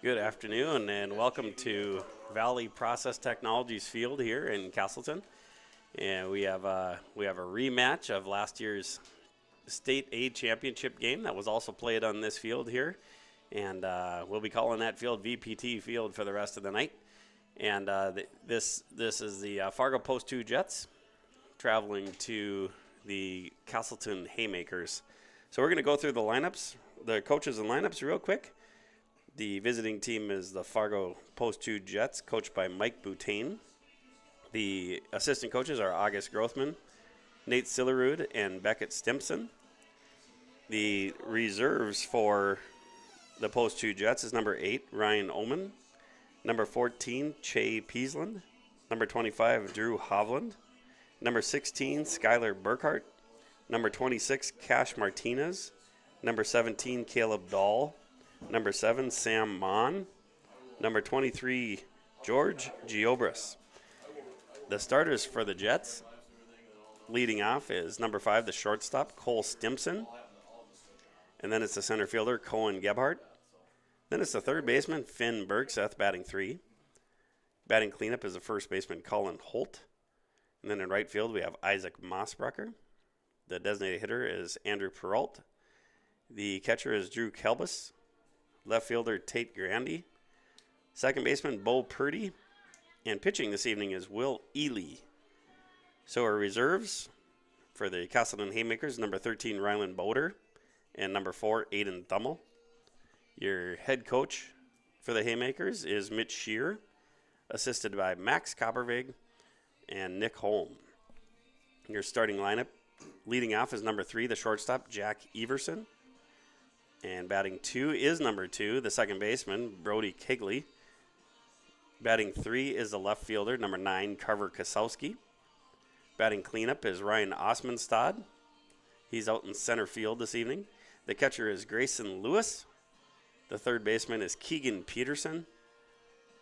Good afternoon and welcome to Valley Process Technologies Field here in Casselton. And we have a rematch of last year's State A Championship game that was also played on this field here. And we'll be calling that field VPT Field for the rest of the night. And this is the Fargo Post 2 Jets traveling to the Casselton Haymakers. So we're going to go through the lineups, the coaches and lineups real quick. The visiting team is the Fargo Post 2 Jets, coached by Mike Boutain. The assistant coaches are August Grothman, Nate Sillerud, and Beckett Stimpson. The reserves for the Post 2 Jets is number 8, Ryan Oman, number 14, Che Peasland, number 25, Drew Hovland, number 16, Skylar Burkhart, number 26, Cash Martinez, number 17, Caleb Dahl, number 7, Sam Mon. Number 23, George Giobris. The starters for the Jets, leading off, is number 5, the shortstop, Cole Stimson. And then it's the center fielder, Cohen Gebhardt. Then it's the third baseman, Finn Bergseth, batting 3. Batting cleanup is the first baseman, Colin Holt. And then in right field, we have Isaac Mossbrucker. The designated hitter is Andrew Perrault. The catcher is Drew Kelbus. Left fielder, Tate Grandy. Second baseman, Bo Purdy. And pitching this evening is Will Ely. So our reserves for the Casselton Haymakers, number 13, Ryland Boder. And number 4, Aiden Thummel. Your head coach for the Haymakers is Mitch Shear, assisted by Max Coppervig and Nick Holm. Your starting lineup, leading off, is number 3, the shortstop, Jack Everson. And batting 2 is number 2, the second baseman, Brody Kigley. Batting 3 is the left fielder, number 9, Carver Kosowski. Batting cleanup is Ryan Osmondstad. He's out in center field this evening. The catcher is Grayson Lewis. The third baseman is Keegan Peterson.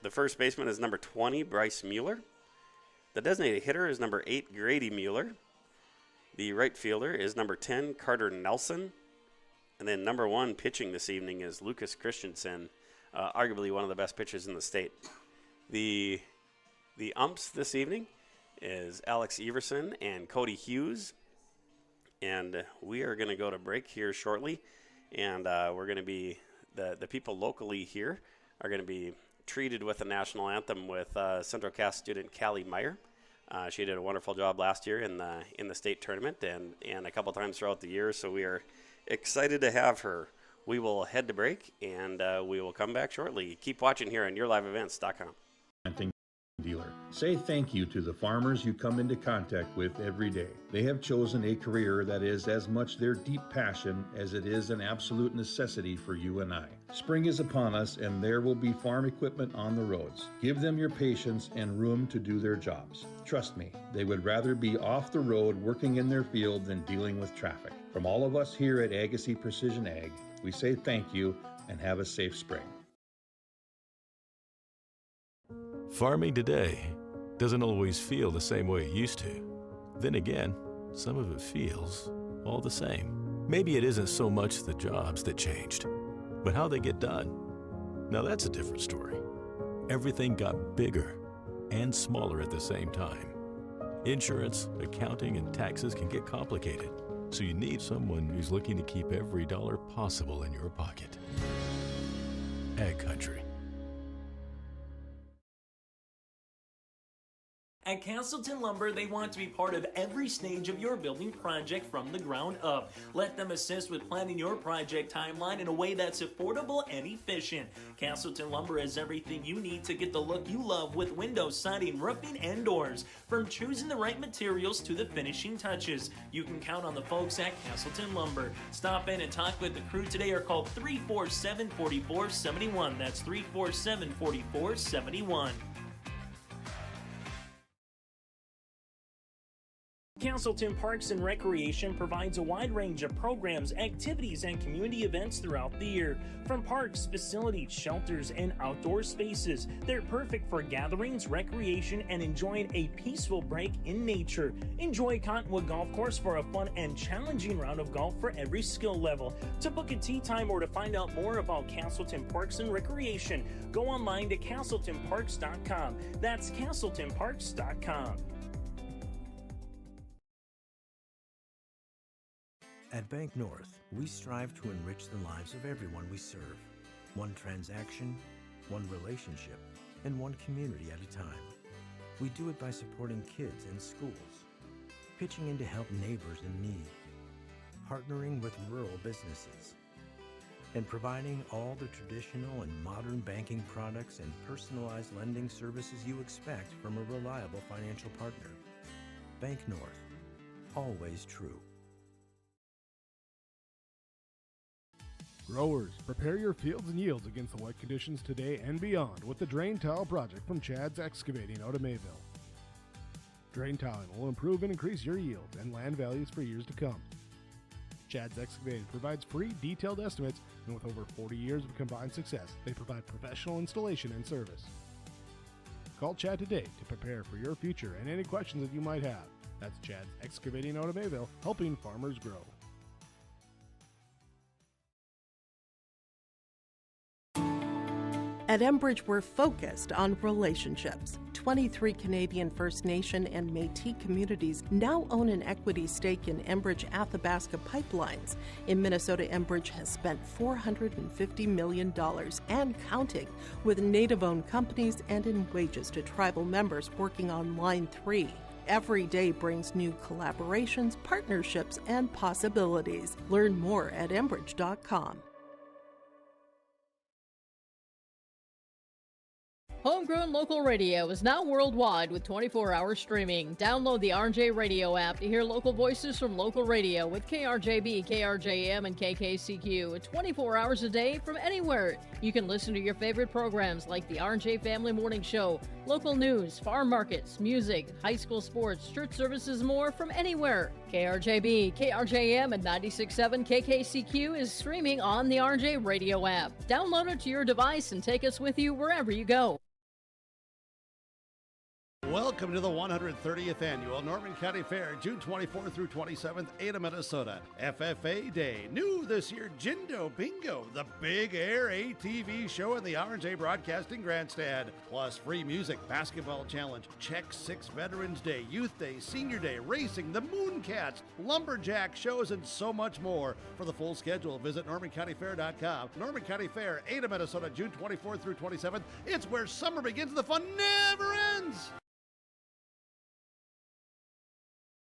The first baseman is number 20, Bryce Mueller. The designated hitter is number 8, Grady Mueller. The right fielder is number 10, Carter Nelson. And then number 1 pitching this evening is Lucas Christensen, arguably one of the best pitchers in the state. The umps this evening is Alex Everson and Cody Hughes. And we are going to go to break here shortly. And we're going to be, the people locally here are going to be treated with the national anthem with Central Cass student Callie Meyer. She did a wonderful job last year in the state tournament and a couple times throughout the year. So we are excited to have her. We will head to break, and we will come back shortly. Keep watching here on YourLiveEvents.com. Dealer. Say thank you to the farmers you come into contact with every day. They have chosen a career that is as much their deep passion as it is an absolute necessity for you and I. Spring is upon us, and there will be farm equipment on the roads. Give them your patience and room to do their jobs. Trust me, they would rather be off the road working in their field than dealing with traffic. From all of us here at Agassiz Precision Ag, we say thank you and have a safe spring. Farming today doesn't always feel the same way it used to. Then again, some of it feels all the same. Maybe it isn't so much the jobs that changed, but how they get done. Now that's a different story. Everything got bigger and smaller at the same time. Insurance, accounting, and taxes can get complicated, so you need someone who's looking to keep every dollar possible in your pocket. Ag Country. At Casselton Lumber, they want to be part of every stage of your building project from the ground up. Let them assist with planning your project timeline in a way that's affordable and efficient. Casselton Lumber has everything you need to get the look you love with windows, siding, roofing, and doors. From choosing the right materials to the finishing touches, you can count on the folks at Casselton Lumber. Stop in and talk with the crew today or call 347-4471. That's 347-4471. Casselton Parks and Recreation provides a wide range of programs, activities, and community events throughout the year. From parks, facilities, shelters, and outdoor spaces, they're perfect for gatherings, recreation, and enjoying a peaceful break in nature. Enjoy Cottonwood Golf Course for a fun and challenging round of golf for every skill level. To book a tee time or to find out more about Casselton Parks and Recreation, go online to CasseltonParks.com. That's CasseltonParks.com. At Bank North, we strive to enrich the lives of everyone we serve. One transaction, one relationship, and one community at a time. We do it by supporting kids and schools, pitching in to help neighbors in need, partnering with rural businesses, and providing all the traditional and modern banking products and personalized lending services you expect from a reliable financial partner. Bank North, always true. Growers, prepare your fields and yields against the wet conditions today and beyond with the Drain Tile Project from Chad's Excavating out of Mayville. Drain tiling will improve and increase your yields and land values for years to come. Chad's Excavating provides free detailed estimates, and with over 40 years of combined success, they provide professional installation and service. Call Chad today to prepare for your future and any questions that you might have. That's Chad's Excavating out of Mayville, helping farmers grow. At Enbridge, we're focused on relationships. 23 Canadian First Nation and Métis communities now own an equity stake in Enbridge Athabasca Pipelines. In Minnesota, Enbridge has spent $450 million and counting with Native-owned companies and in wages to tribal members working on Line 3. Every day brings new collaborations, partnerships, and possibilities. Learn more at Enbridge.com. Homegrown local radio is now worldwide with 24-hour streaming. Download the RJ Radio app to hear local voices from local radio with KRJB, KRJM, and KKCQ 24 hours a day from anywhere. You can listen to your favorite programs like the RJ Family Morning Show, local news, farm markets, music, high school sports, church services, more from anywhere. KRJB, KRJM, and 96.7 KKCQ is streaming on the RJ Radio app. Download it to your device and take us with you wherever you go. Welcome to the 130th Annual Norman County Fair, June 24th through 27th, Ada, Minnesota. FFA Day. New this year, Jindo Bingo, the Big Air ATV show in the RJ Broadcasting Grandstand. Plus free music, basketball challenge, Check 6 Veterans Day, Youth Day, Senior Day, racing, the Mooncats, lumberjack shows, and so much more. For the full schedule, visit NormanCountyFair.com. Norman County Fair, Ada, Minnesota, June 24th through 27th. It's where summer begins, the fun never ends.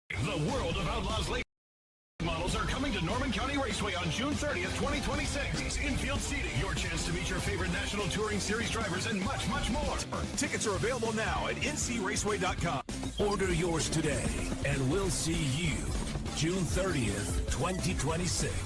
The World of Outlaws late models are coming to Norman County Raceway on June 30th, 2026. Infield seating, your chance to meet your favorite National Touring Series drivers, and much, much more. Tickets are available now at ncraceway.com. Order yours today, and we'll see you June 30th, 2026.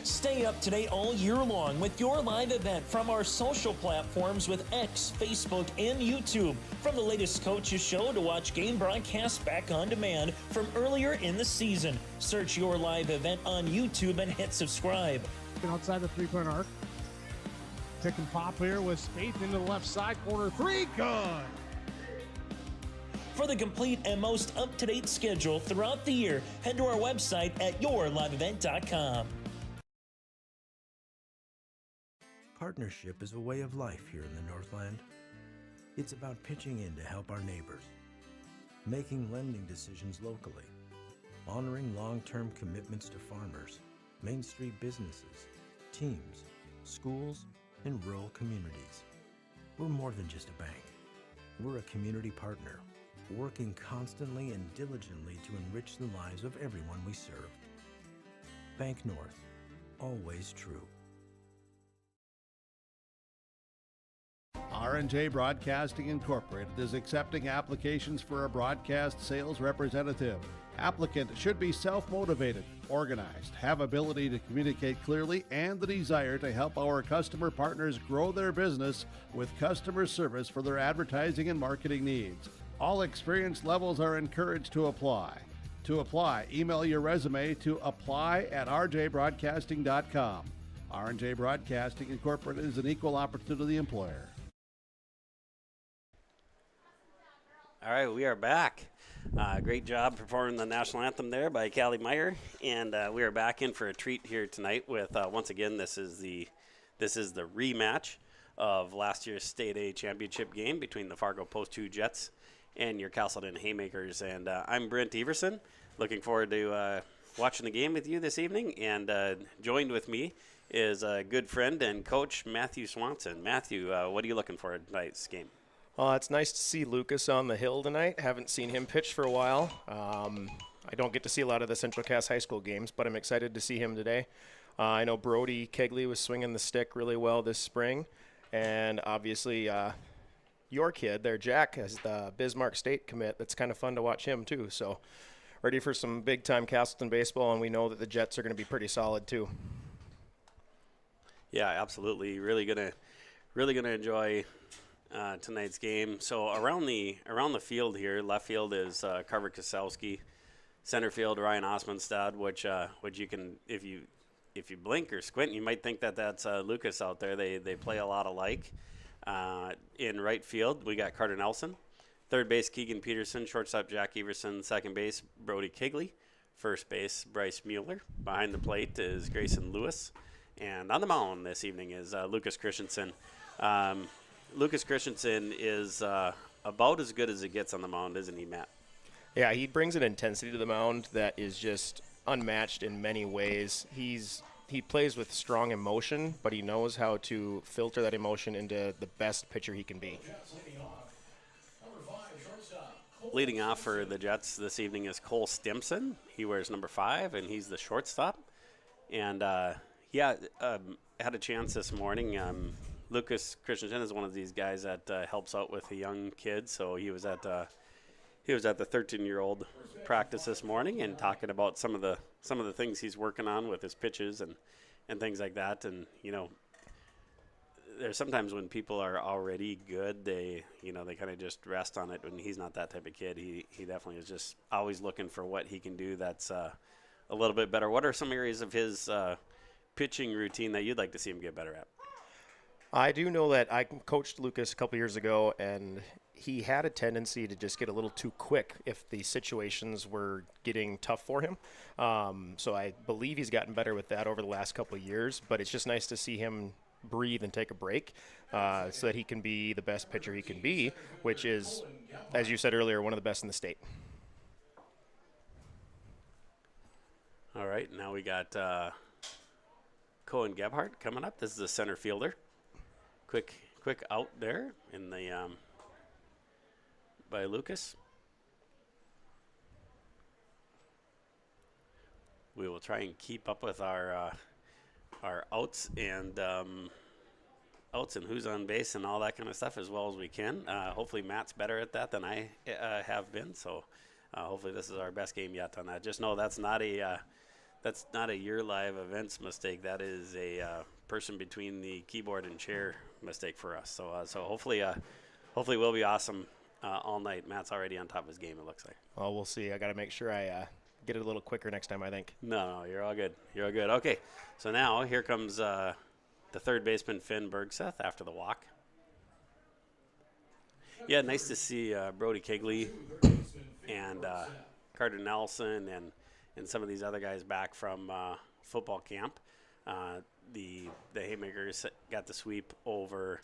Stay up to date all year long with your live event from our social platforms with X, Facebook, and YouTube. From the latest coaches show to watch game broadcasts back on demand from earlier in the season. Search your live event on YouTube and hit subscribe. Outside the three-point arc. Pick and pop here with Spaeth into the left side corner. Three, good. For the complete and most up-to-date schedule throughout the year, head to our website at yourliveevent.com. Partnership is a way of life here in the Northland. It's about pitching in to help our neighbors, making lending decisions locally, honoring long-term commitments to farmers, Main Street businesses, teams, schools, and rural communities. We're more than just a bank. We're a community partner, working constantly and diligently to enrich the lives of everyone we serve. Bank North, always true. R&J Broadcasting Incorporated is accepting applications for a broadcast sales representative. Applicant should be self-motivated, organized, have ability to communicate clearly, and the desire to help our customer partners grow their business with customer service for their advertising and marketing needs. All experience levels are encouraged to apply. To apply, email your resume to apply@rjbroadcasting.com. R&J Broadcasting Incorporated is an equal opportunity employer. All right, we are back. Great job performing the national anthem there by Callie Meyer, and we are back in for a treat here tonight with once again this is the rematch of last year's State A championship game between the Fargo Post 2 Jets and your Casselton Haymakers. And I'm Brent Everson. Looking forward to watching the game with you this evening, and joined with me is a good friend and coach Matthew Swanson. Matthew, what are you looking for in tonight's game? It's nice to see Lucas on the hill tonight. Haven't seen him pitch for a while. I don't get to see a lot of the Central Cass High School games, but I'm excited to see him today. I know Brody Kegley was swinging the stick really well this spring, and obviously your kid there, Jack, has the Bismarck State commit. That's kind of fun to watch him too. So ready for some big-time Casselton baseball, and we know that the Jets are going to be pretty solid too. Yeah, absolutely. Really gonna enjoy tonight's game. So around the field here, left field is Carver Kasowski, center field Ryan Osmondstad, which you can, if you blink or squint, you might think that that's Lucas out there. They play a lot alike. In right field, we got Carter Nelson, third base Keegan Peterson, shortstop Jack Everson, second base Brody Kegley, first base Bryce Mueller. Behind the plate is Grayson Lewis, and on the mound this evening is Lucas Christensen. Lucas Christensen is about as good as it gets on the mound, isn't he, Matt? Yeah, he brings an intensity to the mound that is just unmatched in many ways. He plays with strong emotion, but he knows how to filter that emotion into the best pitcher he can be. Leading off for the Jets this evening is Cole Stimson. He wears number 5, and he's the shortstop. And, had a chance this morning. Lucas Christensen is one of these guys that helps out with the young kids. So he was at the 13-year-old practice this morning and talking about some of the things he's working on with his pitches and things like that. And there's sometimes when people are already good, they kind of just rest on it. When he's not that type of kid, he definitely is just always looking for what he can do that's a little bit better. What are some areas of his pitching routine that you'd like to see him get better at? I do know that I coached Lucas a couple years ago, and he had a tendency to just get a little too quick if the situations were getting tough for him. So I believe he's gotten better with that over the last couple of years, but it's just nice to see him breathe and take a break so that he can be the best pitcher he can be, which is, as you said earlier, one of the best in the state. All right, now we got Cohen Gebhardt coming up. This is the center fielder. Quick out there in the by Lucas. We will try and keep up with our outs and who's on base and all that kind of stuff as well as we can. Hopefully Matt's better at that than I have been. So hopefully this is our best game yet on that. Just know that's not a Your Live Events mistake. That is a person between the keyboard and chair mistake for us. So hopefully we'll be awesome all night. Matt's already on top of his game, it looks like. Well, we'll see. I got to make sure I get it a little quicker next time, I think. No, you're all good. You're all good. Okay, so now here comes the third baseman, Finn Bergseth, after the walk. Yeah, nice to see Brody Kegley and Carter Nelson and some of these other guys back from football camp. The Haymakers got the sweep over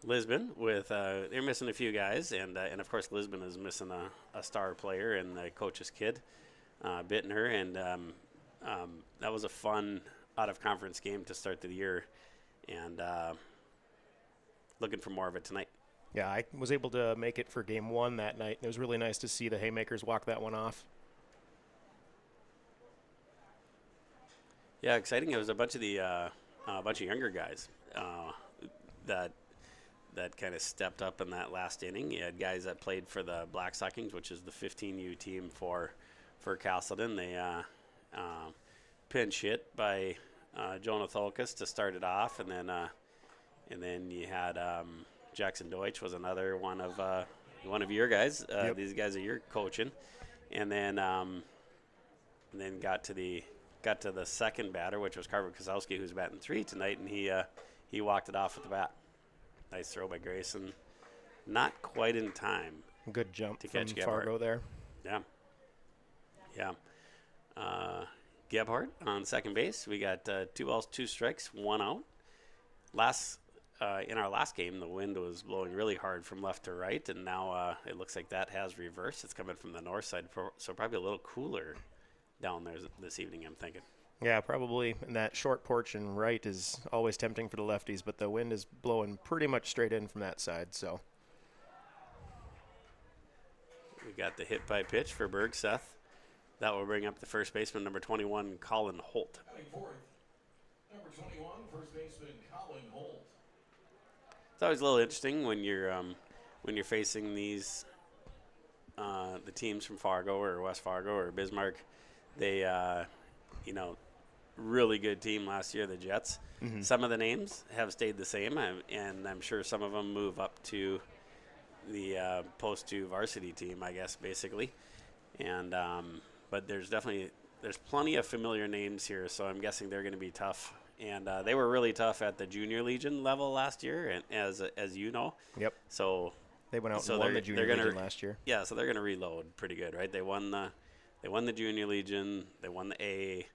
Lisbon with they're missing a few guys, and of course Lisbon is missing a star player and the coach's kid, Bittner, and that was a fun out-of-conference game to start the year, and looking for more of it tonight. Yeah, I was able to make it for game 1 that night. It was really nice to see the Haymakers walk that one off. Yeah, exciting. It was a bunch of younger guys that kind of stepped up in that last inning. You had guys that played for the Black Stockings, which is the 15U team for for Casselton. They pinch hit by Jonah Tholkus to start it off, and then you had Jackson Deutsch was another one of your guys. These guys that you're coaching, and then got to the second batter, which was Carver Kozowski, who's batting 3 tonight, and he walked it off with the bat. Nice throw by Grayson. Not quite in time. Good jump to from catch Fargo there. Yeah. Gebhardt on second base. We got 2 balls, 2 strikes, 1 out. In our last game, the wind was blowing really hard from left to right, and now it looks like that has reversed. It's coming from the north side, so probably a little cooler down there this evening, I'm thinking. Yeah, probably. And that short porch and right is always tempting for the lefties, but the wind is blowing pretty much straight in from that side, so. We got the hit by pitch for Berg Seth. That will bring up the first baseman, number 21, Colin Holt. Batting fourth, number 21, first baseman Colin Holt. It's always a little interesting when you're facing these the teams from Fargo or West Fargo or Bismarck. They really good team last year, the Jets. Mm-hmm. Some of the names have stayed the same, and I'm sure some of them move up to the post 2 varsity team, I guess, basically. And but there's plenty of familiar names here, so I'm guessing they're going to be tough. And they were really tough at the junior legion level last year, and as you know. Yep. So they went out and won the junior legion last year. Yeah, so they're going to reload pretty good, right? They won the junior legion. They won the A.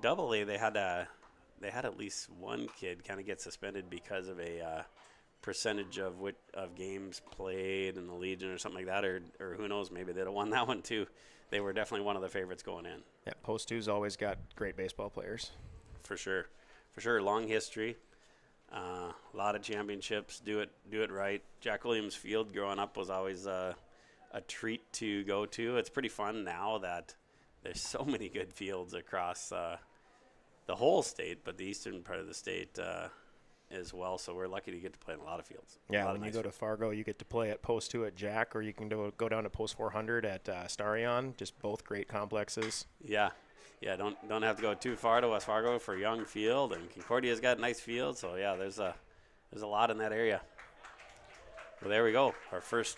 Double A. They had at least one kid kind of get suspended because of a percentage of games played in the legion or something like that, or who knows, maybe they'd have won that one too. They were definitely one of the favorites going in. Yeah, post 2's always got great baseball players. For sure. Long history, a lot of championships. Do it right. Jack Williams Field growing up was always a treat to go to. It's pretty fun now that there's so many good fields across the whole state, but the eastern part of the state as well. So we're lucky to get to play in a lot of fields. Yeah, when you go to Fargo, you get to play at post 2 at Jack, or you can go down to post 400 at Starion. Just both great complexes. Yeah. Don't have to go too far to West Fargo for Young Field, and Concordia's got a nice field. So yeah, there's a lot in that area. Well, there we go. Our first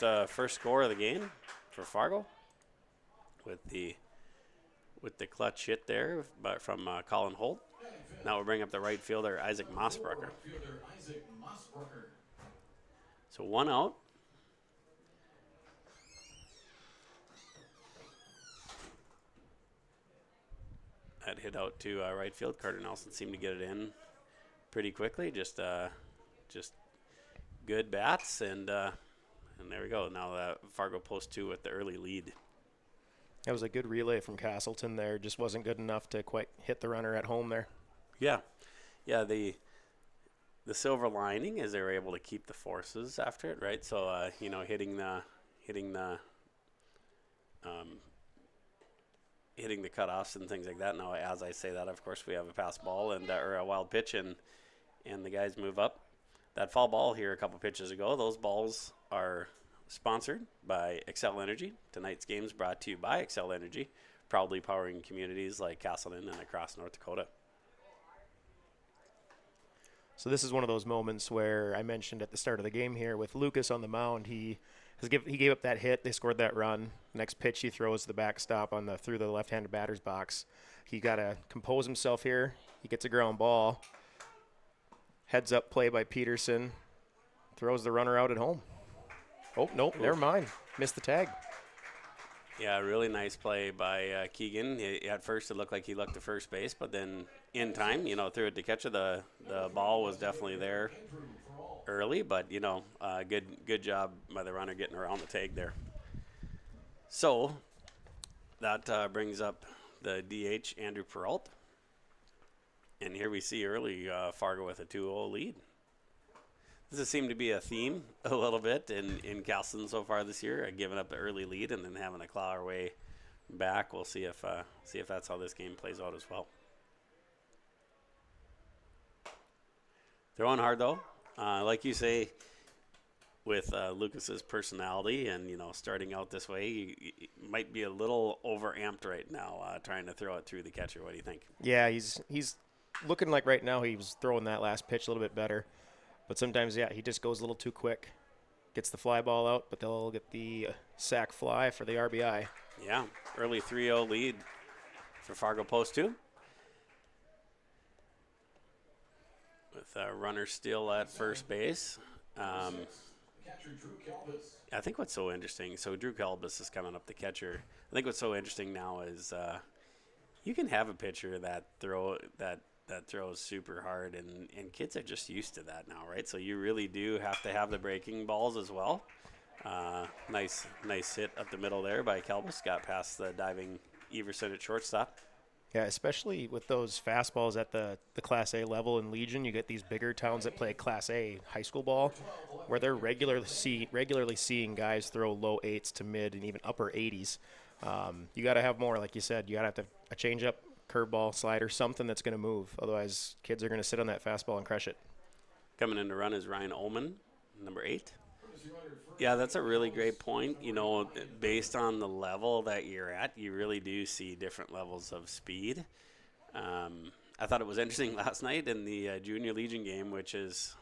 score of the game for Fargo with the clutch hit there, but from Colin Holt. Now we'll bring up the right fielder, Isaac Mossbrucker. So 1 out. That hit out to right field. Carter Nelson seemed to get it in pretty quickly. Just good bats, and there we go. Now Fargo post 2 with the early lead. That was a good relay from Casselton there. Just wasn't good enough to quite hit the runner at home there. Yeah. The silver lining is they were able to keep the forces after it, right? So hitting the cutoffs and things like that. Now, as I say that, of course, we have a pass ball or a wild pitch, and the guys move up. That foul ball here a couple pitches ago, those balls are sponsored by Xcel Energy. Tonight's game is brought to you by Xcel Energy, proudly powering communities like Casselton and across North Dakota. So this is one of those moments where I mentioned at the start of the game here with Lucas on the mound, he gave up that hit. They scored that run. Next pitch, he throws the backstop through the left-handed batter's box. He got to compose himself here. He gets a ground ball. Heads up play by Peterson. Throws the runner out at home. Oh, nope, never mind. Missed the tag. Yeah, really nice play by Keegan. At first, it looked like he looked to first base, but then in time, threw it to catcher. The ball was definitely there early, but good job by the runner getting around the tag there. So that brings up the DH, Andrew Peralt. And here we see early Fargo with a 2-0 lead. This has seemed to be a theme a little bit in Casselton so far this year, giving up the early lead and then having to claw our way back. We'll see if that's how this game plays out as well. Throwing hard though, like you say, with Lucas's personality and, starting out this way, he might be a little overamped right now trying to throw it through the catcher. What do you think? Yeah, he's looking like right now he was throwing that last pitch a little bit better. But sometimes, he just goes a little too quick. Gets the fly ball out, but they'll get the sac fly for the RBI. Yeah, early 3-0 lead for Fargo Post 2. With a runner still at first base. I think what's so interesting, so Drew Kelbis is coming up the catcher. I think what's so interesting now is you can have a pitcher that throws super hard, and kids are just used to that now, right? So you really do have to have the breaking balls as well. Nice hit up the middle there by Kelbis. Got past the diving Everson at shortstop. Yeah, especially with those fastballs at the Class A level in Legion, you get these bigger towns that play Class A high school ball, where they're regularly seeing guys throw low 8s to mid and even upper 80s. You got to have more, like you said. You got to have a changeup, curveball, slider, something that's going to move. Otherwise, kids are going to sit on that fastball and crush it. Coming in to run is Ryan Ullman, number 8. Yeah, that's a really great point. Based on the level that you're at, you really do see different levels of speed. I thought it was interesting last night in the Junior Legion game, which is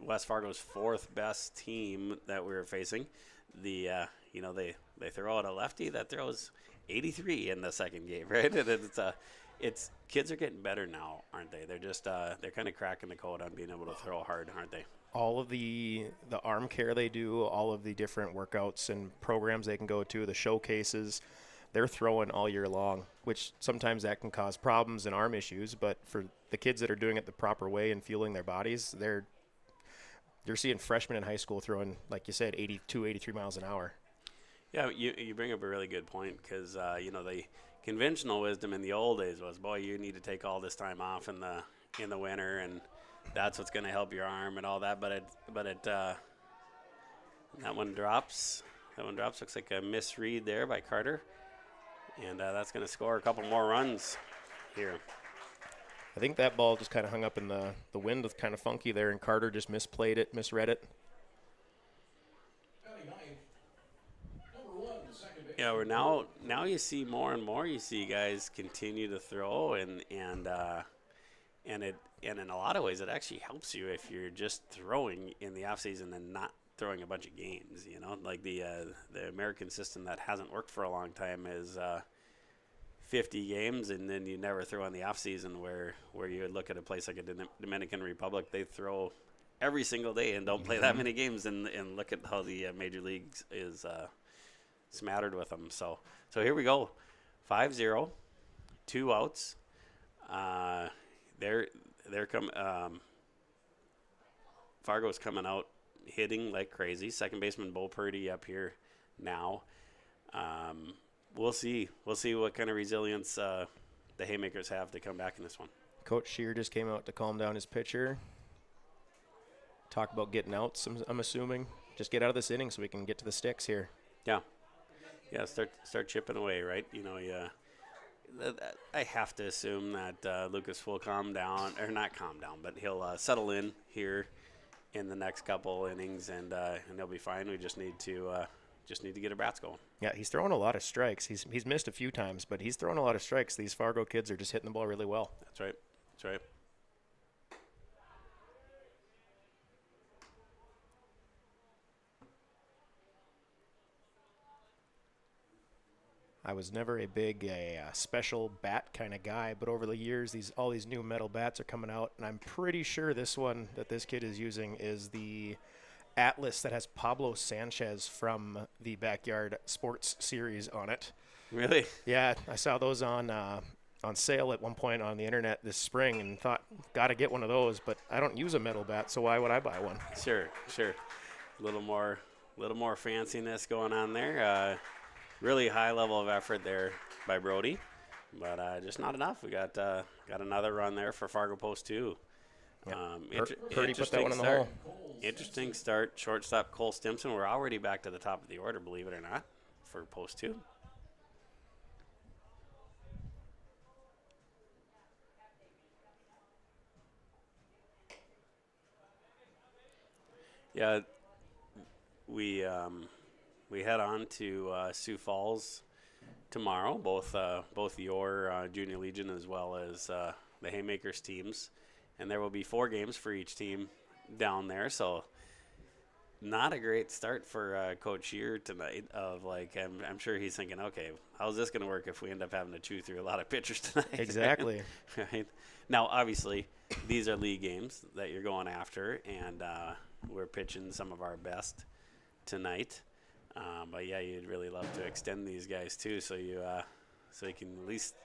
West Fargo's 4th best team that we were facing. They throw out a lefty that throws 83 in the second game, right? And it's kids are getting better now, aren't they? They're just they're kind of cracking the code on being able to throw hard, aren't they? All of the arm care they do, all of the different workouts and programs they can go to, the showcases, they're throwing all year long, which sometimes that can cause problems and arm issues. But for the kids that are doing it the proper way and fueling their bodies, you're seeing freshmen in high school throwing, like you said, 82, 83 miles an hour. Yeah, you bring up a really good point because, the conventional wisdom in the old days was, boy, you need to take all this time off in the winter, and that's what's going to help your arm and all that. But that one drops. Looks like a misread there by Carter, and that's going to score a couple more runs here. I think that ball just kind of hung up in the wind was kind of funky there, and Carter just misread it. Yeah, we're now you see more and more. You see guys continue to throw, and in a lot of ways, it actually helps you if you're just throwing in the off season and not throwing a bunch of games. Like the American system that hasn't worked for a long time is 50 games, and then you never throw in the off season. Where you would look at a place like a Dominican Republic, they throw every single day and don't play that many games, and look at how the major leagues is smattered with them. So here we go, 5-0, 2 outs. Fargo's coming out hitting like crazy. Second baseman Bo Purdy up here now. We'll see what kind of resilience the Haymakers have to come back in this one. Coach Scheer just came out to calm down his pitcher. Talk about getting outs, I'm assuming. Just get out of this inning so we can get to the sticks here. Yeah, start chipping away, right? I have to assume that Lucas will calm down, or not calm down, but he'll settle in here in the next couple innings, and he'll be fine. We just need to get our bats going. Yeah, he's throwing a lot of strikes. He's missed a few times, but he's throwing a lot of strikes. These Fargo kids are just hitting the ball really well. That's right. I was never a big special bat kind of guy, but over the years, all these new metal bats are coming out, and I'm pretty sure this one that this kid is using is the Atlas that has Pablo Sanchez from the Backyard Sports series on it. Really? Yeah, I saw those on sale at one point on the internet this spring and thought, got to get one of those, but I don't use a metal bat, so why would I buy one? Sure. A little more fanciness going on there. Really high level of effort there by Brody, but just not enough. We got another run there for Fargo Post 2. Purdy put that one in the hole. Interesting start. Shortstop Cole Stimson. We're already back to the top of the order, believe it or not, for Post 2. Yeah, we head on to Sioux Falls tomorrow. Both your Junior Legion as well as the Haymakers teams, and there will be 4 games for each team down there. So not a great start for Coach Shear tonight. I'm sure he's thinking, okay, how's this going to work if we end up having to chew through a lot of pitchers tonight? Exactly. Right. Now, obviously, these are league games that you're going after, and we're pitching some of our best tonight. But yeah, you'd really love to extend these guys too, so you can at least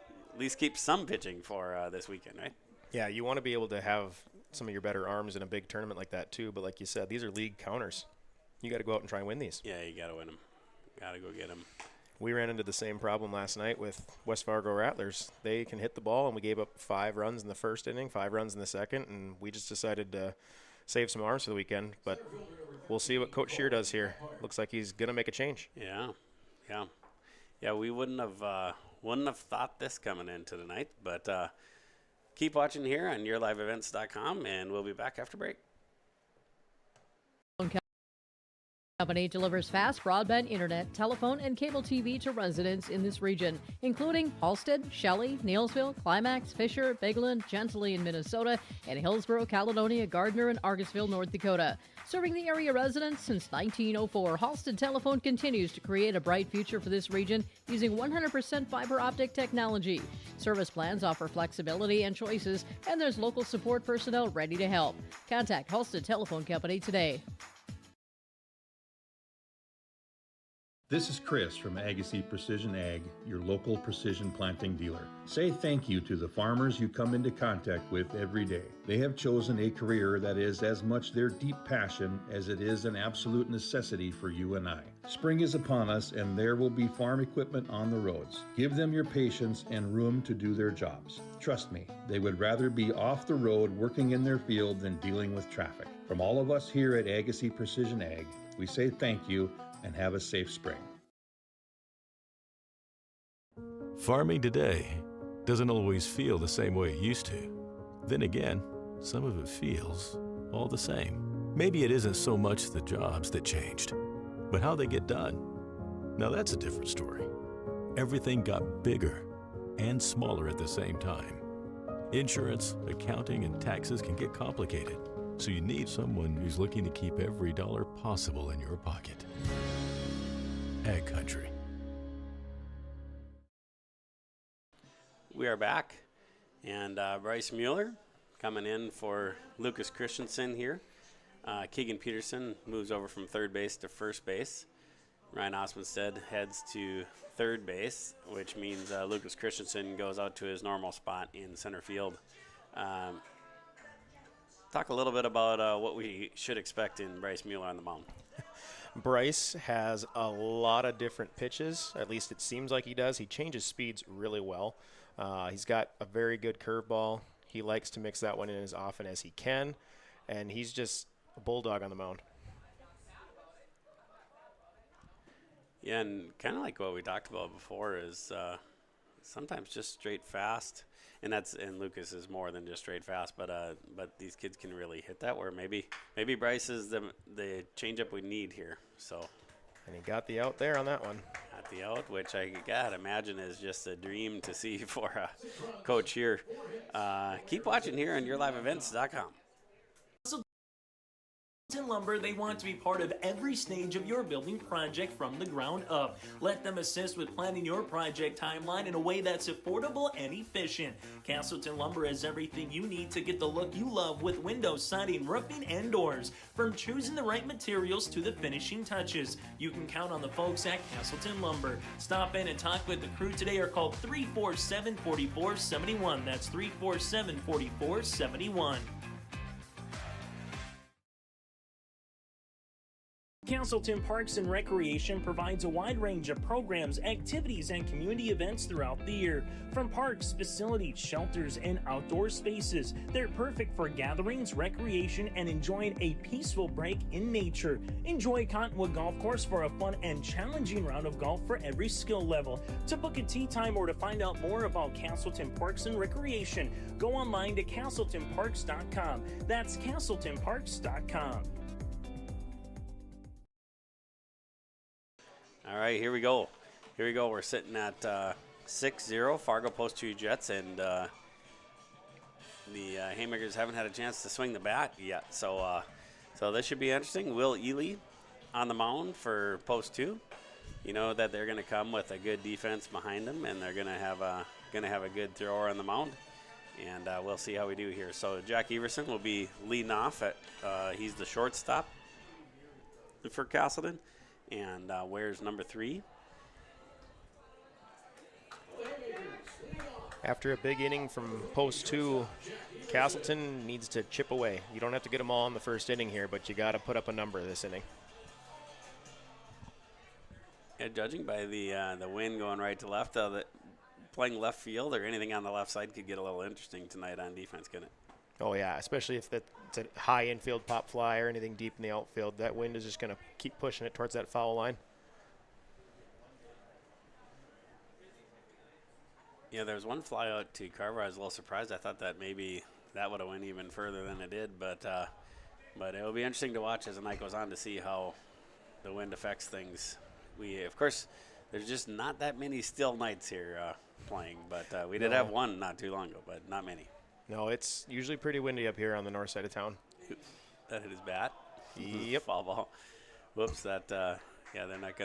keep some pitching for this weekend, right? Yeah, you want to be able to have some of your better arms in a big tournament like that too. But like you said, these are league counters. You got to go out and try and win these. Yeah, you got to win them. Got to go get them. We ran into the same problem last night with West Fargo Rattlers. They can hit the ball, and we gave up 5 runs in the first inning, 5 runs in the second, and we just decided to save some arms for the weekend. But we'll see what Coach Shear does here. Looks like he's going to make a change. Yeah. We wouldn't have thought this coming into tonight, but keep watching here on yourliveevents.com, and we'll be back after break. Company delivers fast broadband internet, telephone, and cable TV to residents in this region, including Halstead, Shelley, Neilsville, Climax, Fisher, Bigland, Gentilly in Minnesota, and Hillsborough, Caledonia, Gardner, and Argusville, North Dakota. Serving the area residents since 1904, Halstead Telephone continues to create a bright future for this region using 100% fiber optic technology. Service plans offer flexibility and choices, and there's local support personnel ready to help. Contact Halstead Telephone Company today. This is Chris from Agassiz Precision Ag, your local precision planting dealer. Say thank you to the farmers you come into contact with every day. They have chosen a career that is as much their deep passion as it is an absolute necessity for you and I. Spring is upon us, and there will be farm equipment on the roads. Give them your patience and room to do their jobs. Trust me, they would rather be off the road working in their field than dealing with traffic. From all of us here at Agassiz Precision Ag, we say thank you and have a safe spring. Farming today doesn't always feel the same way it used to. Then again, some of it feels all the same. Maybe it isn't so much the jobs that changed, but how they get done. Now that's a different story. Everything got bigger and smaller at the same time. Insurance, accounting, and taxes can get complicated, so you need someone who's looking to keep every dollar possible in your pocket. Ag Country. We are back, and Bryce Mueller coming in for Lucas Christensen here. Keegan Peterson moves over from third base to first base. Ryan Osmondstead heads to third base, which means Lucas Christensen goes out to his normal spot in center field. Talk a little bit about what we should expect in Bryce Mueller on the mound. Bryce has a lot of different pitches. At least it seems like he does. He changes speeds really well. He's got a very good curveball. He likes to mix that one in as often as he can, and he's just a bulldog on the mound. Yeah, and kind of like what we talked about before is sometimes just straight fast, and Lucas is more than just straight fast, but these kids can really hit that. Where maybe Bryce is the changeup we need here. So, and he got the out there on that one. Got the out, which I gotta imagine is just a dream to see for Coach here. Keep watching here on yourliveevents.com. Lumber, they want to be part of every stage of your building project from the ground up. Let them assist with planning your project timeline in a way that's affordable and efficient. Casselton Lumber has everything you need to get the look you love with windows, siding, roofing, and doors. From choosing the right materials to the finishing touches, you can count on the folks at Casselton Lumber. Stop in and talk with the crew today or call 347-4471. That's 347-4471. Casselton Parks and Recreation provides a wide range of programs, activities, and community events throughout the year. From parks, facilities, shelters, and outdoor spaces, they're perfect for gatherings, recreation, and enjoying a peaceful break in nature. Enjoy Cottonwood Golf Course for a fun and challenging round of golf for every skill level. To book a tee time or to find out more about Casselton Parks and Recreation, go online to CasseltonParks.com. That's CasseltonParks.com. All right, here we go. Here we go. We're sitting at 6-0, Fargo Post 2 Jets, and the Haymakers haven't had a chance to swing the bat yet. So this should be interesting. Will Ely on the mound for Post 2. You know that they're going to come with a good defense behind them, and they're going to have a good thrower on the mound. And we'll see how we do here. So Jack Everson will be leading off at he's the shortstop for Casselton, and wears number 3. After a big inning from Post 2, Casselton needs to chip away. You don't have to get them all in the first inning here, but you got to put up a number this inning. Yeah, judging by the wind going right to left, playing left field or anything on the left side could get a little interesting tonight on defense, couldn't it? Oh, yeah, especially if it's a high infield pop fly or anything deep in the outfield. That wind is just going to keep pushing it towards that foul line. Yeah, there was one fly out to Carver. I was a little surprised. I thought that maybe that would have went even further than it did, but it will be interesting to watch as the night goes on to see how the wind affects things. Of course, there's just not that many still nights here playing, but we did have one not too long ago, but not many. No, it's usually pretty windy up here on the north side of town. That hit his bat. Yep. Foul ball. Whoops. That. They're not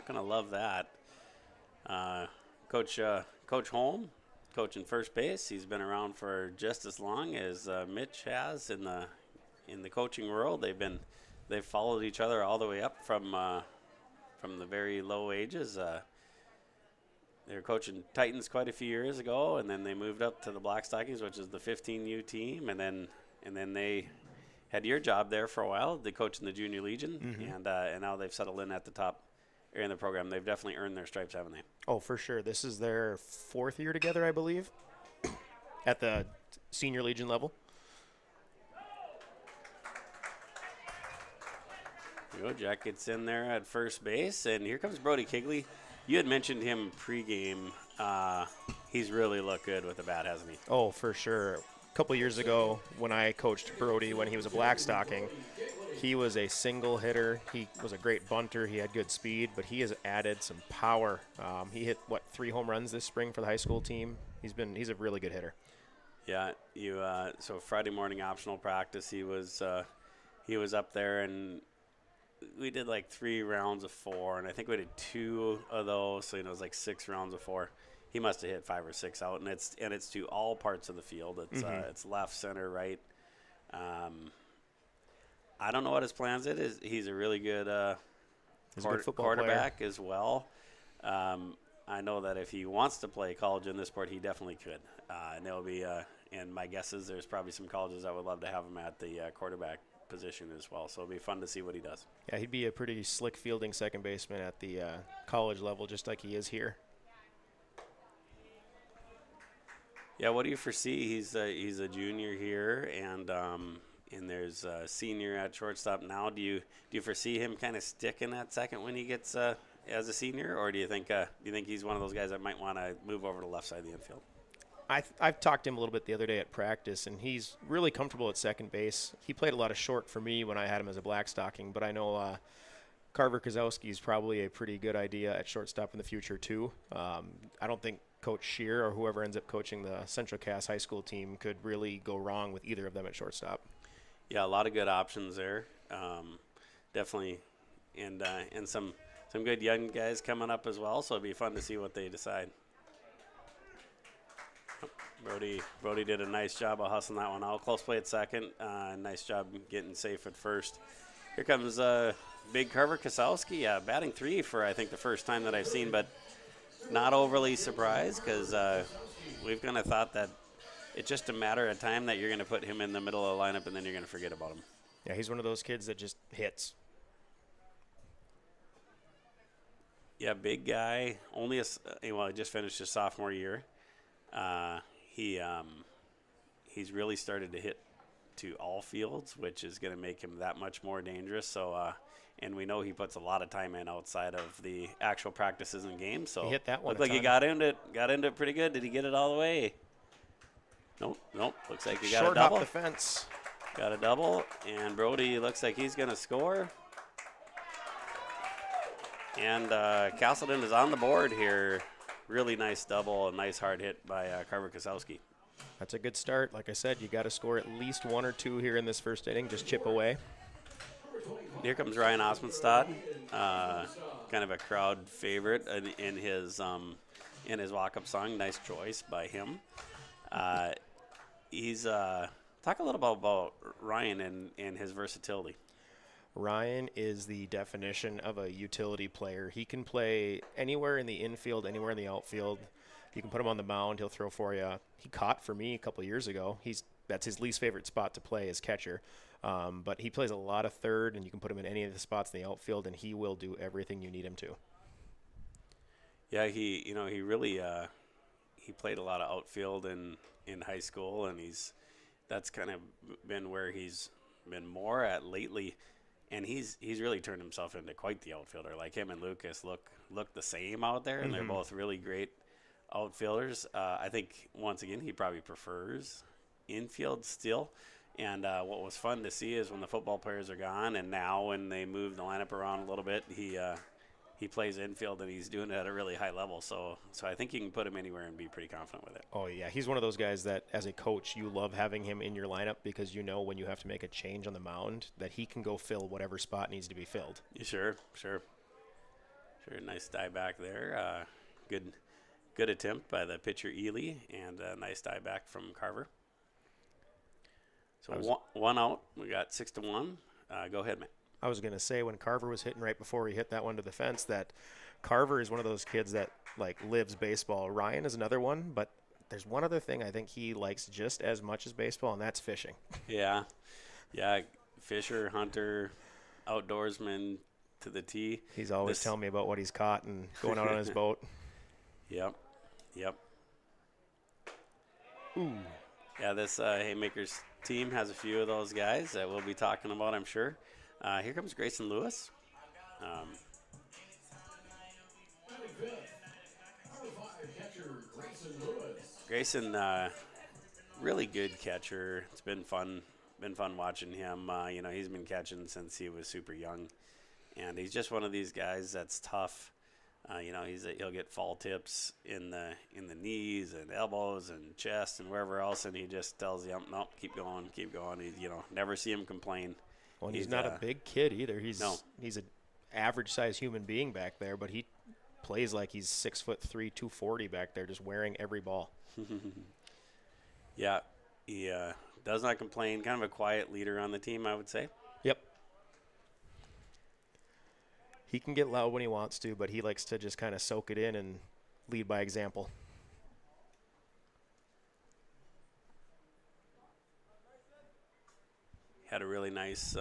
gonna love that. Coach Holm, coaching first base. He's been around for just as long as Mitch has in the coaching world. They've followed each other all the way up from the very low ages. They were coaching Titans quite a few years ago, and then they moved up to the Blackstockings, which is the 15U team, and then they had your job there for a while. They coached in the Junior Legion, and now they've settled in at the top area in the program. They've definitely earned their stripes, haven't they? Oh, for sure. This is their 4th year together, I believe, at the Senior Legion level. There you go. Jack gets in there at first base, and here comes Brody Kigley. You had mentioned him pregame. He's really looked good with the bat, hasn't he? Oh, for sure. A couple years ago when I coached Brody when he was a Blackstocking, he was a single hitter. He was a great bunter. He had good speed, but he has added some power. He hit, 3 home runs this spring for the high school team. He's a really good hitter. Yeah, so Friday morning optional practice, he was up there, and we did like 3 rounds of 4, and I think we did 2 of those, so it was like 6 rounds of 4. He must have hit 5 or 6 out, and it's to all parts of the field. It's it's left, center, right. I don't know what his plans is. He's a really good quarterback as well. I know that if he wants to play college in this sport, he definitely could. And there'll be and my guess is there's probably some colleges that would love to have him at the quarterback position as well. So it'll be fun to see what he does. Yeah, he'd be a pretty slick fielding second baseman at the college level, just like he is here. Yeah, what do you foresee? He's a junior here, and there's a senior at shortstop now. Do you foresee him kind of sticking at second when he gets as a senior, or do you think he's one of those guys that might want to move over to the left side of the infield? I've talked to him a little bit the other day at practice, and he's really comfortable at second base. He played a lot of short for me when I had him as a Blackstocking, but I know Carver Kozowski is probably a pretty good idea at shortstop in the future too. I don't think Coach Shear or whoever ends up coaching the Central Cass high school team could really go wrong with either of them at shortstop. Yeah, a lot of good options there, definitely, and some good young guys coming up as well. So it'll be fun to see what they decide. Brody did a nice job of hustling that one out. Close play at second. Nice job getting safe at first. Here comes big Carver Kasowski, batting 3 for I think the first time that I've seen, but not overly surprised because we've kind of thought that it's just a matter of time that you're going to put him in the middle of the lineup and then you're going to forget about him. Yeah, he's one of those kids that just hits. Yeah, big guy. He just finished his sophomore year. He's really started to hit to all fields, which is going to make him that much more dangerous. So, and we know he puts a lot of time in outside of the actual practices and games. So he hit that one. Looked like he got into it pretty good. Did he get it all the way? Nope. Looks like he got short a double. Off the fence. Got a double, and Brody looks like he's going to score. And Casselton is on the board here. Really nice double, a nice hard hit by Carver Kosowski. That's a good start. Like I said, you got to score at least 1 or 2 here in this first inning. Just chip away. Here comes Ryan Osmondstad, kind of a crowd favorite in his walk-up song. Nice choice by him. He's talk a little about Ryan and his versatility. Ryan is the definition of a utility player. He can play anywhere in the infield, anywhere in the outfield. You can put him on the mound. He'll throw for you. He caught for me a couple years ago. That's his least favorite spot to play as catcher. But he plays a lot of third, and you can put him in any of the spots in the outfield, and he will do everything you need him to. Yeah, he really he played a lot of outfield in high school, and that's kind of been where he's been more at lately. And he's really turned himself into quite the outfielder. Like him and Lucas look the same out there, and they're both really great outfielders. I think once again he probably prefers infield still. And what was fun to see is when the football players are gone, and now when they move the lineup around a little bit, he plays infield, and he's doing it at a really high level. So I think you can put him anywhere and be pretty confident with it. Oh, yeah. He's one of those guys that, as a coach, you love having him in your lineup because you know when you have to make a change on the mound that he can go fill whatever spot needs to be filled. Sure. Nice dive back there. Good attempt by the pitcher, Ely, and a nice dive back from Carver. So one out. We got 6-1. Go ahead, man. I was going to say when Carver was hitting right before he hit that one to the fence that Carver is one of those kids that lives baseball. Ryan is another one, but there's one other thing I think he likes just as much as baseball, and that's fishing. Yeah, fisher, hunter, outdoorsman to the T. He's always telling me about what he's caught and going out on his boat. Yep. Ooh. Yeah, this Haymakers team has a few of those guys that we'll be talking about, I'm sure. Here comes Grayson Lewis. Grayson, really good catcher. It's been fun watching him. He's been catching since he was super young, and he's just one of these guys that's tough. He'll get fall tips in the knees and elbows and chest and wherever else, and he just tells you, "Nope, keep going." Never see him complain. Well, he's not a big kid either. He's an average-sized human being back there, but he plays like he's 6'3", 240 back there, just wearing every ball. Yeah, he does not complain. Kind of a quiet leader on the team, I would say. Yep. He can get loud when he wants to, but he likes to just kind of soak it in and lead by example. Had a really nice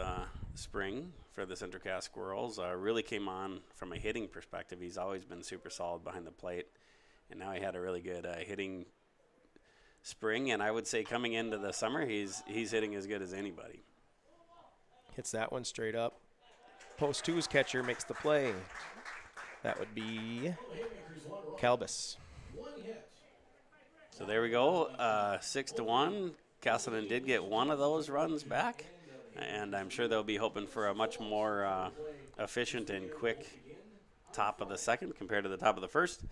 spring for the Central Cass Squirrels. Really came on from a hitting perspective. He's always been super solid behind the plate, and now he had a really good hitting spring. And I would say coming into the summer, he's hitting as good as anybody. Hits that one straight up. Post two's catcher makes the play. That would be Calbus. So there we go, 6-1. Casselton did get one of those runs back, and I'm sure they'll be hoping for a much more efficient and quick top of the second compared to the top of the first.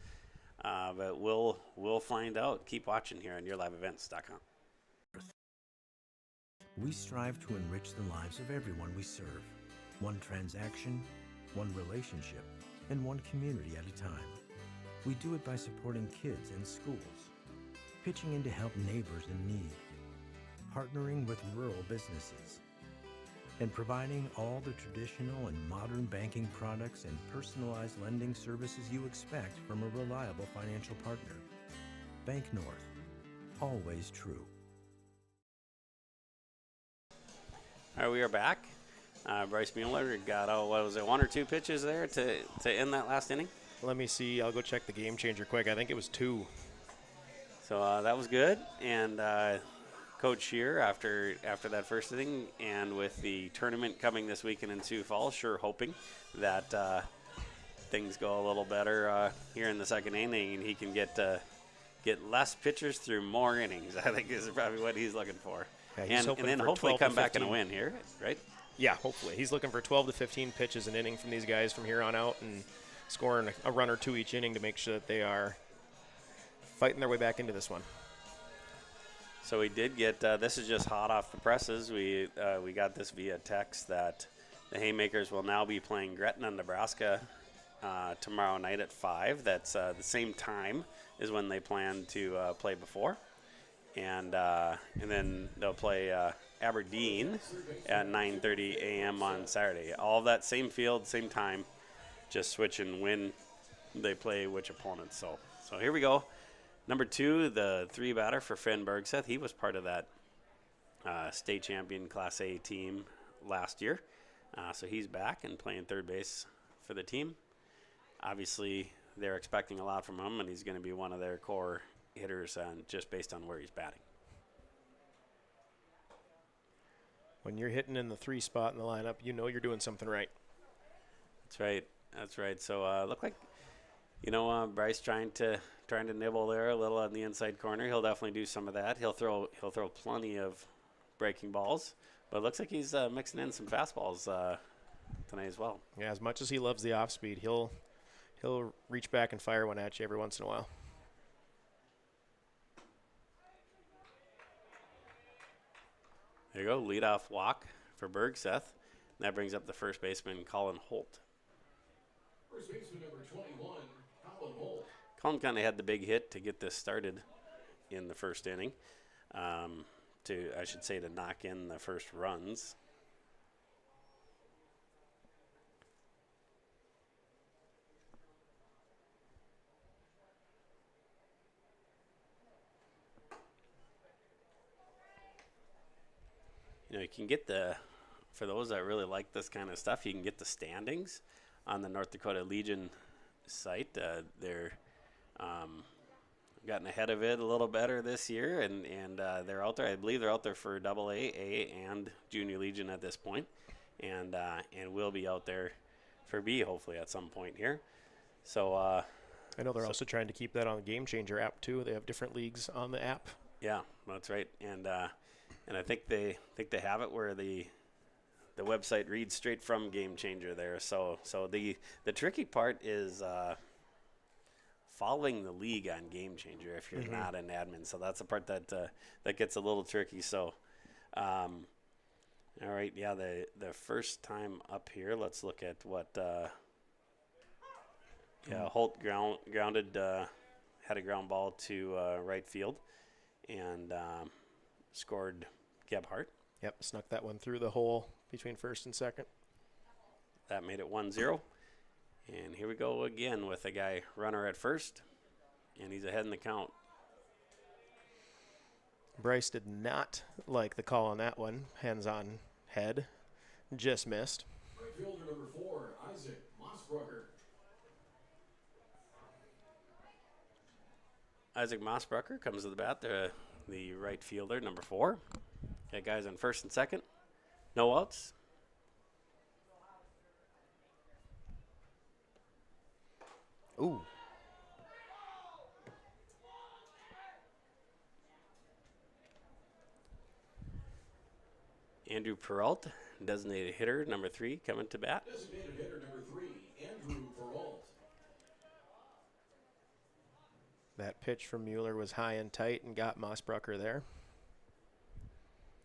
But we'll find out. Keep watching here on YourLiveEvents.com. We strive to enrich the lives of everyone we serve. One transaction, one relationship, and one community at a time. We do it by supporting kids and schools, pitching in to help neighbors in need, partnering with rural businesses, and providing all the traditional and modern banking products and personalized lending services you expect from a reliable financial partner. Bank North, always true. All right, we are back. Bryce Mueller got, one or two pitches there to end that last inning? Let me see. I'll go check the game changer quick. I think it was 2. So that was good. And Coach Shear, after that first inning, and with the tournament coming this weekend in Sioux Falls, sure hoping that things go a little better here in the second inning, and he can get less pitchers through more innings. I think is probably what he's looking for. Yeah, and then hopefully come back and win here, right? Yeah, hopefully. He's looking for 12 to 15 pitches an inning from these guys from here on out, and scoring a run or two each inning to make sure that they are fighting their way back into this one. So we did get, this is just hot off the presses. We got this via text that the Haymakers will now be playing Gretna, Nebraska tomorrow night at 5. That's the same time as when they plan to play before. And then they'll play Aberdeen at 9:30 a.m. on Saturday. All that same field, same time, just switching when they play which opponents. So here we go. Number 2, the 3 batter for Finn Bergseth. He was part of that state champion Class A team last year. So he's back and playing third base for the team. Obviously, they're expecting a lot from him, and he's going to be one of their core hitters just based on where he's batting. When you're hitting in the 3 spot in the lineup, you know you're doing something right. That's right. So look like, Bryce trying to nibble there a little on the inside corner. He'll definitely do some of that. He'll throw plenty of breaking balls, but it looks like he's mixing in some fastballs tonight as well. Yeah, as much as he loves the off speed, he'll reach back and fire one at you every once in a while. There you go, leadoff walk for Bergseth. That brings up the first baseman, Colin Holt. First baseman number 21, Colin Holt. Colin kind of had the big hit to get this started in the first inning, to knock in the first runs. You can get for those that really like this kind of stuff, you can get the standings on the North Dakota Legion site. They're gotten ahead of it a little better this year, and they're out there. I believe they're out there for AA, A, and Junior Legion at this point, and will be out there for B hopefully at some point here. So I know they're also trying to keep that on the Game Changer app too. They have different leagues on the app. Yeah, that's right, and I think they have it where the website reads straight from Game Changer there. So the tricky part is following the league on Game Changer if you're not an admin. So that's the part that gets a little tricky. So all right, yeah, the first time up here, let's look at what Holt grounded had a ground ball to right field and scored Gebhardt. Yep, snuck that one through the hole between first and second. That made it 1-0. And here we go again with a guy runner at first, and he's ahead in the count. Bryce did not like the call on that one. Hands on head. Just missed. Right fielder number 4, Isaac Mossbrucker. Isaac Mossbrucker comes to the bat, the right fielder, number 4. Got guys on first and second. No outs. Ooh. Andrew Peralt, designated hitter, number 3, coming to bat. Designated hitter number 3, Andrew Peralt. That pitch from Mueller was high and tight and got Mossbrucker there.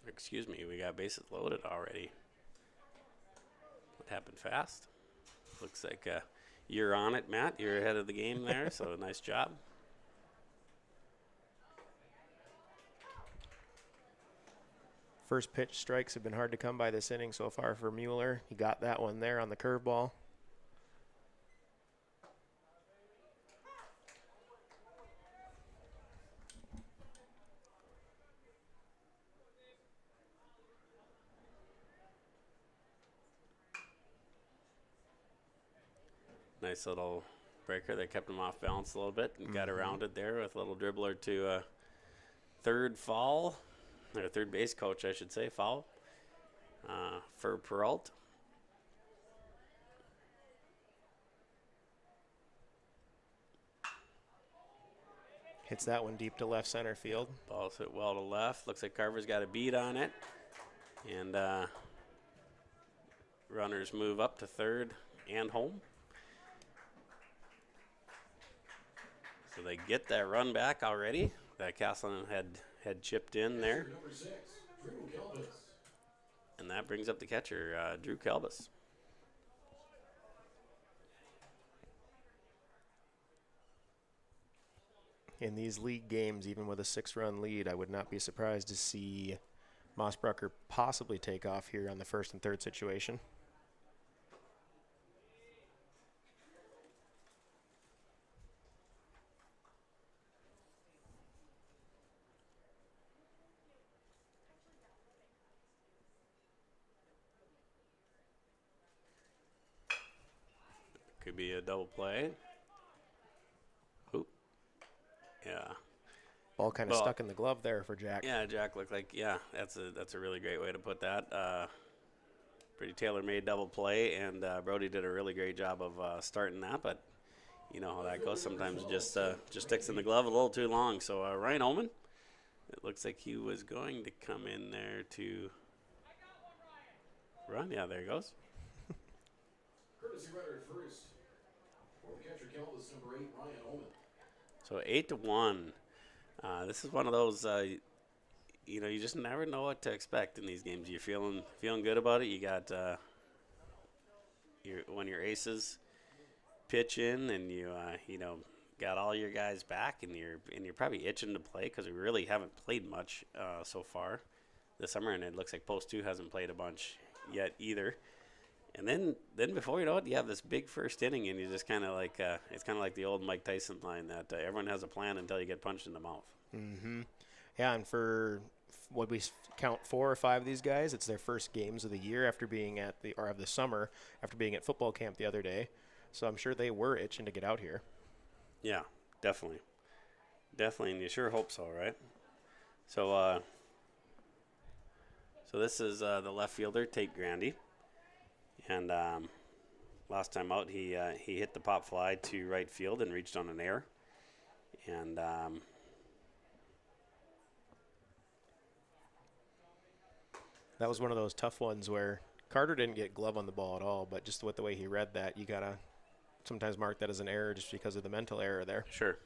Excuse me, we got bases loaded already. What happened fast? Looks like you're on it, Matt. You're ahead of the game there, so nice job. First pitch strikes have been hard to come by this inning so far for Mueller. He got that one there on the curveball. Nice little breaker that kept him off balance a little bit and got around it there with a little dribbler to third base coach, I should say, foul for Peralt. Hits that one deep to left center field. Ball's hit well to left. Looks like Carver's got a beat on it. And runners move up to third and home. So they get that run back already. That Casselton had chipped in there. And that brings up the catcher, Drew Kelbis. In these league games, even with a 6-run lead, I would not be surprised to see Mossbrucker possibly take off here on the first and third situation. Could be a double play. Oop. Yeah. Ball kind of stuck in the glove there for Jack. Yeah, Jack looked like, that's a really great way to put that. Pretty tailor-made double play, and Brody did a really great job of starting that, but you know how that goes. Sometimes it just sticks in the glove a little too long. So Ryan Ullman, it looks like he was going to come in there to run. Yeah, there he goes. Courtesy runner at first. For the catcher, Kelvis, number 8, Ryan Ullman. So 8-1. This is one of those, you know, you just never know what to expect in these games. You're feeling good about it. You got when your aces pitch in, and you know, got all your guys back, and you're probably itching to play because we really haven't played much so far this summer, and it looks like Post 2 hasn't played a bunch yet either. And then before you know it, you have this big first inning, and you just kind of like it's kind of like the old Mike Tyson line that everyone has a plan until you get punched in the mouth. Mm-hmm. Yeah, and for what we count 4 or 5 of these guys, it's their first games of the year after being of the summer after being at football camp the other day. So I'm sure they were itching to get out here. Yeah, definitely, and you sure hope so, right? So this is the left fielder, Tate Grandy. And last time out, he hit the pop fly to right field and reached on an error. And that was one of those tough ones where Carter didn't get glove on the ball at all, but just with the way he read that, you got to sometimes mark that as an error just because of the mental error there. Sure.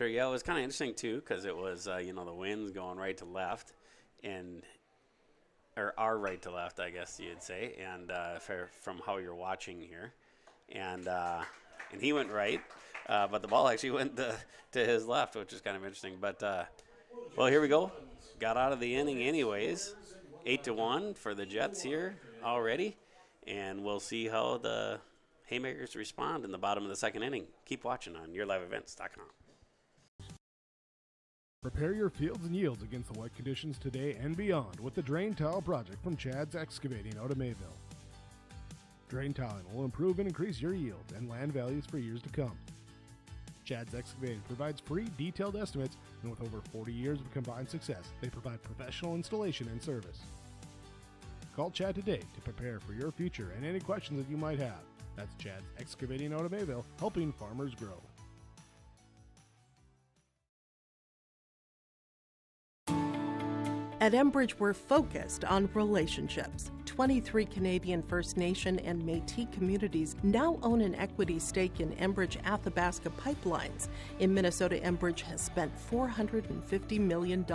Yeah, it was kind of interesting, too, because it was, you know, the wind's going right to left, or our right to left, I guess you'd say, and from how you're watching here. And he went right, but the ball actually went to his left, which is kind of interesting. But, well, here we go. Got out of the inning anyways. 8-1 for the Jets here already. And we'll see how the Haymakers respond in the bottom of the second inning. Keep watching on YourLiveEvents.com. Prepare your fields and yields against the wet conditions today and beyond with the Drain Tile Project from Chad's Excavating out of Mayville. Drain tiling will improve and increase your yields and land values for years to come. Chad's Excavating provides free detailed estimates, and with over 40 years of combined success, they provide professional installation and service. Call Chad today to prepare for your future and any questions that you might have. That's Chad's Excavating out of Mayville, helping farmers grow. At Enbridge, we're focused on relationships. 23 Canadian First Nation and Métis communities now own an equity stake in Enbridge Athabasca Pipelines. In Minnesota, Enbridge has spent $450 million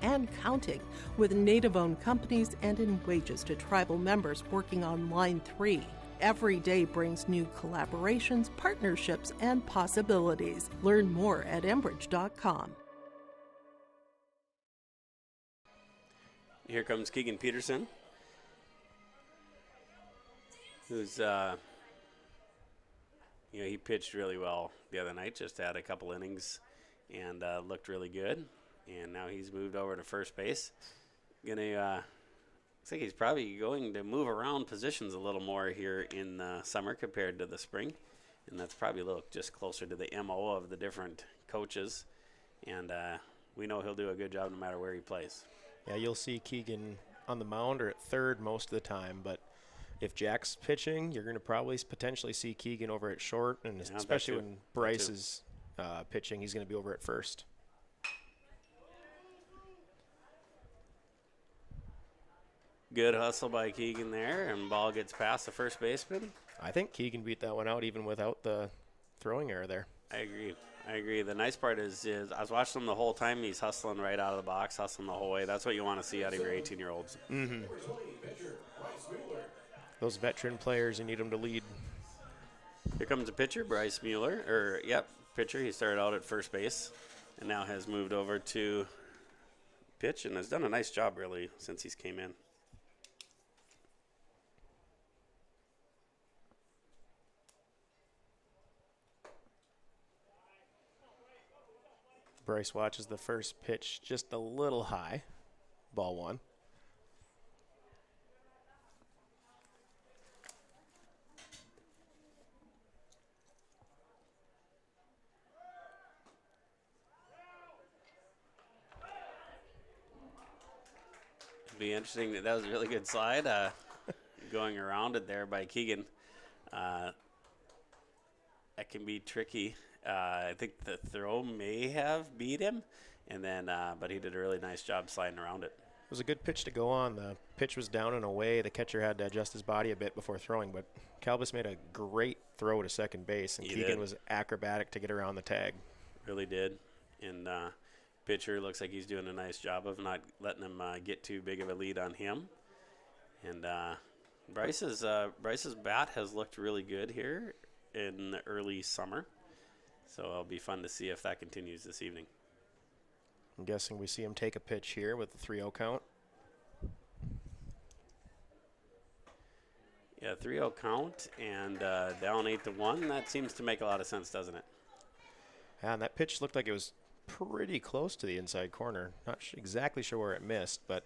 and counting with Native-owned companies and in wages to tribal members working on Line 3. Every day brings new collaborations, partnerships, and possibilities. Learn more at Enbridge.com. Here comes Keegan Peterson, who's, he pitched really well the other night, just had a couple innings and looked really good. And now he's moved over to first base. Looks like he's probably going to move around positions a little more here in summer compared to the spring. And that's probably a little just closer to the MO of the different coaches. And we know he'll do a good job no matter where he plays. Yeah, you'll see Keegan on the mound or at third most of the time, but if Jack's pitching, you're going to probably potentially see Keegan over at short, and especially when Bryce is pitching, he's going to be over at first. Good hustle by Keegan there, and ball gets past the first baseman. I think Keegan beat that one out even without the throwing error there. I agree. The nice part is I was watching him the whole time. He's hustling right out of the box, hustling the whole way. That's what you want to see out of your 18-year-olds. Mm-hmm. Those veteran players, you need them to lead. Here comes the pitcher, Bryce Mueller. Pitcher. He started out at first base and now has moved over to pitch and has done a nice job, really, since he's came in. Bryce watches the first pitch just a little high. Ball 1. It'll be interesting. That was a really good slide going around it there by Keegan. That can be tricky. I think the throw may have beat him, and then but he did a really nice job sliding around it. It was a good pitch to go on. The pitch was down and away. The catcher had to adjust his body a bit before throwing, but Calvis made a great throw to second base, and Keegan was acrobatic to get around the tag. Really did. And pitcher looks like he's doing a nice job of not letting him get too big of a lead on him. And Bryce's bat has looked really good here in the early summer. So it'll be fun to see if that continues this evening. I'm guessing we see him take a pitch here with the 3-0 count. Yeah, 3-0 count and down 8-1. That seems to make a lot of sense, doesn't it? And that pitch looked like it was pretty close to the inside corner. Not exactly sure where it missed, but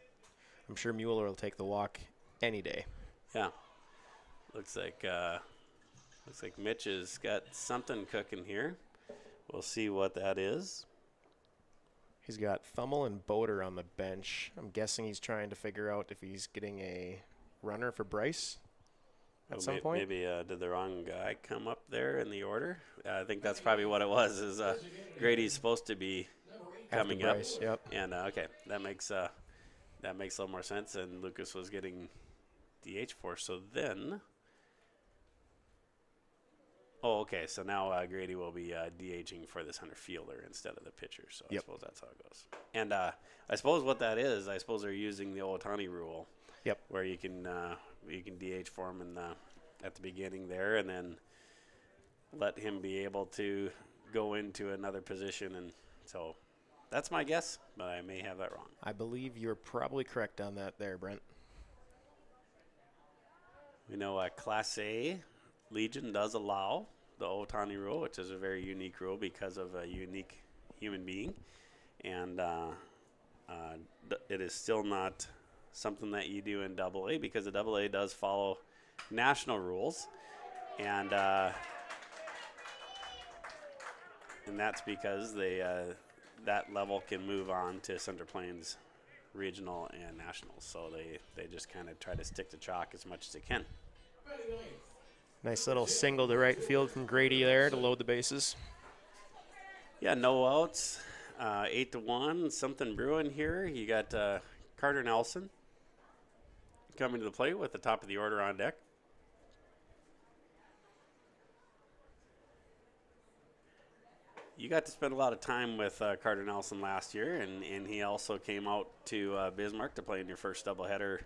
I'm sure Mueller will take the walk any day. Yeah. Looks like Mitch has got something cooking here. We'll see what that is. He's got Thummel and Boder on the bench. I'm guessing he's trying to figure out if he's getting a runner for Bryce at some point. Maybe did the wrong guy come up there in the order? I think that's probably what it was. Is Grady's supposed to be coming after Bryce, up? Yep. And okay, that makes a little more sense. And Lucas was getting DH for. So then. Oh, okay. So now Grady will be DHing for the center fielder instead of the pitcher. So I suppose that's how it goes. And I suppose what that is, I suppose they're using the Otani rule. Yep. Where you can DH for him at the beginning there, and then let him be able to go into another position. And so that's my guess, but I may have that wrong. I believe you're probably correct on that there, Brent. We know Class A Legion does allow the Otani rule, which is a very unique rule because of a unique human being. And it is still not something that you do in AA because the AA does follow national rules. And that's because that level can move on to Central Plains regional and nationals. So they just kind of try to stick to chalk as much as they can. Nice little single to right field from Grady there to load the bases. Yeah, no outs. 8-1, something brewing here. You got Carter Nelson coming to the plate with the top of the order on deck. You got to spend a lot of time with Carter Nelson last year, and he also came out to Bismarck to play in your first doubleheader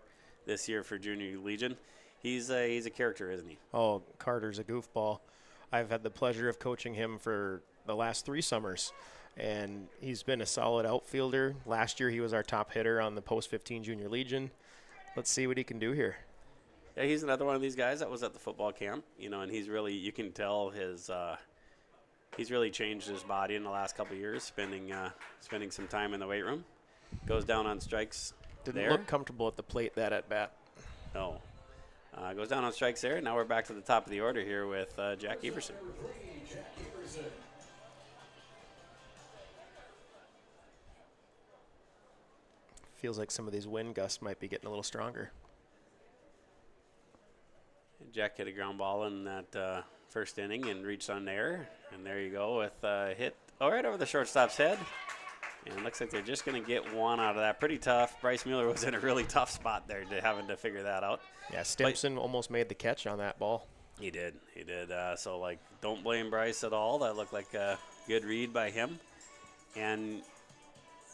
this year for Junior Legion. He's a character, isn't he? Oh, Carter's a goofball. I've had the pleasure of coaching him for the last 3 summers, and he's been a solid outfielder. Last year he was our top hitter on the post-15 Junior Legion. Let's see what he can do here. Yeah, he's another one of these guys that was at the football camp, and he's really, you can tell he's really changed his body in the last couple of years, spending some time in the weight room. Goes down on strikes. Didn't look comfortable at the plate that at bat. No. Goes down on strikes there. Now we're back to the top of the order here with Jack Everson. Feels like some of these wind gusts might be getting a little stronger. Jack hit a ground ball in that first inning and reached on there. And there you go with a hit right over the shortstop's head. And it looks like they're just going to get one out of that. Pretty tough. Bryce Mueller was in a really tough spot there having to figure that out. Yeah, Stimson almost made the catch on that ball. He did. So, like, don't blame Bryce at all. That looked like a good read by him. And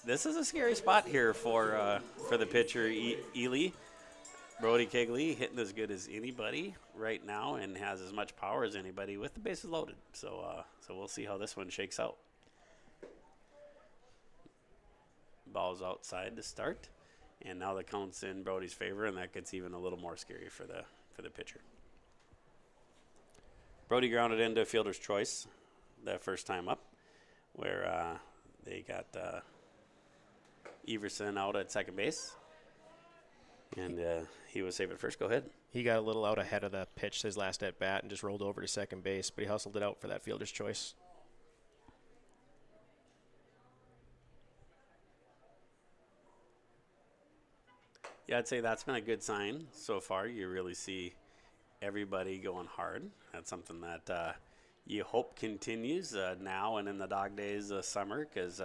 this is a scary spot here for the pitcher, Ely. Brody Kegley hitting as good as anybody right now and has as much power as anybody with the bases loaded. So we'll see how this one shakes out. Ball's outside to start. And now the count's in Brody's favor, and that gets even a little more scary for the pitcher. Brody grounded into fielder's choice the first time up, where they got Everson out at second base, and he was safe at first. Go ahead. He got a little out ahead of the pitch his last at bat and just rolled over to second base, but he hustled it out for that fielder's choice. Yeah, I'd say that's been a good sign so far. You really see everybody going hard. That's something that you hope continues now and in the dog days of summer, because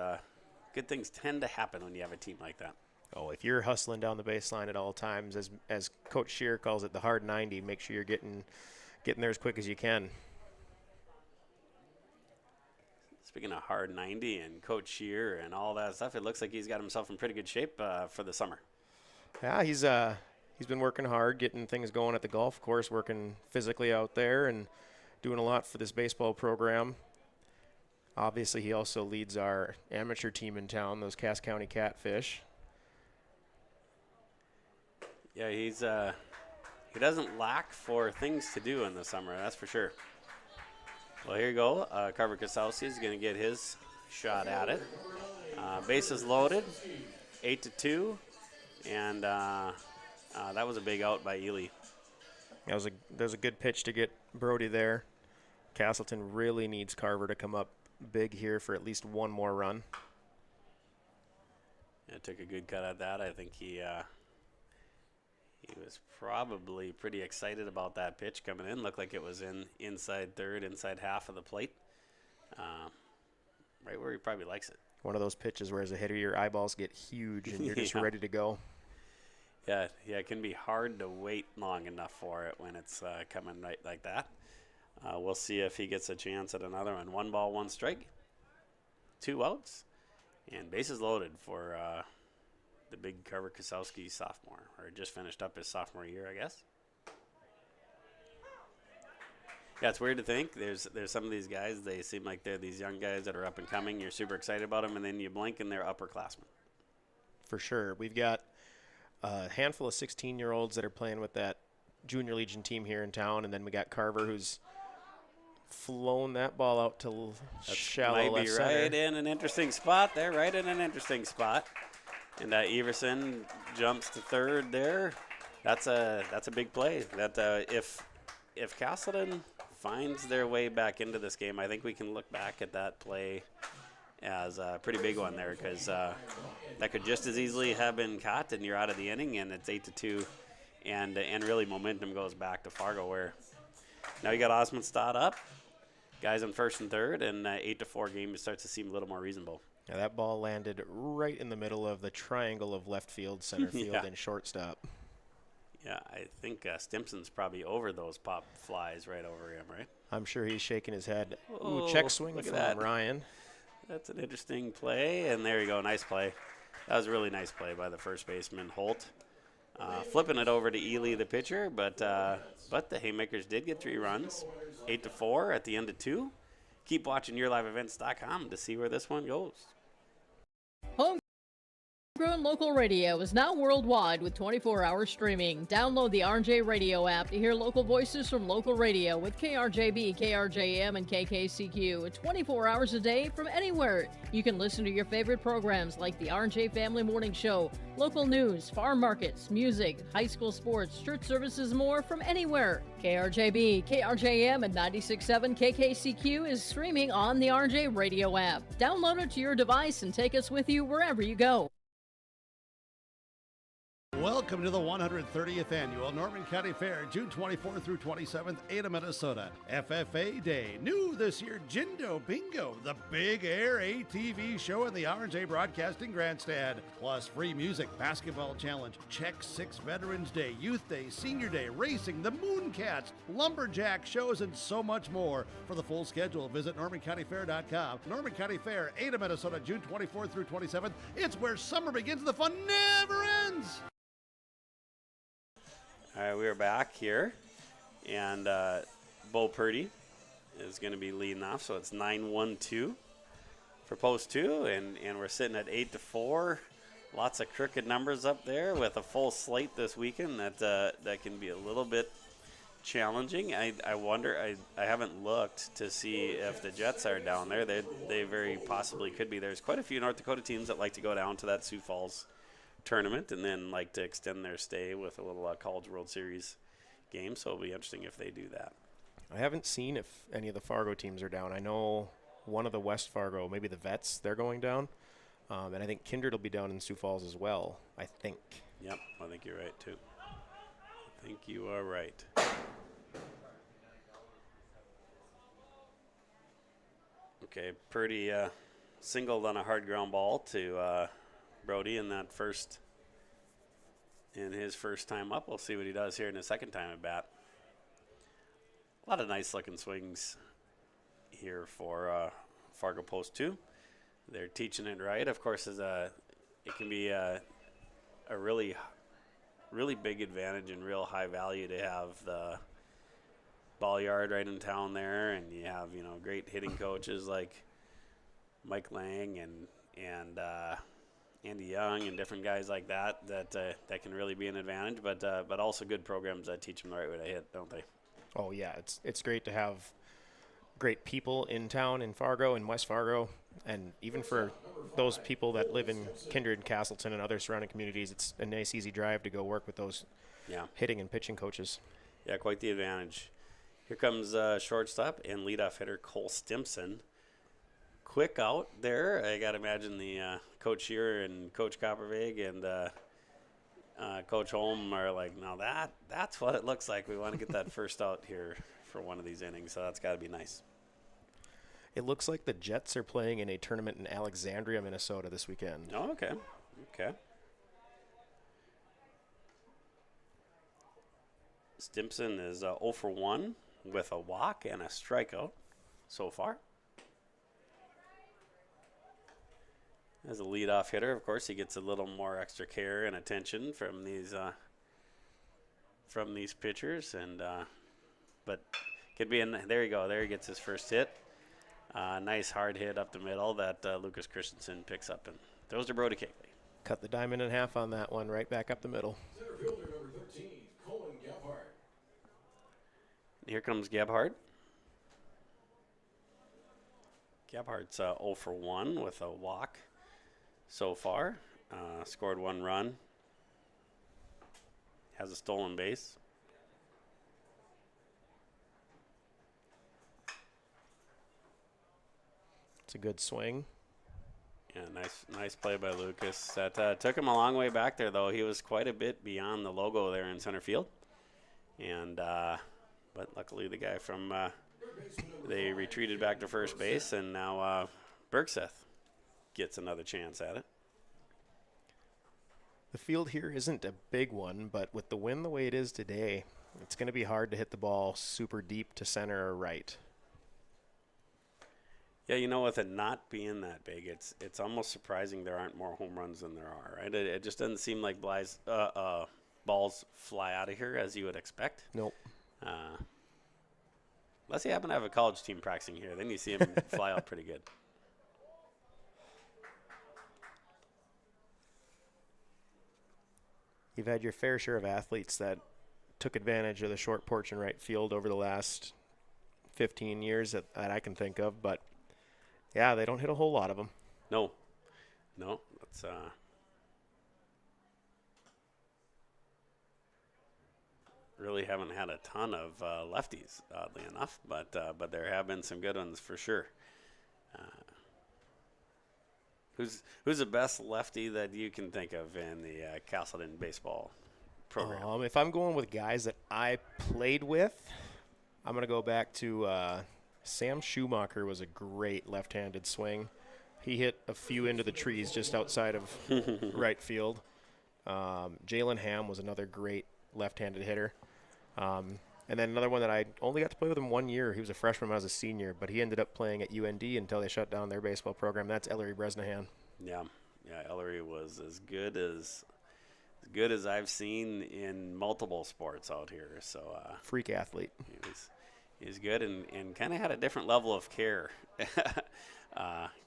good things tend to happen when you have a team like that. Oh, if you're hustling down the baseline at all times, as Coach Scheer calls it, the hard 90, make sure you're getting there as quick as you can. Speaking of hard 90 and Coach Scheer and all that stuff, it looks like he's got himself in pretty good shape for the summer. Yeah, he's been working hard, getting things going at the golf course, working physically out there, and doing a lot for this baseball program. Obviously, he also leads our amateur team in town, those Cass County Catfish. Yeah, he doesn't lack for things to do in the summer, that's for sure. Well, here you go. Carver Kasowski is going to get his shot at it. Bases loaded, 8-2, and that was a big out by Ely. That was a good pitch to get Brody there. Casselton really needs Carver to come up big here for at least one more run. Yeah, took a good cut at that. I think he was probably pretty excited about that pitch coming in. Looked like it was inside third, inside half of the plate, right where he probably likes it. One of those pitches where as a hitter your eyeballs get huge and you're just ready to go. Yeah, it can be hard to wait long enough for it when it's coming right like that. We'll see if he gets a chance at another one. 1 ball, 1 strike, 2 outs, and bases loaded for the big Carver Kasowski sophomore, or just finished up his sophomore year, I guess. Yeah, it's weird to think. There's some of these guys, they seem like they're these young guys that are up and coming. You're super excited about them, and then you blink and they're upperclassmen. For sure. We've got a handful of 16-year-olds that are playing with that Junior Legion team here in town, and then we got Carver, who's flown that ball out to shallow left center. Might be right in an interesting spot there, right in an interesting spot. And Everson jumps to third there. That's a big play. That if Casselton finds their way back into this game, I think we can look back at that play as a pretty big one there, because that could just as easily have been caught and you're out of the inning, and it's 8-2, and really momentum goes back to Fargo, where now you got Osmondstad up, guys on first and third, and 8-4 game starts to seem a little more reasonable. Yeah, that ball landed right in the middle of the triangle of left field, center field, and shortstop. Yeah, I think Stimson's probably over those pop flies right over him, right? I'm sure he's shaking his head. Oh, check swing from that. Ryan. That's an interesting play, and there you go, nice play. That was a really nice play by the first baseman, Holt. Flipping it over to Ely, the pitcher, but the Haymakers did get 3 runs, 8-4 at the end of 2. Keep watching YourLiveEvents.com to see where this one goes. Homegrown local radio is now worldwide with 24-hour streaming. Download the RJ Radio app to hear local voices from local radio with KRJB, KRJM, and KKCQ 24 hours a day from anywhere. You can listen to your favorite programs like the RJ Family Morning Show, local news, farm markets, music, high school sports, church services, more from anywhere. KRJB, KRJM, and 96.7 KKCQ is streaming on the RJ Radio app. Download it to your device and take us with you wherever you go. Welcome to the 130th Annual Norman County Fair, June 24th through 27th, Ada, Minnesota. FFA Day. New this year, Jindo Bingo, the big air ATV show in the R&J Broadcasting Grandstand. Plus free music, basketball challenge, Check 6 Veterans Day, Youth Day, Senior Day, racing, the Mooncats, lumberjack shows, and so much more. For the full schedule, visit NormanCountyFair.com. Norman County Fair, Ada, Minnesota, June 24th through 27th. It's where summer begins. The fun never ends. All right, we are back here, and Bo Purdy is going to be leading off, so it's 9-1-2 for post 2, and we're sitting at 8-4. Lots of crooked numbers up there with a full slate this weekend that can be a little bit challenging. I wonder, I haven't looked to see if the Jets are down there. They very possibly could be. There's quite a few North Dakota teams that like to go down to that Sioux Falls tournament and then like to extend their stay with a little College World Series game, so it'll be interesting if they do that. I haven't seen if any of the Fargo teams are down. I know one of the West Fargo, maybe the Vets, they're going down. And I think Kindred will be down in Sioux Falls as well, I think. Yep, I think you're right, too. I think you are right. Okay, Purdy singled on a hard ground ball to Brody in his first time up. We'll see what he does here in his second time at bat. A lot of nice looking swings here for Fargo Post 2. They're teaching it right. Of course, it can be a really big advantage and real high value to have the ball yard right in town there, and you have great hitting coaches like Mike Lang and Andy Young and different guys like that can really be an advantage, but also good programs that teach them the right way to hit, don't they? Oh yeah, it's great to have great people in town in Fargo and West Fargo, and even for those people that live in Kindred, Casselton, and other surrounding communities, it's a nice easy drive to go work with those hitting and pitching coaches. Yeah, quite the advantage. Here comes shortstop and leadoff hitter Cole Stimpson. Quick out there. I got to imagine the Coach Shearer and Coach Coppervig and Coach Holm are like, now that's what it looks like. We want to get that first out here for one of these innings, so that's got to be nice. It looks like the Jets are playing in a tournament in Alexandria, Minnesota this weekend. Oh, okay. Stimpson is 0 for 1 with a walk and a strikeout so far. As a leadoff hitter, of course, he gets a little more extra care and attention from these pitchers, and but could be in. There you go. There he gets his first hit. Nice hard hit up the middle that Lucas Christensen picks up and throws to Brody Kegley. Cut the diamond in half on that one, right back up the middle. Center fielder number 13, Colin Gebhardt. Here comes Gebhardt. Gebhardt's 0 for 1 with a walk so far. Scored 1 run. Has a stolen base. It's a good swing. Yeah, nice play by Lucas. That took him a long way back there, though. He was quite a bit beyond the logo there in center field. And but luckily the guy from they retreated back to first base, and now Bergseth gets another chance at it. The field here isn't a big one, but with the wind the way it is today, it's going to be hard to hit the ball super deep to center or right. Yeah, with it not being that big, it's almost surprising there aren't more home runs than there are, right? It just doesn't seem like balls fly out of here as you would expect. Nope. Unless you happen to have a college team practicing here, then you see them fly out pretty good. You've had your fair share of athletes that took advantage of the short porch in right field over the last 15 years that I can think of, but yeah, they don't hit a whole lot of them. No, that's really haven't had a ton of lefties, oddly enough, but there have been some good ones for sure. Who's the best lefty that you can think of in the Casselton baseball program? If I'm going with guys that I played with, I'm going to go back to Sam Schumacher. Was a great left-handed swing. He hit a few into the trees just outside of right field. Jalen Ham was another great left-handed hitter. And then another one that I only got to play with him 1 year. He was a freshman when I was a senior, but he ended up playing at UND until they shut down their baseball program. That's Ellery Bresnahan. Yeah, Ellery was as good as I've seen in multiple sports out here. So freak athlete. He was good and kind of had a different level of care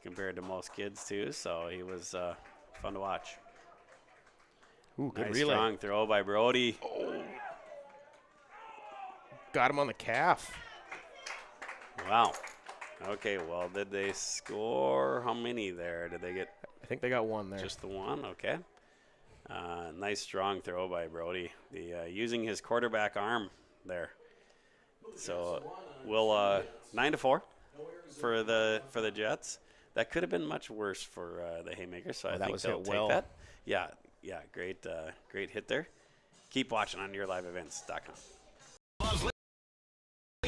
compared to most kids too. So he was fun to watch. Ooh, good nice relay. Strong throw by Brody. Oh. Got him on the calf. Wow. Okay, well, did they score? How many there? Did they get? I think they got one there. Just the one? Okay. Nice strong throw by Brody. Using his quarterback arm there. So we'll 9-4 for the Jets. That could have been much worse for the Haymakers, so I think they'll take that. Yeah, great hit there. Keep watching on yourliveevents.com.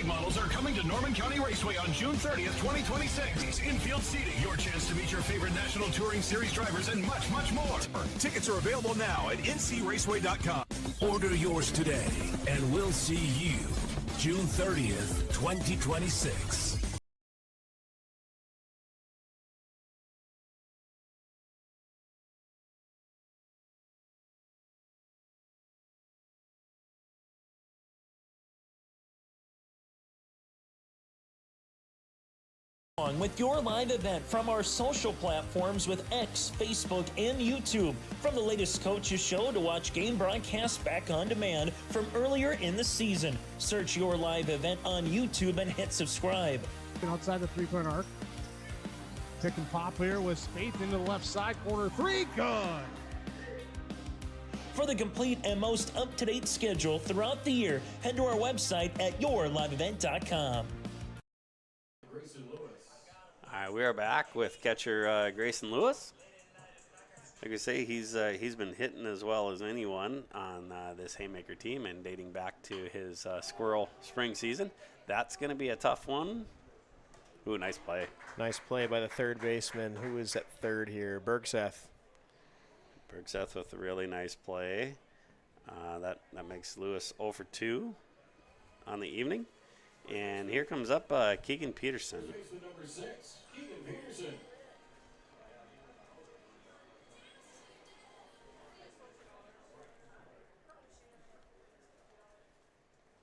Models are coming to Norman County Raceway on June 30th, 2026. Infield seating, your chance to meet your favorite National Touring Series drivers, and much, much more. Tickets are available now at ncraceway.com. Order yours today, and we'll see you June 30th, 2026. With your live event from our social platforms with X, Facebook, and YouTube. From the latest coaches show to watch game broadcasts back on demand from earlier in the season. Search your live event on YouTube and hit subscribe. Outside the three-point arc. Pick and pop here with Spaeth into the left side corner. Three, good. For the complete and most up-to-date schedule throughout the year, head to our website at yourliveevent.com. We are back with catcher Grayson Lewis. Like I say, he's been hitting as well as anyone on this Haymaker team, and dating back to his Squirrel spring season. That's going to be a tough one. Ooh, nice play. Nice play by the third baseman. Who is at third here? Bergseth. Bergseth with a really nice play. That makes Lewis 0 for 2 on the evening. And here comes up Keegan Peterson. Number 6, Keegan Peterson.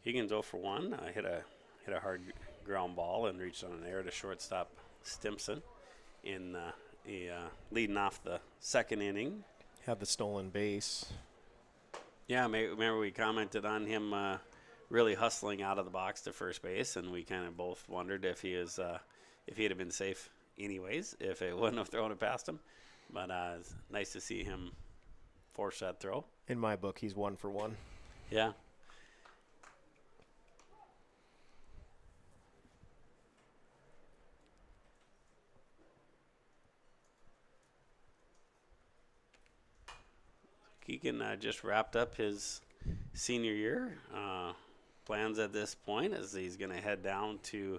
Keegan's 0 for 1. Hit a hard ground ball and reached on an error to shortstop Stimson in leading off the second inning. Had the stolen base. Yeah, remember we commented on him really hustling out of the box to first base, and we kind of both wondered if he'd have been safe anyways, if it wouldn't have thrown it past him. But it's nice to see him force that throw. In my book, he's 1 for 1. Yeah. Keegan just wrapped up his senior year. Plans at this point is he's going to head down to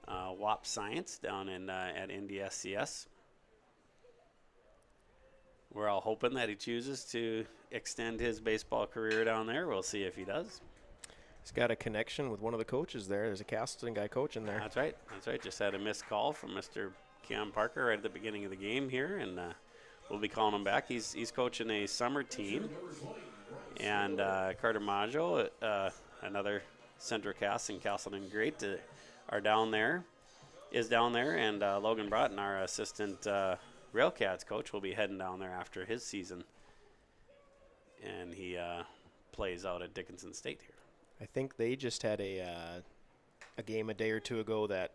WAP Science down at NDSCS. We're all hoping that he chooses to extend his baseball career down there. We'll see if he does. He's got a connection with one of the coaches there. There's a Casselton guy coaching there. That's right. Just had a missed call from Mr. Keon Parker right at the beginning of the game here, and we'll be calling him back. He's coaching a summer team. And Carter Maggio, another Central Cass and Casselton great, is down there. And Logan Broughton, our assistant Railcats coach, will be heading down there after his season. And he plays out at Dickinson State here. I think they just had a game a day or two ago that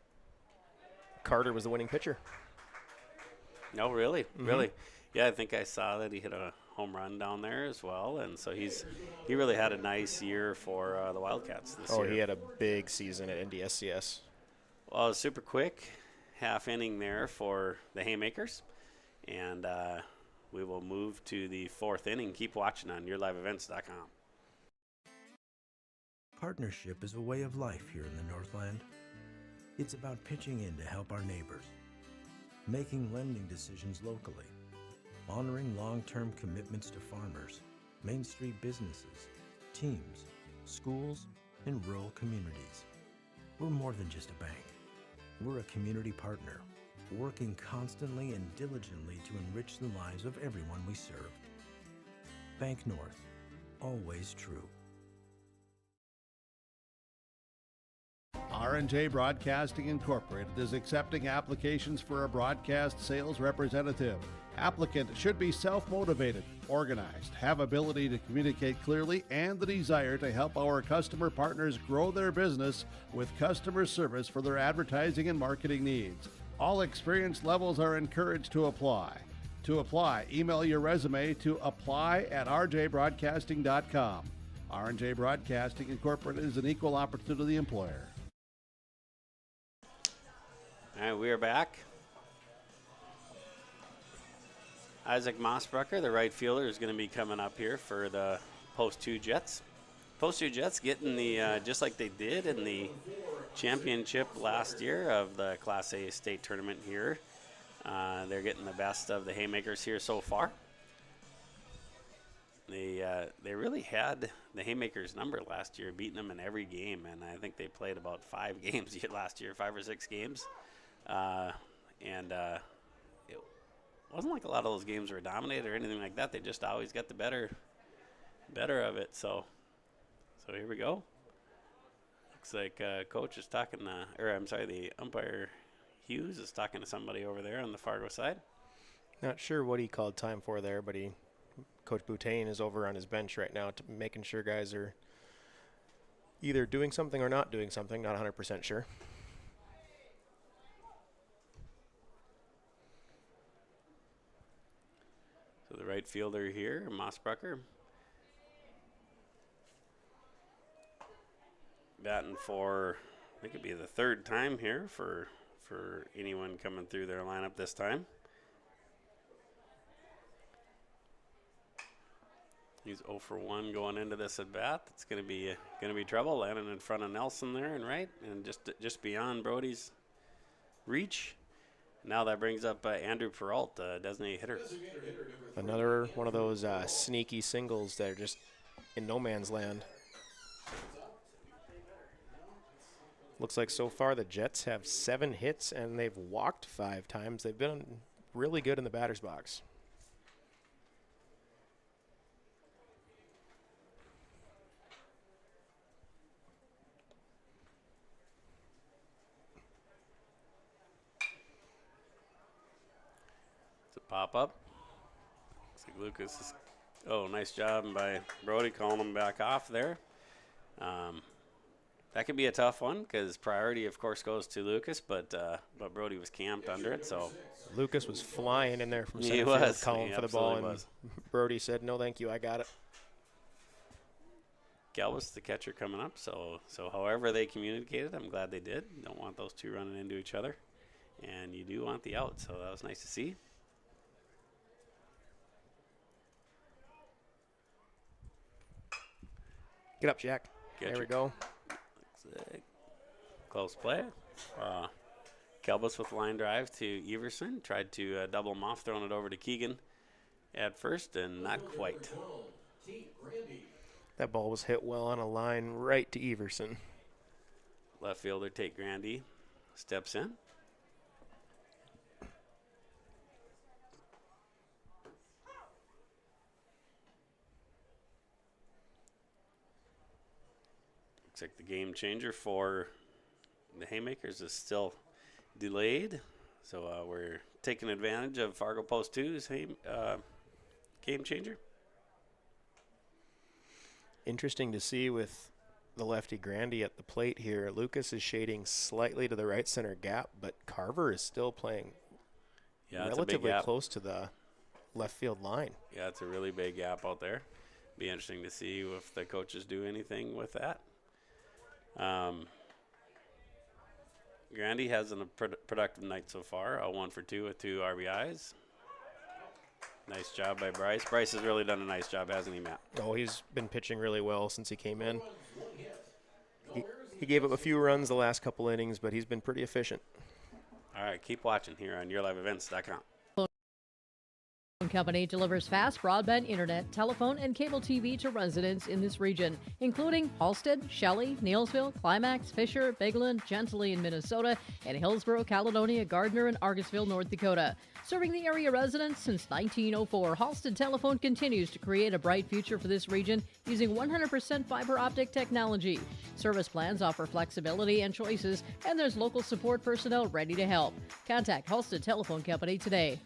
Carter was the winning pitcher. No, really? Mm-hmm. Really? Yeah, I think I saw that he hit a home run down there as well, and so he really had a nice year for the Wildcats this year. Oh, he had a big season at NDSCS. Well, it was super quick, half inning there for the Haymakers, And we will move to the 4th inning. Keep watching on yourliveevents.com. Partnership is a way of life here in the Northland. It's about pitching in to help our neighbors, making lending decisions locally, honoring long-term commitments to farmers, Main Street businesses, teams, schools, and rural communities. We're more than just a bank. We're a community partner, working constantly and diligently to enrich the lives of everyone we serve. Bank North, always true. R&J Broadcasting Incorporated is accepting applications for a broadcast sales representative. Applicant should be self-motivated, organized, have ability to communicate clearly, and the desire to help our customer partners grow their business with customer service for their advertising and marketing needs. All experience levels are encouraged to apply. To apply, email your resume to apply@rjbroadcasting.com. R&J Broadcasting Incorporated is an equal opportunity employer. All right, we are back. Isaac Mossbrucker, the right fielder, is going to be coming up here for the Post 2 Jets. Post 2 Jets getting the, just like they did in the championship last year of the Class A state tournament here. They're getting the best of the Haymakers here so far. They really had the Haymakers number last year, beating them in every game, and I think they played about 5 games last year, 5 or 6 games. It wasn't like a lot of those games were dominated or anything like that. They just always got the better of it. So here we go. Looks like coach is talking the umpire Hughes is talking to somebody over there on the Fargo side. Not sure what he called time for there, but Coach Boutain is over on his bench right now, making sure guys are either doing something or not doing something. Not 100% sure. So the right fielder here, Mossbrucker, batting for, I think it'd be the 3rd time here for anyone coming through their lineup this time. He's 0 for 1 going into this at bat. It's going to be trouble. Landing in front of Nelson there and right, and just beyond Brody's reach. Now that brings up Andrew Peralt, designated hitter. Another one of those sneaky singles that are just in no man's land. Looks like so far the Jets have 7 hits and they've walked 5 times. They've been really good in the batter's box. Pop up. Looks like Lucas is, nice job by Brody calling him back off there. That could be a tough one because priority, of course, goes to Lucas, but Brody was camped under it. So Lucas was flying in there from center field, calling for the ball, and Brody said, "No, thank you, I got it." Galvis, the catcher, coming up. So however they communicated, I'm glad they did. Don't want those two running into each other, and you do want the out. So that was nice to see. Get up, Jack. There we go. Close play. Kelbus with line drive to Everson. Tried to double him off, throwing it over to Keegan at first, and not quite. That ball was hit well on a line right to Everson. Left fielder Tate Grandy steps in. Looks like the game changer for the Haymakers is still delayed. So we're taking advantage of Fargo Post 2's game changer. Interesting to see with the lefty Grandy at the plate here. Lucas is shading slightly to the right center gap, but Carver is still playing relatively close to the left field line. Yeah, it's a really big gap out there. Be interesting to see if the coaches do anything with that. Grandy has a productive night so far, 1 for 2 with 2 RBIs. Nice job by Bryce. Bryce has really done a nice job, hasn't he, Matt? Oh, he's been pitching really well since he came in. He gave up a few runs the last couple innings, but he's been pretty efficient. All right, keep watching here on YourLiveEvents.com. Company delivers fast broadband internet, telephone, and cable TV to residents in this region, including Halstead, Shelley, Neelsville, Climax, Fisher, Bigland, Gentilly in Minnesota, and Hillsborough, Caledonia, Gardner, and Argosville, North Dakota. Serving the area residents since 1904, Halstead Telephone continues to create a bright future for this region using 100% fiber optic technology. Service plans offer flexibility and choices, and there's local support personnel ready to help. Contact Halstead Telephone Company today.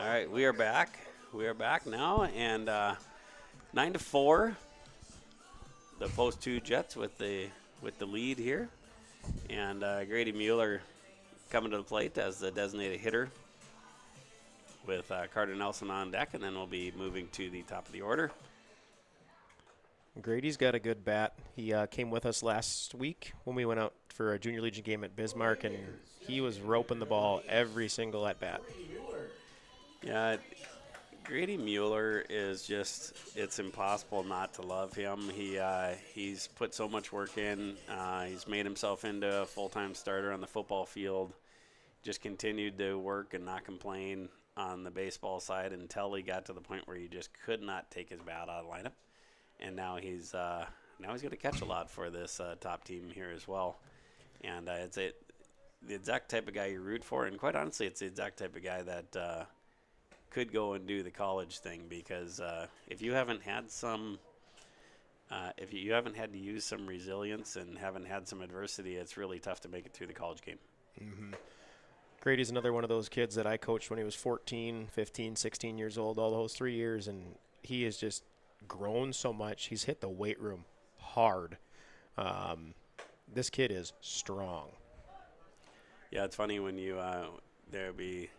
All right, we are back. We are back now, and 9-4. The post 2 Jets with the lead here, and Grady Mueller coming to the plate as the designated hitter with Carter Nelson on deck, and then we'll be moving to the top of the order. Grady's got a good bat. He came with us last week when we went out for a Junior Legion game at Bismarck, and he was roping the ball every single at bat. Yeah, Grady Mueller is just, it's impossible not to love him. He's put so much work in. He's made himself into a full-time starter on the football field. Just continued to work and not complain on the baseball side until he got to the point where he just could not take his bat out of the lineup. And now he's going to catch a lot for this top team here as well. And it's the exact type of guy you root for. And quite honestly, it's the exact type of guy that could go and do the college thing, because if you haven't had to use some resilience and haven't had some adversity, it's really tough to make it through the college game. Mm-hmm. Grady's another one of those kids that I coached when he was 14, 15, 16 years old, all those 3 years, and he has just grown so much. He's hit the weight room hard. This kid is strong. Yeah, it's funny when there'll be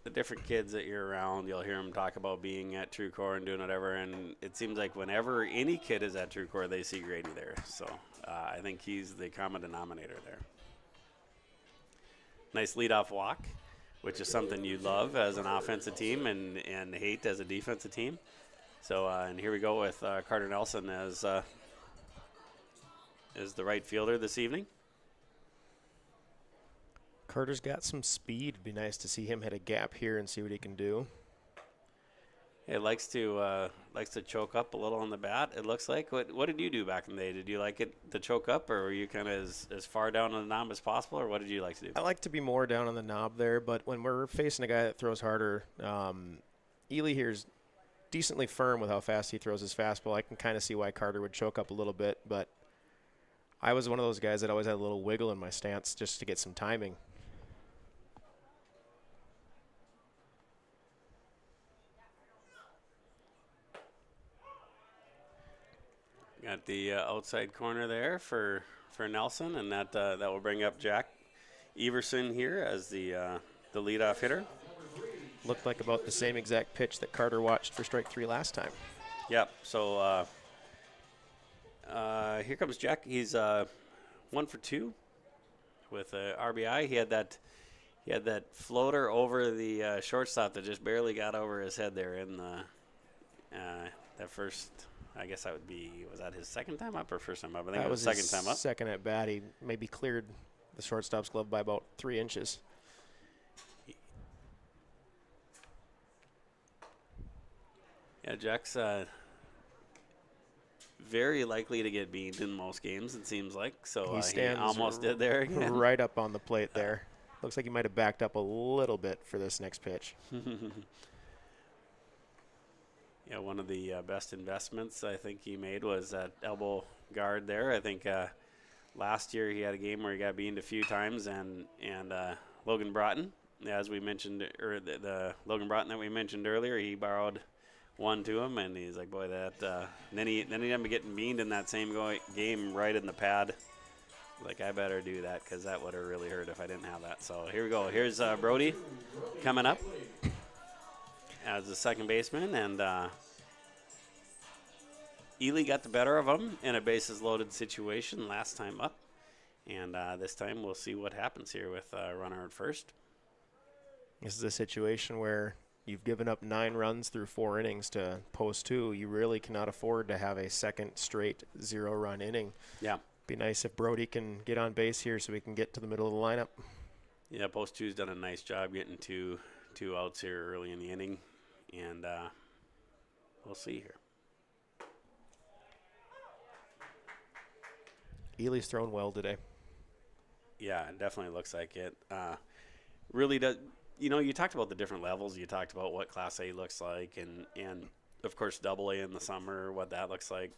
the different kids that you're around, you'll hear them talk about being at TrueCore and doing whatever, and it seems like whenever any kid is at TrueCore, they see Grady there. So I think he's the common denominator there. Nice leadoff walk, which is something you love as an offensive team and hate as a defensive team. So and here we go with Carter Nelson as the right fielder this evening. Carter's got some speed. It'd be nice to see him hit a gap here and see what he can do. He likes to choke up a little on the bat, it looks like. What did you do back in the day? Did you like it to choke up, or were you kind of as far down on the knob as possible, or what did you like to do? I like to be more down on the knob there, but when we're facing a guy that throws harder, Ely here's decently firm with how fast he throws his fastball. I can kind of see why Carter would choke up a little bit, but I was one of those guys that always had a little wiggle in my stance just to get some timing. Got the outside corner there for Nelson, and that will bring up Jack Everson here as the leadoff hitter. Looked like about the same exact pitch that Carter watched for strike 3 last time. Yep. So here comes Jack. He's 1 for 2 with RBI. He had that floater over the shortstop that just barely got over his head there in that first. I guess that would be, was that his second time up or first time up? I think it was second time up. Second at bat. He maybe cleared the shortstop's glove by about 3 inches. Yeah, Jack's very likely to get beamed in most games, it seems like. So he stands almost did there again. Right up on the plate there. Looks like he might have backed up a little bit for this next pitch. Yeah, one of the best investments I think he made was that elbow guard there. I think last year he had a game where he got beamed a few times, and Logan Broughton, as we mentioned, or the Logan Broughton that we mentioned earlier, he borrowed one to him, and he's like, boy, that. Then he ended up getting beamed in that same game right in the pad. Like, I better do that because that would have really hurt if I didn't have that. So here we go. Here's Brody coming up as the second baseman, and Ely got the better of him in a bases-loaded situation last time up, And this time we'll see what happens here with runner at first. This is a situation where you've given up 9 runs through 4 innings to post 2. You really cannot afford to have a second straight 0-run inning. Yeah. Be nice if Brody can get on base here so we can get to the middle of the lineup. Yeah, post 2's done a nice job getting two outs here early in the inning, and we'll see here. Ely's thrown well today. Yeah, it definitely looks like it. Really does. You talked about the different levels. You talked about what Class A looks like, and of course Double A in the summer, what that looks like.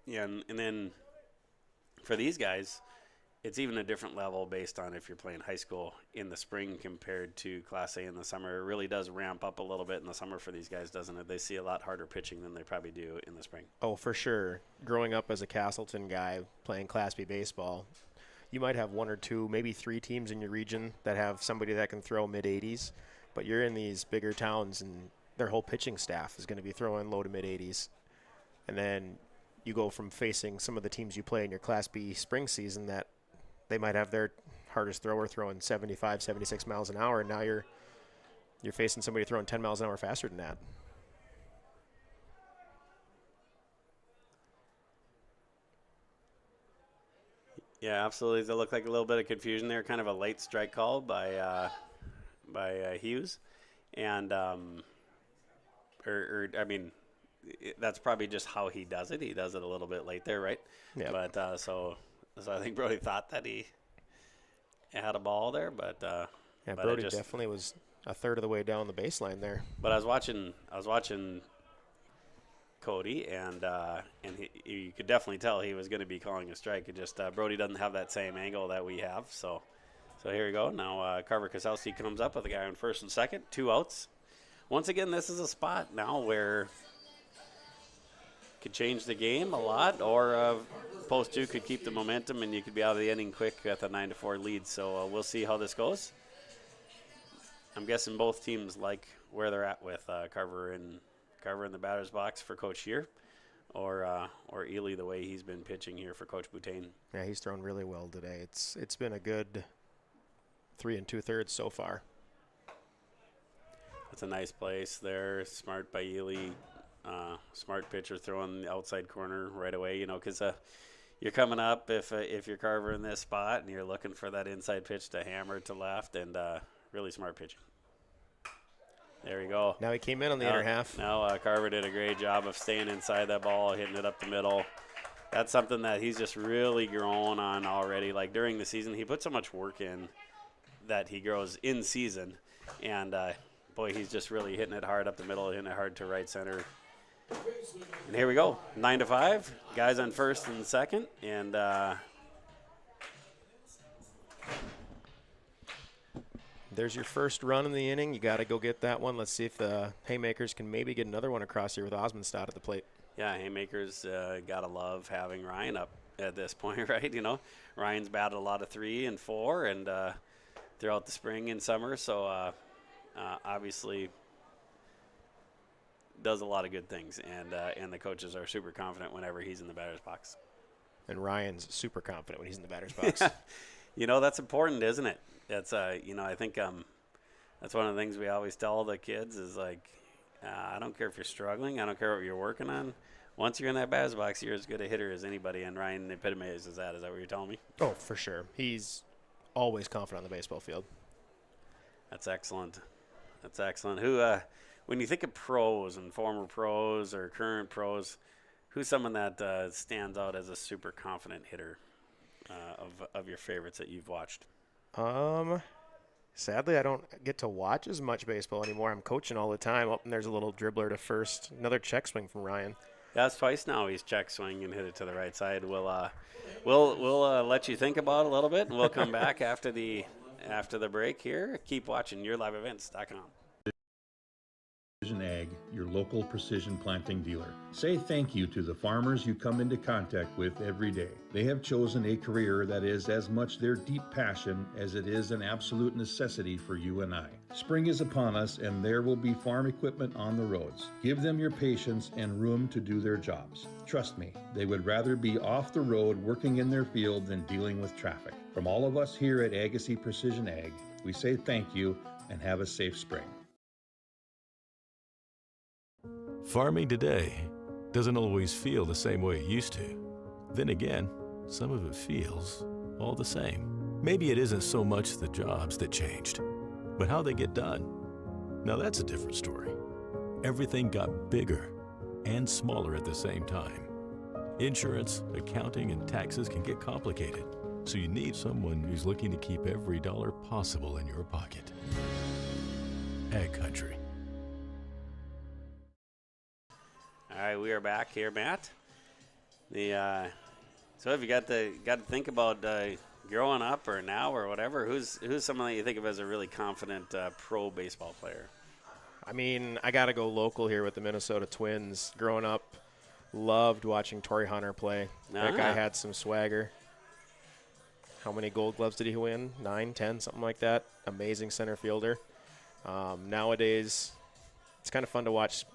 Yeah, and then for these guys, it's even a different level based on if you're playing high school in the spring compared to Class A in the summer. It really does ramp up a little bit in the summer for these guys, doesn't it? They see a lot harder pitching than they probably do in the spring. Oh, for sure. Growing up as a Casselton guy playing Class B baseball, you might have 1 or 2, maybe 3 teams in your region that have somebody that can throw mid-80s, but you're in these bigger towns and their whole pitching staff is going to be throwing low to mid-80s. And then you go from facing some of the teams you play in your Class B spring season that they might have their hardest thrower throwing 75, 76 miles an hour, and now you're facing somebody throwing 10 miles an hour faster than that. Yeah, absolutely. There looked like a little bit of confusion there, kind of a late strike call by Hughes, and that's probably just how he does it. He does it a little bit late there, right? Yeah. But so I think Brody thought that he had a ball there, but yeah, Brody definitely was a third of the way down the baseline there. But I was watching Cody, and you could definitely tell he was going to be calling a strike. It just Brody doesn't have that same angle that we have. So here we go. Now Carver Casselton comes up with a guy on first and second, 2 outs. Once again, this is a spot now where could change the game a lot, or post 2 could keep the momentum, and you could be out of the inning quick with a 9-4 lead. So we'll see how this goes. I'm guessing both teams like where they're at with Carver in the batter's box for Coach Shear, or Ely the way he's been pitching here for Coach Boutain. Yeah, he's thrown really well today. It's been a good 3 2/3 so far. That's a nice place there. Smart by Ely. Smart pitcher throwing the outside corner right away. Because you're coming up if you're Carver in this spot and you're looking for that inside pitch to hammer to left, and really smart pitching. There we go. Now he came in on the inner half. Now Carver did a great job of staying inside that ball, hitting it up the middle. That's something that he's just really grown on already. Like during the season, he put so much work in that he grows in season. And, boy, he's just really hitting it hard up the middle, hitting it hard to right center. And here we go, 9-5. Guys on first and second. And there's your first run in the inning. You got to go get that one. Let's see if the Haymakers can maybe get another one across here with Osmondstad at the plate. Yeah, Haymakers got to love having Ryan up at this point, right? Ryan's batted a lot of 3 and 4 and throughout the spring and summer. So obviously does a lot of good things. And the coaches are super confident whenever he's in the batter's box. And Ryan's super confident when he's in the batter's box. That's important, isn't it? That's I think that's one of the things we always tell the kids is like, I don't care if you're struggling, I don't care what you're working on. Once you're in that batter's box, you're as good a hitter as anybody, and Ryan epitomizes that. Is that what you're telling me? Oh, for sure. He's always confident on the baseball field. That's excellent. That's excellent. Who, when you think of pros and former pros or current pros, who's someone that stands out as a super confident hitter of your favorites that you've watched? Sadly, I don't get to watch as much baseball anymore. I'm coaching all the time. Oh, and there's a little dribbler to first. Another check swing from Ryan. That's twice now he's check swing and hit it to the right side. We'll let you think about it a little bit, and we'll come back after the break here. Keep watching YourLiveEvents.com. Precision Ag, your local precision planting dealer. Say thank you to the farmers you come into contact with every day. They have chosen a career that is as much their deep passion as it is an absolute necessity for you and I. Spring is upon us and there will be farm equipment on the roads. Give them your patience and room to do their jobs. Trust me, they would rather be off the road working in their field than dealing with traffic. From all of us here at Agassiz Precision Ag, we say thank you and have a safe spring. Farming today doesn't always feel the same way it used to. Then again, some of it feels all the same. Maybe it isn't so much the jobs that changed, but how they get done. Now that's a different story. Everything got bigger and smaller at the same time. Insurance, accounting, and taxes can get complicated, so you need someone who's looking to keep every dollar possible in your pocket. Ag Country. All right, we are back here, Matt. So have you got to think about growing up or now or whatever? Who's someone that you think of as a really confident pro baseball player? I mean, I got to go local here with the Minnesota Twins. Growing up, loved watching Torrey Hunter play. That guy had some swagger. How many Gold Gloves did he win? 9, 10, something like that. Amazing center fielder. Nowadays, it's kind of fun to watch.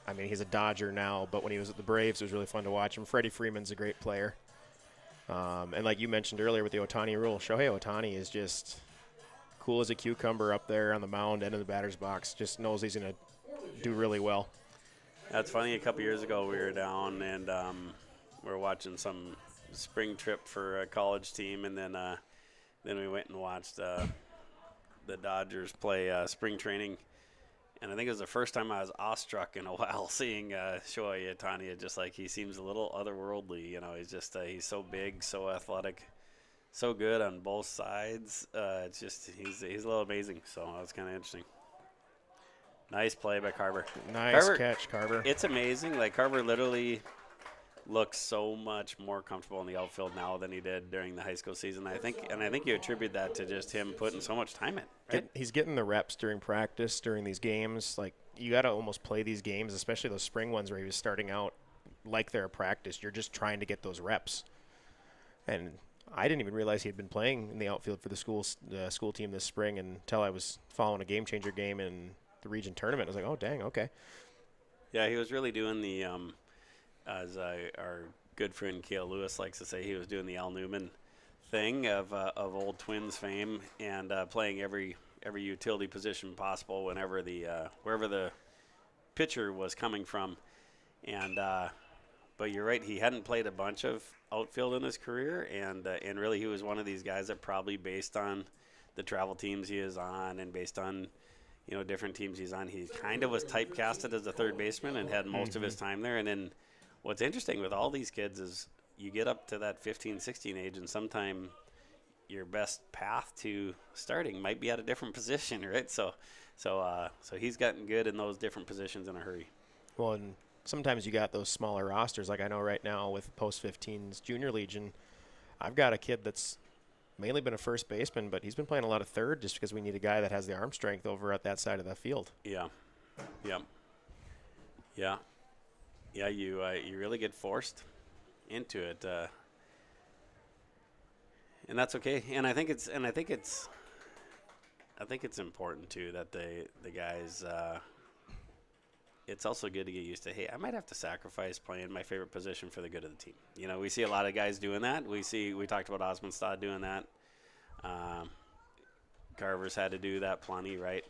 I mean, he's a Dodger now, but when he was at the Braves, it was really fun to watch him. Freddie Freeman's a great player. And like you mentioned earlier with the Ohtani rule, Shohei Ohtani is just cool as a cucumber up there on the mound and in the batter's box. Just knows he's going to do really well. That's funny. A couple years ago, we were down and we were watching some spring trip for a college team, and then we went and watched the Dodgers play spring training. And I think it was the first time I was awestruck in a while seeing Shohei Ohtani. Just like he seems a little otherworldly. You know, he's just he's so big, so athletic, so good on both sides. It's just he's a little amazing. So that was kind of interesting. Nice play by Carver. Nice catch, Carver. It's amazing. Like Carver literally looks so much more comfortable in the outfield now than he did during the high school season. I think you attribute that to just him putting so much time in. Right? He's getting the reps during practice, during these games. Like, you got to almost play these games, especially those spring ones where he was starting out like they're a practice. You're just trying to get those reps. And I didn't even realize he had been playing in the outfield for the school team this spring until I was following a Game Changer game in the region tournament. I was like, oh, dang, okay. Yeah, he was really doing the as our good friend Cale Lewis likes to say, he was doing the Al Newman thing of old Twins fame and playing every utility position possible wherever the pitcher was coming from. And but you're right, he hadn't played a bunch of outfield in his career, and really he was one of these guys that probably based on the travel teams he is on and based on different teams he's on, he kind of was typecasted as a third baseman and had most of his time there. And then what's interesting with all these kids is you get up to that 15, 16 age, and sometime your best path to starting might be at a different position, right? So he's gotten good in those different positions in a hurry. Well, and sometimes you got those smaller rosters. Like I know right now with Post-15's Junior Legion, I've got a kid that's mainly been a first baseman, but he's been playing a lot of third just because we need a guy that has the arm strength over at that side of the field. Yeah. You really get forced into it, and that's okay. And I think it's important too that the guys. It's also good to get used to. Hey, I might have to sacrifice playing my favorite position for the good of the team. We see a lot of guys doing that. We talked about Osmondstad doing that. Carver's had to do that plenty, right?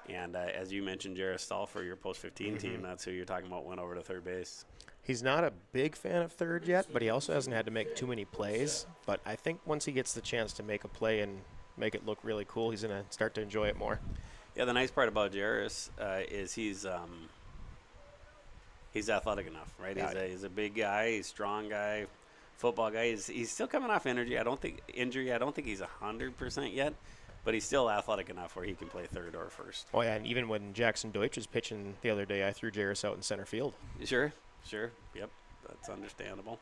And as you mentioned, Jarrett Stahl for your Post-15 team, that's who you're talking about went over to third base. He's not a big fan of third yet, but he also hasn't had to make too many plays. But I think once he gets the chance to make a play and make it look really cool, he's going to start to enjoy it more. Yeah, the nice part about Jarrett is he's athletic enough, right? Yeah. He's a big guy, he's a strong guy, football guy. He's still coming off injury. I don't think he's 100% yet. But he's still athletic enough where he can play third or first. Oh, yeah, and even when Jackson Deutsch was pitching the other day, I threw Jarris out in center field. Sure. Yep, that's understandable.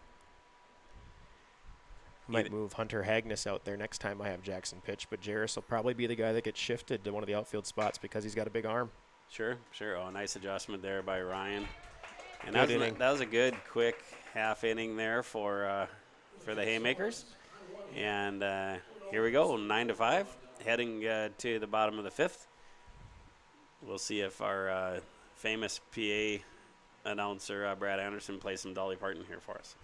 Might move Hunter Hagness out there next time I have Jackson pitch, but Jarris will probably be the guy that gets shifted to one of the outfield spots because he's got a big arm. Sure. Oh, nice adjustment there by Ryan. And Good that inning. was a good, quick half inning there for the Haymakers. And here we go, 9-5, heading to the bottom of the 5th. We'll see if our famous PA announcer, Brad Anderson, plays some Dolly Parton here for us.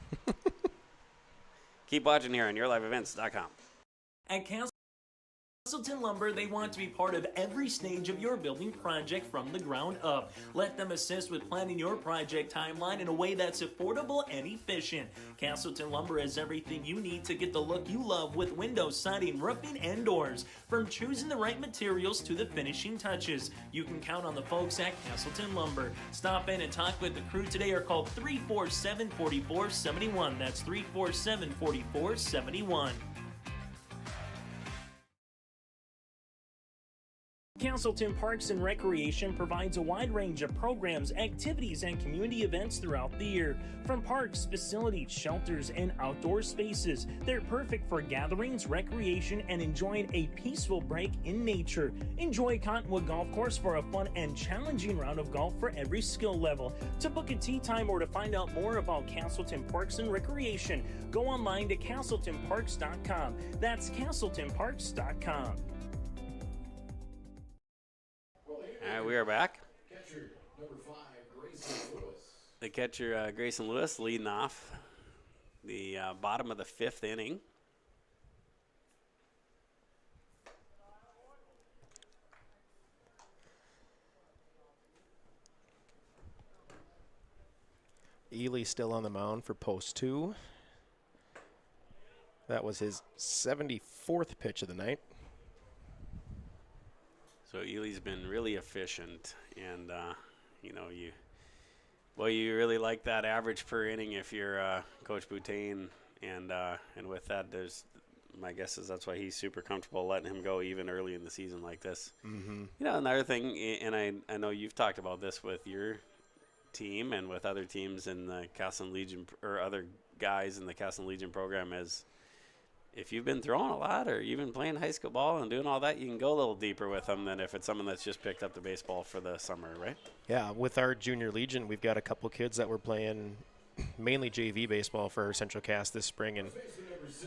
Keep watching here on YourLiveEvents.com. At Casselton Lumber, they want to be part of every stage of your building project from the ground up. Let them assist with planning your project timeline in a way that's affordable and efficient. Casselton Lumber has everything you need to get the look you love with windows, siding, roofing, and doors. From choosing the right materials to the finishing touches, you can count on the folks at Casselton Lumber. Stop in and talk with the crew today or call 347-4471. That's 347-4471. Casselton Parks and Recreation provides a wide range of programs, activities, and community events throughout the year. From parks, facilities, shelters, and outdoor spaces, they're perfect for gatherings, recreation, and enjoying a peaceful break in nature. Enjoy Cottonwood Golf Course for a fun and challenging round of golf for every skill level. To book a tee time or to find out more about Casselton Parks and Recreation, go online to CasseltonParks.com. That's CasseltonParks.com. All right, we are back. The catcher, Grayson Lewis, leading off the bottom of the 5th inning. Ely still on the mound for post 2. That was his 74th pitch of the night. So Ely's been really efficient, and you really like that average per inning if you're Coach Boutain, and with that, my guess is that's why he's super comfortable letting him go even early in the season like this. Mm-hmm. Another thing, and I know you've talked about this with your team and with other teams in the Casselton Legion or other guys in the Casselton Legion program is, if you've been throwing a lot or you've been playing high school ball and doing all that, you can go a little deeper with them than if it's someone that's just picked up the baseball for the summer, right? Yeah, with our junior legion, we've got a couple kids that were playing mainly JV baseball for Central Cass this spring, and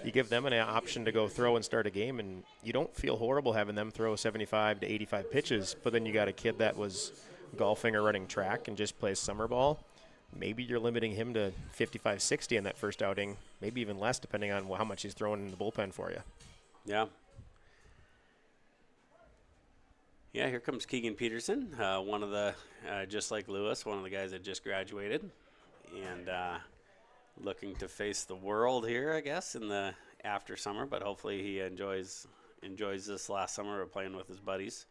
you give them an option to go throw and start a game, and you don't feel horrible having them throw 75 to 85 pitches, but then you got a kid that was golfing or running track and just plays summer ball. Maybe you're limiting him to 55, 60 in that first outing, maybe even less depending on how much he's throwing in the bullpen for you. Yeah. Yeah, here comes Keegan Peterson, one of the, just like Lewis, one of the guys that just graduated and looking to face the world here, I guess, in the after summer, but hopefully he enjoys this last summer of playing with his buddies.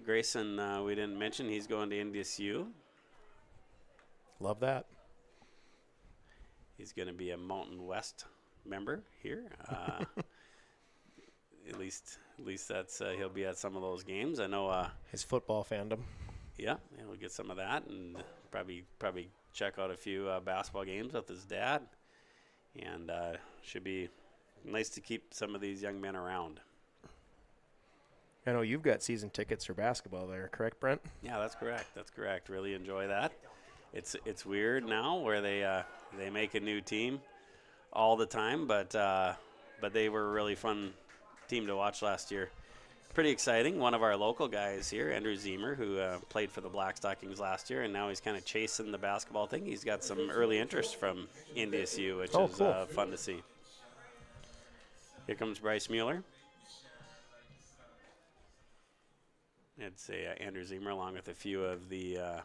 Grayson, we didn't mention, he's going to NDSU. Love that. He's going to be a Mountain West member here. At least that's he'll be at some of those games. I know his football fandom. Yeah, he'll get some of that and probably check out a few basketball games with his dad. And should be nice to keep some of these young men around. I know you've got season tickets for basketball there, correct, Brent? Yeah, that's correct. Really enjoy that. It's weird now where they make a new team all the time, but they were a really fun team to watch last year. Pretty exciting. One of our local guys here, Andrew Zemer, who played for the Blackstockings last year, and now he's kind of chasing the basketball thing. He's got some early interest from NDSU, which is cool. Fun to see. Here comes Bryce Mueller. It's Andrew Zemer, along with a few of the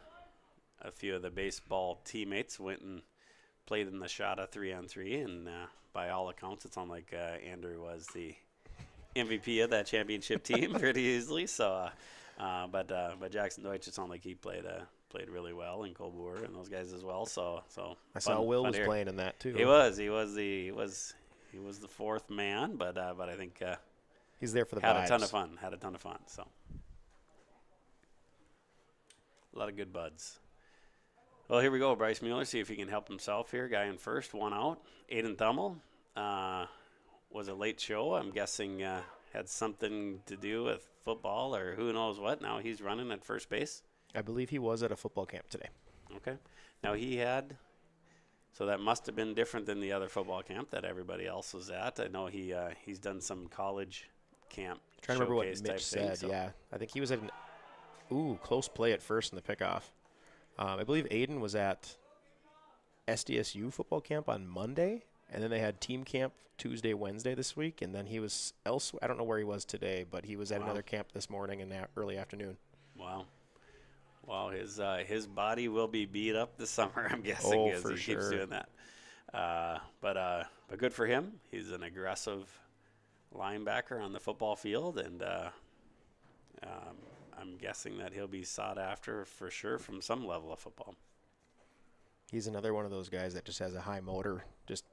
baseball teammates, went and played in the Shada 3-on-3, and by all accounts, it sounded like Andrew was the MVP of that championship team pretty easily. So, but Jackson Deutsch, it sounded like he played really well, and Cole Boer and those guys as well. So I saw Will was playing in that too. He was the fourth man, but I think he's there for the had vibes. Had a ton of fun. So. A lot of good buds. Well, here we go. Bryce Mueller, see if he can help himself here. Guy in first, one out. Aiden Thummel was a late show. I'm guessing had something to do with football or who knows what. Now he's running at first base. I believe he was at a football camp today. Okay. Now so that must have been different than the other football camp that everybody else was at. I know he's done some college camp. Trying to remember what Mitch said. So. Yeah, I think he was at close play at first in the pickoff. I believe Aiden was at SDSU football camp on Monday, and then they had team camp Tuesday, Wednesday this week, and then he was elsewhere. I don't know where he was today, but he was at another camp this morning and early afternoon. Wow. Well, his body will be beat up this summer, I'm guessing, as he keeps doing that. But good for him. He's an aggressive linebacker on the football field, and I'm guessing that he'll be sought after for sure from some level of football. He's another one of those guys that just has a high motor, just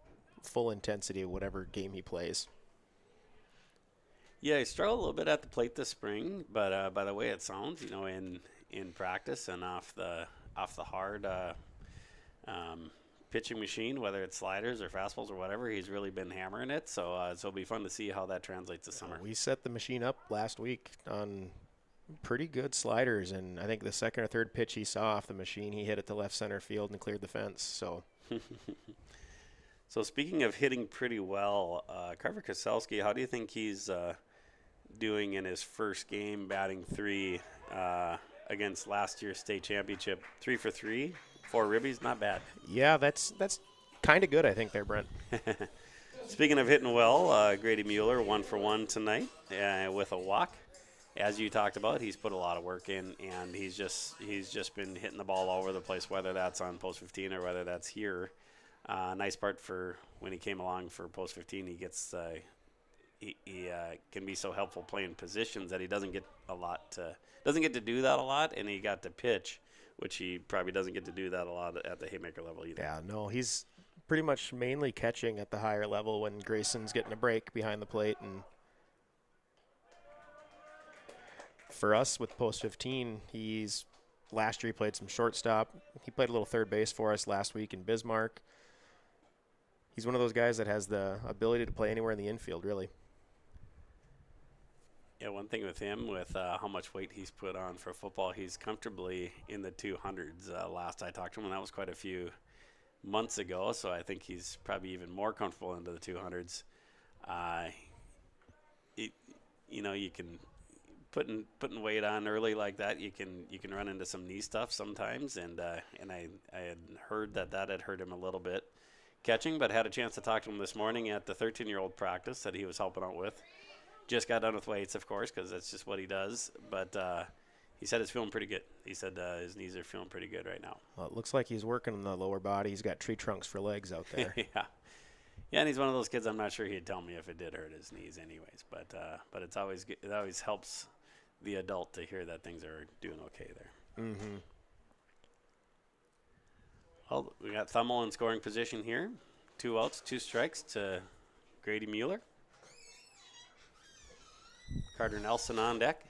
full intensity of whatever game he plays. Yeah, he struggled a little bit at the plate this spring, but by the way it sounds, in practice and off the hard pitching machine, whether it's sliders or fastballs or whatever, he's really been hammering it. So it'll be fun to see how that translates this summer. We set the machine up last week on pretty good sliders, and I think the second or third pitch he saw off the machine, he hit it to left center field and cleared the fence. So speaking of hitting pretty well, Carver Koselski, how do you think he's doing in his first game, batting three against last year's state championship? 3 for 3, 4 ribbies, not bad. Yeah, that's kind of good, I think, there, Brent. Speaking of hitting well, Grady Mueller 1 for 1 tonight with a walk. As you talked about, he's put a lot of work in, and he's just been hitting the ball all over the place, whether that's on post 15 or whether that's here. Nice part for when he came along for post 15, he gets he can be so helpful playing positions that he doesn't get to do that a lot, and he got to pitch, which he probably doesn't get to do that a lot at the Haymaker level either. Yeah, no, he's pretty much mainly catching at the higher level when Grayson's getting a break behind the plate. And for us with post 15, last year he played some shortstop. He played a little third base for us last week in Bismarck. He's one of those guys that has the ability to play anywhere in the infield, really. Yeah, one thing with him, with how much weight he's put on for football, he's comfortably in the 200s. Last I talked to him, and that was quite a few months ago, so I think he's probably even more comfortable into the 200s. You can putting weight on early like that, you can run into some knee stuff sometimes, and I had heard that had hurt him a little bit catching, but had a chance to talk to him this morning at the 13-year-old practice that he was helping out with. Just got done with weights, of course, because that's just what he does. But he said it's feeling pretty good. He said his knees are feeling pretty good right now. Well, it looks like he's working on the lower body. He's got tree trunks for legs out there. Yeah, and he's one of those kids. I'm not sure he'd tell me if it did hurt his knees, anyways. But it always helps the adult to hear that things are doing okay there. Mm-hmm. Well, we got Thummel in scoring position here. 2 outs, 2 strikes to Grady Mueller. Carter Nelson on deck.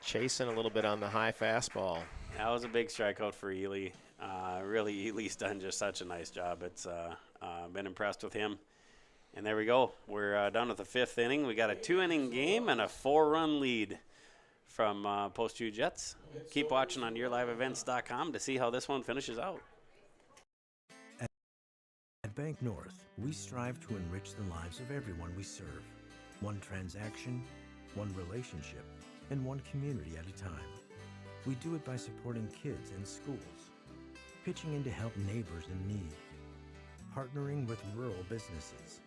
Chasing a little bit on the high fastball. That was a big strikeout for Ely. Really, Ely's done just such a nice job. It's been impressed with him. And there we go. We're done with the 5th inning. We got a 2-inning game and a 4-run lead from Post 2 Jets. Keep watching on yourliveevents.com to see how this one finishes out. At Bank North, we strive to enrich the lives of everyone we serve. One transaction, one relationship, and one community at a time. We do it by supporting kids and schools, pitching in to help neighbors in need, partnering with rural businesses,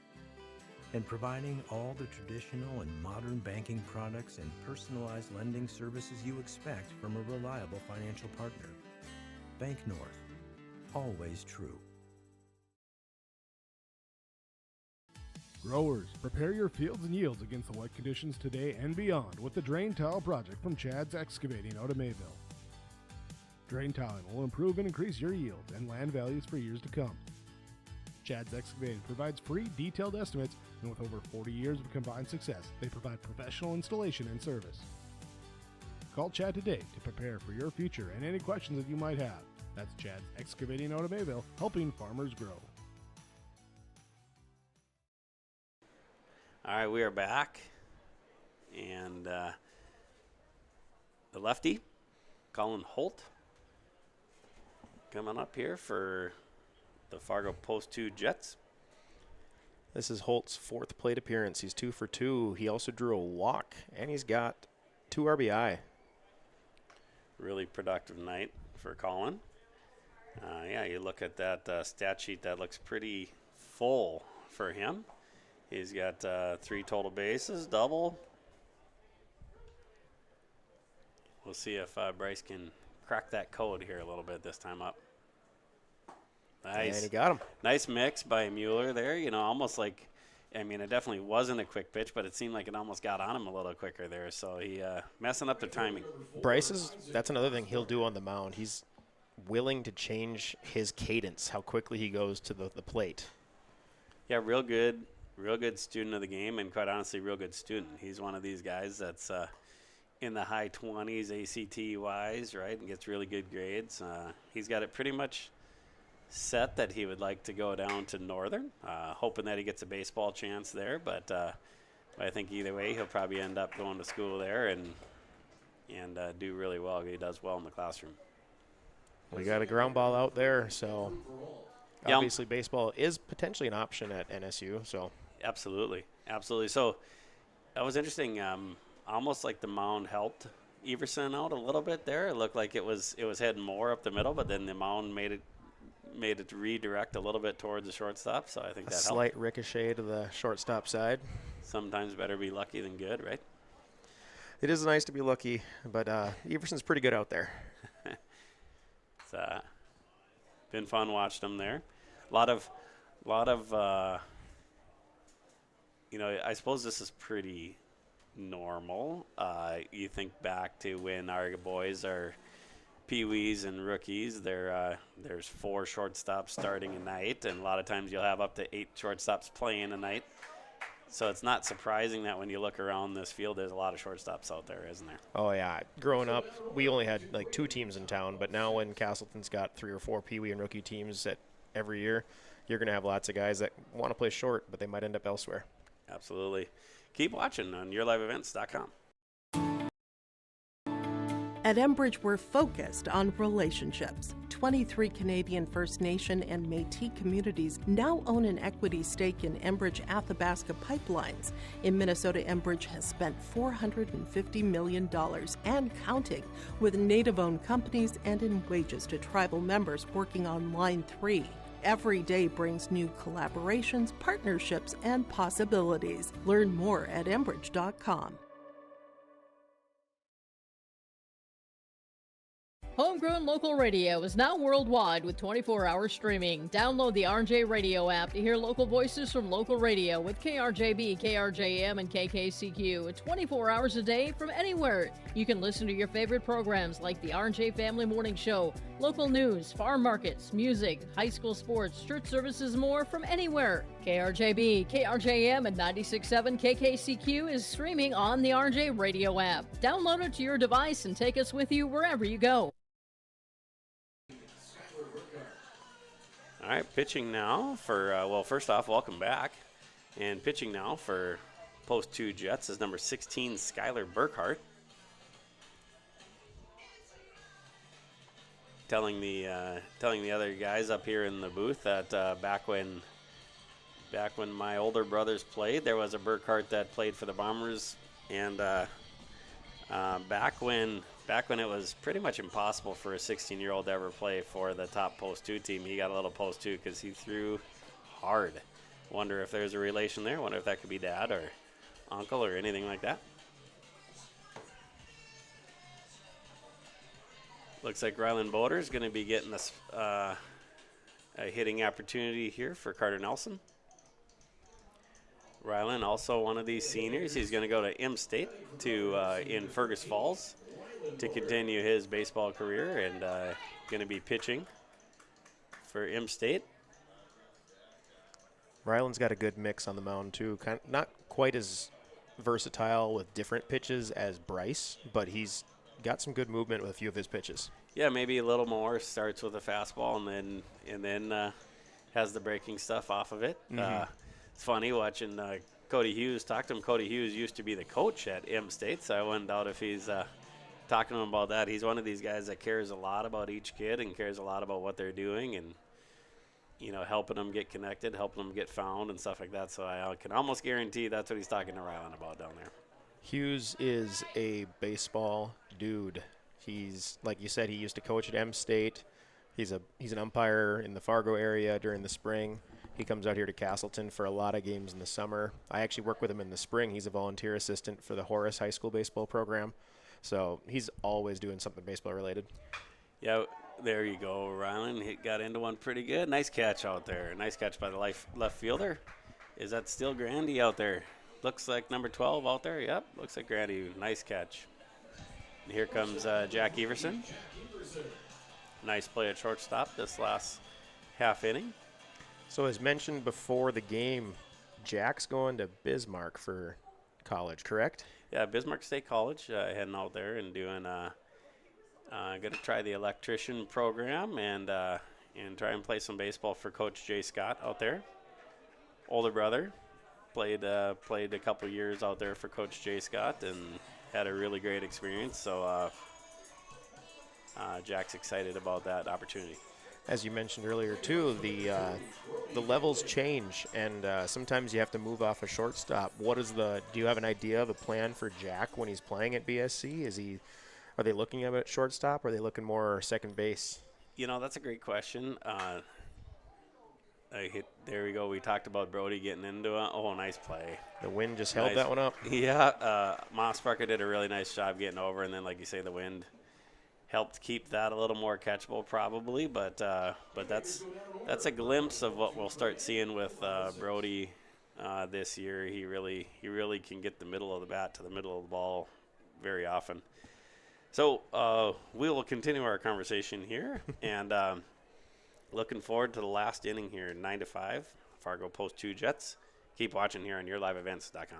and providing all the traditional and modern banking products and personalized lending services you expect from a reliable financial partner. Bank North, always true. Growers, prepare your fields and yields against the wet conditions today and beyond with the Drain Tile project from Chad's Excavating out of Mayville. Drain tiling will improve and increase your yields and land values for years to come. Chad's Excavating provides free detailed estimates, and with over 40 years of combined success, they provide professional installation and service. Call Chad today to prepare for your future and any questions that you might have. That's Chad's Excavating out of Mayville, helping farmers grow. All right, we are back. And the lefty, Colin Holt, coming up here for the Fargo Post 2 Jets. This is Holt's 4th plate appearance. He's 2 for 2. He also drew a walk, and he's got 2 RBI. Really productive night for Colin. Yeah, you look at that stat sheet, that looks pretty full for him. He's got 3 total bases, double. We'll see if Bryce can crack that code here a little bit this time up. Nice. And he got him. Nice mix by Mueller there. You know, almost like, I mean, it definitely wasn't a quick pitch, but it seemed like it almost got on him a little quicker there. So he messing up the timing. That's another thing he'll do on the mound. He's willing to change his cadence, how quickly he goes to the plate. Yeah, real good student of the game, and quite honestly, real good student. He's one of these guys that's in the high 20s ACT-wise, right, and gets really good grades. He's got it pretty much set that he would like to go down to Northern, hoping that he gets a baseball chance there. But I think either way, he'll probably end up going to school there and do really well. He does well in the classroom. We got a ground ball out there, so obviously baseball is potentially an option at NSU. So absolutely. So that was interesting. Almost like the mound helped Everson out a little bit there. It looked like it was heading more up the middle, but then the mound made it redirect a little bit towards the shortstop. So I think that helped. Slight ricochet to the shortstop side. Sometimes better be lucky than good, right? It is nice to be lucky, but Everson's pretty good out there. It's been fun watching him there. A lot of you know, I suppose this is pretty normal. You think back to when our boys are peewees and rookies, there's 4 shortstops starting a night, and a lot of times you'll have up to 8 shortstops playing a night. So it's not surprising that when you look around this field, there's a lot of shortstops out there, isn't there? Oh, yeah. Growing up, we only had like 2 teams in town, but now when Casselton's got 3 or 4 peewee and rookie teams every year, you're going to have lots of guys that want to play short, but they might end up elsewhere. Absolutely. Keep watching on yourliveevents.com. At Enbridge, we're focused on relationships. 23 Canadian First Nation and Métis communities now own an equity stake in Enbridge Athabasca Pipelines. In Minnesota, Enbridge has spent $450 million and counting, with Native-owned companies and in wages to tribal members working on Line 3. Every day brings new collaborations, partnerships, and possibilities. Learn more at Enbridge.com. Homegrown local radio is now worldwide with 24-hour streaming. Download the RJ Radio app to hear local voices from local radio with KRJB, KRJM, and KKCQ 24 hours a day from anywhere. You can listen to your favorite programs like the RJ Family Morning Show, local news, farm markets, music, high school sports, church services, more from anywhere. KRJB, KRJM, and 96.7 KKCQ is streaming on the RJ Radio app. Download it to your device and take us with you wherever you go. All right, pitching now for, well, first off, welcome back. And pitching now for Post 2 Jets is number 16, Skylar Burkhart. Telling the other guys up here in the booth that back when my older brothers played, there was a Burkhart that played for the Bombers, and back when it was pretty much impossible for a 16-year-old to ever play for the top Post 2 team, he got a little Post 2 because he threw hard. Wonder if there's a relation there. Wonder if that could be dad or uncle or anything like that. Looks like Rylan Boder is going to be getting this a hitting opportunity here for Carter Nelson. Rylan, also one of these seniors. He's going to go to M-State in Fergus Falls to continue his baseball career, and going to be pitching for M-State. Rylan's got a good mix on the mound, too. Not quite as versatile with different pitches as Bryce, but he's got some good movement with a few of his pitches. Yeah, maybe a little more. Starts with a fastball and then has the breaking stuff off of it. Mm-hmm. It's funny watching Cody Hughes, talked to him. Cody Hughes used to be the coach at M State, so I wondered out if he's talking to him about that. He's one of these guys that cares a lot about each kid and cares a lot about what they're doing and, helping them get connected, helping them get found and stuff like that. So I can almost guarantee that's what he's talking to Ryland about down there. Hughes is a baseball dude. He's, like you said, he used to coach at M State. He's an umpire in the Fargo area during the spring. He comes out here to Casselton for a lot of games in the summer. I actually work with him in the spring. He's a volunteer assistant for the Horace High School baseball program. So he's always doing something baseball related. Yeah, there you go, Ryland. He got into one pretty good. Nice catch out there. Nice catch by the left fielder. Is that still Grandy out there? Looks like number 12 out there. Yep, looks like Grandy. Nice catch. And here comes Jack Everson. Nice play at shortstop this last half inning. So as mentioned before the game, Jack's going to Bismarck for college, correct? Yeah, Bismarck State College, heading out there and doing going to try the electrician program and try and play some baseball for Coach Jay Scott out there. Older brother, played a couple years out there for Coach Jay Scott and had a really great experience. So Jack's excited about that opportunity. As you mentioned earlier, too, the levels change, and sometimes you have to move off a shortstop. Do you have an idea of a plan for Jack when he's playing at BSC? Are they looking at him at shortstop, or are they looking more second base? That's a great question. There we go. We talked about Brody getting into it. Oh, nice play. The wind just held that one up. Yeah, Mossparker did a really nice job getting over, and then, like you say, the wind helped keep that a little more catchable probably, but that's a glimpse of what we'll start seeing with Brody this year. He really can get the middle of the bat to the middle of the ball very often. So we will continue our conversation here, and looking forward to the last inning here, 9-5, Fargo Post 2 Jets. Keep watching here on YourLiveEvents.com.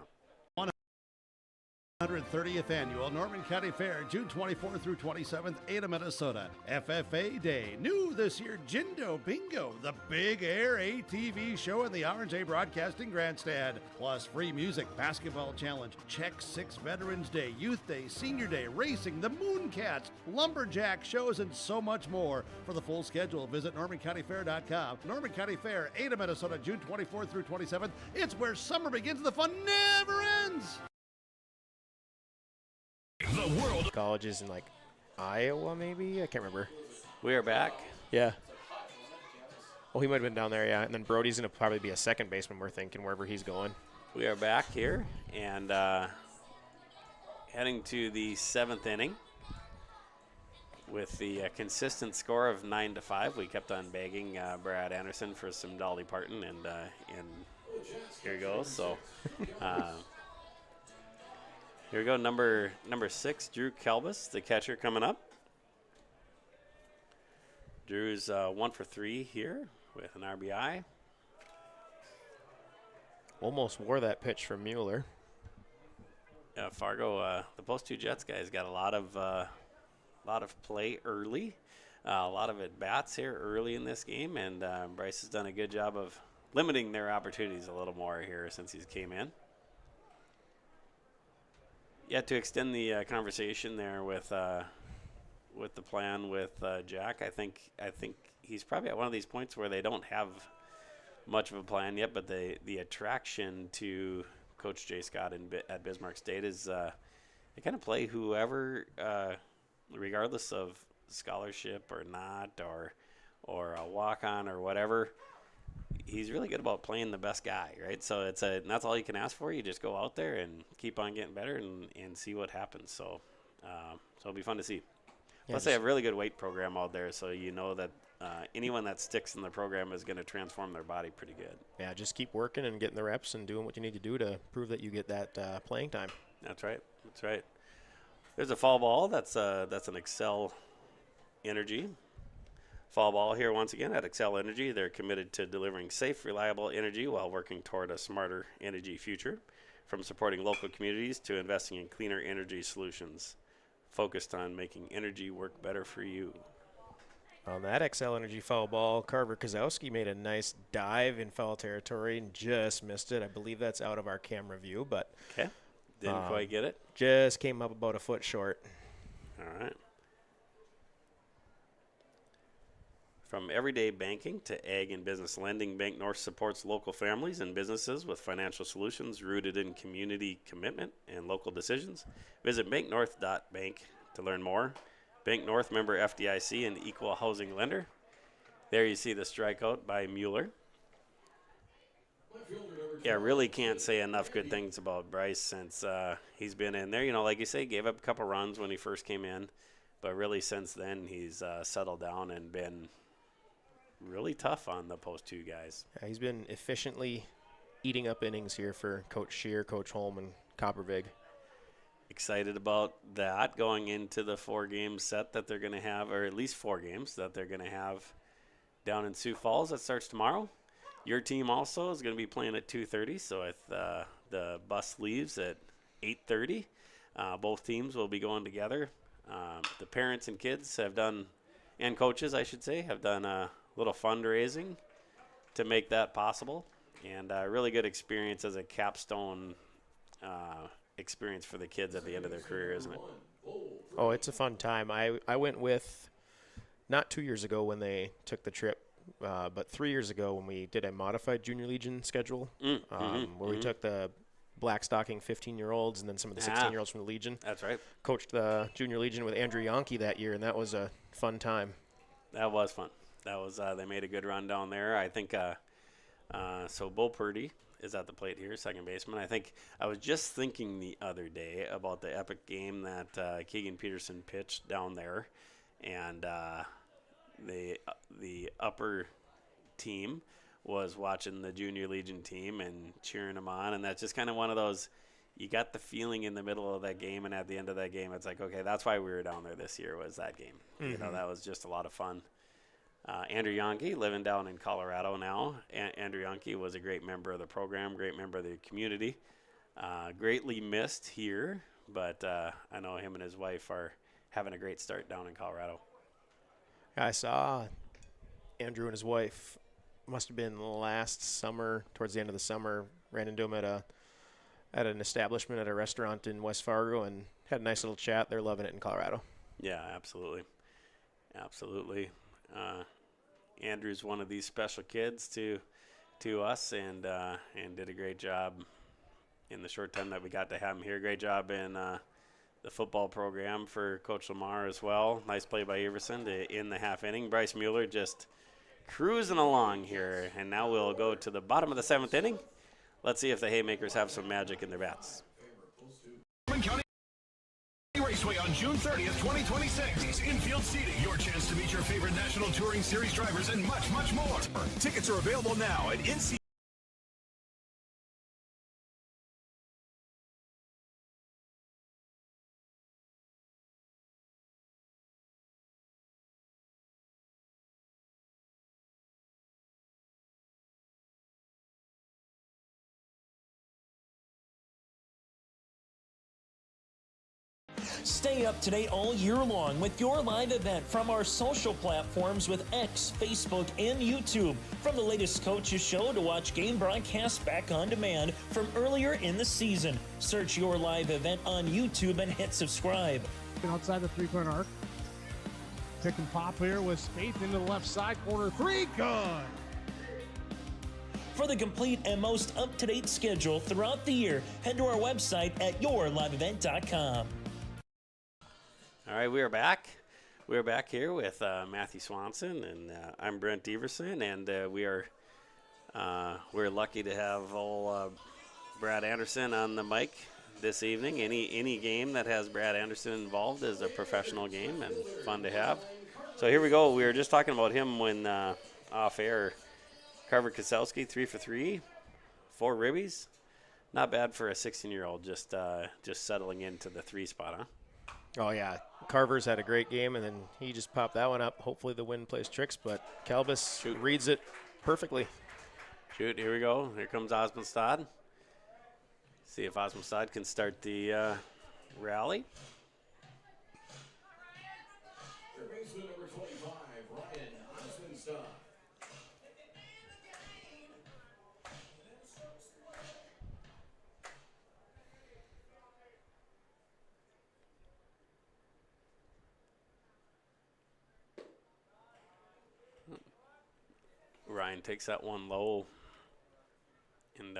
130th Annual Norman County Fair, June 24th through 27th, Ada, Minnesota. FFA Day. New this year, Jindo Bingo, the big air ATV show in the R&J Broadcasting Grandstand. Plus free music, basketball challenge, Check 6 Veterans Day, Youth Day, Senior Day, racing, the Mooncats, lumberjack shows, and so much more. For the full schedule, visit NormanCountyFair.com. Norman County Fair, Ada, Minnesota, June 24th through 27th. It's where summer begins and the fun never ends. The world. Colleges in Iowa, maybe? I can't remember. We are back. Yeah. Oh, he might have been down there, yeah. And then Brody's going to probably be a second baseman, we're thinking, wherever he's going. We are back here and heading to the 7th inning with the consistent score of 9-5. We kept on begging Brad Anderson for some Dolly Parton, and here he goes. So here we go, number 6, Drew Kelbus, the catcher, coming up. Drew's 1 for 3 here with an RBI. Almost wore that pitch from Mueller. Fargo, the Post 2 Jets guys got a lot of play early, a lot of at bats here early in this game, and Bryce has done a good job of limiting their opportunities a little more here since he came in. Yeah, to extend the conversation there with the plan with Jack, I think he's probably at one of these points where they don't have much of a plan yet, but the attraction to Coach Jay Scott at Bismarck State is they kind of play whoever, regardless of scholarship or not, or a walk-on or whatever. He's really good about playing the best guy, right? So and that's all you can ask for. You just go out there and keep on getting better and see what happens. So it'll be fun to see. Yeah, Plus, they have a really good weight program out there, so you know that anyone that sticks in the program is going to transform their body pretty good. Yeah, just keep working and getting the reps and doing what you need to do to prove that you get that playing time. That's right. That's right. There's a fall ball. That's an Excel Energy. Fall ball here once again at Excel Energy. They're committed to delivering safe, reliable energy while working toward a smarter energy future. From supporting local communities to investing in cleaner energy solutions, focused on making energy work better for you. On that XL Energy foul ball, Carver Kozowski made a nice dive in foul territory and just missed it. I believe that's out of our camera view, but Okay. Didn't quite get it. just came up about a foot short. All right. From everyday banking to ag and business lending, Bank North supports local families and businesses with financial solutions rooted in community commitment and local decisions. Visit banknorth.bank to learn more. Bank North, member FDIC and equal housing lender. There you see the strikeout by Mueller. Yeah, really can't say enough good things about Bryce since he's been in there. You know, like you say, gave up a couple runs when he first came in, but really since then he's settled down and been really tough on the post two guys. Yeah, he's been efficiently eating up innings here for Coach Scheer, Coach Holm, and Coppervig. Excited about that going into the 4-game set that they're going to have, or at least 4 games that they're going to have down in Sioux Falls. That starts tomorrow. Your team also is going to be playing at 2:30, so the bus leaves at 8:30. Both teams will be going together. The parents and kids have done, and coaches, I should say, have done a little fundraising to make that possible, and a really good experience as a capstone experience for the kids at the end of their career, isn't it? Oh, it's a fun time. I went with, not 2 years ago when they took the trip, but 3 years ago when we did a modified Junior Legion schedule, where we took the Blackstocking 15-year-olds and then some of the 16-year-olds from the Legion. That's right. Coached the Junior Legion with Andrew Yonke that year, and that was a fun time. That was fun. That was they made a good run down there. I think so. Bo Purdy is at the plate here, second baseman. I think I was just thinking the other day about the epic game that Keegan Peterson pitched down there, and the upper team was watching the Junior Legion team and cheering them on, and that's just kind of one of those. You got the feeling in the middle of that game, and at the end of that game, it's like, okay, that's why we were down there this year, was that game. Mm-hmm. You know, that was just a lot of fun. Andrew Yonke, living down in Colorado now. Andrew Yonke was a great member of the program, great member of the community. Greatly missed here, but I know him and his wife are having a great start down in Colorado. I saw Andrew and his wife, must have been last summer, towards the end of the summer, ran into him at an establishment at a restaurant in West Fargo and had a nice little chat. They're loving it in Colorado. Yeah, absolutely. Andrew's one of these special kids to us, and did a great job in the short time that we got to have him here. Great job in the football program for Coach Lamar as well. Nice play by Everson in the half inning. Bryce Mueller just cruising along here, and now we'll go to the bottom of the 7th inning. Let's see if the Haymakers have some magic in their bats. Norman County Raceway on June 30th, 2026. Infield seating, your chance to meet your favorite National Touring Series drivers and much, much more. Tickets are available now at NC. Stay up to date all year long with your live event from our social platforms with X, Facebook, and YouTube. From the latest coaches show to watch game broadcasts back on demand from earlier in the season. Search your live event on YouTube and hit subscribe. Outside the three-point arc. Pick and pop here with Spaeth into the left side corner. 3, good. For the complete and most up-to-date schedule throughout the year, head to our website at yourliveevent.com. All right, we are back. We're back here with Matthew Swanson, and I'm Brent Everson, and we're lucky to have old Brad Anderson on the mic this evening. Any game that has Brad Anderson involved is a professional game and fun to have. So here we go. We were just talking about him when off air. Carver Kasowski, 3 for 3, 4 ribbies. Not bad for a 16-year-old, just settling into the 3 spot, huh? Oh, yeah. Carver's had a great game, and then he just popped that one up. Hopefully the wind plays tricks, but Calbus reads it perfectly. Shoot, here we go. Here comes Osmondstad. See if Osmondstad can start the rally. Ryan takes that one low. And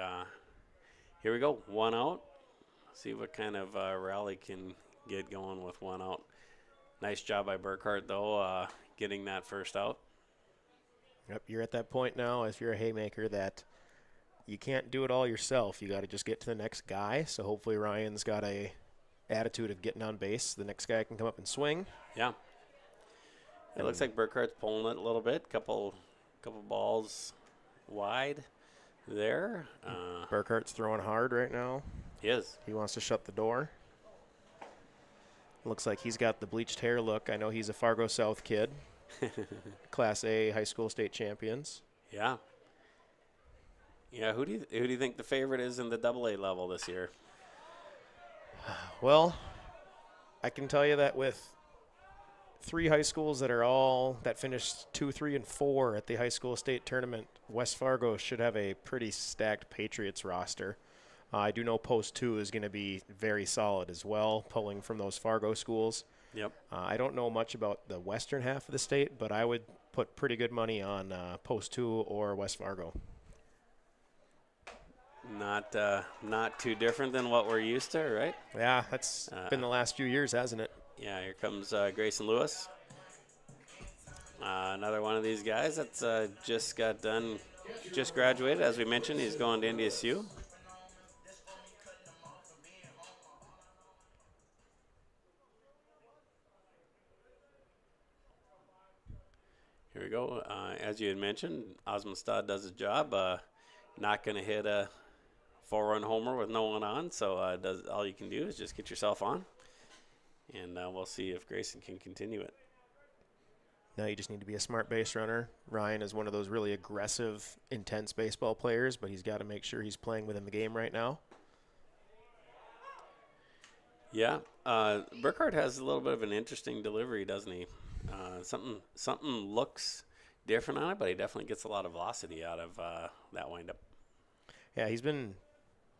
here we go, 1 out. See what kind of rally can get going with 1 out. Nice job by Burkhart, though, getting that first out. Yep, you're at that point now, if you're a haymaker, that you can't do it all yourself. You got to just get to the next guy. So hopefully Ryan's got a attitude of getting on base. The next guy can come up and swing. Yeah. It looks like Burkhart's pulling it a little bit. Couple balls wide there. Burkhart's throwing hard right now. He is. He wants to shut the door. Looks like he's got the bleached hair look. I know he's a Fargo South kid. Class A high school state champions. Yeah. Yeah, who do you think the favorite is in the AA level this year? Well, I can tell you that with 3 high schools that finished 2, 3, and 4 at the high school state tournament, West Fargo should have a pretty stacked Patriots roster. I do know Post 2 is going to be very solid as well, pulling from those Fargo schools. Yep. I don't know much about the western half of the state, but I would put pretty good money on Post 2 or West Fargo. Not too different than what we're used to, right? Yeah, that's been the last few years, hasn't it? Yeah, here comes Grayson Lewis. Another one of these guys that's just graduated. As we mentioned, he's going to NDSU. Here we go. As you had mentioned, Osmondstad does his job. Not going to hit a 4-run homer with no one on, so all you can do is just get yourself on, and we'll see if Grayson can continue it. Now you just need to be a smart base runner. Ryan is one of those really aggressive, intense baseball players, but he's got to make sure he's playing within the game right now. Yeah, Burkhart has a little bit of an interesting delivery, doesn't he? Something looks different on it, but he definitely gets a lot of velocity out of that windup. Yeah, he's been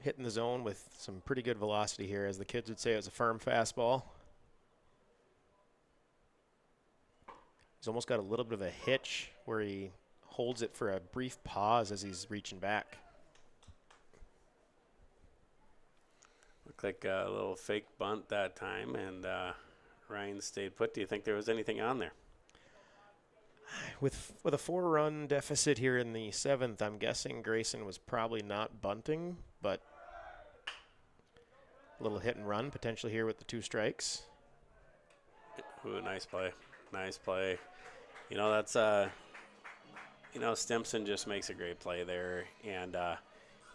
hitting the zone with some pretty good velocity here. As the kids would say, it was a firm fastball. He's almost got a little bit of a hitch where he holds it for a brief pause as he's reaching back. Looked like a little fake bunt that time, and Ryan stayed put. Do you think there was anything on there? With a 4-run deficit here in the 7th, I'm guessing Grayson was probably not bunting, but a little hit and run potentially here with the 2 strikes. Ooh, nice play. Nice play. You know, that's, Stimson just makes a great play there, and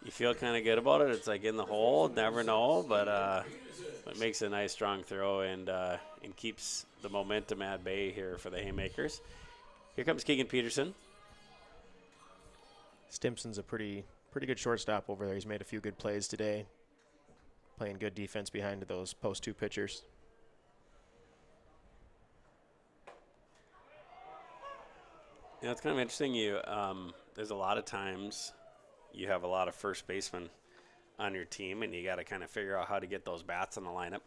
you feel kind of good about it. It's like in the hole, never know, but it makes a nice strong throw and keeps the momentum at bay here for the Haymakers. Here comes Keegan Peterson. Stimson's a pretty good shortstop over there. He's made a few good plays today, playing good defense behind those post 2 pitchers. You know, it's kind of interesting. There's a lot of times you have a lot of first basemen on your team, and you got to kind of figure out how to get those bats in the lineup.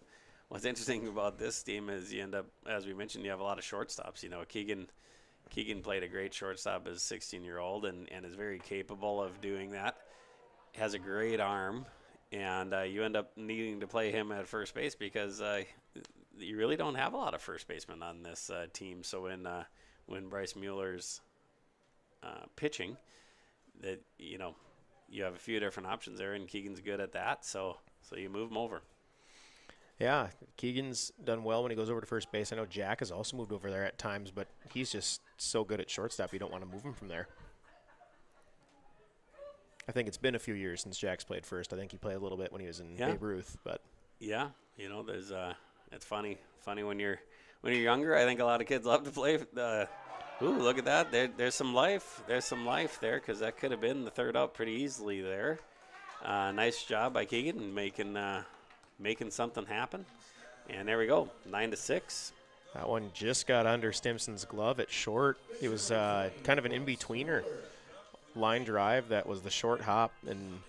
What's interesting about this team is you end up, as we mentioned, you have a lot of shortstops. You know, Keegan played a great shortstop as a 16-year-old and is very capable of doing that. Has a great arm, and you end up needing to play him at first base because you really don't have a lot of first basemen on this team. So when Bryce Mueller's pitching, that you have a few different options there, and Keegan's good at that. So you move him over. Yeah, Keegan's done well when he goes over to first base. I know Jack has also moved over there at times, but he's just so good at shortstop, you don't want to move him from there. I think it's been a few years since Jack's played first. I think he played a little bit when he was in Babe Ruth, but yeah, there's it's funny when you're younger. I think a lot of kids love to play. Ooh, look at that! There's some life. There's some life there because that could have been the 3rd out pretty easily there. Nice job by Keegan making something happen. And there we go, 9-6. That one just got under Stimson's glove at short. It was kind of an in-betweener. Line drive that was the short hop and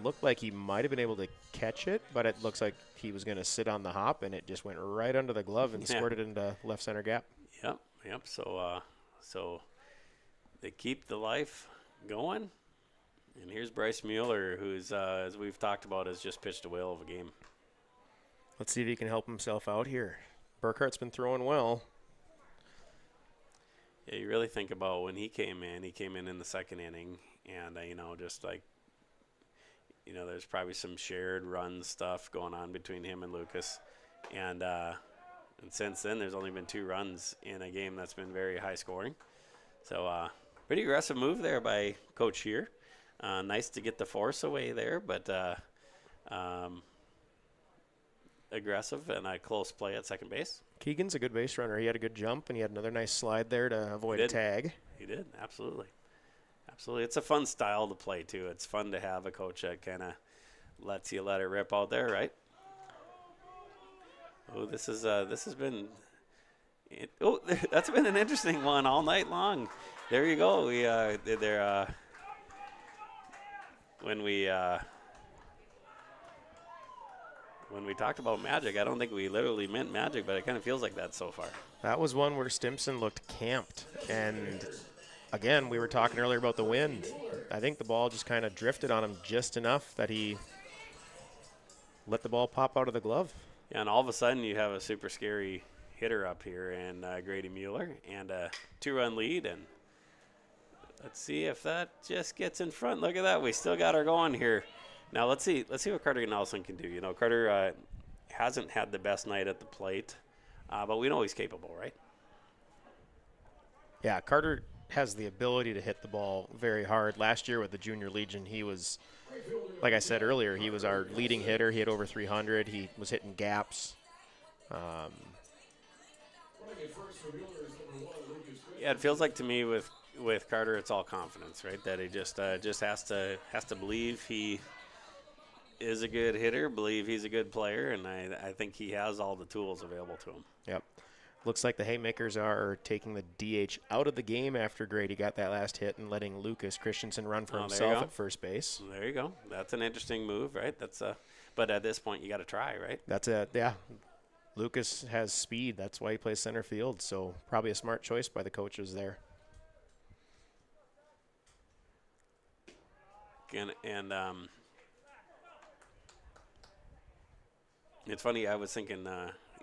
looked like he might have been able to catch it, but it looks like he was going to sit on the hop, and it just went right under the glove and squirted into left center gap. Yep. So they keep the life going. And here's Bryce Mueller, who's, as we've talked about, has just pitched a whale of a game. Let's see if he can help himself out here. Burkhart's been throwing well. Yeah, you really think about when he came in the second inning, and, just like, there's probably some shared run stuff going on between him and Lucas. And since then, there's only been 2 runs in a game that's been very high scoring. So pretty aggressive move there by Coach here. Nice to get the force away there, but aggressive and a close play at second base. Keegan's a good base runner. He had a good jump, and he had another nice slide there to avoid a tag. He did, absolutely. Absolutely. It's a fun style to play, too. It's fun to have a coach that kind of lets you let it rip out there, right? Oh, this has been that's been an interesting one all night long. There you go. When we talked about magic, I don't think we literally meant magic, but it kind of feels like that so far. That was one where Stimson looked camped, and again, we were talking earlier about the wind. I think the ball just kind of drifted on him just enough that he let the ball pop out of the glove. Yeah, and all of a sudden you have a super scary hitter up here, and Grady Mueller, and a 2-run lead, and let's see if that just gets in front. Look at that. We still got her going here. Now let's see what Carter Nelson can do. Carter hasn't had the best night at the plate, but we know he's capable, right? Yeah, Carter has the ability to hit the ball very hard. Last year with the Junior Legion, he was, like I said earlier, he was our leading hitter. He hit over 300. He was hitting gaps. Yeah, it feels like to me with Carter, it's all confidence, right? That he just has to believe he is a good hitter, believe he's a good player, and I think he has all the tools available to him. Yep. Looks like the Haymakers are taking the DH out of the game after Grady got that last hit and letting Lucas Christensen run for himself at first base. There you go. That's an interesting move, right? But at this point, you got to try, right? That's it. Yeah. Lucas has speed. That's why he plays center field. So probably a smart choice by the coaches there. And it's funny. I was thinking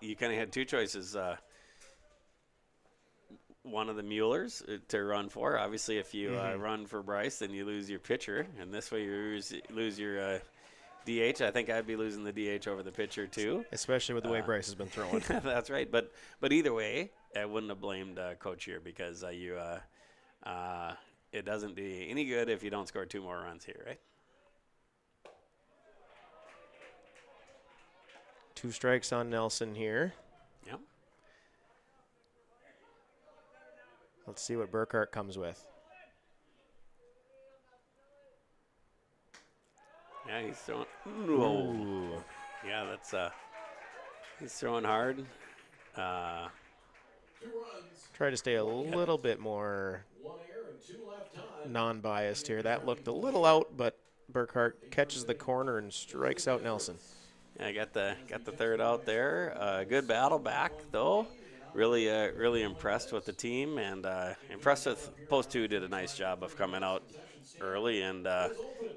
you kind of had 2 choices. One of the Muellers to run for. Obviously, if you run for Bryce, then you lose your pitcher, and this way you lose your DH. I think I'd be losing the DH over the pitcher too, especially with the way Bryce has been throwing. That's right. But either way, I wouldn't have blamed Coach here because it doesn't do you any good if you don't score 2 more runs here, right? 2 strikes on Nelson here. Yep. Let's see what Burkhart comes with. Yeah, he's throwing. Ooh. Yeah, that's he's throwing hard. Try to stay a little bit more non-biased here. That looked a little out, but Burkhart catches the corner and strikes out Nelson. Yeah, got the third out there. Good battle back though. Really impressed with the team, and impressed with Post 2 did a nice job of coming out early and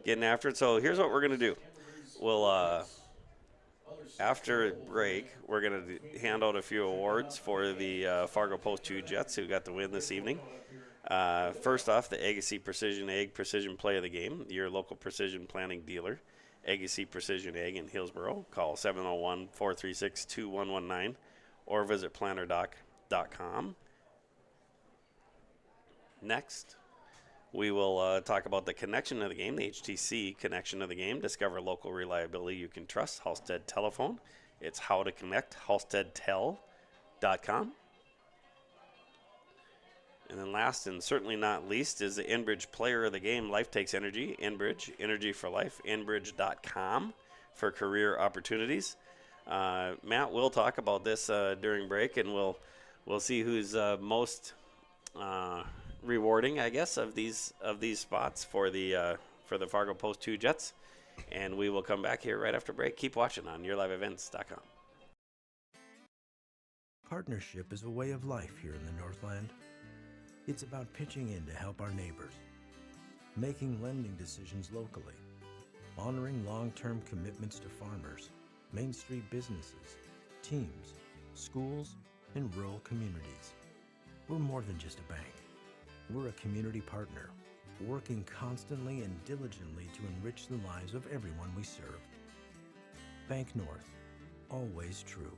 getting after it. So here's what we're going to do. We'll, after break, we're going to hand out a few awards for the Fargo Post 2 Jets who got the win this evening. First off, the Agassiz Precision Ag Precision Play of the Game, your local precision planning dealer. Agassiz Precision Ag in Hillsboro. Call 701-436-2119 or visit plannerdoc.com. Next, we will talk about the connection of the game, the HTC connection of the game. Discover local reliability you can trust. Halstead Telephone. It's how to connect, halsteadtel.com. And then last and certainly not least is the Enbridge Player of the Game. Life takes energy. Enbridge, energy for life. Enbridge.com for career opportunities. Matt will talk about this during break, and we'll see who's most rewarding, I guess, of these spots for the Fargo Post 2 Jets. And we will come back here right after break. Keep watching on yourliveevents.com. Partnership is a way of life here in the Northland. It's about pitching in to help our neighbors, making lending decisions locally, honoring long-term commitments to farmers, Main Street businesses, teams, schools, and rural communities. We're more than just a bank. We're a community partner, working constantly and diligently to enrich the lives of everyone we serve. Bank North, always true.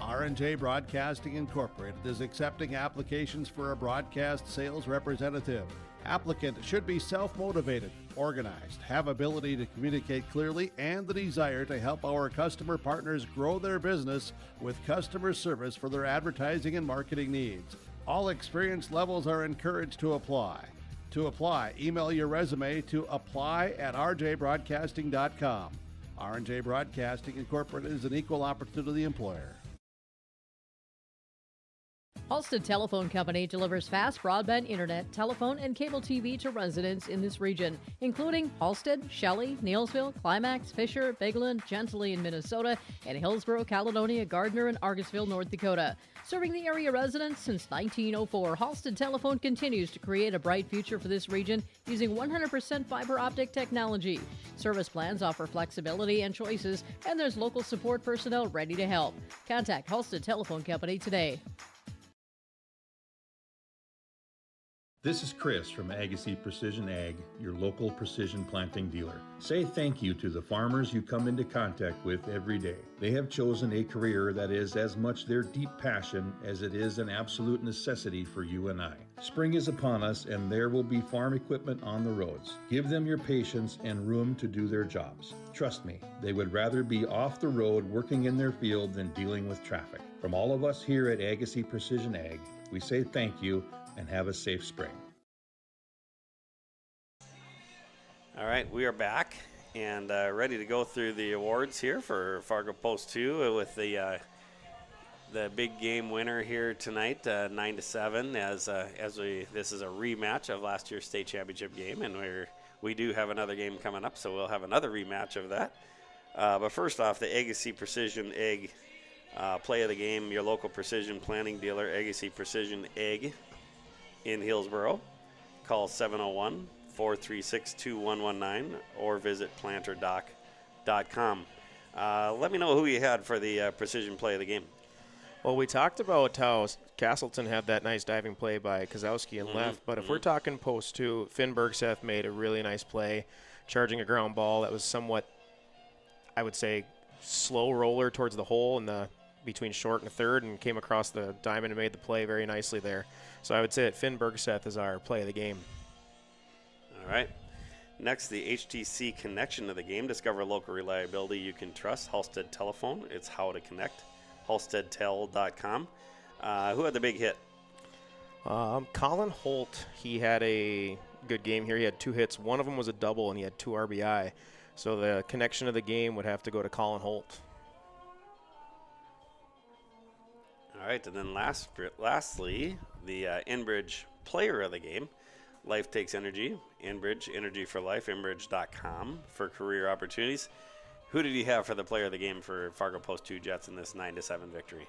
R&J Broadcasting Incorporated is accepting applications for a broadcast sales representative. Applicant should be self-motivated, organized, have ability to communicate clearly, and the desire to help our customer partners grow their business with customer service for their advertising and marketing needs. All experience levels are encouraged to apply. To apply, email your resume to apply@rjbroadcasting.com. R&J Broadcasting Incorporated is an equal opportunity employer. Halstead Telephone Company delivers fast broadband internet, telephone, and cable TV to residents in this region, including Halstead, Shelley, Neelsville, Climax, Fisher, Bigland, Gentilly in Minnesota, and Hillsborough, Caledonia, Gardner, and Argusville, North Dakota. Serving the area residents since 1904, Halstead Telephone continues to create a bright future for this region using 100% fiber optic technology. Service plans offer flexibility and choices, and there's local support personnel ready to help. Contact Halstead Telephone Company today. This is Chris from Agassiz Precision Ag, your local precision planting dealer. Say thank you to the farmers you come into contact with every day. They have chosen a career that is as much their deep passion as it is an absolute necessity for you and I. Spring is upon us and there will be farm equipment on the roads. Give them your patience and room to do their jobs. Trust me, they would rather be off the road working in their field than dealing with traffic. From all of us here at Agassiz Precision Ag, we say thank you and have a safe spring. All right, we are back and ready to go through the awards here for Fargo Post 2 with the big game winner here tonight, 9-7. This is a rematch of last year's state championship game, and we do have another game coming up, so we'll have another rematch of that. But first off, the Agassiz Precision Egg play of the game, your local precision planting dealer, Agassiz Precision Egg in Hillsborough. Call 701-436-2119 or visit planterdoc.com. Let me know who you had for the precision play of the game. Well, we talked about how Casselton had that nice diving play by Kozowski and left, but if we're talking post 2, Finn Bergseth made a really nice play, charging a ground ball that was somewhat, I would say, slow roller towards the hole in the between short and third, and came across the diamond and made the play very nicely there. So I would say that Finn Bergseth is our play of the game. All right. Next, the HTC connection of the game. Discover local reliability you can trust. Halstead Telephone. It's how to connect. HalsteadTel.com. Who had the big hit? Colin Holt. He had a good game here. He had 2 hits. One of them was a double, and he had 2 RBI. So the connection of the game would have to go to Colin Holt. All right, and then lastly, the Enbridge player of the game. Life Takes Energy, Enbridge, Energy for Life, Enbridge.com for career opportunities. Who did you have for the player of the game for Fargo Post 2 Jets in this 9-7 victory?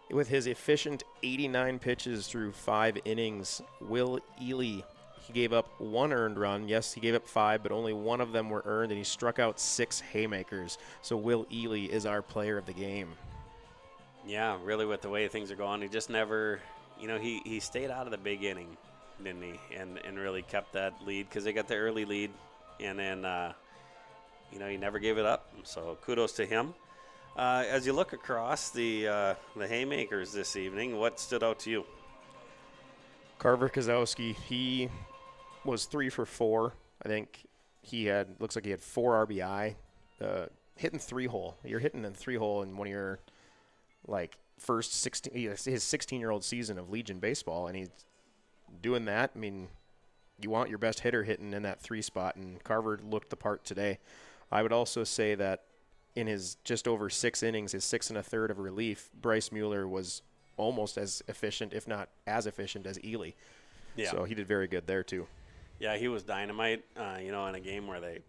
With his efficient 89 pitches through 5 innings, Will Ely, he gave up 1 earned run. Yes, he gave up 5, but only 1 of them were earned, and he struck out 6 haymakers. So Will Ely is our player of the game. Yeah, really with the way things are going, he just never, he stayed out of the big inning, didn't he? And really kept that lead because they got the early lead, and then, he never gave it up. So kudos to him. As you look across the haymakers this evening, what stood out to you? Carver Kozowski, he was 3 for 4. I think looks like he had 4 RBI. Hitting 3-hole. You're hitting in 3-hole in one of your first 16, his 16-year-old season of Legion baseball, and he's doing that. I mean, you want your best hitter hitting in that 3 spot, and Carver looked the part today. I would also say that in his just over 6 innings, his 6 1/3 of relief, Bryce Mueller was almost as efficient, if not as efficient as Ely. Yeah. So he did very good there too. Yeah, he was dynamite, in a game where they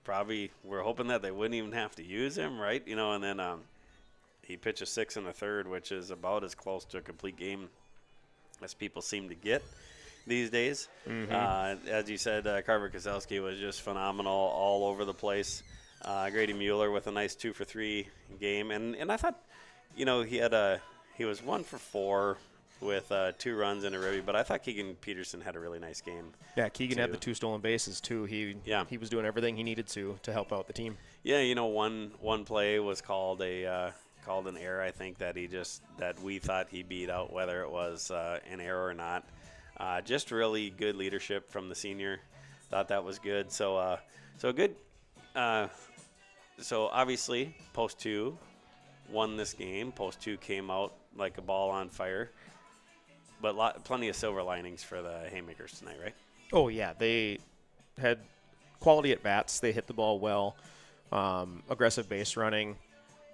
probably were hoping that they wouldn't even have to use him, right? And then he pitched a 6 in the third, which is about as close to a complete game as people seem to get these days. As you said, Carver Kozelski was just phenomenal all over the place. Grady Mueller with a nice 2 for 3 game, and I thought, he was 1 for 4 with 2 runs and a ribby, but I thought Keegan Peterson had a really nice game. Yeah, Keegan had the 2 stolen bases too. He was doing everything he needed to help out the team. Yeah, one play was called an error. I think that that we thought he beat out, whether it was an error or not. Just really good leadership from the senior. Thought that was good. So good. So obviously, Post 2 won this game. Post 2 came out like a ball on fire. But plenty of silver linings for the Haymakers tonight, right? Oh, yeah. They had quality at bats. They hit the ball well. Aggressive base running.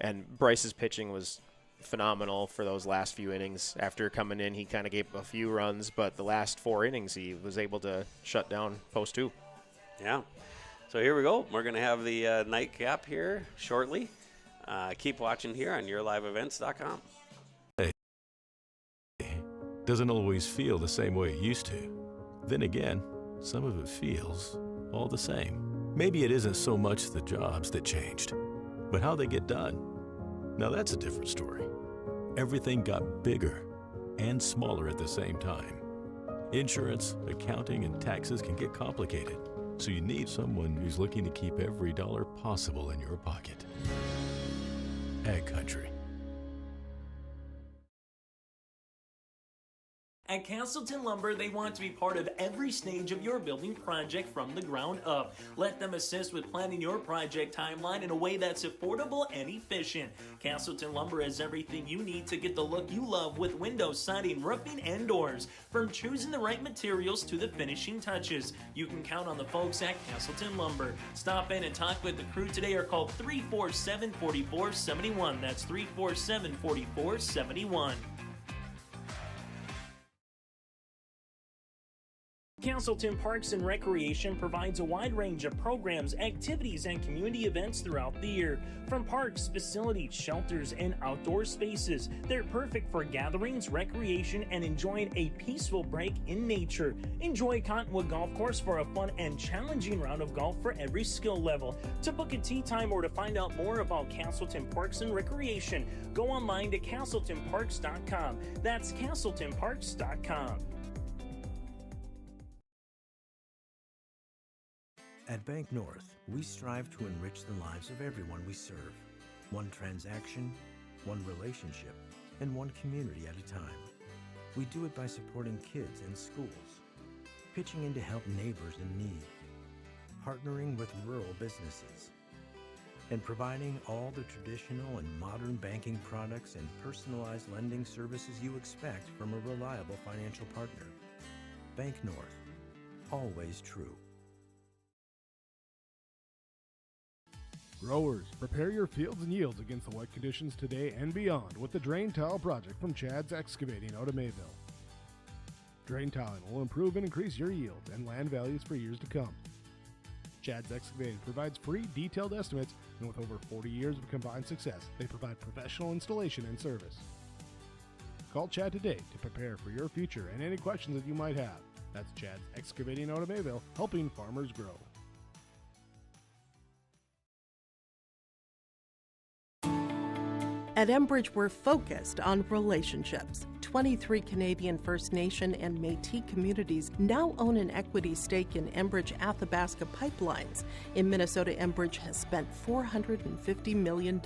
And Bryce's pitching was phenomenal for those last few innings. After coming in, he kind of gave a few runs, but the last 4 innings, he was able to shut down Post 2. Yeah. So here we go. We're going to have the nightcap here shortly. Keep watching here on yourliveevents.com. Doesn't always feel the same way it used to. Then again, some of it feels all the same. Maybe it isn't so much the jobs that changed, but how they get done. Now that's a different story. Everything got bigger and smaller at the same time. Insurance, accounting, and taxes can get complicated, so you need someone who's looking to keep every dollar possible in your pocket. Ag Country. At Casselton Lumber, they want to be part of every stage of your building project from the ground up. Let them assist with planning your project timeline in a way that's affordable and efficient. Casselton Lumber has everything you need to get the look you love with windows, siding, roofing, and doors. From choosing the right materials to the finishing touches, you can count on the folks at Casselton Lumber. Stop in and talk with the crew today or call 347-4471. That's 347-4471. Casselton Parks and Recreation provides a wide range of programs, activities, and community events throughout the year. From parks, facilities, shelters, and outdoor spaces, they're perfect for gatherings, recreation, and enjoying a peaceful break in nature. Enjoy Cottonwood Golf Course for a fun and challenging round of golf for every skill level. To book a tee time or to find out more about Casselton Parks and Recreation, go online to CasseltonParks.com. That's CasseltonParks.com. At Bank North, we strive to enrich the lives of everyone we serve. One transaction, one relationship, and one community at a time. We do it by supporting kids and schools, pitching in to help neighbors in need, partnering with rural businesses, and providing all the traditional and modern banking products and personalized lending services you expect from a reliable financial partner. Bank North, always true. Growers, prepare your fields and yields against the wet conditions today and beyond with the Drain Tile Project from Chad's Excavating out of Mayville. Drain tiling will improve and increase your yields and land values for years to come. Chad's Excavating provides free detailed estimates, and with over 40 years of combined success, they provide professional installation and service. Call Chad today to prepare for your future and any questions that you might have. That's Chad's Excavating out of Mayville, helping farmers grow. At Enbridge, we're focused on relationships. 23 Canadian First Nation and Métis communities now own an equity stake in Enbridge Athabasca Pipelines. In Minnesota, Enbridge has spent $450 million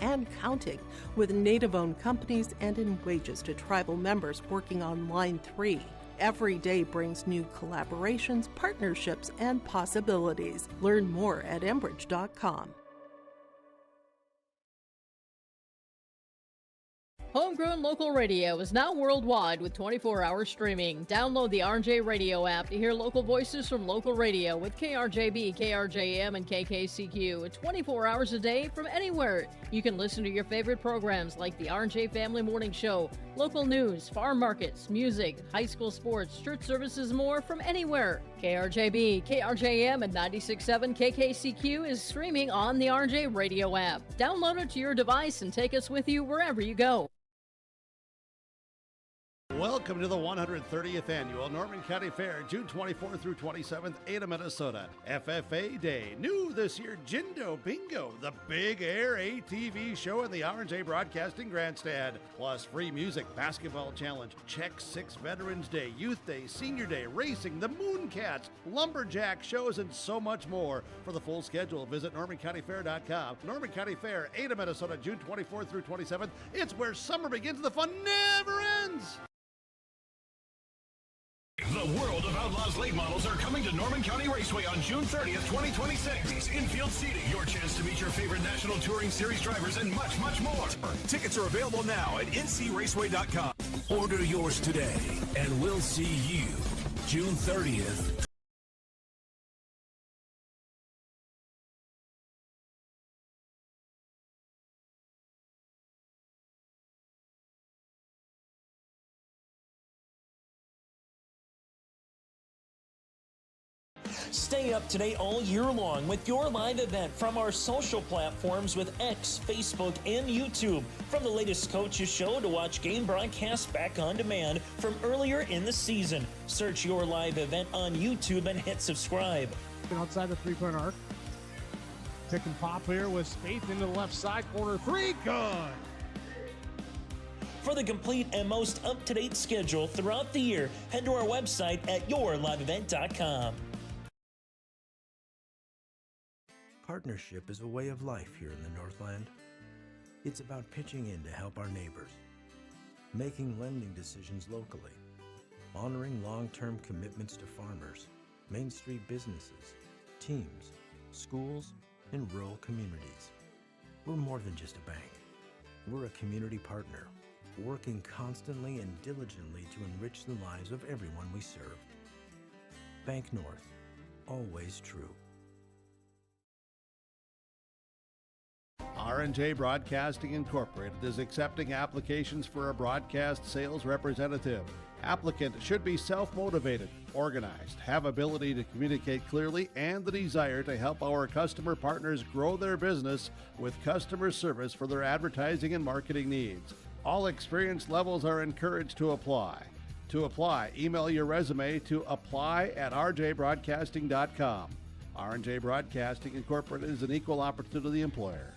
and counting, with Native-owned companies and in wages to tribal members working on Line 3. Every day brings new collaborations, partnerships, and possibilities. Learn more at Enbridge.com. Homegrown local radio is now worldwide with 24-hour streaming. Download the RJ Radio app to hear local voices from local radio with KRJB, KRJM, and KKCQ 24 hours a day from anywhere. You can listen to your favorite programs like the RJ Family Morning Show, local news, farm markets, music, high school sports, church services, more from anywhere. KRJB, KRJM, and 96.7 KKCQ is streaming on the RJ Radio app. Download it to your device and take us with you wherever you go. Welcome to the 130th Annual Norman County Fair, June 24th through 27th, Ada, Minnesota. FFA Day. New this year, Jindo Bingo, the big air ATV show in the R&J Broadcasting Grandstand. Plus free music, basketball challenge, Check 6 Veterans Day, Youth Day, Senior Day, racing, the Mooncats, lumberjack shows, and so much more. For the full schedule, visit NormanCountyFair.com. Norman County Fair, Ada, Minnesota, June 24th through 27th. It's where summer begins and the fun never ends. The World of Outlaws late models are coming to Norman County Raceway on June 30th, 2026. Infield seating, your chance to meet your favorite National Touring Series drivers, and much, much more. Tickets are available now at ncraceway.com. Order yours today, and we'll see you June 30th. Stay up to date all year long with your live event from our social platforms with X, Facebook, and YouTube. From the latest coaches show to watch game broadcasts back on demand from earlier in the season. Search your live event on YouTube and hit subscribe. Outside the three-point arc. Pick and pop here with Spaeth into the left side corner. Three, good. For the complete and most up-to-date schedule throughout the year, head to our website at yourliveevent.com. Partnership is a way of life here in the Northland. It's about pitching in to help our neighbors, making lending decisions locally, honoring long-term commitments to farmers, Main Street businesses, teams, schools, and rural communities. We're more than just a bank. We're a community partner, working constantly and diligently to enrich the lives of everyone we serve. Bank North, always true. R&J Broadcasting Incorporated is accepting applications for a broadcast sales representative. Applicant should be self-motivated, organized, have ability to communicate clearly, and the desire to help our customer partners grow their business with customer service for their advertising and marketing needs. All experience levels are encouraged to apply. To apply, email your resume to apply@rjbroadcasting.com. R&J Broadcasting Incorporated is an equal opportunity employer.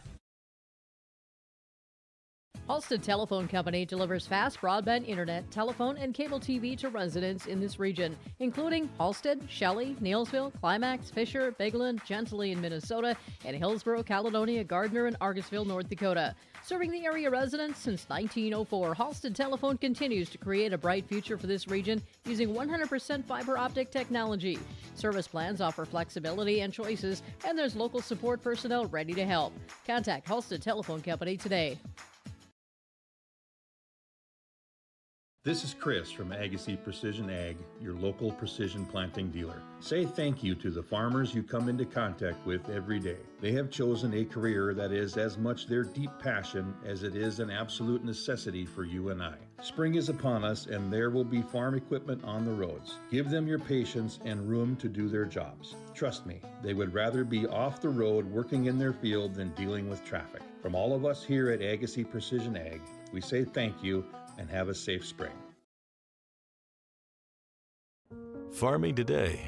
Halstead Telephone Company delivers fast broadband internet, telephone, and cable TV to residents in this region, including Halstead, Shelley, Neilsville, Climax, Fisher, Bigland, Gentilly in Minnesota, and Hillsborough, Caledonia, Gardner, and Argosville, North Dakota. Serving the area residents since 1904, Halstead Telephone continues to create a bright future for this region using 100% fiber optic technology. Service plans offer flexibility and choices, and there's local support personnel ready to help. Contact Halstead Telephone Company today. This is Chris from Agassiz Precision Ag, your local precision planting dealer. Say thank you to the farmers you come into contact with every day. They have chosen a career that is as much their deep passion as it is an absolute necessity for you and I. Spring is upon us and there will be farm equipment on the roads. Give them your patience and room to do their jobs. Trust me, they would rather be off the road working in their field than dealing with traffic. From all of us here at Agassiz Precision Ag, we say thank you and have a safe spring. Farming today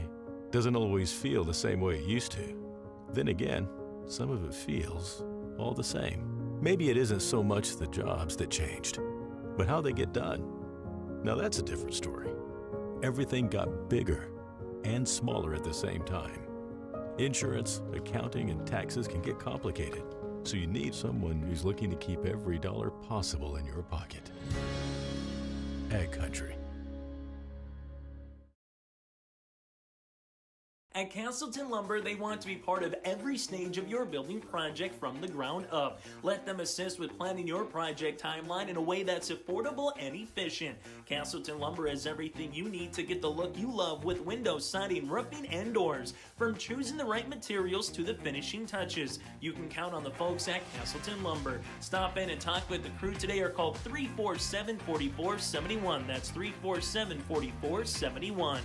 doesn't always feel the same way it used to. Then again, some of it feels all the same. Maybe it isn't so much the jobs that changed, but how they get done. Now that's a different story. Everything got bigger and smaller at the same time. Insurance, accounting, and taxes can get complicated, so you need someone who's looking to keep every dollar possible in your pocket. Ag Country. At Casselton Lumber, they want to be part of every stage of your building project from the ground up. Let them assist with planning your project timeline in a way that's affordable and efficient. Casselton Lumber has everything you need to get the look you love with windows, siding, roofing, and doors. From choosing the right materials to the finishing touches, you can count on the folks at Casselton Lumber. Stop in and talk with the crew today or call 347-4471. That's 347-4471.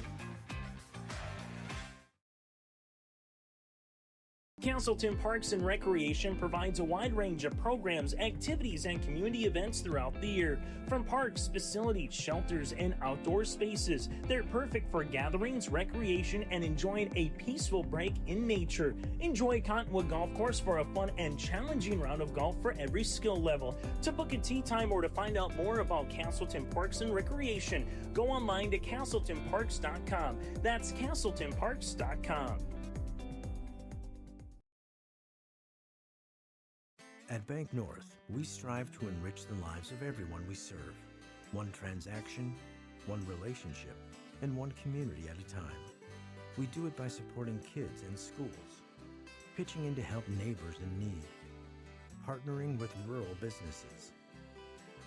Casselton Parks and Recreation provides a wide range of programs, activities, and community events throughout the year. From parks, facilities, shelters, and outdoor spaces, they're perfect for gatherings, recreation, and enjoying a peaceful break in nature. Enjoy Cottonwood Golf Course for a fun and challenging round of golf for every skill level. To book a tee time or to find out more about Casselton Parks and Recreation, go online to CasseltonParks.com. That's CasseltonParks.com. At Bank North, we strive to enrich the lives of everyone we serve. One transaction, one relationship, and one community at a time. We do it by supporting kids and schools, pitching in to help neighbors in need, partnering with rural businesses,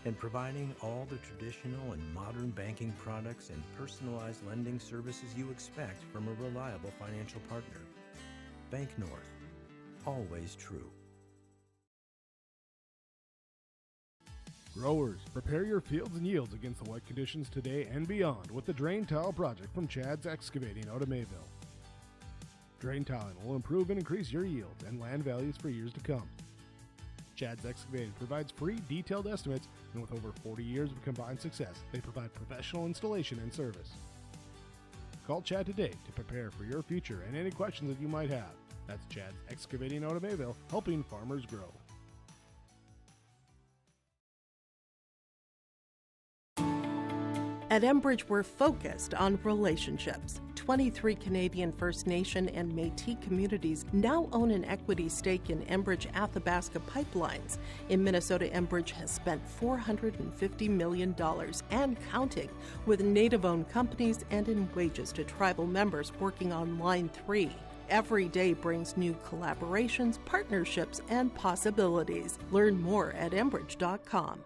and providing all the traditional and modern banking products and personalized lending services you expect from a reliable financial partner. Bank North, always true. Growers, prepare your fields and yields against the wet conditions today and beyond with the Drain Tile Project from Chad's Excavating out of Mayville. Drain tiling will improve and increase your yields and land values for years to come. Chad's Excavating provides free detailed estimates, and with over 40 years of combined success, they provide professional installation and service. Call Chad today to prepare for your future and any questions that you might have. That's Chad's Excavating out of Mayville, helping farmers grow. At Enbridge, we're focused on relationships. 23 Canadian First Nation and Métis communities now own an equity stake in Enbridge Athabasca Pipelines. In Minnesota, Enbridge has spent $450 million and counting with Native-owned companies and in wages to tribal members working on Line 3. Every day brings new collaborations, partnerships, and possibilities. Learn more at Enbridge.com.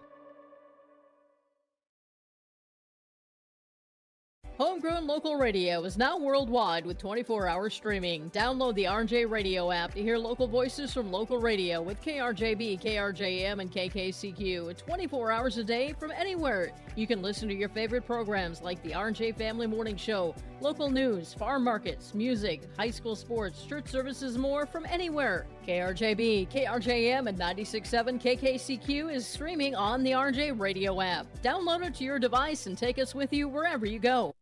Homegrown local radio is now worldwide with 24-hour streaming. Download the RJ Radio app to hear local voices from local radio with KRJB, KRJM, and KKCQ 24 hours a day from anywhere. You can listen to your favorite programs like the RJ Family Morning Show, local news, farm markets, music, high school sports, church services, more from anywhere. KRJB, KRJM, and 96.7 KKCQ is streaming on the RJ Radio app. Download it to your device and take us with you wherever you go.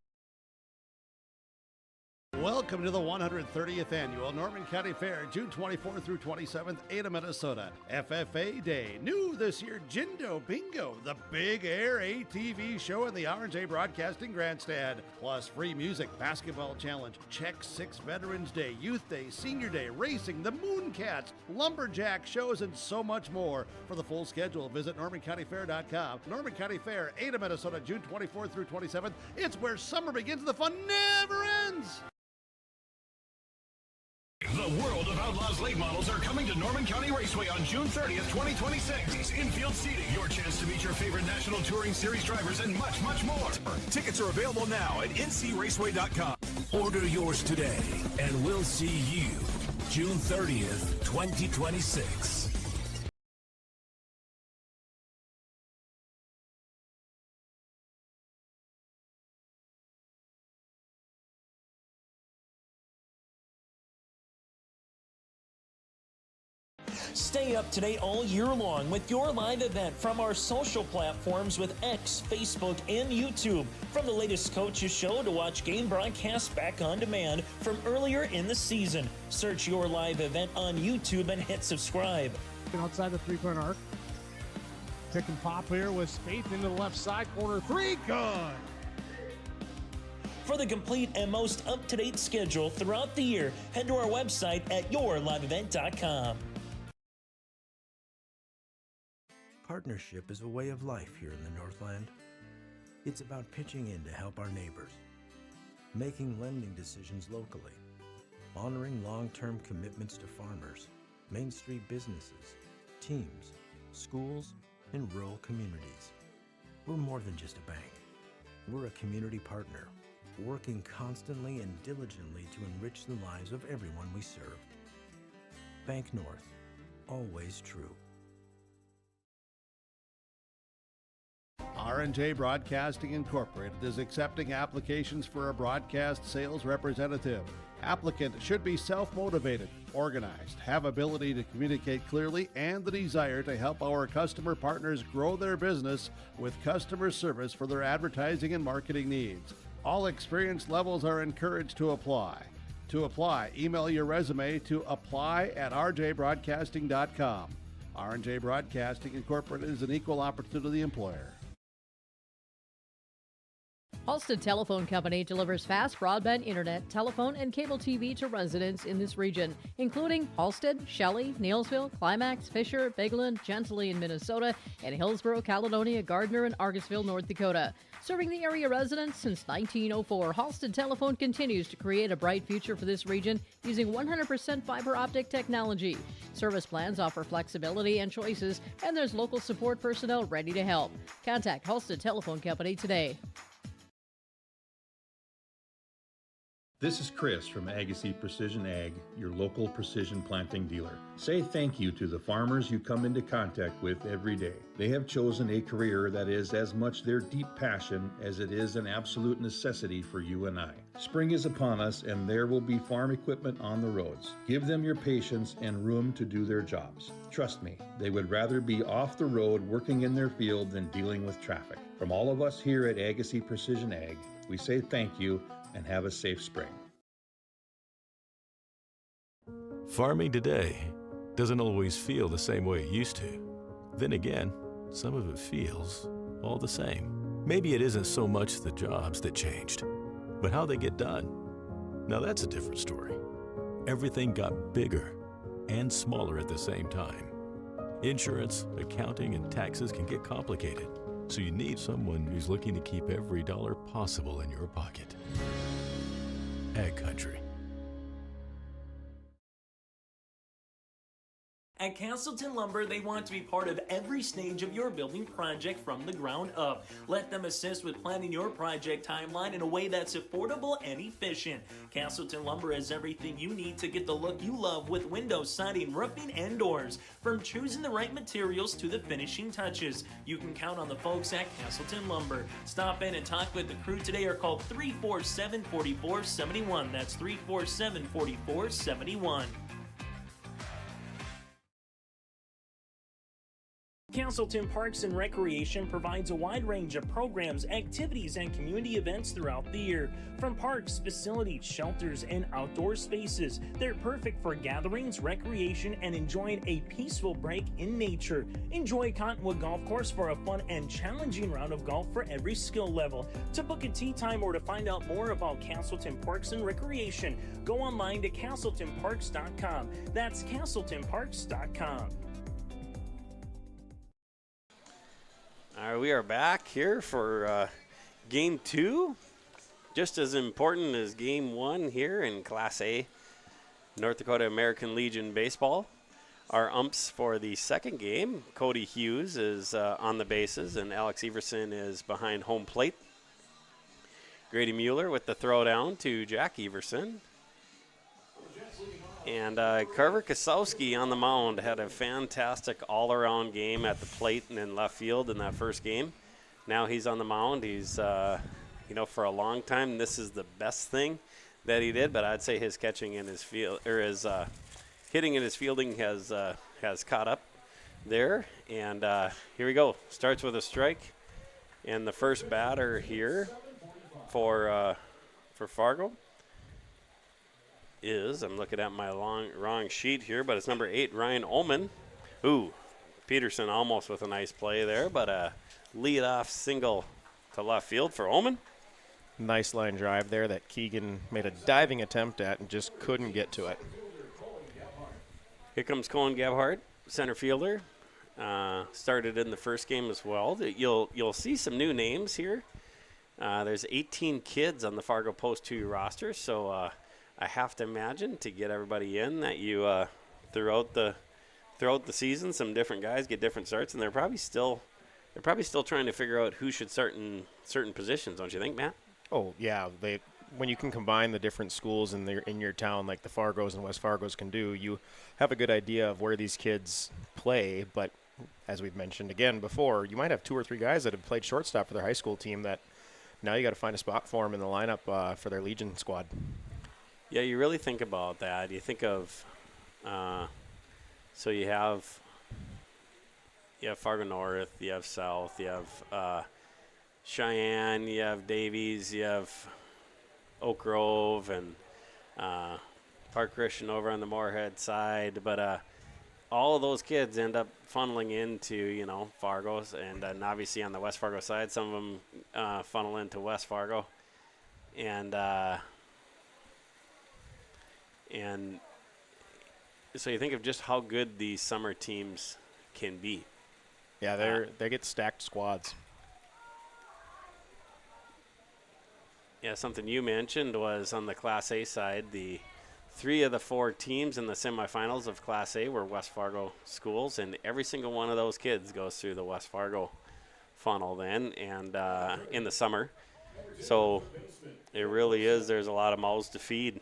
Welcome to the 130th Annual Norman County Fair, June 24th through 27th, Ada, Minnesota. FFA Day. New this year, Jindo Bingo, the Big Air ATV show in the R&J Broadcasting Grandstand. Plus free music, basketball challenge, Check 6 Veterans Day, Youth Day, Senior Day, racing, the Mooncats, lumberjack shows, and so much more. For the full schedule, visit NormanCountyFair.com. Norman County Fair, Ada, Minnesota, June 24th through 27th. It's where summer begins. The fun never ends. The World of Outlaws late models are coming to Norman County Raceway on June 30th, 2026. Infield seating, your chance to meet your favorite National Touring Series drivers, and much, much more. Tickets are available now at ncraceway.com. Order yours today, and we'll see you June 30th, 2026. Stay up to date all year long with your live event from our social platforms with X, Facebook, and YouTube. From the latest coaches show to watch game broadcasts back on demand from earlier in the season. Search your live event on YouTube and hit subscribe. Outside the three-point arc. Pick and pop here with Spaeth into the left side corner. Three, good. For the complete and most up-to-date schedule throughout the year, head to our website at yourliveevent.com. Partnership is a way of life here in the Northland. It's about pitching in to help our neighbors, making lending decisions locally, honoring long-term commitments to farmers, Main Street businesses, teams, schools, and rural communities. We're more than just a bank. We're a community partner, working constantly and diligently to enrich the lives of everyone we serve. Bank North, always true. R&J Broadcasting Incorporated is accepting applications for a broadcast sales representative. Applicant should be self-motivated, organized, have ability to communicate clearly, and the desire to help our customer partners grow their business with customer service for their advertising and marketing needs. All experience levels are encouraged to apply. To apply, email your resume to apply@rjbroadcasting.com. R&J Broadcasting Incorporated is an equal opportunity employer. Halstead Telephone Company delivers fast broadband internet, telephone, and cable TV to residents in this region, including Halstead, Shelley, Neilsville, Climax, Fisher, Bigland, Gentilly in Minnesota, and Hillsborough, Caledonia, Gardner, and Argusville, North Dakota. Serving the area residents since 1904, Halstead Telephone continues to create a bright future for this region using 100% fiber optic technology. Service plans offer flexibility and choices, and there's local support personnel ready to help. Contact Halstead Telephone Company today. This is Chris from Agassiz Precision Ag, your local precision planting dealer. Say thank you to the farmers you come into contact with every day. They have chosen a career that is as much their deep passion as it is an absolute necessity for you and I. Spring is upon us and there will be farm equipment on the roads. Give them your patience and room to do their jobs. Trust me, they would rather be off the road working in their field than dealing with traffic. From all of us here at Agassiz Precision Ag, we say thank you and have a safe spring. Farming today doesn't always feel the same way it used to. Then again, some of it feels all the same. Maybe it isn't so much the jobs that changed, but how they get done. Now that's a different story. Everything got bigger and smaller at the same time. Insurance, accounting, and taxes can get complicated, so you need someone who's looking to keep every dollar possible in your pocket. Ag Country. At Casselton Lumber, they want to be part of every stage of your building project from the ground up. Let them assist with planning your project timeline in a way that's affordable and efficient. Casselton Lumber has everything you need to get the look you love with windows, siding, roofing, and doors. From choosing the right materials to the finishing touches, you can count on the folks at Casselton Lumber. Stop in and talk with the crew today or call 347-4471. That's 347-4471. Casselton Parks and Recreation provides a wide range of programs, activities, and community events throughout the year. From parks, facilities, shelters, and outdoor spaces, they're perfect for gatherings, recreation, and enjoying a peaceful break in nature. Enjoy Cottonwood Golf Course for a fun and challenging round of golf for every skill level. To book a tee time or to find out more about Casselton Parks and Recreation, go online to CasseltonParks.com. That's CasseltonParks.com. All right, we are back here for Game 2, just as important as Game 1 here in Class A, North Dakota American Legion Baseball. Our umps for the second game, Cody Hughes is on the bases, and Alex Everson is behind home plate. Grady Mueller with the throw down to Jack Everson. And Carver Kasowski on the mound had a fantastic all-around game at the plate and in left field in that first game. Now he's on the mound. He's, for a long time, this is the best thing that he did. But I'd say his catching and his his hitting and his fielding has caught up there. And here we go. Starts with a strike, and the first batter here for Fargo is, I'm looking at my wrong sheet here, but it's number 8, Ryan Ullman. Ooh, Peterson almost with a nice play there, but a lead-off single to left field for Ullman. Nice line drive there that Keegan made a diving attempt at and just couldn't get to it. Here comes Colin Gebhardt, center fielder. Started in the first game as well. You'll see some new names here. There's 18 kids on the Fargo Post 2 roster, so I have to imagine to get everybody in that you throughout the season, some different guys get different starts, and they're probably still trying to figure out who should start in certain positions. Don't you think, Matt? Oh yeah, when you can combine the different schools in your town, like the Fargos and West Fargos can do, you have a good idea of where these kids play. But as we've mentioned again before, you might have 2 or 3 guys that have played shortstop for their high school team that now you got to find a spot for them in the lineup for their Legion squad. Yeah, you really think about that. You think of, so you have Fargo North, you have South, you have Cheyenne, you have Davies, you have Oak Grove, and Park Christian over on the Moorhead side. But all of those kids end up funneling into, Fargo's, and obviously on the West Fargo side, some of them funnel into West Fargo. And so you think of just how good these summer teams can be. Yeah, they get stacked squads. Yeah, something you mentioned was on the Class A side, the 3 of the 4 teams in the semifinals of Class A were West Fargo schools, and every single one of those kids goes through the West Fargo funnel then, and in the summer. So it really is, there's a lot of mouths to feed.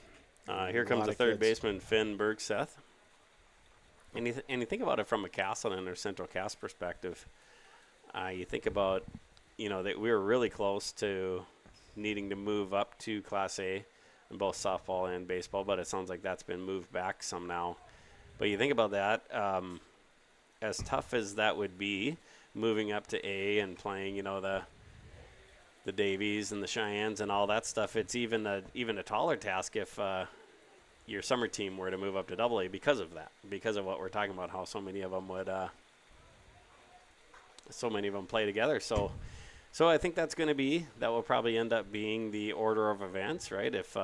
Here comes the third baseman, Finn Bergseth. And you think about it from a Casselton or Central Cass perspective. You think about, that we were really close to needing to move up to Class A in both softball and baseball, but it sounds like that's been moved back some now. But you think about that, as tough as that would be, moving up to A and playing, the Davies and the Cheyennes and all that stuff, it's even a taller task if your summer team were to move up to AA because of that, because of what we're talking about, how so many of them play together. So I think that will probably end up being the order of events, right? If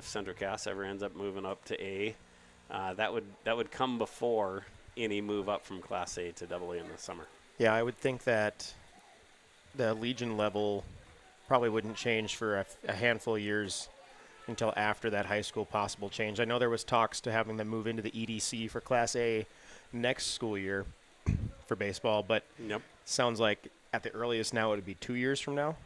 Central Cass ever ends up moving up to A, that would come before any move up from Class A to AA in the summer. Yeah, I would think that the Legion level probably wouldn't change for a handful of years until after that high school possible change. I know there was talks to having them move into the EDC for Class A next school year for baseball, but sounds like at the earliest now it would be 2 years from now.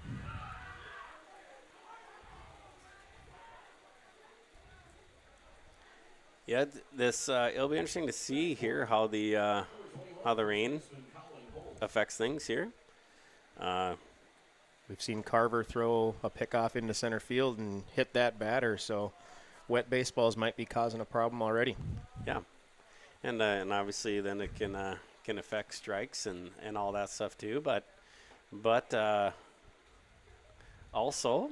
Yeah, this it'll be interesting to see here how the rain affects things here. We've seen Carver throw a pickoff into center field and hit that batter, so wet baseballs might be causing a problem already. Yeah, and obviously then it can affect strikes and all that stuff too. But also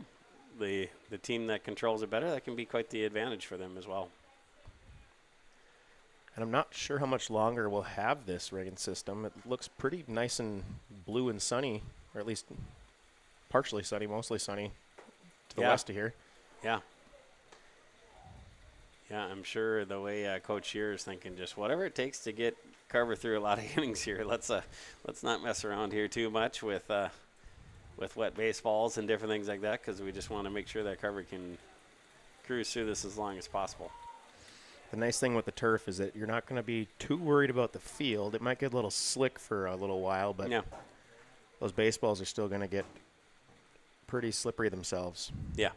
the team that controls it better, that can be quite the advantage for them as well. And I'm not sure how much longer we'll have this rain system. It looks pretty nice and blue and sunny, or at least partially sunny, mostly sunny to the west of here. Yeah. Yeah, I'm sure the way Coach Shear is thinking, just whatever it takes to get Carver through a lot of innings here. Let's not mess around here too much with wet baseballs and different things like that, because we just want to make sure that Carver can cruise through this as long as possible. The nice thing with the turf is that you're not going to be too worried about the field. It might get a little slick for a little while, but those baseballs are still going to get pretty slippery themselves. Yeah.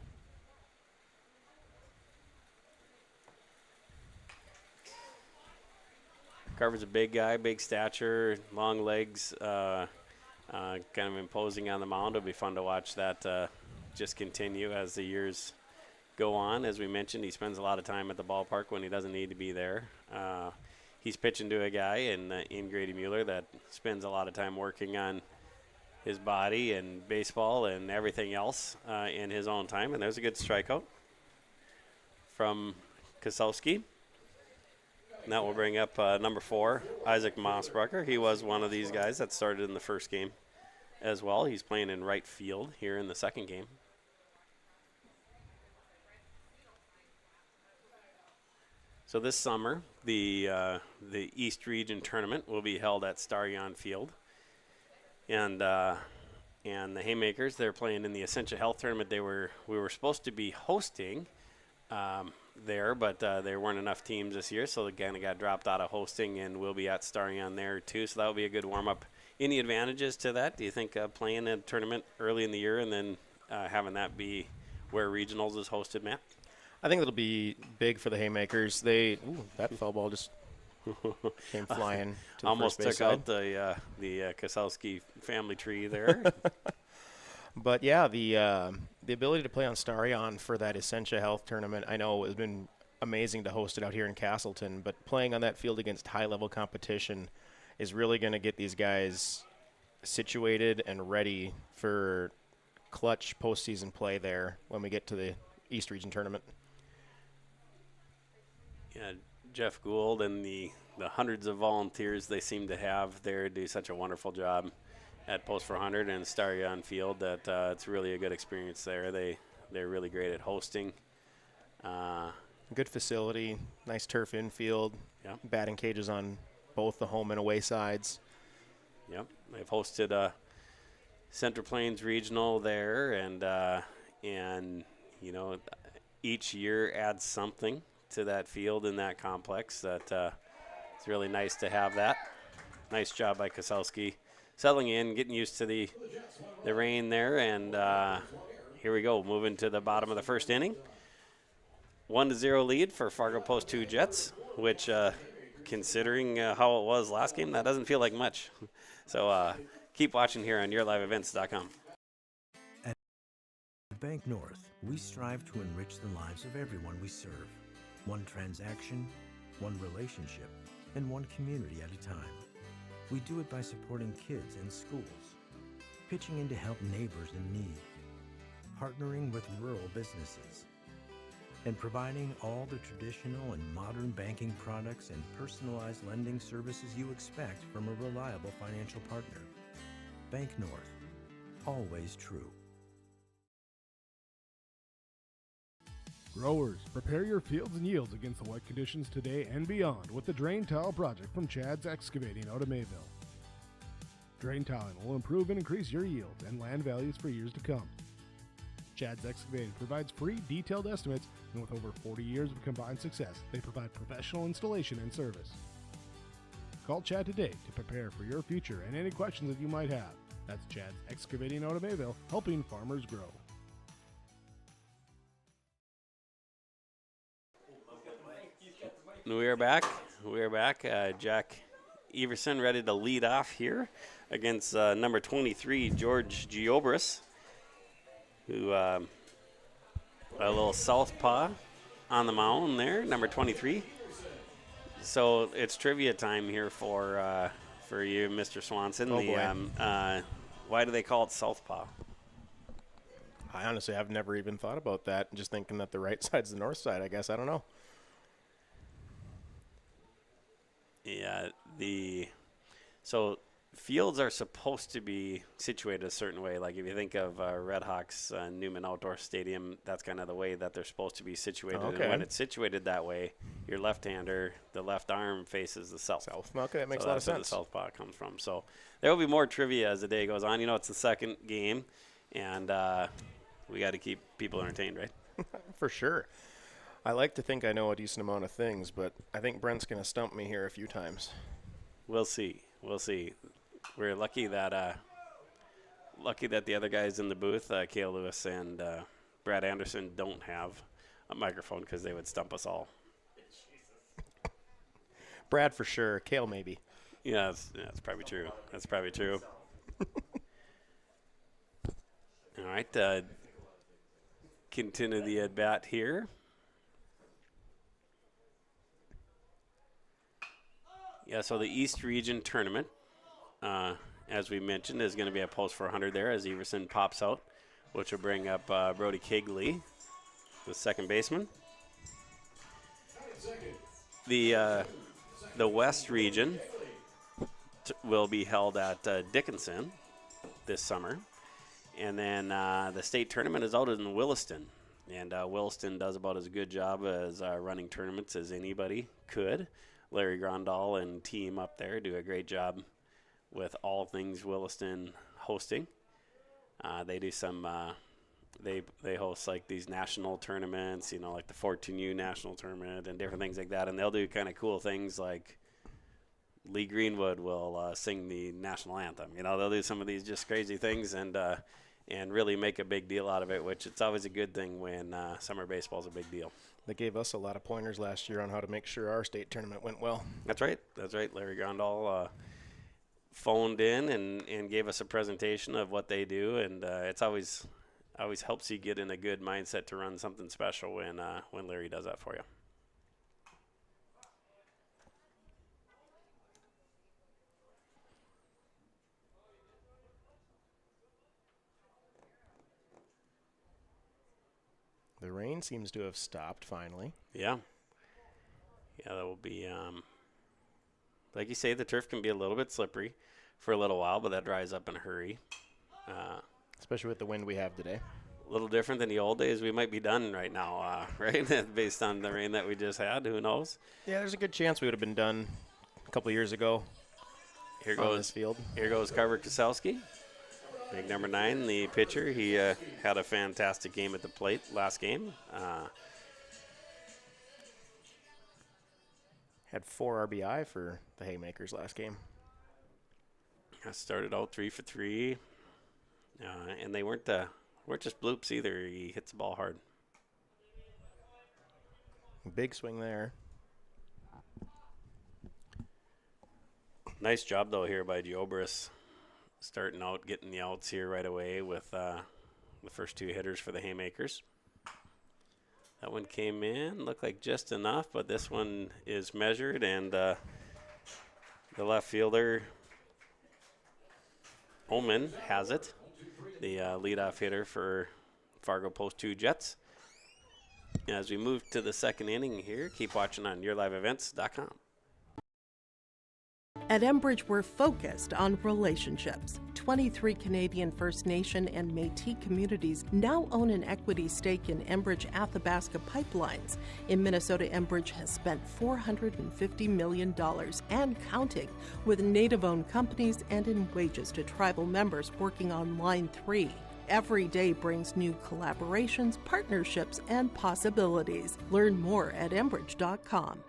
Carver's a big guy, big stature, long legs, kind of imposing on the mound. It'll be fun to watch that just continue as the years go on. As we mentioned, he spends a lot of time at the ballpark when he doesn't need to be there. He's pitching to a guy in Grady Mueller that spends a lot of time working on his body and baseball and everything else in his own time. And there's a good strikeout from Kasowski. And that will bring up number 4, Isaac Mossbrucker. He was one of these guys that started in the first game as well. He's playing in right field here in the second game. So this summer, the East Region Tournament will be held at Starion Field. And the Haymakers, they're playing in the Essentia Health Tournament. We were supposed to be hosting there, but there weren't enough teams this year, so again, it got dropped out of hosting, and we'll be at Starion there too. So that will be a good warm-up. Any advantages to that? Do you think playing a tournament early in the year and then having that be where regionals is hosted, Matt? I think it'll be big for the Haymakers. That foul ball just came flying to the almost first base took out the Kasowski family tree there. But yeah, the ability to play on Starion for that Essentia Health tournament, I know it's been amazing to host it out here in Casselton, but playing on that field against high-level competition is really going to get these guys situated and ready for clutch postseason play there when we get to the East Region tournament. Yeah, Jeff Gould and the hundreds of volunteers they seem to have there do such a wonderful job at Post 400 and Starion Field that it's really a good experience there. They're really great at hosting. Good facility, nice turf infield, batting cages on both the home and away sides. Yep, they've hosted Central Plains Regional there, and you know, each year adds something to that field in that complex. That it's really nice to have that. Nice job by Koselski, settling in, getting used to the rain there, and here we go, moving to the bottom of the first inning. 1-0 lead for Fargo Post 2 Jets, which, considering how it was last game, that doesn't feel like much. So keep watching here on YourLiveEvents.com. At Bank North, we strive to enrich the lives of everyone we serve. One transaction, one relationship, and one community at a time. We do it by supporting kids and schools, pitching in to help neighbors in need, partnering with rural businesses, and providing all the traditional and modern banking products and personalized lending services you expect from a reliable financial partner. Bank North, always true. Growers, prepare your fields and yields against the wet conditions today and beyond with the Drain Tile project from Chad's Excavating out of Mayville. Drain tiling will improve and increase your yields and land values for years to come. Chad's Excavating provides free detailed estimates, and with over 40 years of combined success, they provide professional installation and service. Call Chad today to prepare for your future and any questions that you might have. That's Chad's Excavating out of Mayville, helping farmers grow. We are back. Jack Everson ready to lead off here against number 23, George Giobris, who a little southpaw on the mound there, number 23. So it's trivia time here for you, Mr. Swanson. Oh, boy. Why do they call it southpaw? I honestly have never even thought about that. Just thinking that the right side's the north side, I guess. I don't know. Yeah, so fields are supposed to be situated a certain way. Like if you think of Red Hawks Newman Outdoor Stadium, that's kind of the way that they're supposed to be situated. Okay. And when it's situated that way, your left-hander, the left arm faces the south. Okay, that makes so a lot of sense. That's where the southpaw comes from. So there will be more trivia as the day goes on. You know, it's the second game, and we got to keep people entertained, right? For sure. I like to think I know a decent amount of things, but I think Brent's going to stump me here a few times. We'll see. We're lucky that the other guys in the booth, Cale Lewis and Brad Anderson, don't have a microphone because they would stump us all. Brad for sure. Cale maybe. Yeah, that's probably true. All right. Continue the at-bat here. Yeah, so the East Region tournament, as we mentioned, is going to be a post 400 there as Everson pops out, which will bring up Brody Kegley, the second baseman. The West Region will be held at Dickinson this summer. And then the state tournament is out in Williston. And Williston does about as good job as running tournaments as anybody could. Larry Grandal and team up there do a great job with all things Williston hosting. They do some, they host like these national tournaments, you know, like the 14U national tournament and different things like that. And they'll do kind of cool things like Lee Greenwood will sing the national anthem. You know, they'll do some of these just crazy things and really make a big deal out of it, which it's always a good thing when summer baseball is a big deal. They gave us a lot of pointers last year on how to make sure our state tournament went well. That's right. Larry Grandal phoned in and gave us a presentation of what they do, and it's always helps you get in a good mindset to run something special when Larry does that for you. The rain seems to have stopped finally. Yeah, that will be, like you say, the turf can be a little bit slippery for a little while, but that dries up in a hurry. Especially with the wind we have today. A little different than the old days. We might be done right now, right? Based on the rain that we just had. Who knows? Yeah, there's a good chance we would have been done a couple of years ago. Here goes this field. Here goes Carver Kaselski. Big number 9, the pitcher. He had a fantastic game at the plate last game. Had 4 RBI for the Haymakers last game. Started out 3 for 3. And they weren't just bloops either. He hits the ball hard. Big swing there. Nice job, though, here by Giobris. Starting out, getting the outs here right away with the first 2 hitters for the Haymakers. That one came in, looked like just enough, but this one is measured, and the left fielder, Oman, has it. The leadoff hitter for Fargo Post 2 Jets. As we move to the second inning here, keep watching on yourliveevents.com. At Enbridge, we're focused on relationships. 23 Canadian First Nation and Métis communities now own an equity stake in Enbridge Athabasca Pipelines. In Minnesota, Enbridge has spent $450 million and counting with Native-owned companies and in wages to tribal members working on Line 3. Every day brings new collaborations, partnerships, and possibilities. Learn more at Enbridge.com.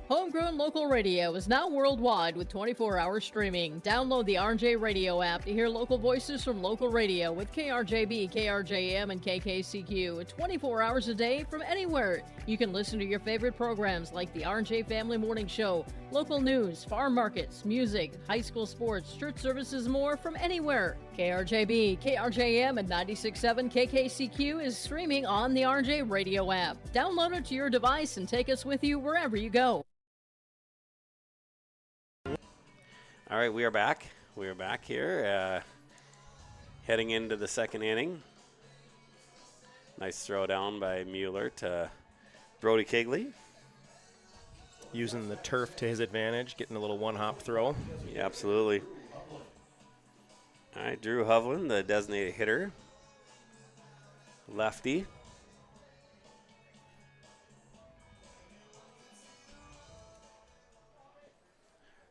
Homegrown local radio is now worldwide with 24-hour streaming. Download the RJ Radio app to hear local voices from local radio with KRJB, KRJM, and KKCQ 24 hours a day from anywhere. You can listen to your favorite programs like the RJ Family Morning Show, local news, farm markets, music, high school sports, church services, more from anywhere. KRJB, KRJM, and 96.7 KKCQ is streaming on the RJ Radio app. Download it to your device and take us with you wherever you go. All right, we are back. We are back here, heading into the second inning. Nice throw down by Mueller to Brody Kegley. Using the turf to his advantage, getting a little one-hop throw. Yeah, absolutely. All right, Drew Hovland, the designated hitter. Lefty.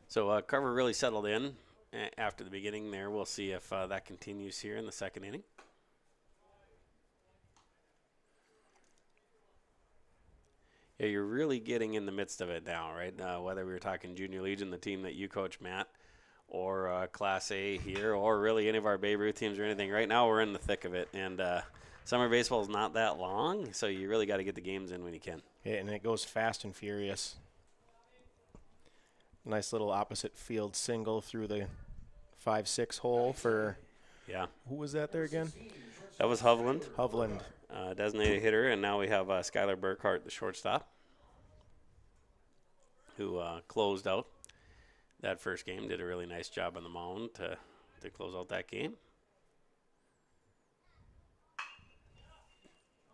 So Carver really settled in after the beginning there. We'll see if that continues here in the second inning. Yeah, you're really getting in the midst of it now, right? Whether we were talking Junior Legion, the team that you coach, Matt, or Class A here, or really any of our Babe Ruth teams or anything. Right now we're in the thick of it, and summer baseball is not that long, so you really got to get the games in when you can. Yeah, and it goes fast and furious. Nice little opposite field single through the 5-6 hole for, who was that there again? That was Hovland. Hovland. Designated hitter, and now we have Skylar Burkhart, the shortstop, who closed out that first game, did a really nice job on the mound to close out that game.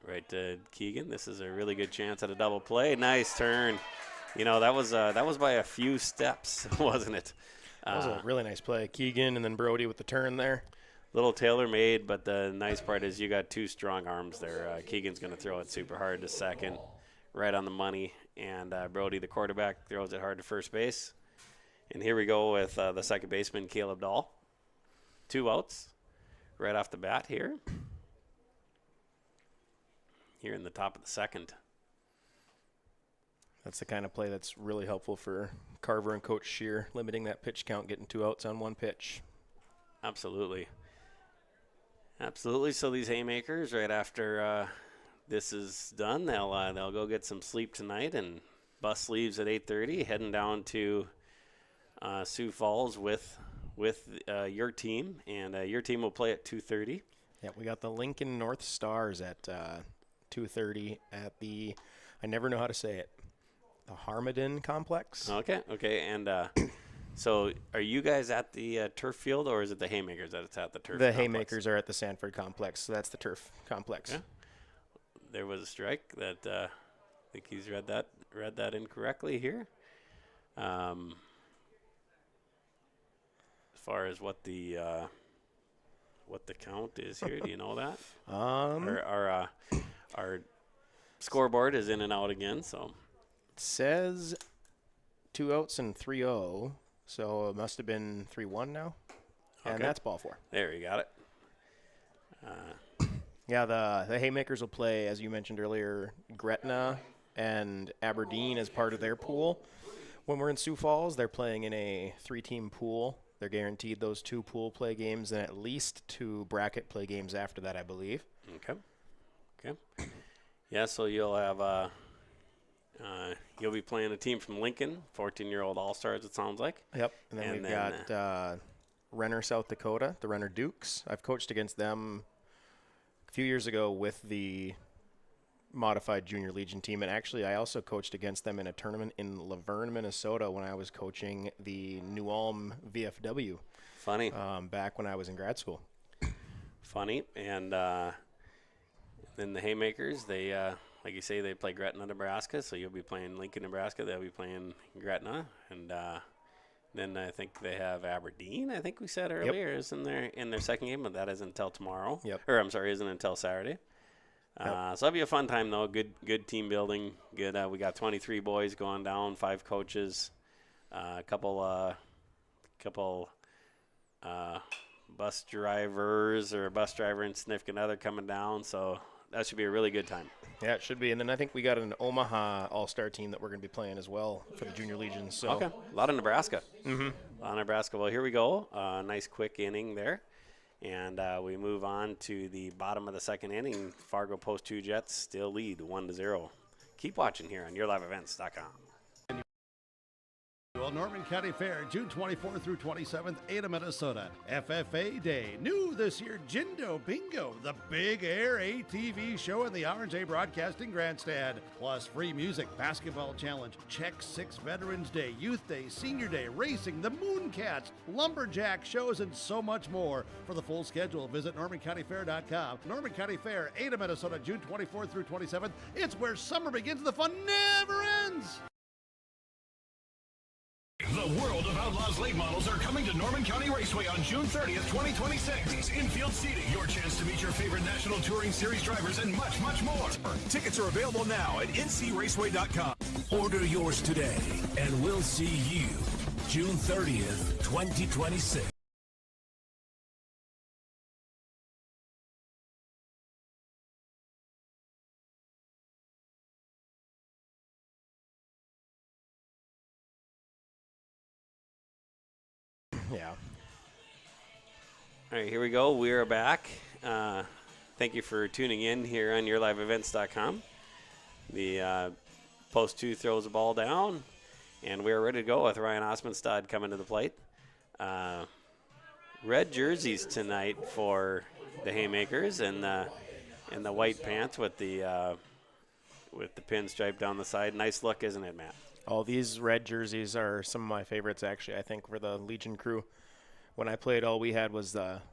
Right to Keegan. This is a really good chance at a double play. Nice turn. You know, that was by a few steps, wasn't it? That was a really nice play. Keegan and then Brody with the turn there. Little tailor-made, but the nice part is you got 2 strong arms there. Keegan's going to throw it super hard to second, right on the money. And Brody, the quarterback, throws it hard to first base. And here we go with the second baseman, Caleb Dahl. 2 outs right off the bat here. Here in the top of the second. That's the kind of play that's really helpful for Carver and Coach Scheer, limiting that pitch count, getting 2 outs on 1 pitch. Absolutely. Absolutely. So these Haymakers, right after this is done, they'll go get some sleep tonight and bus leaves at 8:30, heading down to Sioux Falls with your team, and your team will play at 2:30. Yeah, we got the Lincoln North Stars at 2:30 at the, I never know how to say it, the Harmadin Complex. Okay, and so are you guys at the turf field, or is it the Haymakers that's at the turf? The complex? Haymakers are at the Sanford Complex, so that's the turf complex. Yeah. There was a strike that I think he's read that incorrectly here. As far as what the count is here, do you know that? Our scoreboard is in and out again, so it says 2 outs and 3-0, so it must have been 3-1 now, and that's ball 4. There, you got it. Yeah, the Haymakers will play, as you mentioned earlier, Gretna and Aberdeen as part of their pool. When we're in Sioux Falls, they're playing in a 3-team pool. They're guaranteed those 2 pool play games and at least 2 bracket play games after that, I believe. Okay. Yeah, so you'll have you'll be playing a team from Lincoln, 14-year-old All-Stars, it sounds like. Yep, and then we've got Renner, South Dakota, the Renner Dukes. I've coached against them a few years ago with the modified Junior Legion team, and actually I also coached against them in a tournament in Laverne, Minnesota when I was coaching the New Ulm VFW. Funny. Back when I was in grad school. Funny. And then the Haymakers, they like you say, they play Gretna, Nebraska, so you'll be playing Lincoln, Nebraska. They'll be playing Gretna, and then I think they have Aberdeen, I think we said earlier, is in their second game, but that isn't until tomorrow. Yep. Or I'm sorry, isn't until Saturday. So that'll be a fun time, though. Good team building. Good. We got 23 boys going down, 5 coaches, a couple bus drivers or a bus driver and significant other coming down. So that should be a really good time. Yeah, it should be. And then I think we got an Omaha All-Star team that we're going to be playing as well for the Junior Legion. So okay, a lot of Nebraska. Mm-hmm. A lot of Nebraska. Well, here we go. Nice quick inning there. And we move on to the bottom of the second inning. Fargo Post 2 Jets still lead 1-0. Keep watching here on yourliveevents.com. Well, Norman County Fair, June 24th through 27th, Ada, Minnesota. FFA Day. New this year, Jindo Bingo, the big air ATV show in the R&J Broadcasting Grandstand. Plus free music, basketball challenge, Check 6 Veterans Day, Youth Day, Senior Day, racing, the Mooncats, lumberjack shows, and so much more. For the full schedule, visit NormanCountyFair.com. Norman County Fair, Ada, Minnesota, June 24th through 27th. It's where summer begins. The fun never ends. The World of Outlaws late models are coming to Norman County Raceway on June 30th, 2026. Infield seating, your chance to meet your favorite National Touring Series drivers, and much, much more. Tickets are available now at ncraceway.com. Order yours today, and we'll see you June 30th, 2026. Yeah. All right, here we go. We are back. Thank you for tuning in here on yourliveevents.com. The Post 2 throws the ball down, and we're ready to go with Ryan Osmondstad coming to the plate. Red jerseys tonight for the Haymakers, and the white pants with the pinstripe down the side. Nice look, isn't it, Matt? Oh, these red jerseys are some of my favorites, actually, I think, for the Legion crew. When I played, all we had was the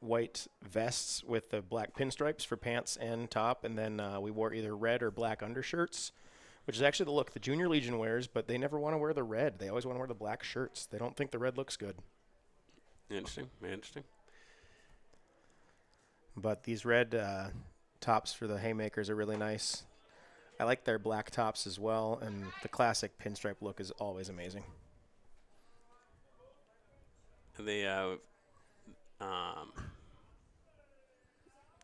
white vests with the black pinstripes for pants and top, and then we wore either red or black undershirts, which is actually the look the Junior Legion wears, but they never want to wear the red. They always want to wear the black shirts. They don't think the red looks good. Interesting. But these red tops for the Haymakers are really nice. I like their black tops as well, and the classic pinstripe look is always amazing. They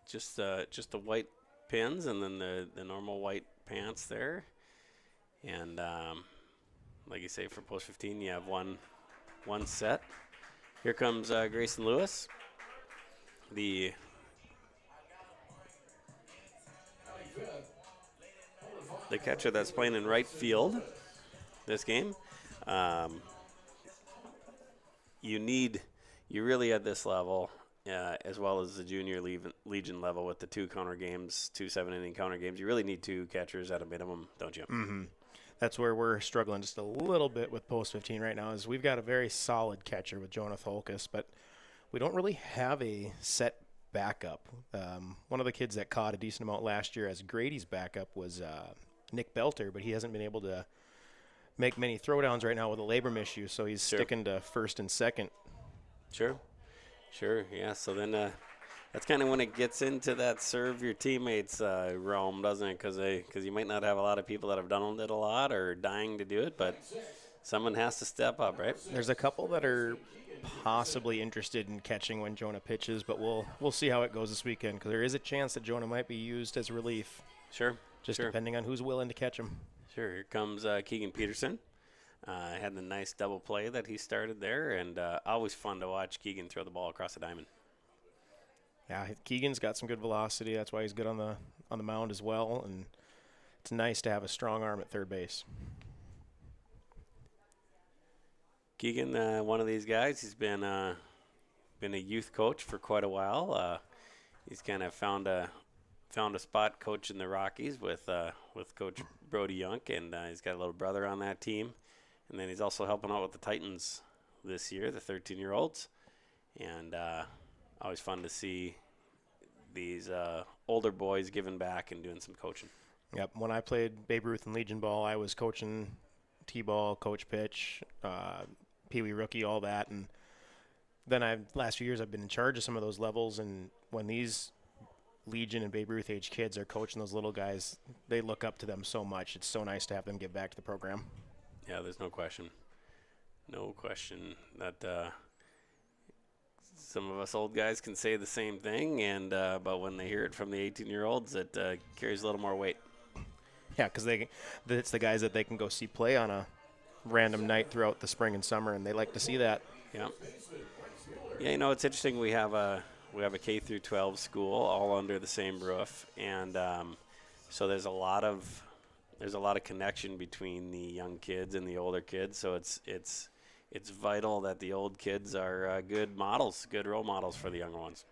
just the white pins, and then the normal white pants there, and like you say, for Post 15, you have one set. Here comes Grayson Lewis, the catcher that's playing in right field this game. You really at this level, as well as the junior Legion level with the 2 counter games, 2 7-inning counter games, you really need 2 catchers at a minimum, don't you? Mm-hmm. That's where we're struggling just a little bit with post 15 right now. Is we've got a very solid catcher with Jonah Tholkus, but we don't really have a set backup. One of the kids that caught a decent amount last year as Grady's backup was Nick Belter, but he hasn't been able to make many throwdowns right now with a labrum issue, so he's sticking to first and second. Sure, yeah. So then that's kind of when it gets into that serve your teammates realm, doesn't it? Because you might not have a lot of people that have done it a lot or dying to do it, but someone has to step up, right? There's a couple that are possibly interested in catching when Jonah pitches, but we'll see how it goes this weekend, because there is a chance that Jonah might be used as relief. Sure. Depending on who's willing to catch him. Sure. Here comes Keegan Peterson. Had the nice double play that he started there, and always fun to watch Keegan throw the ball across the diamond. Yeah, Keegan's got some good velocity. That's why he's good on the mound as well, and it's nice to have a strong arm at third base. Keegan, one of these guys, he's been a youth coach for quite a while. He's kind of found a spot coaching the Rockies with Coach Brody Younk, and he's got a little brother on that team. And then he's also helping out with the Titans this year, the 13-year-olds. And always fun to see these older boys giving back and doing some coaching. Yep. When I played Babe Ruth and Legion ball, I was coaching T-ball, coach pitch, Pee-wee rookie, all that. And then last few years I've been in charge of some of those levels. And when these Legion and Babe Ruth age kids are coaching those little guys, they look up to them so much. It's so nice to have them give back to the program. Yeah, there's no question. No question that some of us old guys can say the same thing, and but when they hear it from the 18-year-olds, it carries a little more weight. Yeah, because it's the guys that they can go see play on a random night throughout the spring and summer, and they like to see that. Yeah. Yeah, it's interesting. We have a K through 12 school all under the same roof, and so there's a lot of connection between the young kids and the older kids. So it's vital that the old kids are good role models for the younger ones.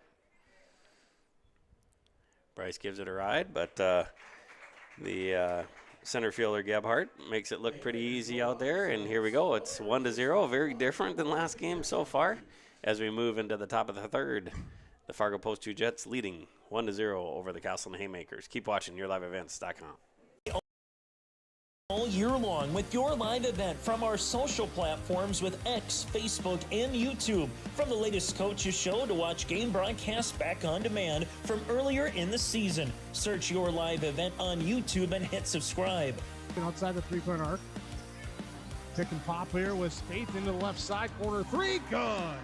Bryce gives it a ride, but the center fielder Gebhardt makes it look pretty easy out there. And here we go. It's 1-0, very different than last game so far. As we move into the top of the third, the Fargo Post 2 Jets leading 1-0 over the Casselton Haymakers. Keep watching YourLiveEvents.com. All year long with your live event from our social platforms with X, Facebook, and YouTube. From the latest coaches show to watch game broadcasts back on demand from earlier in the season. Search your live event on YouTube and hit subscribe. Outside the three-point arc. Pick and pop here with Spaeth into the left side corner. 3, good.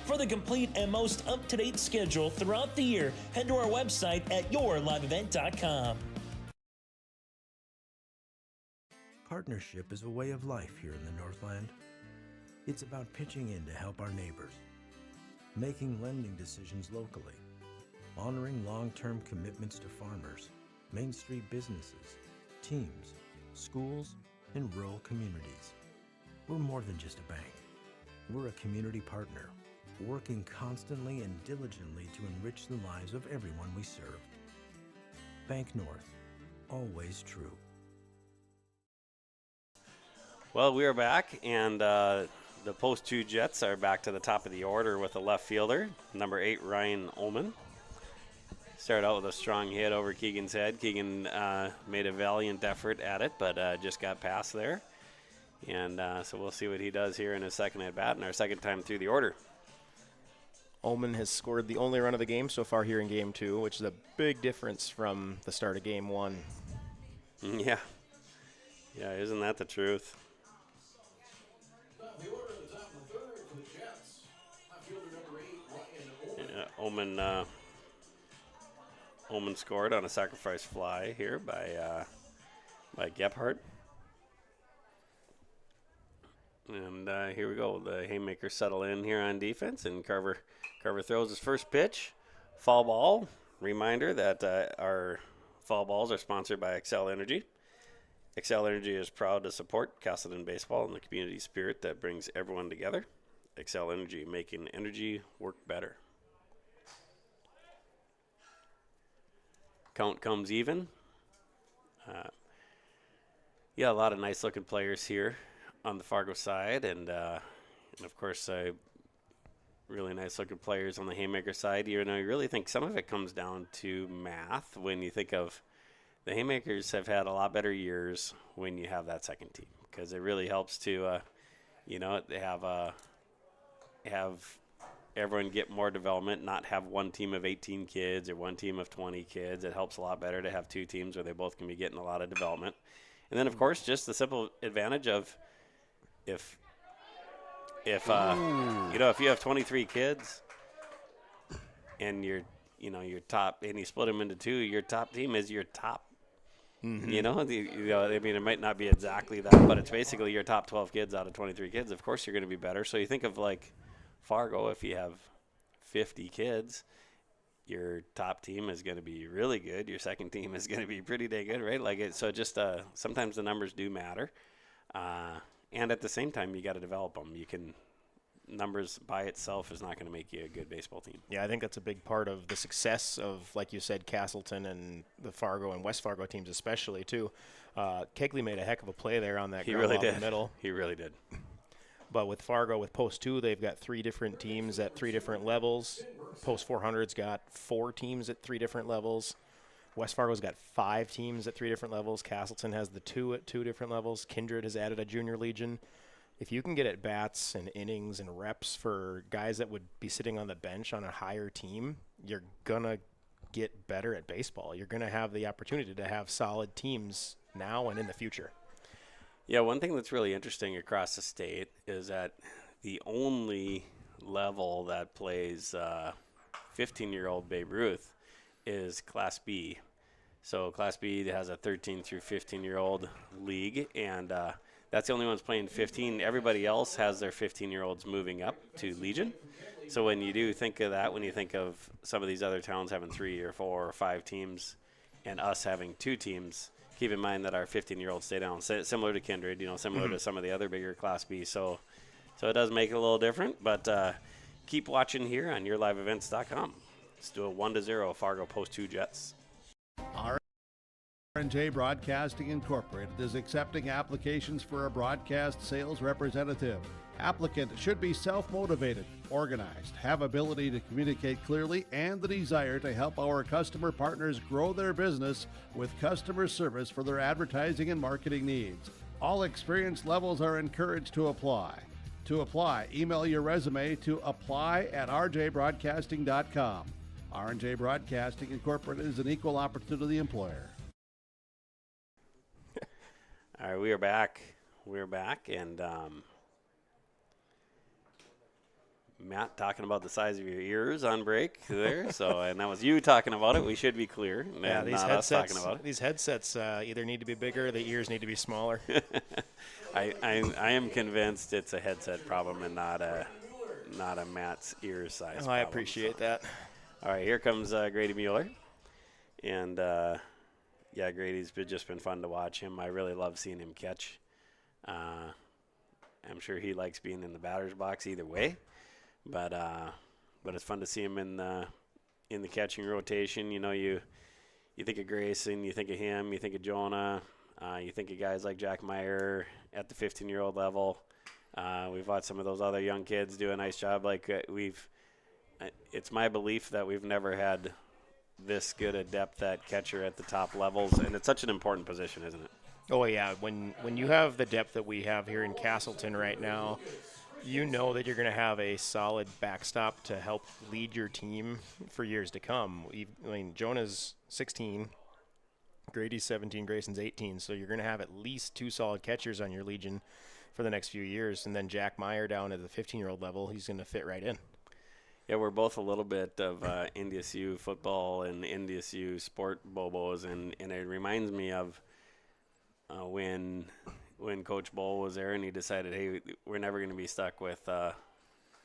For the complete and most up-to-date schedule throughout the year, head to our website at yourliveevent.com. Partnership is a way of life here in the Northland. It's about pitching in to help our neighbors, making lending decisions locally, honoring long-term commitments to farmers, Main Street businesses, teams, schools, and rural communities. We're more than just a bank. We're a community partner, working constantly and diligently to enrich the lives of everyone we serve. Bank North, always true. Well, we are back, and the Post 2 Jets are back to the top of the order with a left fielder, number 8, Ryan Ullman. Started out with a strong hit over Keegan's head. Keegan made a valiant effort at it, but just got past there. And so we'll see what he does here in his second at-bat and our second time through the order. Ullman has scored the only run of the game so far here in Game 2, which is a big difference from the start of Game 1. Yeah. Yeah, isn't that the truth? Yeah, Ullman scored on a sacrifice fly here by Gebhardt. And here we go. The Haymakers settle in here on defense, and Carver throws his first pitch. Foul ball. Reminder that our Fall balls are sponsored by Xcel Energy. Xcel Energy is proud to support Casselton baseball and the community spirit that brings everyone together. Xcel Energy, making energy work better. Count comes even. A lot of nice looking players here on the Fargo side, and of course, really nice looking players on the Haymaker side. You really think some of it comes down to math when you think of the Haymakers have had a lot better years when you have that second team, because it really helps to, have everyone get more development, not have one team of 18 kids or one team of 20 kids. It helps a lot better to have two teams where they both can be getting a lot of development. And then, of course, just the simple advantage of if you have 23 kids and your top, and you split them into two, your top team is your top. Mm-hmm. It might not be exactly that, but it's basically your top 12 kids out of 23 kids. Of course, you're going to be better. So you think of like Fargo, if you have 50 kids, your top team is going to be really good. Your second team is going to be pretty dang good, right? Sometimes the numbers do matter. And at the same time, you got to develop them. Numbers by itself is not going to make you a good baseball team. Yeah, I think that's a big part of the success of, like you said, Casselton and the Fargo and West Fargo teams especially, too. Kegley made a heck of a play there on that ground ball in the middle. He really did. But with Fargo, with Post 2, they've got 3 different teams at 3 different levels. Post 400's got 4 teams at 3 different levels. West Fargo's got 5 teams at 3 different levels. Casselton has the 2 at 2 different levels. Kindred has added a junior legion. If you can get at bats and innings and reps for guys that would be sitting on the bench on a higher team, you're going to get better at baseball. You're going to have the opportunity to have solid teams now and in the future. Yeah, one thing that's really interesting across the state is that the only level that plays 15-year-old Babe Ruth is Class B. So Class B has a 13 through 15-year-old league, and that's the only ones playing 15. Everybody else has their 15-year-olds moving up to Legion. So when you do think of that, when you think of some of these other towns having 3 or 4 or 5 teams and us having 2 teams, keep in mind that our 15-year-olds stay down, similar to Kindred, similar to some of the other bigger Class B. So it does make it a little different, but keep watching here on yourliveevents.com. Let's do a 1-0 Fargo Post 2 Jets. R&J Broadcasting Incorporated is accepting applications for a broadcast sales representative. Applicant should be self-motivated, organized, have ability to communicate clearly, and the desire to help our customer partners grow their business with customer service for their advertising and marketing needs. All experience levels are encouraged to apply. To apply, email your resume to apply@rjbroadcasting.com. R&J Broadcasting Incorporated is an equal opportunity employer. All right, we are back. We're back, and Matt talking about the size of your ears on break there. So, and that was you talking about it. We should be clear. Yeah, and these not us talking about it. These headsets either need to be bigger, or the ears need to be smaller. I am convinced it's a headset problem and not a Matt's ear size. Oh, I appreciate that. All right, here comes Grady Mueller, and Grady's just been fun to watch him. I really love seeing him catch. I'm sure he likes being in the batter's box either way. But it's fun to see him in the catching rotation. You think of Grayson, you think of him, you think of Jonah, you think of guys like Jack Meyer at the 15-year-old level. We've watched some of those other young kids do a nice job. It's my belief that we've never had this good a depth at catcher at the top levels, and it's such an important position, isn't it? Oh yeah, when you have the depth that we have here in Casselton right now, you know that you're going to have a solid backstop to help lead your team for years to come. Jonah's 16, Grady's 17, Grayson's 18, so you're going to have at least 2 solid catchers on your Legion for the next few years, and then Jack Meyer down at the 15-year-old level, he's going to fit right in. Yeah, we're both a little bit of NDSU football and NDSU sport bobos, and it reminds me of when Coach Bull was there and he decided, hey, we're never going to be stuck with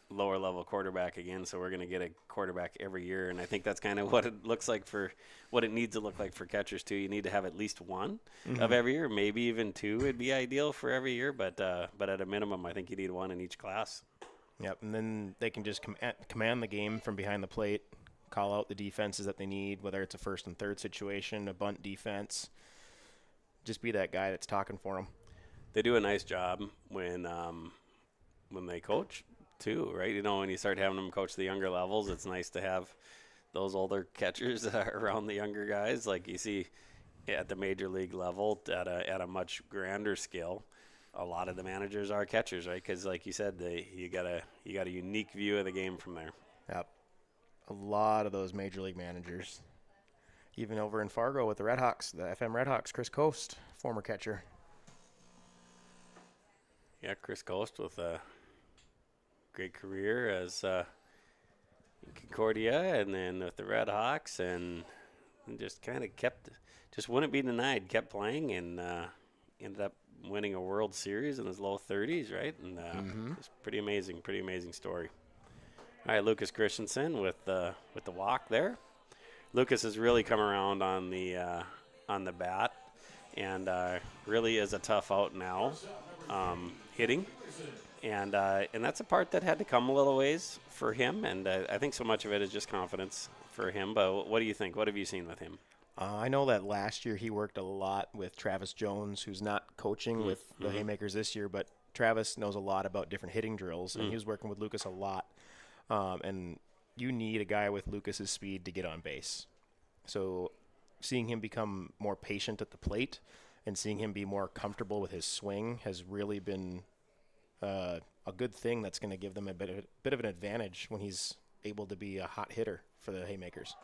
lower level quarterback again, so we're going to get a quarterback every year, and I think that's kind of what it looks like for what it needs to look like for catchers too. You need to have at least one of every year, maybe even two would be ideal for every year, but at a minimum, I think you need one in each class. Yep, and then they can just command the game from behind the plate, call out the defenses that they need, whether it's a first and third situation, a bunt defense. Just be that guy that's talking for them. They do a nice job when they coach too, right? You know, when you start having them coach the younger levels, it's nice to have those older catchers around the younger guys, like you see at the major league level at a much grander scale. A lot of the managers are catchers, right? Because, like you said, you got a unique view of the game from there. Yep, a lot of those major league managers. Even over in Fargo with the Redhawks, the FM Redhawks, Chris Coast, former catcher. Yeah, Chris Coast with a great career as in Concordia, and then with the Redhawks, and just kind of just wouldn't be denied, kept playing, and ended up winning a World Series in his low 30s, right? And it's pretty amazing story. All right, Lucas Christensen with the walk there. Lucas has really come around on the bat, and really is a tough out now, hitting, and that's a part that had to come a little ways for him, and I think so much of it is just confidence for him. But what do you think? What have you seen with him? I know that last year he worked a lot with Travis Jones, who's not coaching with the Haymakers this year, but Travis knows a lot about different hitting drills, and he was working with Lucas a lot. And you need a guy with Lucas's speed to get on base. So seeing him become more patient at the plate and seeing him be more comfortable with his swing has really been a good thing that's going to give them a bit of an advantage when he's able to be a hot hitter for the Haymakers.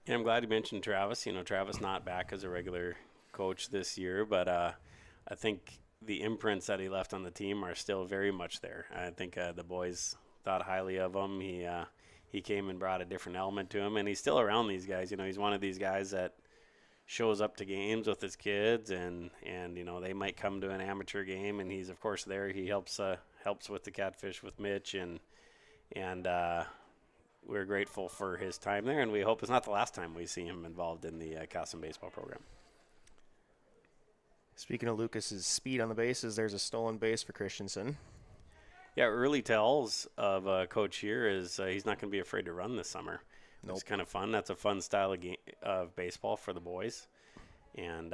Yeah, I'm glad you mentioned Travis. You know, Travis not back as a regular coach this year, but I think the imprints that he left on the team are still very much there. I think the boys thought highly of him. He came and brought a different element to him, and he's still around these guys. You know, he's one of these guys that shows up to games with his kids, and you know, they might come to an amateur game, and he's of course there. He helps with the catfish with Mitch, and we're grateful for his time there, and we hope it's not the last time we see him involved in the Casselton baseball program. Speaking of Lucas's speed on the bases, there's a stolen base for Christensen. Yeah, early tells of Coach here is he's not going to be afraid to run this summer. It's kind of fun. That's a fun style of baseball for the boys, and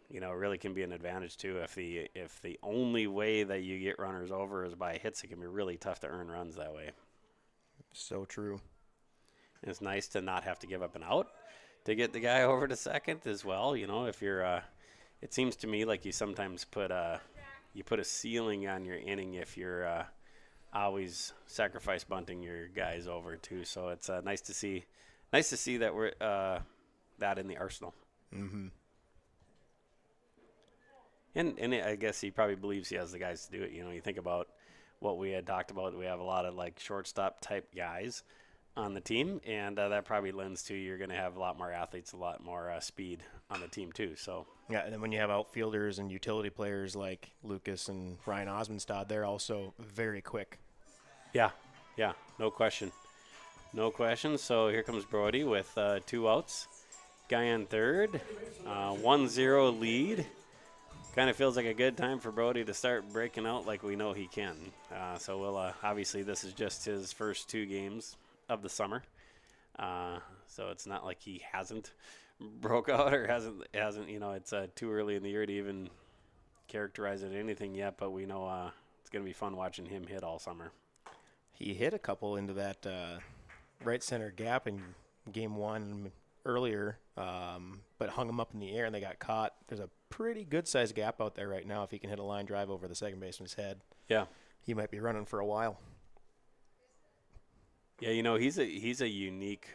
you know, it really can be an advantage too. If the only way that you get runners over is by hits, it can be really tough to earn runs that way. So true. And it's nice to not have to give up an out to get the guy over to second as well. You know, if you're, it seems to me like you sometimes put a ceiling on your inning if you're always sacrifice bunting your guys over too. So it's nice to see that we're that in the arsenal. Mm-hmm. And I guess he probably believes he has the guys to do it. You know, you think about what we had talked about. We have a lot of like shortstop type guys on the team, and that probably lends to you're going to have a lot more athletes, a lot more speed on the team too. So yeah, and then when you have outfielders and utility players like Lucas and Ryan Osmondstad, they're also very quick. Yeah, no question. So here comes Brody with 2 outs. Guy on third, 1-0 lead. Kind of feels like a good time for Brody to start breaking out like we know he can. So we'll obviously this is just his first 2 games of the summer. So it's not like he hasn't broke out or hasn't. You know, it's too early in the year to even characterize it anything yet. But we know it's going to be fun watching him hit all summer. He hit a couple into that right center gap in game 1 earlier, but hung them up in the air and they got caught. There's a pretty good sized gap out there right now. If he can hit a line drive over the second baseman's head, yeah, he might be running for a while. Yeah, you know, he's a unique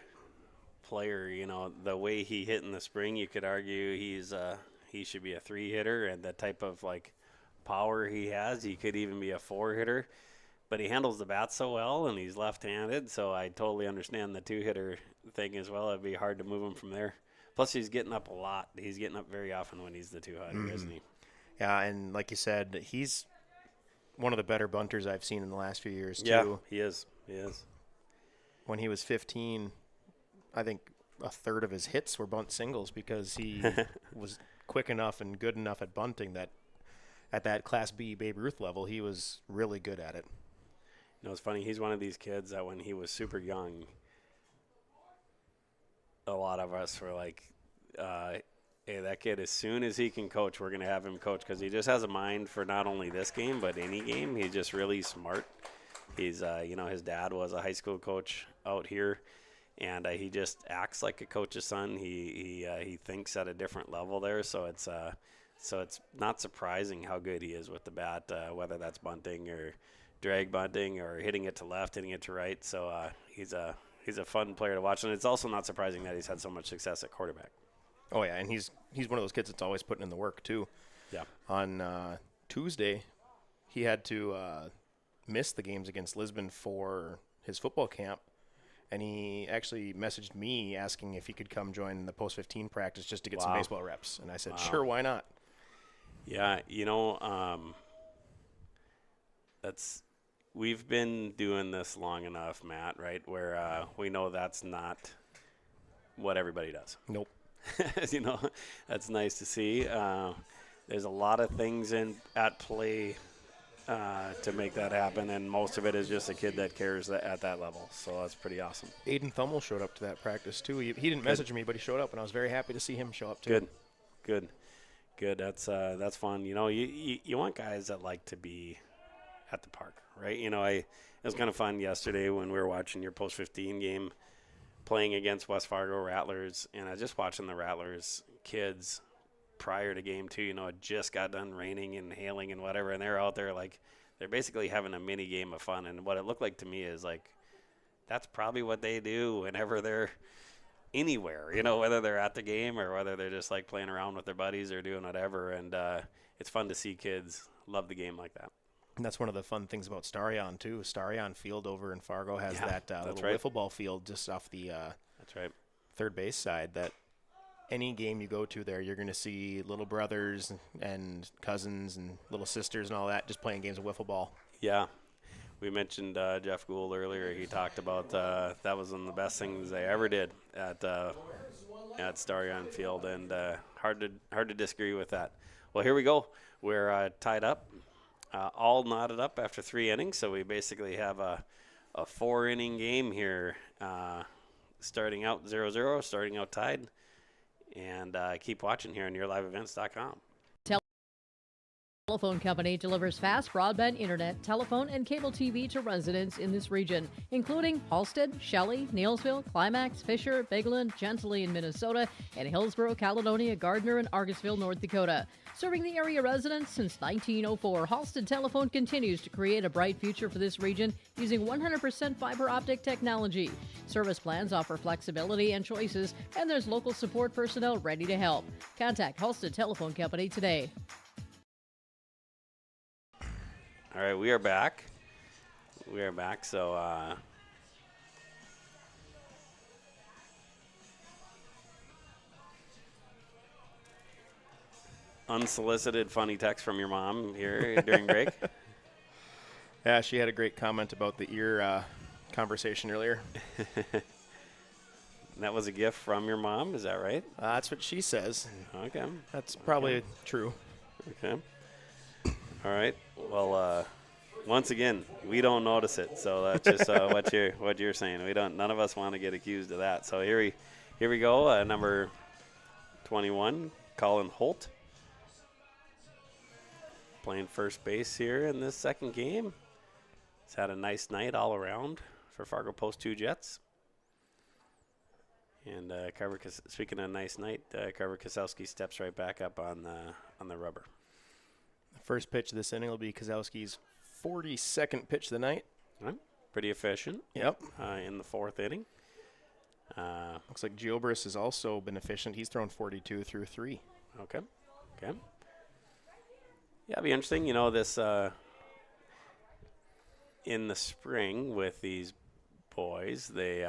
player. You know, the way he hit in the spring, you could argue he should be a 3 hitter, and the type of like power he has, he could even be a 4 hitter. But he handles the bat so well, and he's left-handed, so I totally understand the 2-hitter thing as well. It'd be hard to move him from there. Plus, he's getting up a lot. He's getting up very often when he's the 2-hitter, isn't he? Yeah, and like you said, he's one of the better bunters I've seen in the last few years, too. Yeah, he is. He is. When he was 15, I think a third of his hits were bunt singles because he was quick enough and good enough at bunting that at that Class B Babe Ruth level, he was really good at it. You know, it's funny. He's one of these kids that when he was super young, a lot of us were like, hey, that kid, as soon as he can coach, we're going to have him coach because he just has a mind for not only this game but any game. He's just really smart. He's, his dad was a high school coach out here, and he just acts like a coach's son. He thinks at a different level there, so it's not surprising how good he is with the bat, whether that's bunting or drag bunting or hitting it to left, hitting it to right. So he's a fun player to watch, and it's also not surprising that he's had so much success at quarterback. Oh yeah, and he's one of those kids that's always putting in the work too. Yeah. On Tuesday, he had to miss the games against Lisbon for his football camp, and he actually messaged me asking if he could come join the post-15 practice just to get some baseball reps, and I said, sure, why not? Yeah, we've been doing this long enough, Matt, right, where we know that's not what everybody does. Nope. That's nice to see. There's a lot of things at play to make that happen, and most of it is just a kid that cares at that level. So that's pretty awesome. Aiden Thummel showed up to that practice too. He didn't message me, but he showed up, and I was very happy to see him show up too. Good. That's fun. You want guys that like to be at the park, right? It was kind of fun yesterday when we were watching your post-15 game, playing against West Fargo Rattlers, and I was just watching the Rattlers kids prior to game 2. It just got done raining and hailing and whatever, and they're out there like they're basically having a mini game of fun. And what it looked like to me is like that's probably what they do whenever they're anywhere, whether they're at the game or whether they're just like playing around with their buddies or doing whatever. And it's fun to see kids love the game like that. And that's one of the fun things about Starion too. Starion Field over in Fargo has that little wiffle ball field just off the third base side that any game you go to there, you're going to see little brothers and cousins and little sisters and all that just playing games of wiffle ball. Yeah. We mentioned Jeff Gould earlier. He talked about that was one of the best things they ever did at Starion Field, and hard to disagree with that. Well, here we go. We're tied up, all knotted up after 3 innings, so we basically have a 4-inning game here, starting out 0-0, starting out tied, and keep watching here on yourliveevents.com. Telephone company delivers fast broadband internet, telephone, and cable TV to residents in this region, including Halstead, Shelley, Neilsville, Climax, Fisher, Bigland, Gentilly in Minnesota, and Hillsborough, Caledonia, Gardner, and Argosville, North Dakota. Serving the area residents since 1904, Halstead Telephone continues to create a bright future for this region using 100% fiber optic technology. Service plans offer flexibility and choices, and there's local support personnel ready to help. Contact Halstead Telephone Company today. All right, we are back. So unsolicited funny text from your mom here during break. Yeah, she had a great comment about the ear conversation earlier. That was a gift from your mom, is that right? That's what she says. Okay. That's probably true. Okay. All right. Well, once again, we don't notice it, so that's just what you're saying. None of us want to get accused of that. So here we go. Number 21, Colin Holt, playing first base here in this second game. He's had a nice night all around for Fargo Post 2 Jets. And speaking of a nice night, Carver Kasowski steps right back up on the rubber. First pitch of this inning will be Kozlowski's 42nd pitch of the night. Right. Pretty efficient. Yep. In the 4th inning. Looks like Giobris has also been efficient. He's thrown 42 through 3. Okay. Yeah, it'll be interesting. This in the spring with these boys, they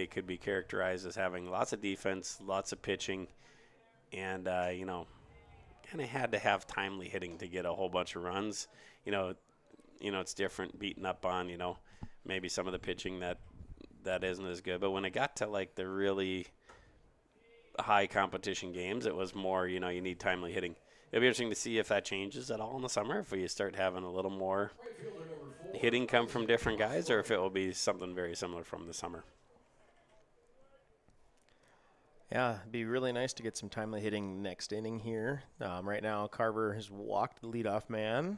could be characterized as having lots of defense, lots of pitching, and kind of had to have timely hitting to get a whole bunch of runs. It's different beating up on, maybe some of the pitching that isn't as good. But when it got to like the really high competition games, it was more, you need timely hitting. It'll be interesting to see if that changes at all in the summer, if we start having a little more hitting come from different guys, or if it will be something very similar from the summer. Yeah, it'd be really nice to get some timely hitting next inning here. Right now, Carver has walked the leadoff man.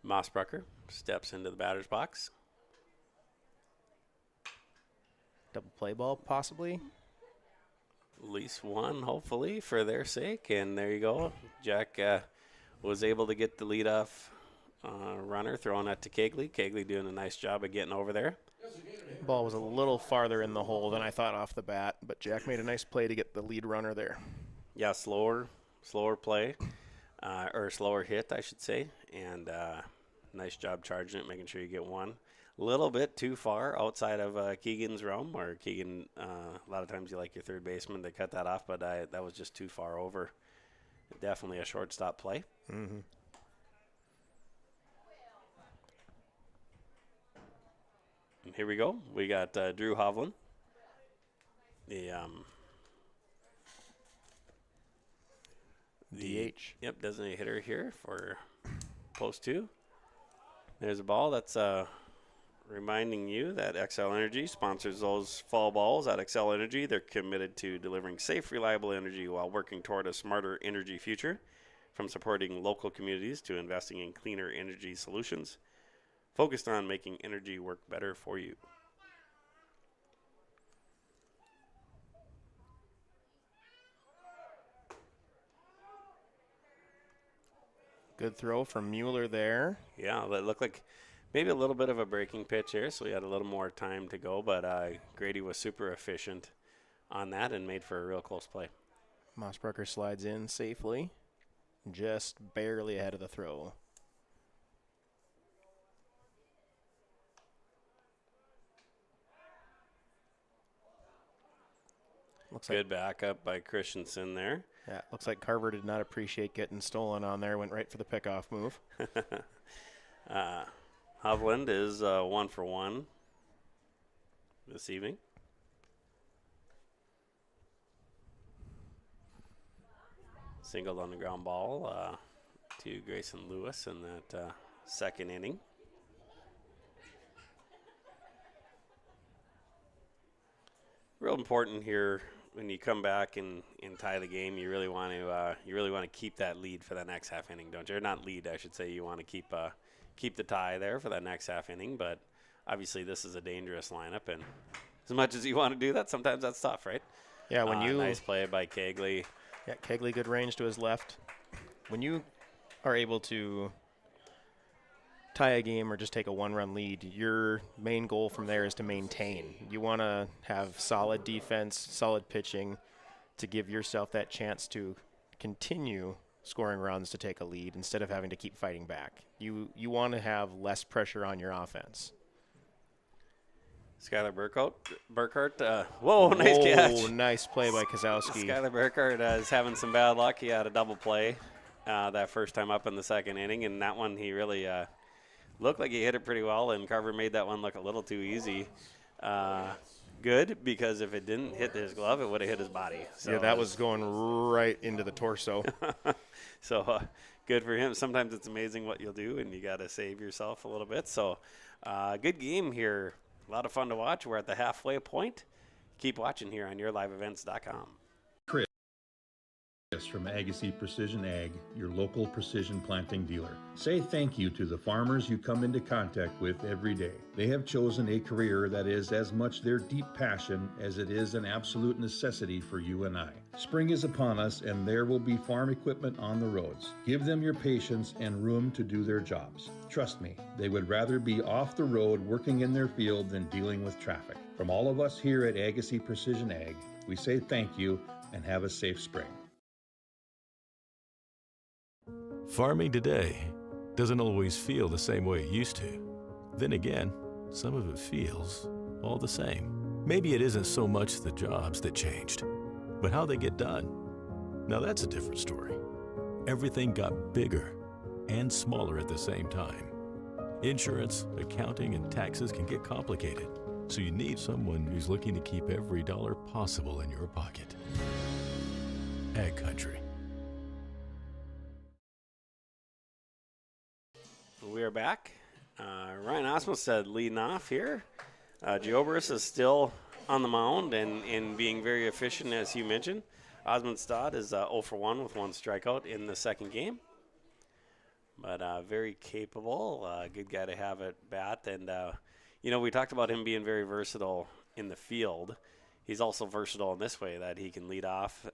Mossbrucker steps into the batter's box. Double play ball, possibly. At least one, hopefully, for their sake. And there you go. Jack was able to get the leadoff runner, throwing that to Kegley. Kegley doing a nice job of getting over there. Ball was a little farther in the hole than I thought off the bat, but Jack made a nice play to get the lead runner there. Yeah, slower play, or slower hit, I should say. And nice job charging it, making sure you get one. A little bit too far outside of Keegan's realm, or Keegan, a lot of times you like your third baseman to cut that off, but that was just too far over. Definitely a shortstop play. Mm-hmm. And here we go. We got Drew Hovland, the DH. Yep, designated hitter here for post 2. There's a ball. That's reminding you that Xcel Energy sponsors those fall balls at Xcel Energy. They're committed to delivering safe, reliable energy while working toward a smarter energy future, from supporting local communities to investing in cleaner energy solutions, focused on making energy work better for you. Good throw from Mueller there. Yeah, that looked like maybe a little bit of a breaking pitch here, so we had a little more time to go, but Grady was super efficient on that and made for a real close play. Mossbrucker slides in safely, just barely ahead of the throw. Looks good backup by Christensen there. Yeah, looks like Carver did not appreciate getting stolen on there. Went right for the pickoff move. Hovland is 1 for 1 this evening. Singled on the ground ball to Grayson Lewis in that second inning. Real important here when you come back and tie the game. You really want to keep that lead for that next half inning, don't you? Or not lead, I should say. You want to keep the tie there for that next half inning. But obviously, this is a dangerous lineup, and as much as you want to do that, sometimes that's tough, right? Yeah, when nice play by Kegley. Yeah, Kegley, good range to his left. When you are able to tie a game or just take a one-run lead, your main goal from there is to maintain. You want to have solid defense, solid pitching to give yourself that chance to continue scoring runs to take a lead instead of having to keep fighting back. You want to have less pressure on your offense. Skylar Burkhart. Whoa, nice catch. Nice play by Kozowski. Skylar Burkhart is having some bad luck. He had a double play that first time up in the second inning, and that one he really looked like he hit it pretty well, and Carver made that one look a little too easy. Good, because if it didn't hit his glove, it would have hit his body. So yeah, that was going right into the torso. So good for him. Sometimes it's amazing what you'll do, and you got to save yourself a little bit. So good game here. A lot of fun to watch. We're at the halfway point. Keep watching here on yourliveevents.com. Chris from Agassiz Precision Ag, your local precision planting dealer. Say thank you to the farmers you come into contact with every day. They have chosen a career that is as much their deep passion as it is an absolute necessity for you and I. Spring is upon us, and there will be farm equipment on the roads. Give them your patience and room to do their jobs. Trust me, they would rather be off the road working in their field than dealing with traffic. From all of us here at Agassiz Precision Ag, we say thank you and have a safe spring. Farming today doesn't always feel the same way it used to. Then again, some of it feels all the same. Maybe it isn't so much the jobs that changed, but how they get done. Now that's a different story. Everything got bigger and smaller at the same time. Insurance, accounting, and taxes can get complicated, so you need someone who's looking to keep every dollar possible in your pocket. Ag Country. We are back. Ryan Osmostad leading off here. Geoboris is still on the mound and being very efficient, as you mentioned. Osmondstad is 0 for 1 with 1 strikeout in the second game. But very capable, good guy to have at bat. And, we talked about him being very versatile in the field. He's also versatile in this way, that he can lead off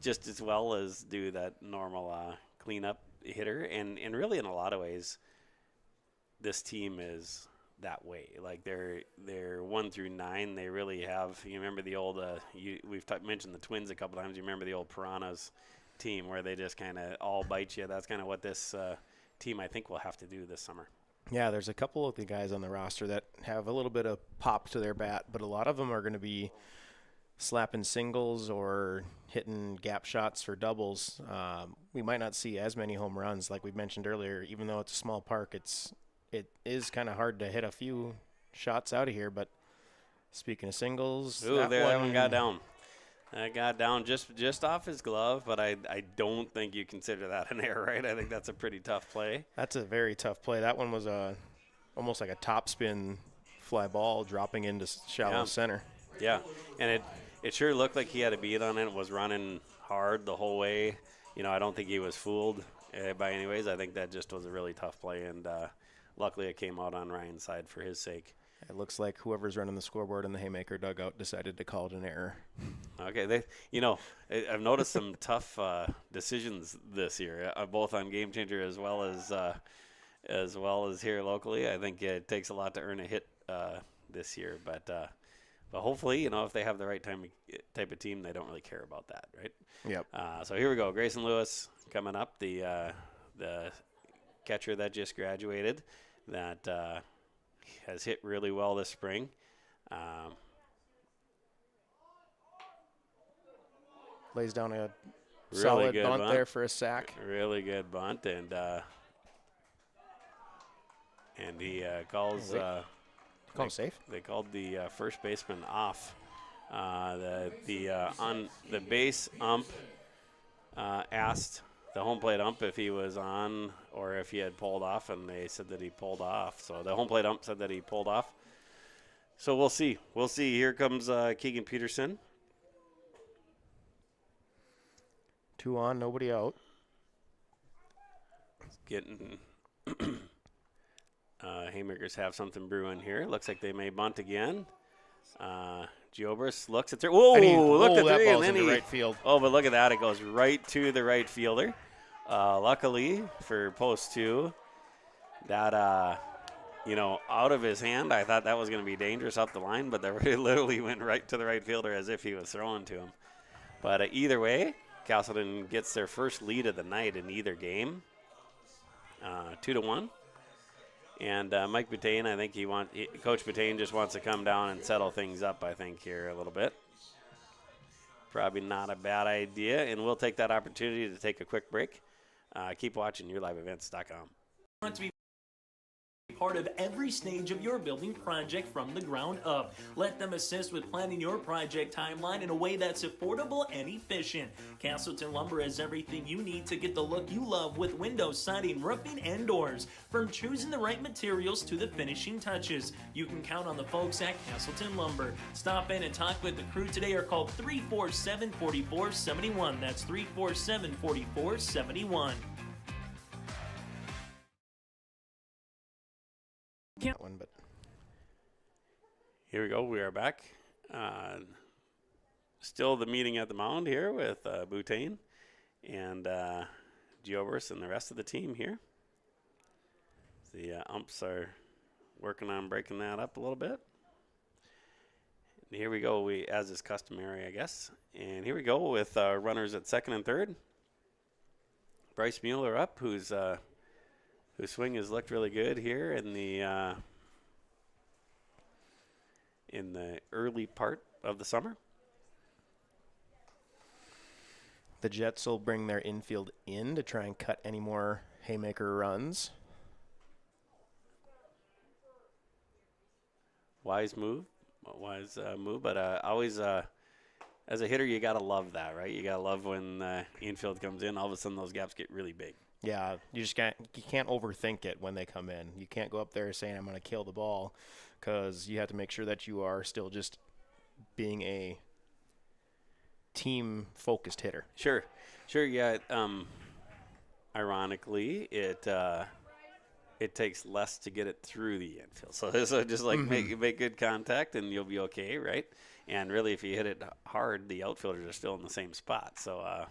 just as well as do that normal cleanup hitter. And really, in a lot of ways, this team is that way. Like they're 1 through 9. They really have. You remember the old. We've mentioned the Twins a couple times. You remember the old Piranhas team where they just kind of all bite you. That's kind of what this team I think will have to do this summer. Yeah, there's a couple of the guys on the roster that have a little bit of pop to their bat, but a lot of them are going to be slapping singles or hitting gap shots for doubles. We might not see as many home runs like we mentioned earlier. Even though it's a small park, it is kind of hard to hit a few shots out of here. But speaking of singles, that one got down. That got down just off his glove, but I don't think you consider that an error, right? I think that's a pretty tough play. That's a very tough play. That one was almost like a topspin fly ball dropping into shallow center. Yeah, and it sure looked like he had a beat on it. Was running hard the whole way. I don't think he was fooled by any ways. I think that just was a really tough play, and luckily it came out on Ryan's side for his sake. It looks like whoever's running the scoreboard in the Haymaker dugout decided to call it an error. Okay, I've noticed some tough decisions this year, both on Game Changer as well as here locally. I think it takes a lot to earn a hit this year, but hopefully, if they have the right type of team, they don't really care about that, right? Yep. So here we go. Grayson Lewis coming up, the catcher that just graduated, that has hit really well this spring. Lays down a really solid good bunt there for a sack. Really good bunt, and he calls. Call him safe. They called the first baseman off. On the base ump asked the home plate ump if he was on or if he had pulled off, and they said that he pulled off. So the home plate ump said that he pulled off. So we'll see. Here comes Keegan Peterson. 2 on, nobody out. Getting Haymakers have something brewing here. Looks like they may bunt again. Giobris looks at third. Whoa, look at that three, ball's and then into right field. Oh, but look at that. It goes right to the right fielder. Luckily for post 2, that, out of his hand, I thought that was going to be dangerous up the line, but it literally went right to the right fielder as if he was throwing to him. But either way, Casselton gets their first lead of the night in either game, 2-1. And Mike Butane, I think Coach Butane just wants to come down and settle things up, I think, here a little bit. Probably not a bad idea, and we'll take that opportunity to take a quick break. Keep watching YourLiveEvents.com. Want to be part of every stage of your building project from the ground up. Let them assist with planning your project timeline in a way that's affordable and efficient. Casselton Lumber has everything you need to get the look you love with windows, siding, roofing, and doors. From choosing the right materials to the finishing touches, you can count on the folks at Casselton Lumber. Stop in and talk with the crew today or call 347-4471. That's 347-4471. But Here we go. We are back. Still the meeting at the mound here with Butane and Giobris and the rest of the team here. The umps are working on breaking that up a little bit. And here we go. As is customary, I guess. And here we go with runners at second and third. Bryce Mueller up, whose swing has looked really good here in the early part of the summer. The Jets will bring their infield in to try and cut any more haymaker runs. Wise move, but always as a hitter, you got to love that, right? You got to love when infield comes in, all of a sudden those gaps get really big. Yeah, you can't overthink it when they come in. You can't go up there saying, I'm going to kill the ball, because you have to make sure that you are still just being a team-focused hitter. Sure, yeah. Ironically, it takes less to get it through the infield. So just like make good contact and you'll be okay, right? And really, if you hit it hard, the outfielders are still in the same spot. So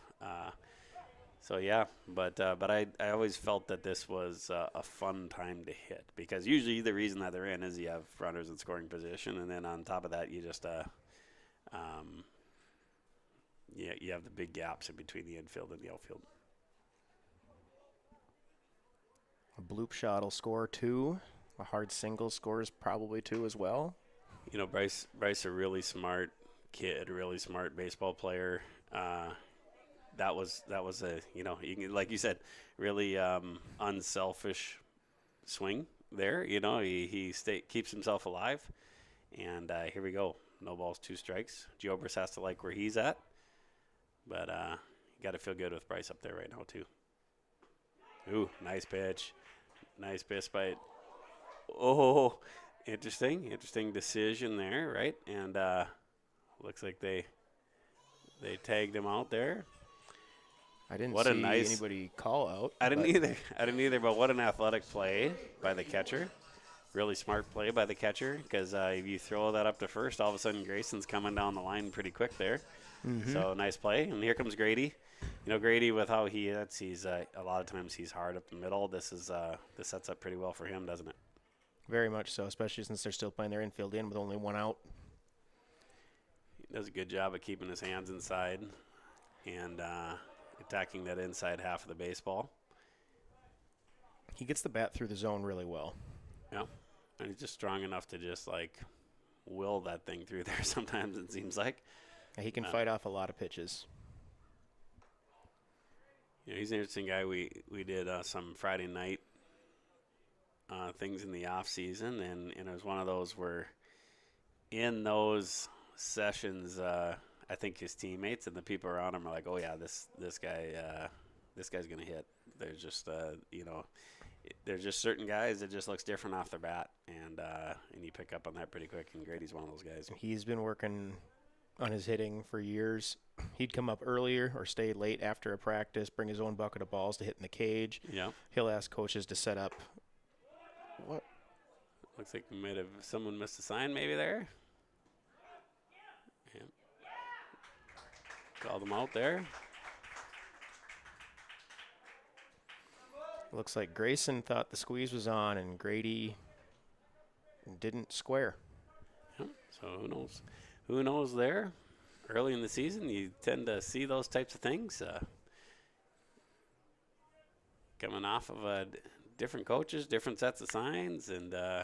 yeah. But I always felt that this was a fun time to hit, because usually the reason that they're in is you have runners in scoring position, and then on top of that, you just you have the big gaps in between the infield and the outfield. A bloop shot will score 2. A hard single scores probably 2 as well. You know, Bryce, a really smart kid, a really smart baseball player. That was a, you know, like you said, really unselfish swing there. You know, he keeps himself alive. And here we go. No balls, 2 strikes. Giobris has to like where he's at. But you got to feel good with Bryce up there right now, too. Ooh, nice pitch. Nice pitch by it. Oh, interesting decision there, right? And looks like they tagged him out there. I didn't see anybody call out. I didn't either, but what an athletic play by the catcher. Really smart play by the catcher, because if you throw that up to first, all of a sudden Grayson's coming down the line pretty quick there. Mm-hmm. So nice play. And here comes Grady. You know, Grady, with how he hits, he's a lot of times he's hard up the middle. This sets up pretty well for him, doesn't it? Very much so, especially since they're still playing their infield in with only 1 out. He does a good job of keeping his hands inside and attacking that inside half of the baseball. He gets the bat through the zone really well. Yeah, and he's just strong enough to just, like, will that thing through there sometimes, it seems like. Yeah, he can fight off a lot of pitches. Yeah, he's an interesting guy. We did some Friday night things in the off season, and it was one of those where in those sessions, I think his teammates and the people around him are like, "Oh yeah, this guy's gonna hit." There's just there's just certain guys that just looks different off their bat, and you pick up on that pretty quick. And Grady's one of those guys. He's been working on his hitting for years. He'd come up earlier or stay late after a practice, bring his own bucket of balls to hit in the cage. Yeah. He'll ask coaches to set up. What? Looks like someone missed a sign maybe there. Yeah. Called him out there. Looks like Grayson thought the squeeze was on and Grady didn't square. Yeah. So who knows? Who knows there? Early in the season, you tend to see those types of things. Coming off of different coaches, different sets of signs, and all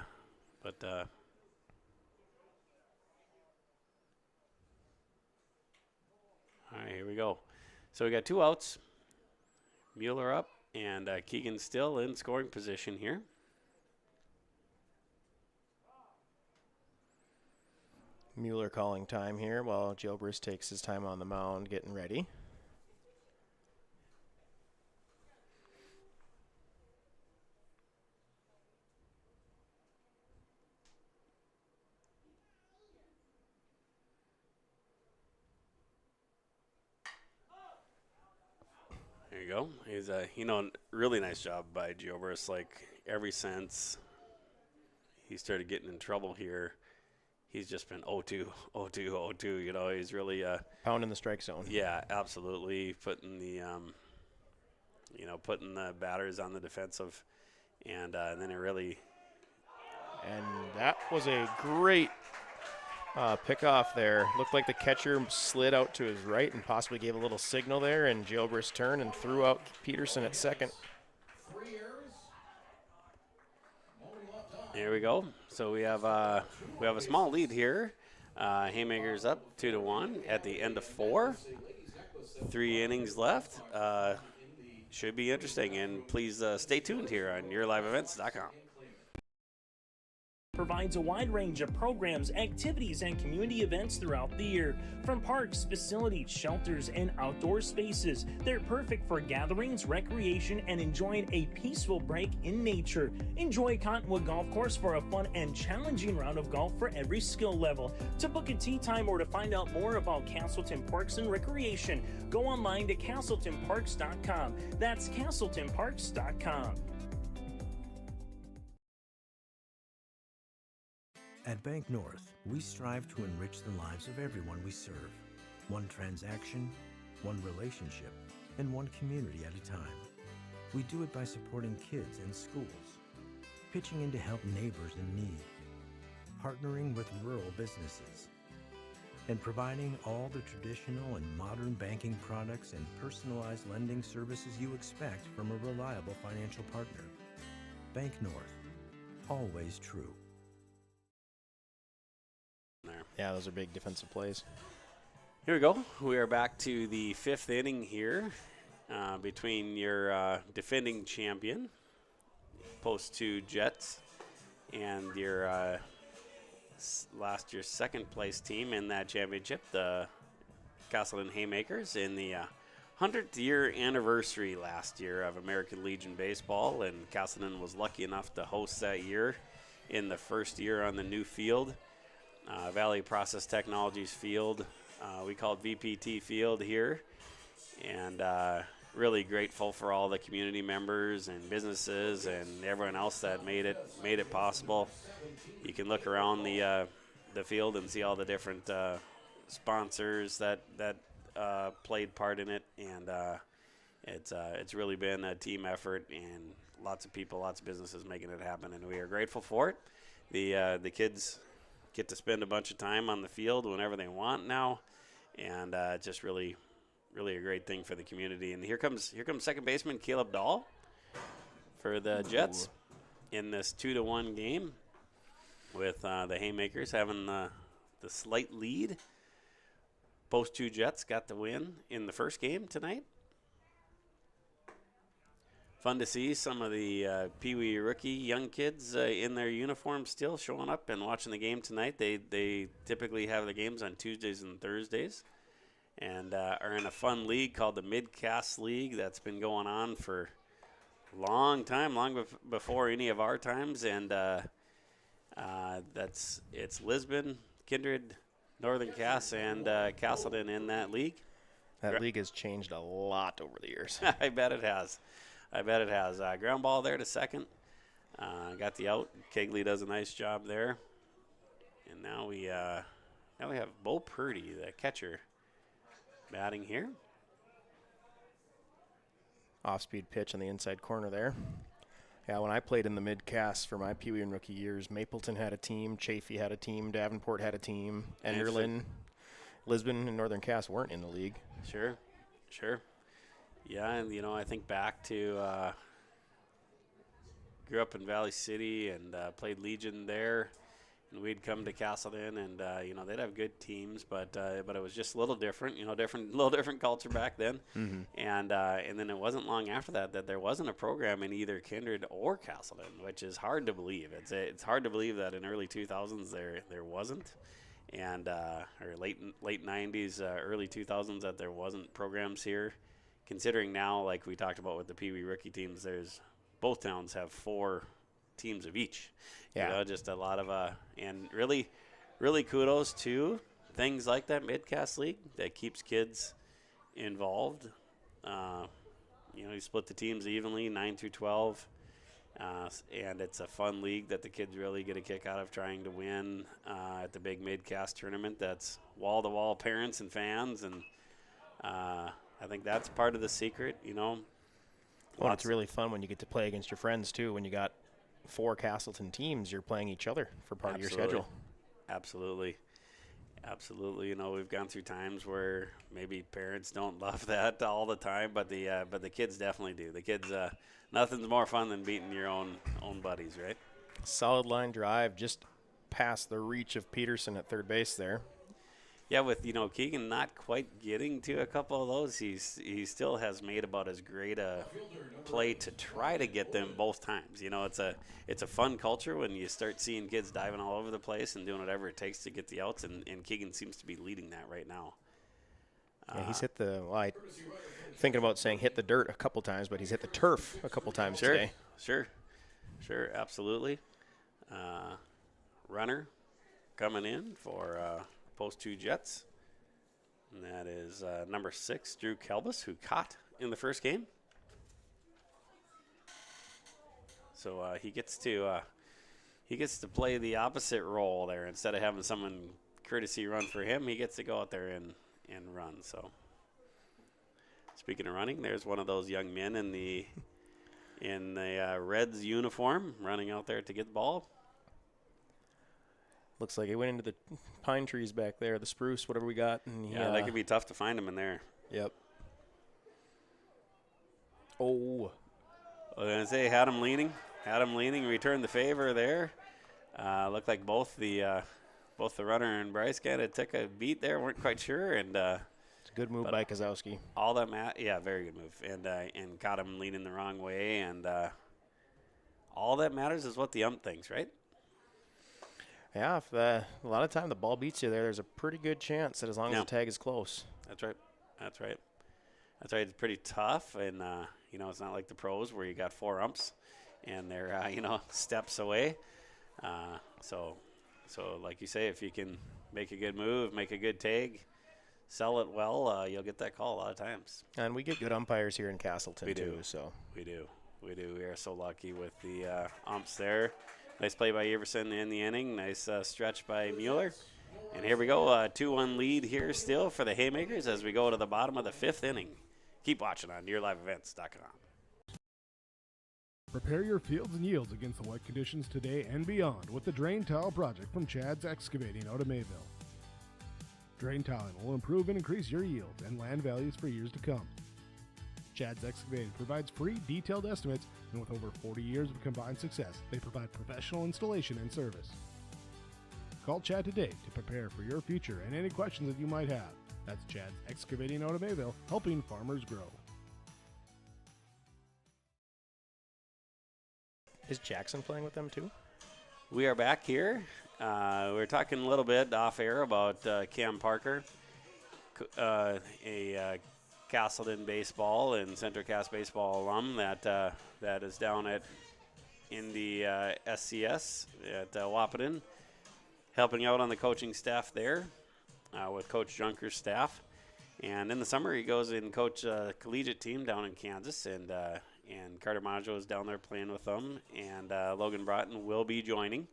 right, here we go. So we got 2 outs. Mueller up, and Keegan still in scoring position here. Mueller calling time here while Giobris takes his time on the mound getting ready. There you go. He's really nice job by Giobris. Like, ever since he started getting in trouble here, he's just been 0-2. You know, he's really pounding the strike zone. Yeah, absolutely. Putting the batters on the defensive, and then it really. And that was a great pickoff there. Looked like the catcher slid out to his right and possibly gave a little signal there, and Giobris turned and threw out Peterson at second. Here we go. So we have a small lead here. Haymakers up 2-1 at the end of 4. 3 innings left. Should be interesting, and please stay tuned here on yourliveevents.com. Provides a wide range of programs, activities, and community events throughout the year. From parks, facilities, shelters, and outdoor spaces, they're perfect for gatherings, recreation, and enjoying a peaceful break in nature. Enjoy Cottonwood Golf Course for a fun and challenging round of golf for every skill level. To book a tee time or to find out more about Casselton Parks and Recreation, go online to CasseltonParks.com. That's CasseltonParks.com. At Bank North, we strive to enrich the lives of everyone we serve. One transaction, one relationship, and one community at a time. We do it by supporting kids and schools, pitching in to help neighbors in need, partnering with rural businesses, and providing all the traditional and modern banking products and personalized lending services you expect from a reliable financial partner. Bank North, always true. Yeah, those are big defensive plays. Here we go. We are back to the 5th inning here between your defending champion, Post 2 Jets, and your last year's second place team in that championship, the Casselton Haymakers, in the 100th year anniversary last year of American Legion Baseball, and Casselton was lucky enough to host that year in the first year on the new field. Valley Process Technologies Field. We call it VPT Field here. And really grateful for all the community members and businesses and everyone else that made it possible. You can look around the field and see all the different sponsors that played part in it. And it's really been a team effort, and lots of people, lots of businesses making it happen, and we are grateful for it. The kids get to spend a bunch of time on the field whenever they want now, and just really a great thing for the community. And here comes second baseman Caleb Dahl for the Jets in this 2-1 game with the Haymakers having the slight lead. Post 2 Jets got the win in the first game tonight. Fun to see some of the Pee Wee rookie young kids in their uniforms still showing up and watching the game tonight. They typically have the games on Tuesdays and Thursdays, and are in a fun league called the Mid-Cast League that's been going on for a long time, before any of our times. And it's Lisbon, Kindred, Northern Cass, and Casselton in that league. That league has changed a lot over the years. I bet it has. Ground ball there to second. Got the out. Kegley does a nice job there. And now we have Bo Purdy, the catcher, batting here. Off-speed pitch on the inside corner there. Yeah, when I played in the mid-cast for my Pee Wee and rookie years, Mapleton had a team, Chaffee had a team, Davenport had a team, Enderlin, Lisbon, and Northern Cass weren't in the league. Sure. Yeah, and I think back to grew up in Valley City and played Legion there, and we'd come to Casselton, and they'd have good teams, but it was just a little different, little different culture back then. Mm-hmm. And then it wasn't long after that there wasn't a program in either Kindred or Casselton, which is hard to believe. It's hard to believe that in early 2000s there wasn't, and or late 90s, early 2000s that there wasn't programs here. Considering now, like we talked about with the Pee Wee rookie teams, both towns have 4 teams of each. Yeah. Just a lot of and really kudos to things like that Mid-Cast League that keeps kids involved. You split the teams evenly, 9 through 12, and it's a fun league that the kids really get a kick out of trying to win at the big Mid-Cast tournament. That's wall-to-wall parents and fans, and I think that's part of the secret, Well, it's really fun when you get to play against your friends, too. When you got 4 Casselton teams, you're playing each other for part of your schedule. Absolutely. We've gone through times where maybe parents don't love that all the time, but the kids definitely do. The kids, nothing's more fun than beating your own buddies, right? Solid line drive just past the reach of Peterson at third base there. Yeah, with Keegan not quite getting to a couple of those, he still has made about as great a play to try to get them both times. It's a fun culture when you start seeing kids diving all over the place and doing whatever it takes to get the outs, and Keegan seems to be leading that right now. Yeah, he's hit thinking about saying hit the dirt a couple times, but he's hit the turf a couple times today. Sure, absolutely. Runner coming in for Post 2 Jets. And that is number 6, Drew Kelbis, who caught in the first game. So he gets to play the opposite role there. Instead of having someone courtesy run for him, he gets to go out there and run. So speaking of running, there's one of those young men in the Reds uniform running out there to get the ball. Looks like he went into the pine trees back there, the spruce, whatever we got. And that could be tough to find him in there. Yep. Oh. I was going to say, had him leaning, returned the favor there. Looked like both the runner and Bryce kind of took a beat there, weren't quite sure. And it's a good move by Kozowski. All that very good move. And caught him leaning the wrong way. And all that matters is what the ump thinks, right? Yeah, a lot of time the ball beats you there's a pretty good chance that as long as the tag is close. That's right. It's pretty tough, and it's not like the pros where you got 4 umps, and they're steps away. So like you say, if you can make a good move, make a good tag, sell it well, you'll get that call a lot of times. And we get good umpires here in Casselton too. So we do. We are so lucky with the umps there. Nice play by Everson in the inning. Nice stretch by Mueller. And here we go, 2-1 lead here still for the Haymakers as we go to the bottom of the 5th inning. Keep watching on NearLiveEvents.com. Prepare your fields and yields against the wet conditions today and beyond with the Drain Tile Project from Chad's Excavating out of Mayville. Drain tiling will improve and increase your yields and land values for years to come. Chad's Excavating provides free detailed estimates, and with over 40 years of combined success, they provide professional installation and service. Call Chad today to prepare for your future and any questions that you might have. That's Chad's Excavating out of Mayville, helping farmers grow. Is Jackson playing with them too? We are back here. We're talking a little bit off air about Cam Parker, a Casselton baseball and CentroCast baseball alum that is down in the SCS at Wahpeton, helping out on the coaching staff there with Coach Junker's staff. And in the summer, he goes and coach a collegiate team down in Kansas, and Carter Maggio is down there playing with them. And Logan Broughton will be joining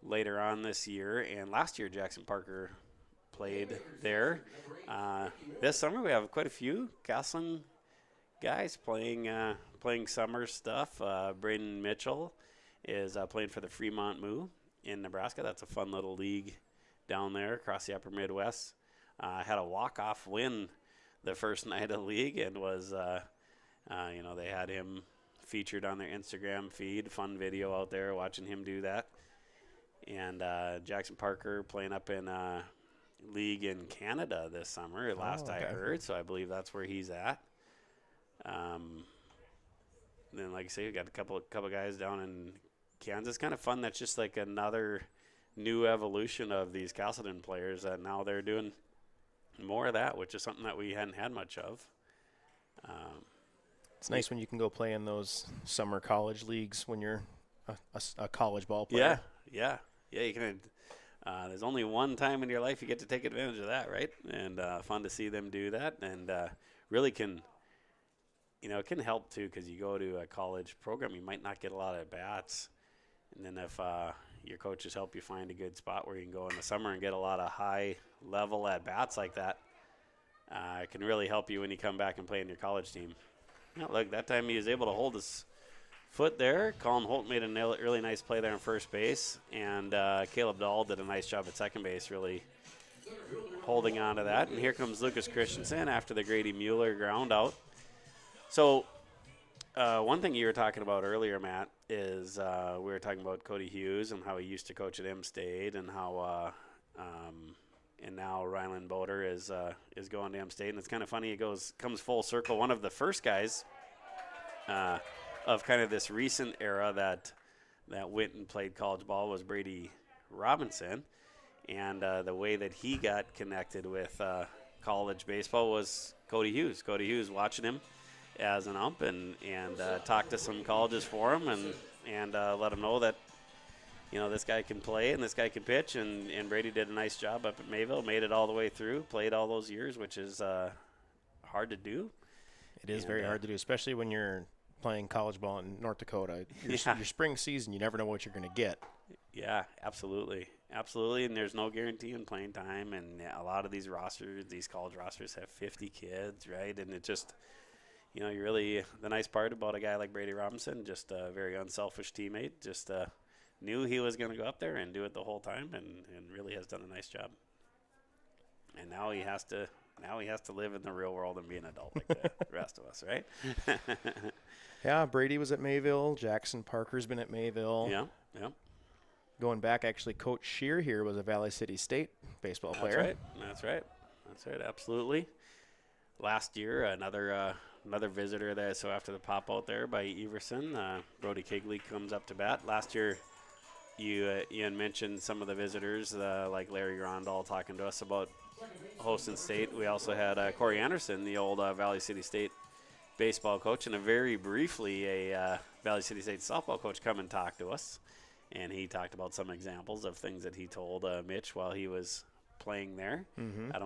later on this year. And last year, Jackson Parker played there. This summer, we have quite a few Casselton guys playing summer stuff. Braden Mitchell is playing for the Fremont Moo in Nebraska. That's a fun little league down there across the upper Midwest. Had a walk-off win the first night of the league, and was, they had him featured on their Instagram feed. Fun video out there watching him do that. And Jackson Parker playing up in league in Canada this summer, last I heard, so I believe that's where he's at. Then, like I say, we got a couple guys down in Kansas. Kind of fun. That's just like another new evolution of these Casselton players that now they're doing more of that, which is something that we hadn't had much of. It's nice when you can go play in those summer college leagues when you're a college ball player. Yeah. You can. There's only one time in your life you get to take advantage of that, right? And fun to see them do that, and really can, it can help too, because you go to a college program, you might not get a lot of at-bats, and then if your coaches help you find a good spot where you can go in the summer and get a lot of high-level at-bats like that, it can really help you when you come back and play in your college team. Look, that time he was able to hold his foot there. Colin Holt made a really nice play there on first base, and Caleb Dahl did a nice job at second base, really holding on to that. And here comes Lucas Christensen after the Grady Mueller ground out. So one thing you were talking about earlier, Matt, is we were talking about Cody Hughes and how he used to coach at M-State, and how now Ryland Boder is going to M-State. And it's kind of funny, it comes full circle. One of the first guys of kind of this recent era that went and played college ball was Brady Robinson. And the way that he got connected with college baseball was Cody Hughes. Cody Hughes watching him as an ump and talked to some colleges for him and let him know that, this guy can play and this guy can pitch. And Brady did a nice job up at Mayville, made it all the way through, played all those years, which is hard to do. It is very hard to do, especially when you're playing college ball in North Dakota. Your spring season, you never know what you're going to get. Yeah, absolutely. Absolutely, and there's no guarantee in playing time, and a lot of these college rosters have 50 kids, right? And it just, you really, the nice part about a guy like Brady Robinson, just a very unselfish teammate, just knew he was going to go up there and do it the whole time, and really has done a nice job. And now he has to live in the real world and be an adult like the rest of us, right? Yeah, Brady was at Mayville. Jackson Parker's been at Mayville. Yeah. Going back, actually, Coach Shear here was a Valley City State baseball player. That's right. Absolutely. Last year, another visitor there. So after the pop out there by Everson, Brody Kegley comes up to bat. Last year, Ian mentioned some of the visitors, like Larry Grondal talking to us about hosting state. We also had Corey Anderson, the old Valley City State baseball coach, and very briefly a Valley City State softball coach come and talk to us. And he talked about some examples of things that he told Mitch while he was playing there. Mm-hmm. I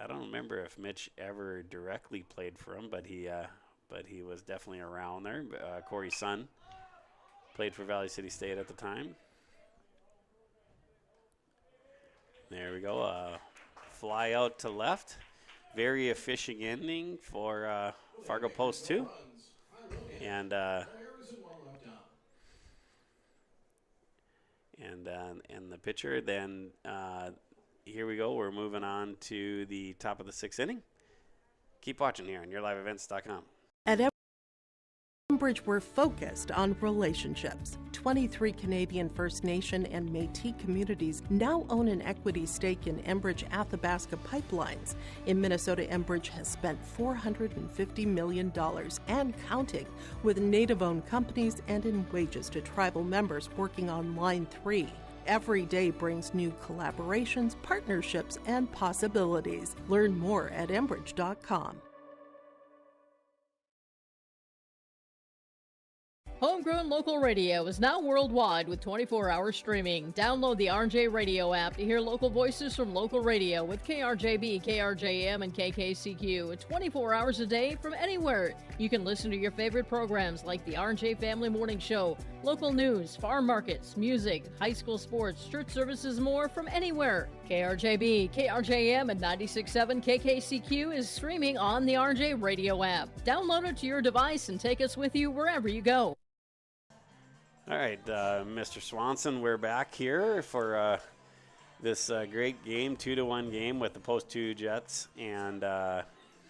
don't remember if Mitch ever directly played for him, but he was definitely around there. Corey's son played for Valley City State at the time. There we go. Fly out to left. Very efficient inning for Fargo Post 2. And the pitcher, then here we go. We're moving on to the top of the 6th inning. Keep watching here on YourLiveEvents.com. At Enbridge, we're focused on relationships. 23 Canadian First Nation and Métis communities now own an equity stake in Enbridge Athabasca Pipelines. In Minnesota, Enbridge has spent $450 million and counting, with Native-owned companies and in wages to tribal members working on Line 3. Every day brings new collaborations, partnerships, and possibilities. Learn more at Enbridge.com. Homegrown local radio is now worldwide with 24-hour streaming. Download the RJ Radio app to hear local voices from local radio with KRJB, KRJM, and KKCQ 24 hours a day from anywhere. You can listen to your favorite programs like the RJ Family Morning Show, local news, farm markets, music, high school sports, church services, more from anywhere. KRJB, KRJM, and 96.7 KKCQ is streaming on the RJ Radio app. Download it to your device and take us with you wherever you go. All right, Mr. Swanson, we're back here for this great game, 2-1 game with the Post 2 Jets and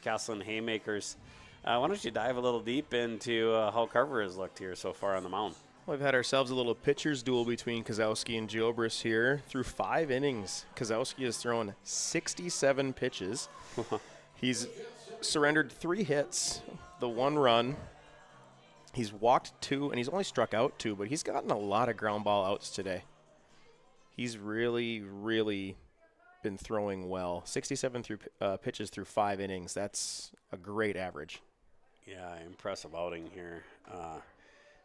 Casselton Haymakers. Why don't you dive a little deep into how Carver has looked here so far on the mound? Well, we've had ourselves a little pitcher's duel between Kozowski and Giobris here through 5 innings. Kozowski has thrown 67 pitches. He's surrendered 3 hits, the 1 run. He's walked 2, and he's only struck out 2, but he's gotten a lot of ground ball outs today. He's really, really been throwing well. 67 pitches through 5 innings. That's a great average. Yeah, impressive outing here.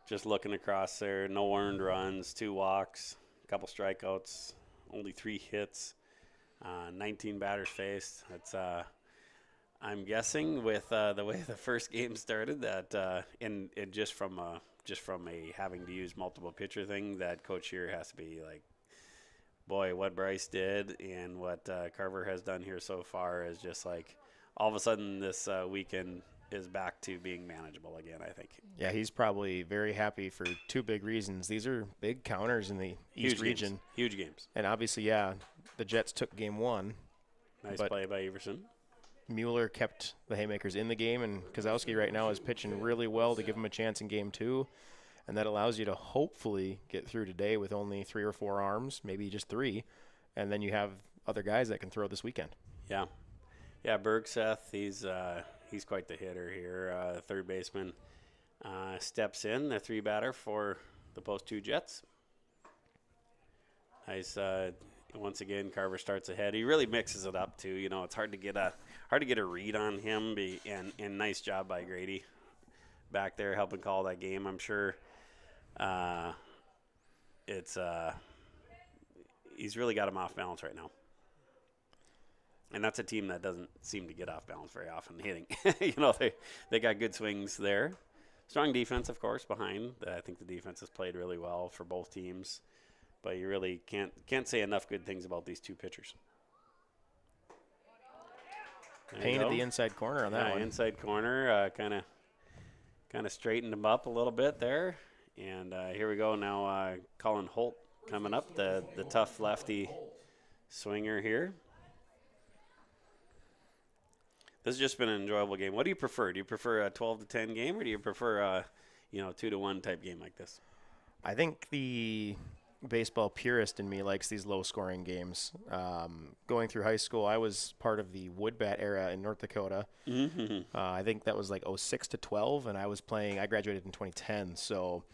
Just looking across there, no earned runs, 2 walks, a couple strikeouts, only 3 hits, 19 batters faced. That's I'm guessing with the way the first game started that and just from a having to use multiple pitcher thing, that Coach here has to be like, boy, what Bryce did and what Carver has done here so far is just like all of a sudden this weekend is back to being manageable again, I think. Yeah, he's probably very happy for 2 big reasons. These are big counters in the East region. Huge games. And obviously, yeah, the Jets took game 1. Nice play by Everson. Mueller kept the Haymakers in the game, and Kozowski right now is pitching really well to give him a chance in game 2. And that allows you to hopefully get through today with only 3 or 4 arms, maybe just 3. And then you have other guys that can throw this weekend. Yeah. Yeah, Bergseth, he's quite the hitter here. Third baseman steps in, the 3-batter for the Post 2 Jets. Nice. Once again, Carver starts ahead. He really mixes it up too. You know, it's hard to get a read on him. And nice job by Grady back there helping call that game. I'm sure he's really got him off balance right now. And that's a team that doesn't seem to get off balance very often hitting. You know, they got good swings there. Strong defense, of course, behind. I think the defense has played really well for both teams. But you really can't say enough good things about these two pitchers. Painted the inside corner on that one. Inside corner, kind of straightened him up a little bit there. And here we go now. Colin Holt coming up, the tough lefty swinger here. This has just been an enjoyable game. What do you prefer? Do you prefer a 12-10 game, or do you prefer a 2-1 type game like this? I think the baseball purist in me likes these low-scoring games. Going through high school, I was part of the wood bat era in North Dakota. Mm-hmm. I think that was like 06 to 12, and I graduated in 2010, so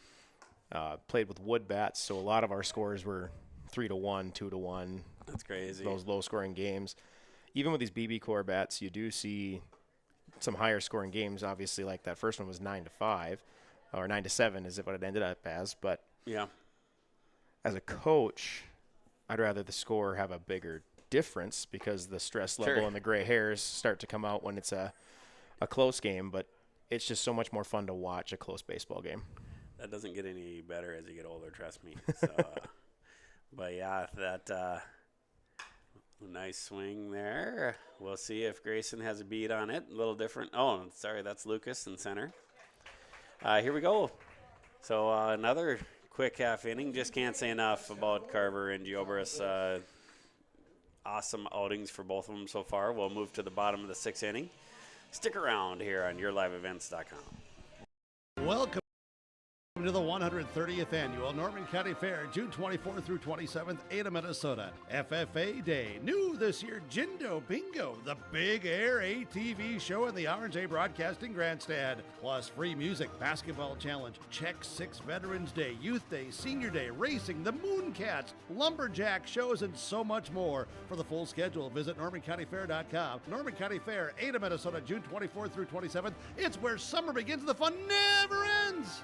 played with wood bats. So a lot of our scores were 3-1, 2-1. That's crazy. Those low-scoring games. Even with these BB core bats, you do see some higher scoring games. Obviously, like that first one was 9-5, or 9-7 is what it ended up as. But yeah, as a coach, I'd rather the score have a bigger difference because the stress level and the gray hairs start to come out when it's a close game. But it's just so much more fun to watch a close baseball game. That doesn't get any better as you get older, trust me. So, but yeah, that. Nice swing there. We'll see if Grayson has a beat on it. A little different. Oh, sorry, that's Lucas in center. Here we go. So another quick half inning. Just can't say enough about Carver and Gioberis. Awesome outings for both of them so far. We'll move to the bottom of the 6th inning. Stick around here on yourliveevents.com. Welcome to the 130th Annual Norman County Fair, June 24th through 27th, Ada, Minnesota. FFA Day. New this year, Jindo Bingo, the Big Air ATV show in the R&J Broadcasting Grandstand. Plus free music, basketball challenge, Check 6 Veterans Day, Youth Day, Senior Day, racing, the Mooncats, lumberjack shows, and so much more. For the full schedule, visit NormanCountyFair.com. Norman County Fair, Ada, Minnesota, June 24th through 27th. It's where summer begins and the fun never ends.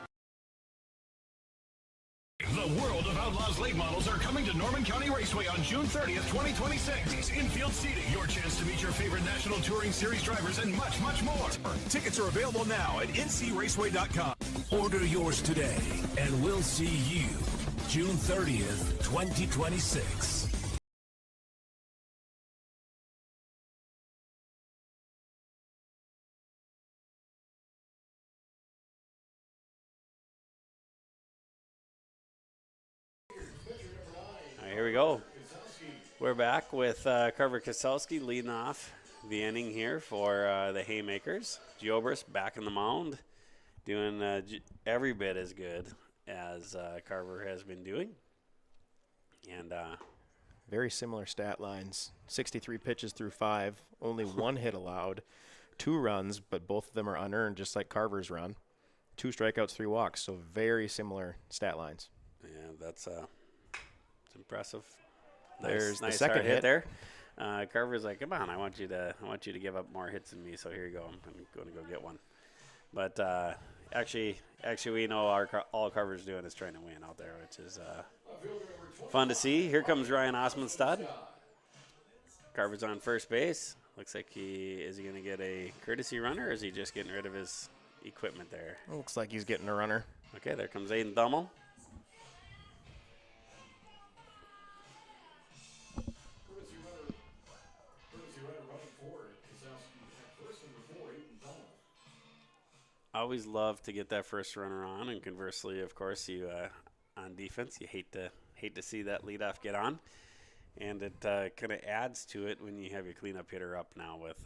The World of Outlaws late models are coming to Norman County Raceway on June 30th, 2026. Infield seating, your chance to meet your favorite National Touring Series drivers, and much, much more. Tickets are available now at ncraceway.com. Order yours today, and we'll see you June 30th, 2026. Here we go. We're back with Carver Casselton leading off the inning here for the Haymakers. Gioberis back in the mound, doing every bit as good as Carver has been doing. And very similar stat lines. 63 pitches through 5, only 1 hit allowed, 2 runs, but both of them are unearned, just like Carver's run. 2 strikeouts, 3 walks, so very similar stat lines. Yeah, that's impressive. There's nice the second hit there. Carver's like, come on, I want you to give up more hits than me. So here you go. I'm going to go get one. But actually, we know all Carver's doing is trying to win out there, which is fun to see. Here comes Ryan Osmondstad. Carver's on first base. Looks like is he going to get a courtesy runner, or is he just getting rid of his equipment there? Looks like he's getting a runner. Okay, there comes Aiden Dummel. Always love to get that first runner on, and conversely, of course, you on defense, you hate to see that leadoff get on, and it kind of adds to it when you have your cleanup hitter up now with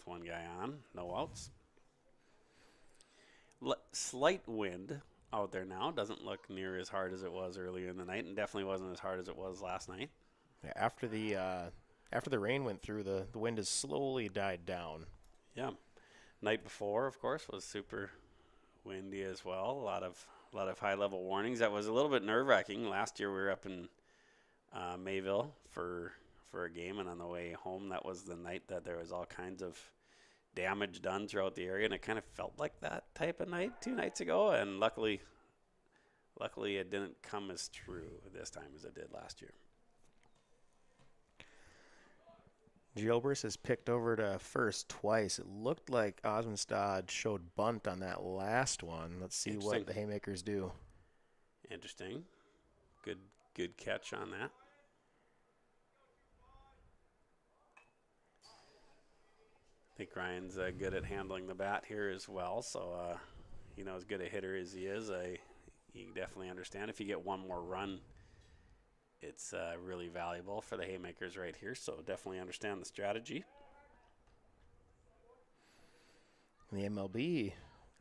one guy on, no outs. Slight wind out there now, doesn't look near as hard as it was earlier in the night, and definitely wasn't as hard as it was last night. After the rain went through, the wind has slowly died down. Yeah. Night before, of course, was super windy as well. A lot of high level warnings. That was a little bit nerve wracking. Last year we were up in Mayville for a game, and on the way home, that was the night that there was all kinds of damage done throughout the area, and it kind of felt like that type of night 2 nights ago. And luckily it didn't come as true this time as it did last year. Gilbert has picked over to first twice. It looked like Osmondstad showed bunt on that last one. Let's see what the Haymakers do. Interesting. Good catch on that. I think Ryan's good at handling the bat here as well. So, as good a hitter as he is, you can definitely understand if you get one more run, it's really valuable for the Haymakers right here. So definitely understand the strategy. In the MLB,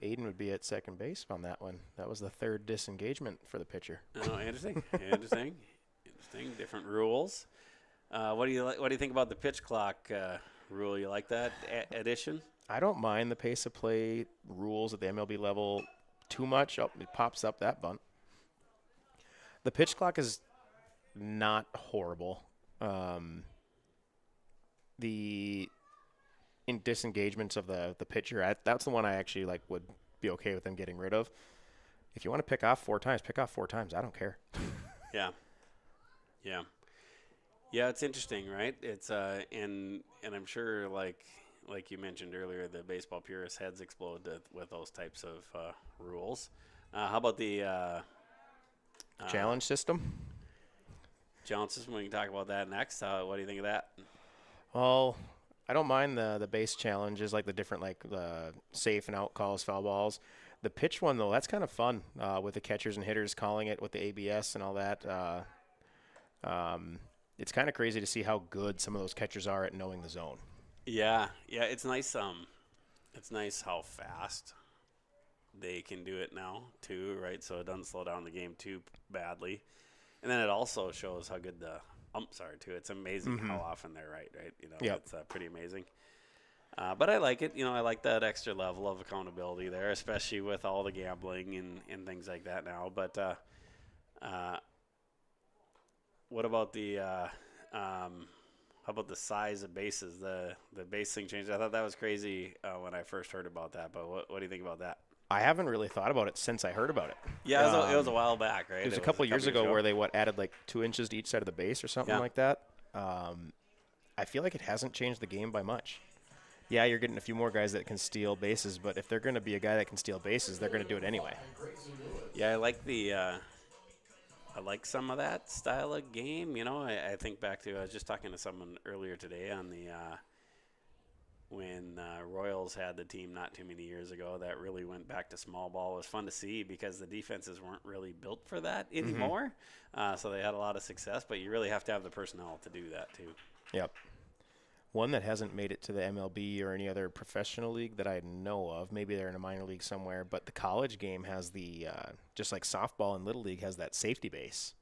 Aiden would be at second base on that one. That was the third disengagement for the pitcher. Oh, interesting. Interesting. Different rules. What do you think about the pitch clock rule? You like that addition? I don't mind the pace of play rules at the MLB level too much. Oh, it pops up that bunt. The pitch clock is not horrible. The disengagements of the pitcher, that's the one I actually would be okay with them getting rid of. If you want to pick off 4 times, pick off 4 times. I don't care. Yeah. It's interesting, right? It's and I'm sure like you mentioned earlier, the baseball purists' heads explode with those types of rules. How about the challenge system? Challenge system. We can talk about that next. What do you think of that? Well, I don't mind the base challenges, like the different the safe and out calls, foul balls. The pitch one though, that's kind of fun with the catchers and hitters calling it with the ABS and all that. It's kind of crazy to see how good some of those catchers are at knowing the zone. Yeah, it's nice. It's nice how fast they can do it now too, right? So it doesn't slow down the game too badly. And then it also shows how good the umps are too. It's amazing how often they're right? It's pretty amazing. But I like it. I like that extra level of accountability there, especially with all the gambling and things like that now. But what about how about the size of bases? The base thing changed. I thought that was crazy when I first heard about that. But what do you think about that? I haven't really thought about it since I heard about it. Yeah, it was a while back, right? It was a couple years ago where they added 2 inches to each side of the base or something like that. I feel like it hasn't changed the game by much. Yeah, you're getting a few more guys that can steal bases, but if they're going to be a guy that can steal bases, they're going to do it anyway. Yeah, I like I like some of that style of game. I think back to I was just talking to someone earlier today on the when Royals had the team not too many years ago that really went back to small ball. It was fun to see because the defenses weren't really built for that anymore. So they had a lot of success, but you really have to have the personnel to do that too. Yep. One that hasn't made it to the MLB or any other professional league that I know of, maybe they're in a minor league somewhere, but the college game has the, just like softball and Little League has that safety base.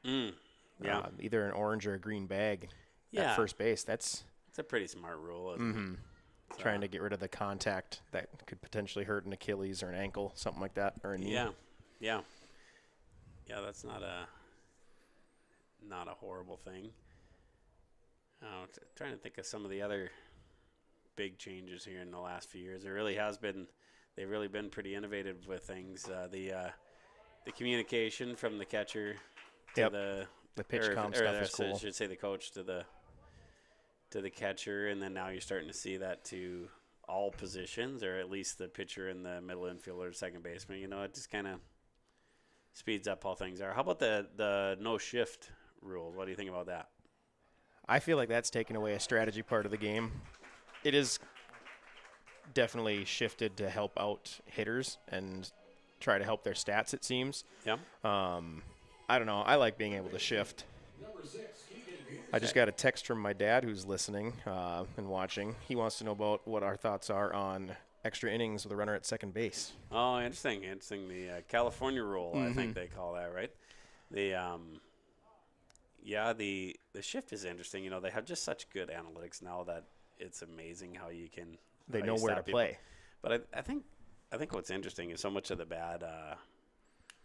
Yeah. Either an orange or a green bag at first base. It's a pretty smart rule, isn't it? So. Trying to get rid of the contact that could potentially hurt an Achilles or an ankle, something like that, or a knee. Yeah, that's not a horrible thing. Trying to think of some of the other big changes here in the last few years. They've really been pretty innovative with things. The communication from the catcher to the pitch comm stuff is cool. I should say the coach to the catcher, and then now you're starting to see that to all positions, or at least the pitcher and the middle infielder, second baseman. It just kind of speeds up how things are. How about the no shift rule? What do you think about that? I feel like that's taken away a strategy part of the game. It is definitely shifted to help out hitters and try to help their stats, it seems. Yeah. I don't know. I like being able to shift. I just got a text from my dad who's listening and watching. He wants to know about what our thoughts are on extra innings with a runner at second base. Oh, interesting. The California rule, I think they call that, right? yeah, the shift is interesting. You know, they have just such good analytics now that it's amazing how you can. They how know you where stop to people. play. But I think what's interesting is so much of the bad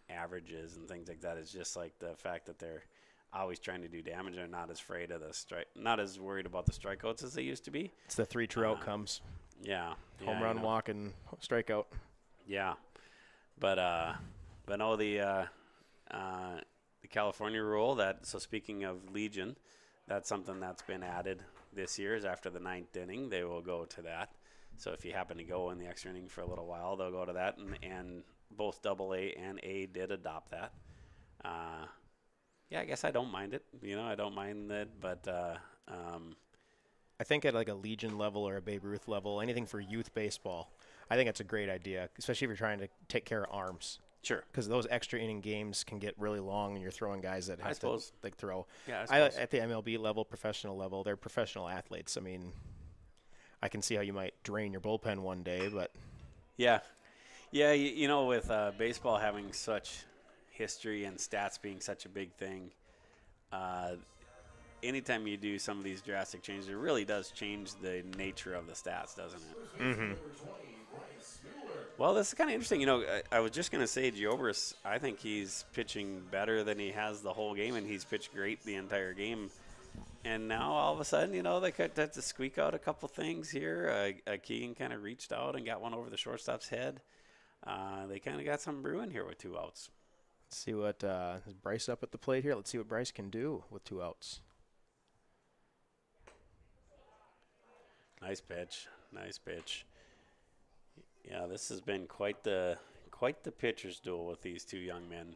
averages and things like that is just like the fact that they're always trying to do damage. They're not as afraid of the strike, not as worried about the strikeouts as they used to be. It's the 3 true outcomes. Yeah, Home run, walk, and strikeout. Yeah, but no, the California rule that. So speaking of Legion, that's something that's been added this year. Is after the 9th inning, they will go to that. So if you happen to go in the extra inning for a little while, they'll go to that, and both AA and A did adopt that. Yeah, I guess I don't mind it. You know, I don't mind it, but I think at like a Legion level or a Babe Ruth level, anything for youth baseball, I think it's a great idea, especially if you're trying to take care of arms. Sure. Because those extra inning games can get really long, and you're throwing guys that have to like throw. Yeah, At the MLB level, professional level, they're professional athletes. I mean, I can see how you might drain your bullpen one day, but yeah, you know, with baseball having such history and stats being such a big thing, anytime you do some of these drastic changes, it really does change the nature of the stats, doesn't it? Mm-hmm. Well, this is kind of interesting. You know, I was just going to say, Giobris, I think he's pitching better than he has the whole game, and he's pitched great the entire game. And now, all of a sudden, you know, they could have to squeak out a couple things here. Keegan kind of reached out and got one over the shortstop's head. They kind of got some brewing here with 2 outs. Let's see what is Bryce up at the plate here. Let's see what Bryce can do with 2 outs. Nice pitch. Nice pitch. Yeah, this has been quite the pitcher's duel with these 2 young men.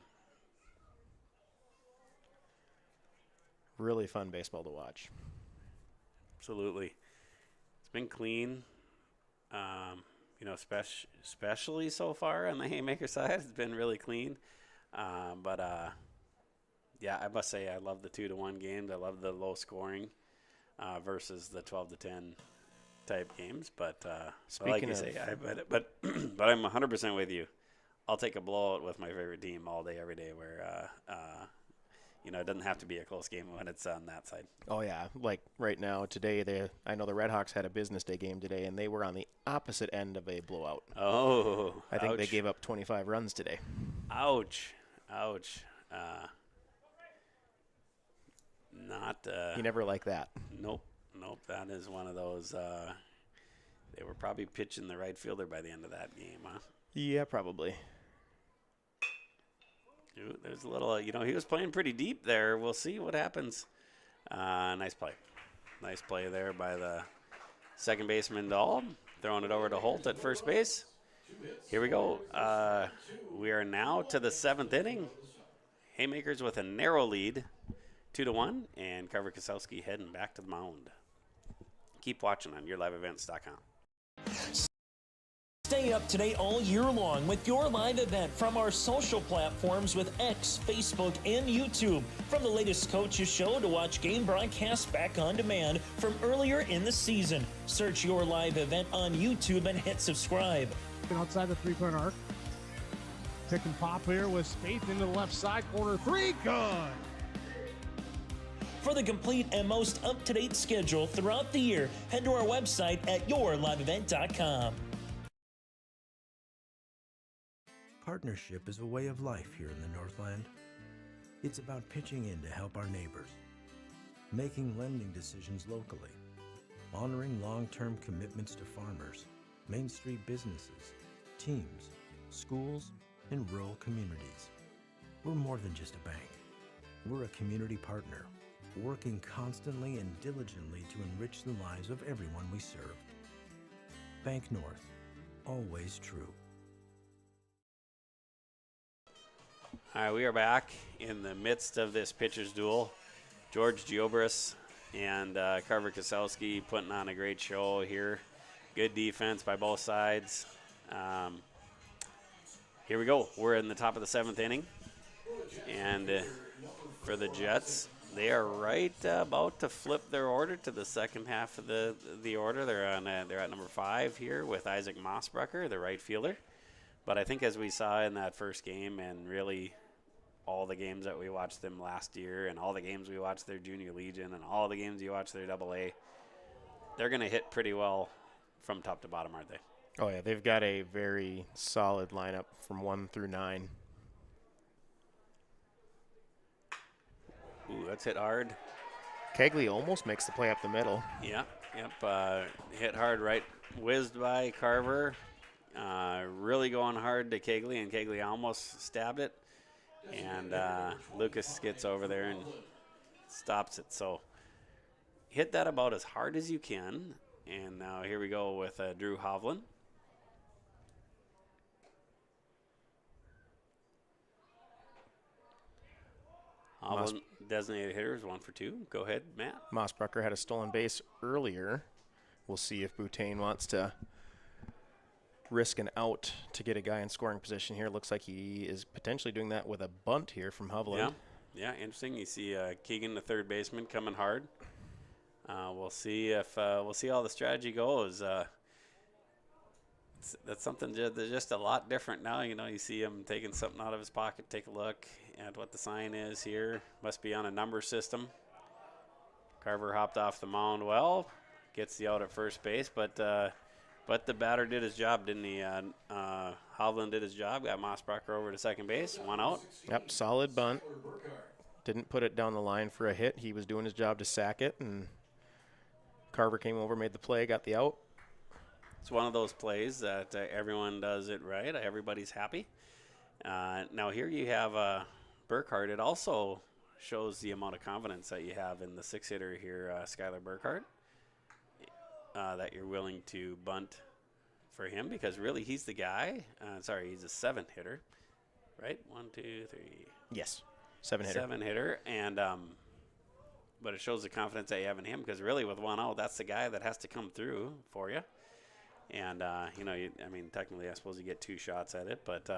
Really fun baseball to watch. Absolutely. It's been clean. You know, especially so far on the Haymaker side, it's been really clean. Yeah, I must say I love the 2-1 games. I love the low scoring versus the 12-10 type games. But like you say, but I'm 100% with you. I'll take a blowout with my favorite team all day, every day. Where you know, it doesn't have to be a close game when it's on that side. Oh yeah, like right now today, I know the Red Hawks had a business day game today, and they were on the opposite end of a blowout. Oh, I think they gave up 25 runs today. Ouch. Not. You never like that. Nope. That is one of those. They were probably pitching the right fielder by the end of that game, huh? Yeah, probably. There's a little, you know, he was playing pretty deep there. We'll see what happens. Nice play. Nice play there by the second baseman, Dahl. Throwing it over to Holt at first base. Here we go. We are now to the 7th inning. Haymakers with a narrow lead, 2-1, and Carver Kasowski heading back to the mound. Keep watching on YourLiveEvents.com. Stay up to date all year long with your live event from our social platforms with X, Facebook, and YouTube. From the latest coaches show to watch game broadcasts back on demand from earlier in the season. Search your live event on YouTube and hit subscribe. Outside the 3-point arc. Pick and pop here with Spaeth into the left side corner. 3, good. For the complete and most up-to-date schedule throughout the year, head to our website at yourliveevent.com. Partnership is a way of life here in the Northland. It's about pitching in to help our neighbors, making lending decisions locally, honoring long-term commitments to farmers, Main Street businesses, teams, schools, and rural communities. We're more than just a bank. We're a community partner, working constantly and diligently to enrich the lives of everyone we serve. Bank North, always true. All right, we are back in the midst of this pitcher's duel. George Giobris and Carver Kasowski putting on a great show here. Good defense by both sides. Here we go. We're in the top of the 7th inning. And for the Jets, they are right about to flip their order to the second half of the order. They're at number 5 here with Isaac Mossbrucker, the right fielder. But I think as we saw in that first game and really all the games that we watched them last year and all the games we watched their junior legion and all the games you watch their AA, they're going to hit pretty well from top to bottom, aren't they? Oh, yeah, they've got a very solid lineup from 1 through 9. Ooh, that's hit hard. Kegley almost makes the play up the middle. Yeah, yep. Hit hard, right? Whizzed by Carver. Really going hard to Kegley, and Kegley almost stabbed it. And Lucas gets over there and stops it. So hit that about as hard as you can. And now here we go with Drew Hovland. Hovland, designated hitters, 1 for 2. Go ahead, Matt. Mossbrucker had a stolen base earlier. We'll see if Boutain wants to risk an out to get a guy in scoring position here. Looks like he is potentially doing that with a bunt here from Hovland. Yeah, interesting. You see Keegan, the third baseman, coming hard. We'll see if we'll see how the strategy goes. That's something that's just a lot different now. You know, you see him taking something out of his pocket. Take a look at what the sign is here. Must be on a number system. Carver hopped off the mound well, gets the out at first base, but the batter did his job, didn't he? Hovland did his job, got Mossbrucker over to second base, 1 out. Yep, solid bunt. Didn't put it down the line for a hit. He was doing his job to sack it, and Carver came over, made the play, got the out. It's one of those plays that everyone does it right. Everybody's happy. Now here you have Burkhardt. It also shows the amount of confidence that you have in the 6-hitter here, Skylar Burkhardt, that you're willing to bunt for him, because really he's the guy. He's a 7-hitter, right? 1, 2, 3. Yes, 7-hitter. 7-hitter, and but it shows the confidence that you have in him, because really with 1 out, that's the guy that has to come through for you. And technically, I suppose you get 2 shots at it, but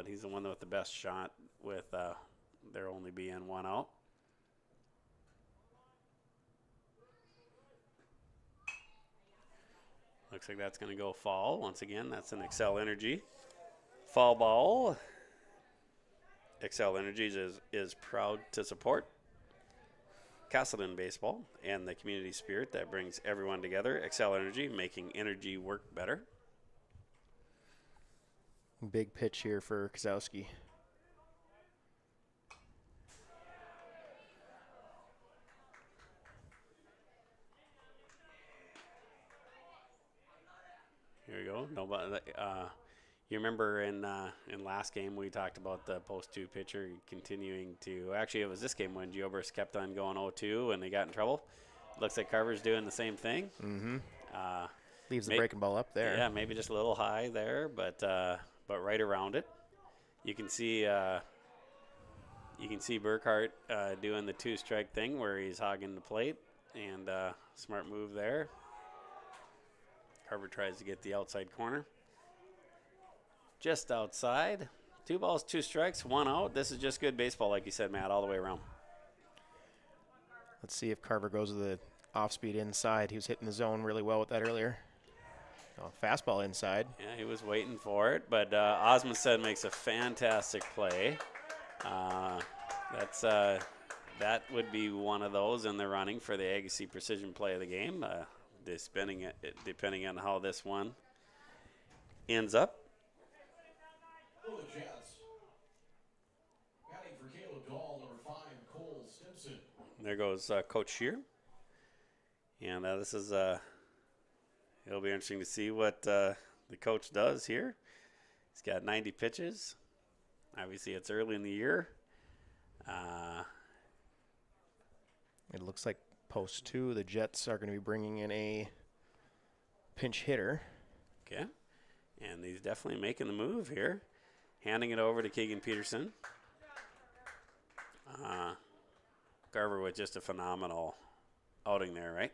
he's the one with the best shot with there only being 1 out. Looks like that's going to go foul. Once again, that's an Excel Energy foul ball. Excel Energies is proud to support Casselton baseball and the community spirit that brings everyone together. Excel Energy, making energy work better. Big pitch here for Kozowski. Here we go. You remember in last game we talked about the post-2 pitcher continuing to, actually it was this game when Gioberts kept on going 0-2 and they got in trouble. Looks like Carver's doing the same thing. Mm-hmm. Leaves the breaking ball up there. Yeah, maybe just a little high there, but right around it. You can see Burkhardt doing the 2-strike thing where he's hogging the plate, and smart move there. Carver tries to get the outside corner. Just outside. 2 balls, 2 strikes, 1 out. This is just good baseball, like you said, Matt, all the way around. Let's see if Carver goes to the off-speed inside. He was hitting the zone really well with that earlier. Oh, fastball inside. Yeah, he was waiting for it, but Osmondson makes a fantastic play. That would be one of those in the running for the Agassiz Precision Play of the game, depending on how this one ends up. For the Jets, batting for Caleb Dahl, number 5, Cole Stimson. There goes Coach Shear. And this is, it'll be interesting to see what the coach does here. He's got 90 pitches. Obviously, it's early in the year. It looks like post 2, the Jets are going to be bringing in a pinch hitter. Okay. And he's definitely making the move here. Handing it over to Keegan Peterson. Carver with just a phenomenal outing there, right?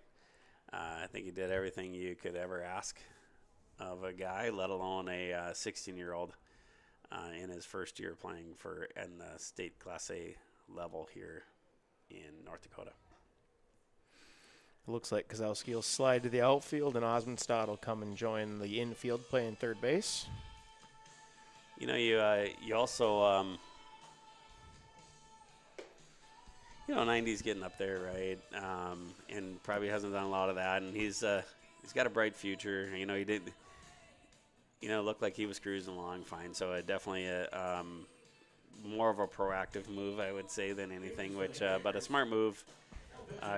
I think he did everything you could ever ask of a guy, let alone a 16-year-old in his first year playing in the state Class A level here in North Dakota. It looks like Kozowski will slide to the outfield, and Osmondstad will come and join the infield playing third base. You know, you also 90's getting up there, right? And probably hasn't done a lot of that. And he's got a bright future. He did, look like he was cruising along fine. So definitely more of a proactive move, I would say, than anything. But a smart move.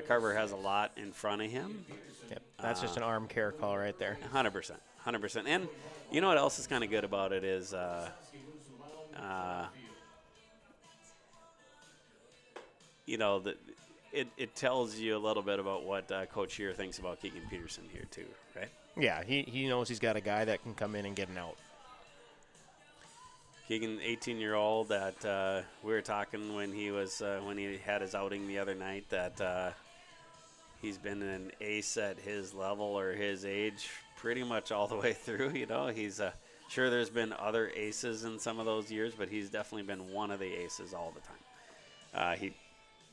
Carver has a lot in front of him. Yep, that's just an arm care call right there. 100%. And you know what else is kind of good about it is it tells you a little bit about what Coach Shear thinks about Keegan Peterson here too, right? Yeah, he knows he's got a guy that can come in and get an out. Keegan, 18-year-old that we were talking when he had his outing the other night that he's been an ace at his level or his age pretty much all the way through. He's sure there's been other aces in some of those years, but he's definitely been one of the aces all the time.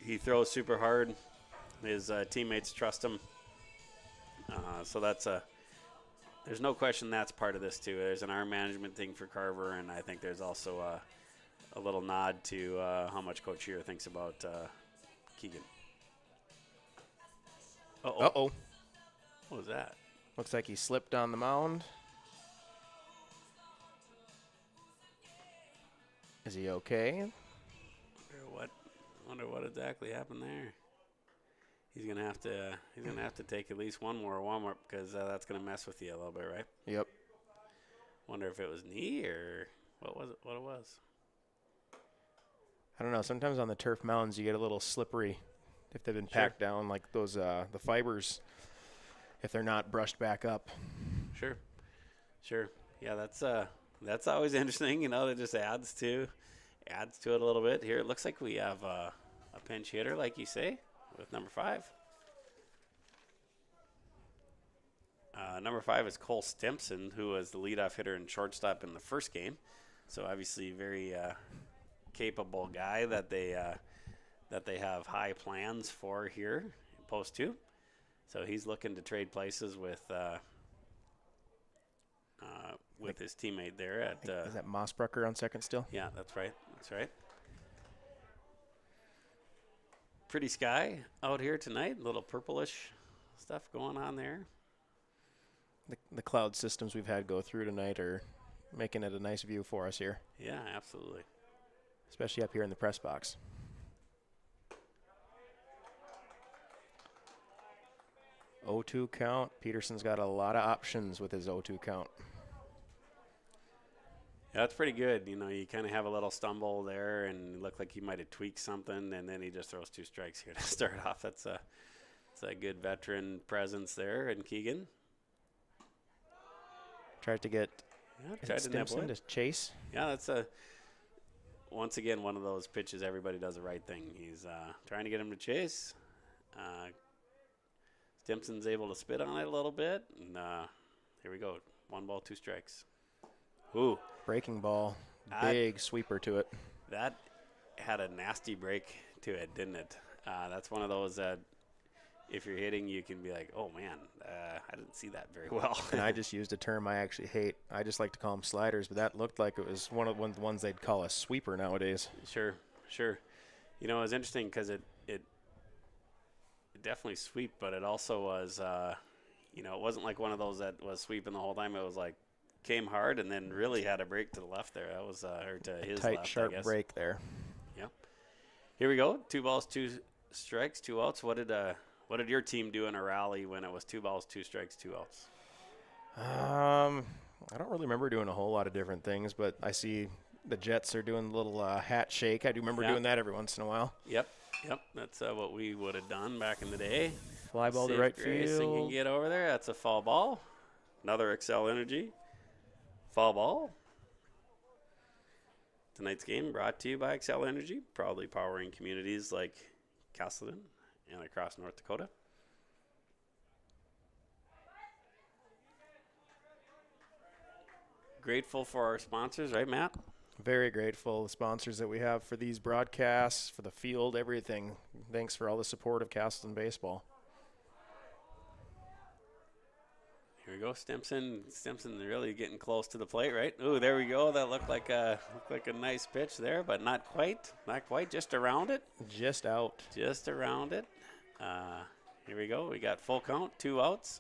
He throws super hard. His teammates trust him. So there's no question that's part of this too. There's an arm management thing for Carver, and I think there's also a little nod to how much Coach Shear thinks about Keegan. Uh-oh. What was that? Looks like he slipped on the mound. Is he okay? Wonder what exactly happened there. He's gonna have to take at least one more warm-up because that's gonna mess with you a little bit, right? Yep. Wonder if it was knee or what it was. I don't know. Sometimes on the turf mounds you get a little slippery if they've been packed down, like those the fibers, if they're not brushed back up. Sure. Yeah, that's always interesting. That just adds to it a little bit. Here it looks like we have a pinch hitter, like you say, with number 5. Number 5 is Cole Stimpson, who was the leadoff hitter and shortstop in the first game. So obviously very capable guy that they have high plans for here in post 2. So he's looking to trade places with his teammate there at. Is that Mossbrucker on second still? Yeah, that's right. Pretty sky out here tonight. A little purplish stuff going on there. The cloud systems we've had go through tonight are making it a nice view for us here. Yeah, absolutely. Especially up here in the press box. O2 count. Peterson's got a lot of options with his O2 count. Yeah, that's pretty good. You kind of have a little stumble there and look like he might have tweaked something, and then he just throws 2 strikes here to start off. That's a good veteran presence there in Keegan. Tried to get Stimpson to chase. Yeah, that's once again one of those pitches everybody does the right thing. He's trying to get him to chase. Stimpson's able to spit on it a little bit, and here we go. 1 ball, 2 strikes. Ooh. Breaking ball. Big sweeper to it. That had a nasty break to it, didn't it? That's one of those that if you're hitting, you can be like, oh, man, I didn't see that very well. And I just used a term I actually hate. I just like to call them sliders, but that looked like it was one of the ones they'd call a sweeper nowadays. Sure. It was interesting because it definitely sweep, but it also was, it wasn't like one of those that was sweeping the whole time. It was like came hard and then really had a break to the left there. That was or to his tight, left, sharp break there. Yep. Here we go. 2 balls, 2 strikes, 2 outs. What did your team do in a rally when it was 2 balls, 2 strikes, 2 outs? I don't really remember doing a whole lot of different things, but I see the Jets are doing a little hat shake. I do remember doing that every once in a while. Yep. That's what we would have done back in the day. Fly ball to right field. Can get over there. That's a foul ball. Another Excel Energy. Foul ball. Tonight's game brought to you by Excel Energy, proudly powering communities like Casselton and across North Dakota. Grateful for our sponsors, right, Matt? Very grateful. The sponsors that we have for these broadcasts, for the field, everything. Thanks for all the support of Casselton baseball. Here we we go. Stimson really getting close to the plate, right? Ooh, there we go. That looked like a nice pitch there, but not quite. Not quite. Just around it. Just out. Just around it. Here we go. We got full count, 2 outs.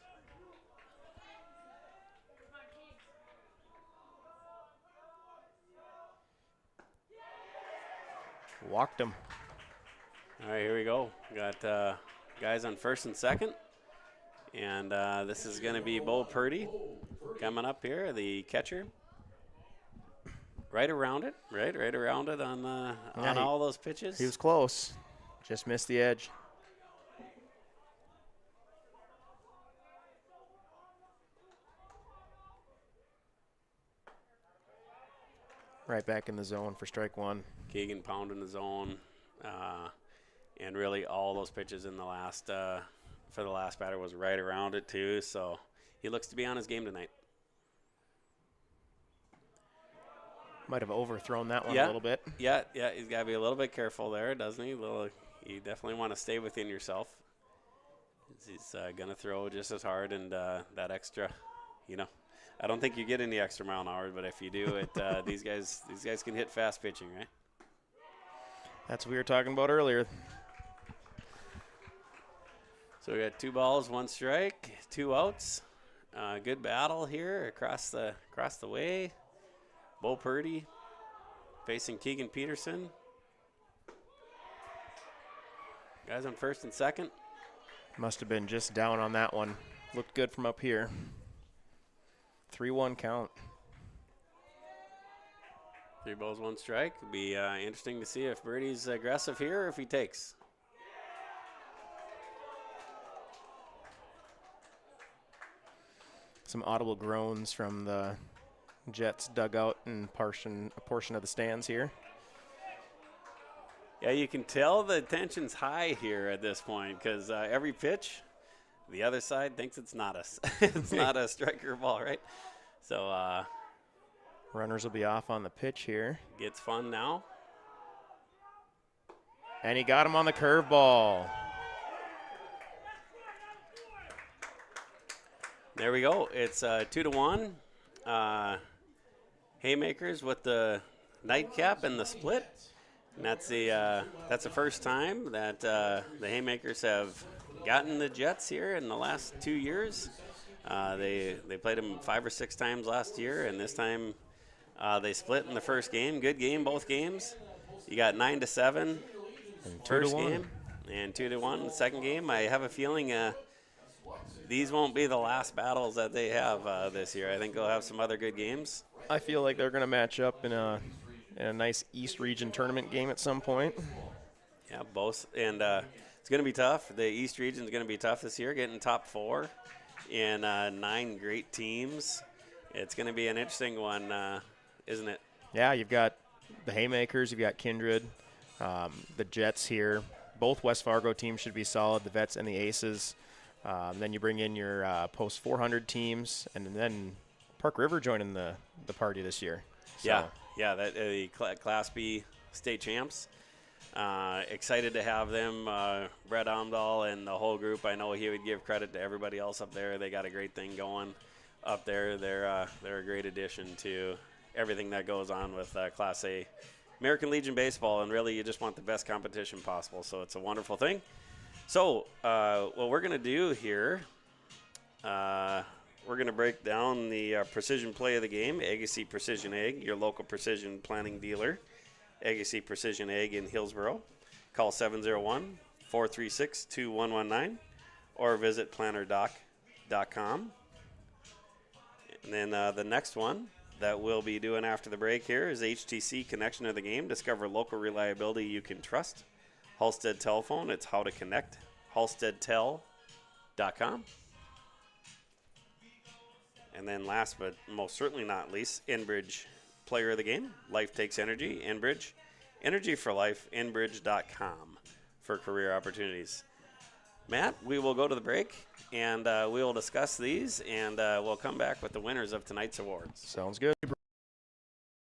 Walked him. All right, here we go. We got guys on first and second. And this is going to be Bo Purdy coming up here, the catcher. Right around it, right around it on all those pitches. He was close. Just missed the edge. Right back in the zone for strike 1. Keegan pounding the zone. And really all those pitches in the last for the last batter was right around it too. So he looks to be on his game tonight. Might have overthrown that one a little bit. Yeah, he's got to be a little bit careful there, doesn't he? You definitely want to stay within yourself. He's going to throw just as hard, and that extra, I don't think you get any extra mile an hour, but if you do, these guys can hit fast pitching, right? That's what we were talking about earlier. So we got 2 balls, 1 strike, 2 outs. Good battle here across the way. Bo Purdy facing Keegan Peterson. Guys on first and second. Must have been just down on that one. Looked good from up here. 3-1 count. 3 balls, 1 strike. It'll be interesting to see if Birdie's aggressive here or if he takes. Some audible groans from the Jets dugout and a portion of the stands here. Yeah, you can tell the tension's high here at this point because every pitch, the other side thinks it's not a striker ball, right? So runners will be off on the pitch here. Gets fun now. And he got him on the curveball. There we go. It's 2-1. Haymakers with the nightcap and the split. And that's the first time that the Haymakers have gotten the Jets here in the last 2 years. They played them 5 or 6 times last year, and this time they split in the first game. Good game, both games. You got 9-7 first game and 2-1 the second game. I have a feeling these won't be the last battles that they have this year. I think they'll have some other good games. I feel like they're going to match up in a nice East Region tournament game at some point. Yeah, both. And it's going to be tough. The East Region is going to be tough this year, getting top 4 in 9 great teams. It's going to be an interesting one, isn't it? Yeah, you've got the Haymakers, you've got Kindred, the Jets here. Both West Fargo teams should be solid, the Vets and the Aces. Then you bring in your post 400 teams, and then Park River joining the party this year. So. Yeah, that the Class B state champs. Excited to have them. Brett Omdahl and the whole group. I know he would give credit to everybody else up there. They got a great thing going up there. They're a great addition to everything that goes on with Class A American Legion baseball, and really you just want the best competition possible. So it's a wonderful thing. So what we're going to do here, we're going to break down the precision play of the game. Agassiz Precision Ag, your local precision planting dealer. Agassiz Precision Ag in Hillsboro. Call 701-436-2119 or visit plannerdoc.com. And then the next one that we'll be doing after the break here is HTC Connection of the Game. Discover local reliability you can trust. Halstead Telephone, it's how to connect. halsteadtel.com. And then last but most certainly not least, Enbridge Player of the Game. Life takes energy. Enbridge. Energy for life. Enbridge.com for career opportunities. Matt, we will go to the break, and we will discuss these, and we'll come back with the winners of tonight's awards. Sounds good.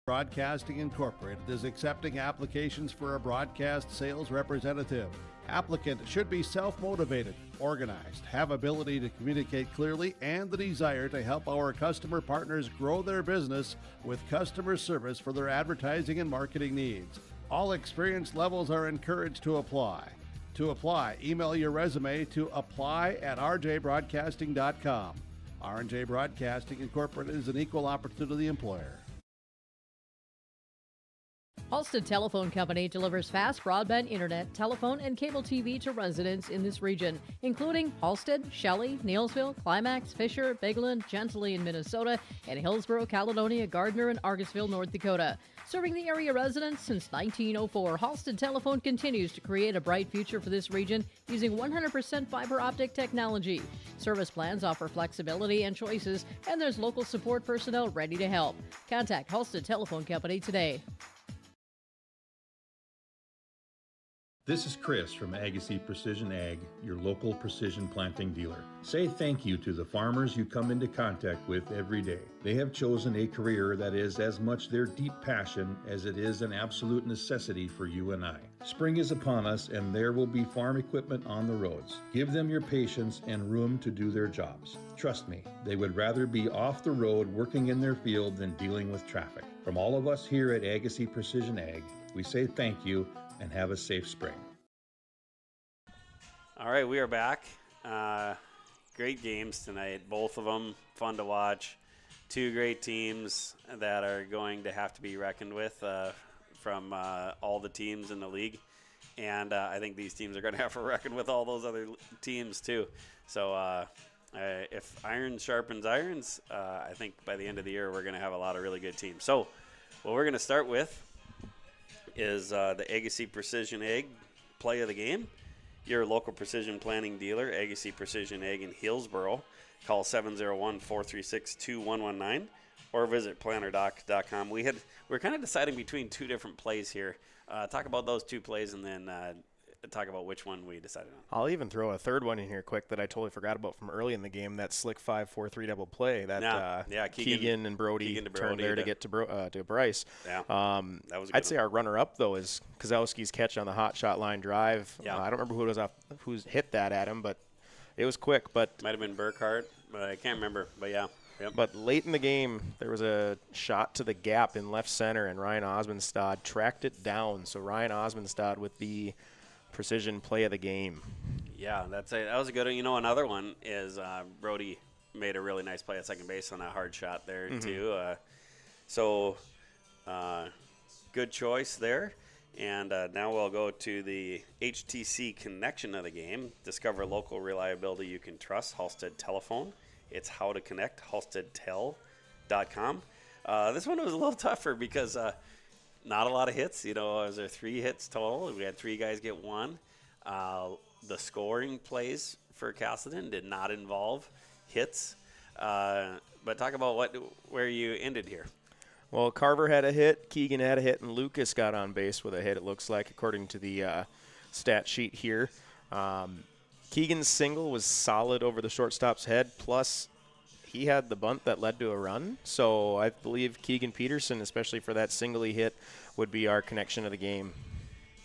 Broadcasting Incorporated is accepting applications for a broadcast sales representative. Applicant should be self-motivated, organized, have ability to communicate clearly, and the desire to help our customer partners grow their business with customer service for their advertising and marketing needs. All experience levels are encouraged to apply. To apply, email your resume to apply@rjbroadcasting.com. R&J Broadcasting Incorporated is an equal opportunity employer. Halstead Telephone Company delivers fast broadband internet, telephone, and cable TV to residents in this region, including Halstead, Shelley, Neelsville, Climax, Fisher, Bigland, Gentilly in Minnesota, and Hillsborough, Caledonia, Gardner, and Argosville, North Dakota. Serving the area residents since 1904, Halstead Telephone continues to create a bright future for this region using 100% fiber optic technology. Service plans offer flexibility and choices, and there's local support personnel ready to help. Contact Halstead Telephone Company today. This is Chris from Agassiz Precision Ag, your local precision planting dealer. Say thank you to the farmers you come into contact with every day. They have chosen a career that is as much their deep passion as it is an absolute necessity for you and I. Spring is upon us and there will be farm equipment on the roads. Give them your patience and room to do their jobs. Trust me, they would rather be off the road working in their field than dealing with traffic. From all of us here at Agassiz Precision Ag, we say thank you and have a safe spring. All right, we are back. Great games tonight, both of them fun to watch. Two great teams that are going to have to be reckoned with from all the teams in the league. And I think these teams are going to have to reckon with all those other teams too. So if iron sharpens irons, I think by the end of the year we're going to have a lot of really good teams. So what we're going to start with is the Agassiz Precision Ag play of the game. Your local precision planting dealer, Agassiz Precision Ag in Hillsborough. Call 701-436-2119 or visit plannerdoc.com. We're kind of deciding between two different plays here. Talk about those two plays and then talk about which one we decided on. I'll even throw a third one in here quick that I totally forgot about from early in the game, that slick 5-4-3 double play that Keegan and Brody turned there to get to Bryce. Yeah, that was a good I'd say our runner-up, though, is Kozowski's catch on the hot shot line drive. Yeah. I don't remember who's hit that at him, but it was quick. But might have been Burkhart, but I can't remember. But yeah. Yep. But late in the game, there was a shot to the gap in left center, and Ryan Osmondstad tracked it down. So Ryan Osmondstad with the precision play of the game. Yeah, that was a good one. You know, another one is Brody made a really nice play at second base on that hard shot there too. So good choice there. And now we'll go to the HTC connection of the game. Discover local reliability you can trust. Halstead Telephone. It's how to connect. HalsteadTel.com. This one was a little tougher because not a lot of hits. You know, there 3 hits total. We had 3 guys get 1. The scoring plays for Casselton did not involve hits. But talk about where you ended here. Well, Carver had a hit, Keegan had a hit, and Lucas got on base with a hit, it looks like, according to the stat sheet here. Keegan's single was solid over the shortstop's head, plus he had the bunt that led to a run. So I believe Keegan Peterson, especially for that single he hit, would be our connection of the game.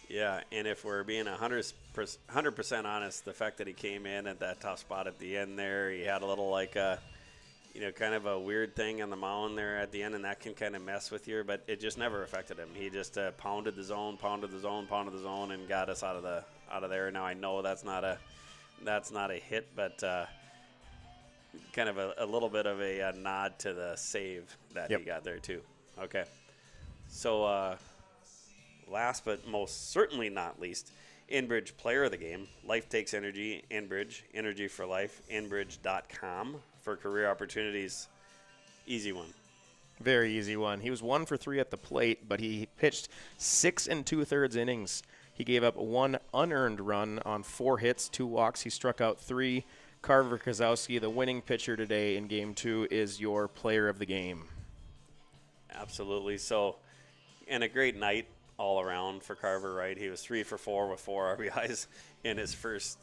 Yeah, and if we're being 100% honest, the fact that he came in at that tough spot at the end there, he had a little kind of a weird thing on the mound there at the end, and that can kind of mess with you, but it just never affected him. He just pounded the zone, and got us out of there. Now I know that's not a hit, but kind of a little bit of a nod to the save that he got there too. Okay, so last but most certainly not least, Enbridge player of the game. Life takes energy. Enbridge, energy for life. Enbridge.com for career opportunities. Easy one. Very easy one. He was 1 for 3 at the plate, but he pitched 6 2/3 innings. He gave up 1 unearned run on 4 hits, 2 walks. He struck out 3. Carver Kozowski, the winning pitcher today in Game 2, is your player of the game. Absolutely. So, and a great night all around for Carver, right? He was 3 for 4 with 4 RBIs in his first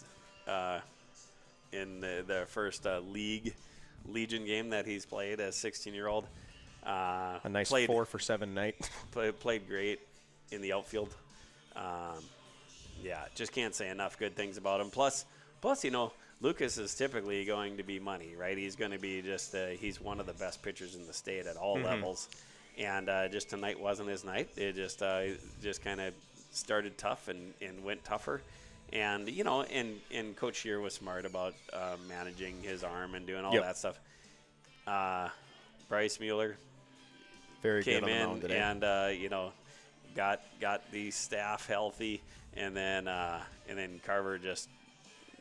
Legion game that he's played as 16-year-old. A nice 4 for 7 night. Played great in the outfield. Yeah, just can't say enough good things about him. Plus, Lucas is typically going to be money, right? He's going to be he's one of the best pitchers in the state at all levels. And just tonight wasn't his night. It just kind of started tough and went tougher. And, and Coach Shear was smart about managing his arm and doing all that stuff. Bryce Mueller Very came good on the in mound today. and, got the staff healthy. And then Carver just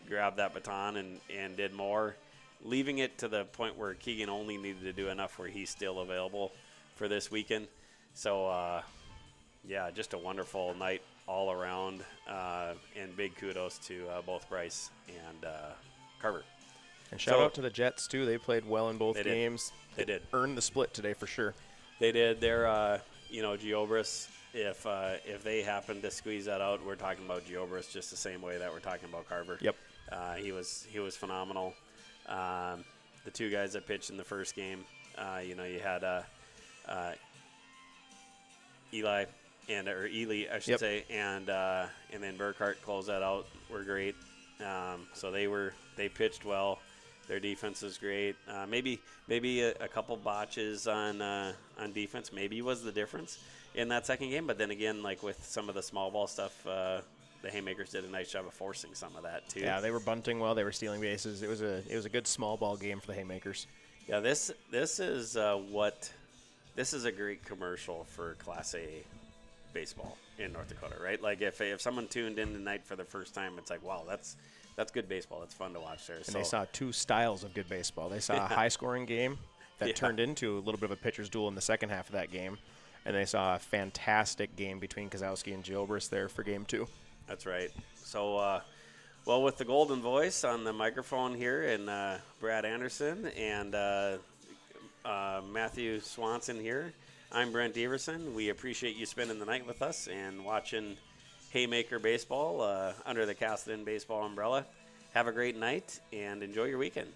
grabbed that baton and did more, leaving it to the point where Keegan only needed to do enough where he's still available for this weekend. So, just a wonderful night all around, and big kudos to both Bryce and Carver. And shout out to the Jets, too. They played well in both games. They did. Earned the split today for sure. They did. They're, Giobris, if they happen to squeeze that out, we're talking about Giobris just the same way that we're talking about Carver. Yep. He was phenomenal. The two guys that pitched in the first game, you had Ely, I should say, and then Burkhart closed that out. Were great. So they pitched well. Their defense was great. Maybe a couple botches on defense maybe was the difference in that second game. But then again, like with some of the small ball stuff, the Haymakers did a nice job of forcing some of that too. Yeah, they were bunting well. They were stealing bases. It was a good small ball game for the Haymakers. Yeah, this is a great commercial for Class A baseball in North Dakota, right? Like if someone tuned in tonight for the first time, it's like, wow, that's good baseball. That's fun to watch there. And they saw two styles of good baseball. They saw a high-scoring game that turned into a little bit of a pitcher's duel in the second half of that game, and they saw a fantastic game between Kozowski and Giobris there for Game 2. That's right. So, with the golden voice on the microphone here, and Brad Anderson and Matthew Swanson here, I'm Brent Everson. We appreciate you spending the night with us and watching Haymaker baseball under the Casselton baseball umbrella. Have a great night and enjoy your weekend.